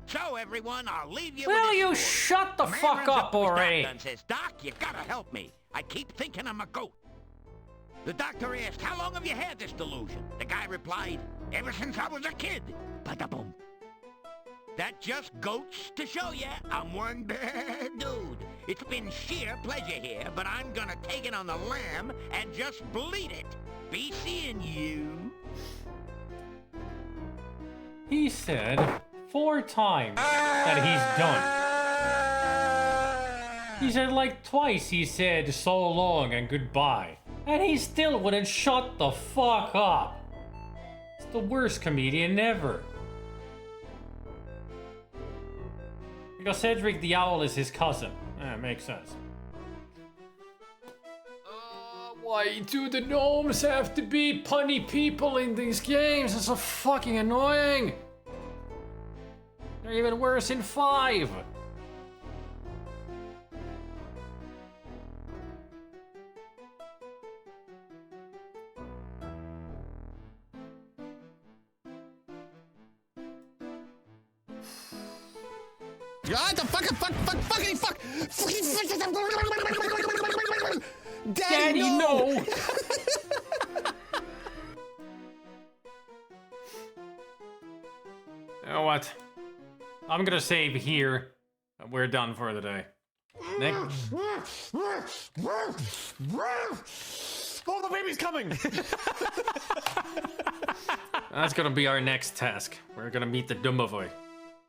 So, everyone, I'll leave you with Will this you story. shut the A man fuck runs up to his already? doctor and says, Doc, you gotta help me. I keep thinking I'm a goat. The doctor asked, how long have you had this delusion? The guy replied, ever since I was a kid. Bada-boom. That just goes to show ya I'm one bad dude. It's been sheer pleasure here, but I'm gonna take it on the lam and just bleed it. Be seeing you. He said 4 times that he's done. He said like twice he said so long and goodbye. And he still wouldn't shut the fuck up. It's the worst comedian ever. Because Cedric the Owl is his cousin. Makes sense. Why do the gnomes have to be punny people in these games? It's so fucking annoying. They're even worse in 5. God, the fucking fuck! Daddy, no! You know what? I'm gonna save here. We're done for the day. Next. Oh, the baby's coming! That's gonna be our next task. We're gonna meet the Dumbavoy.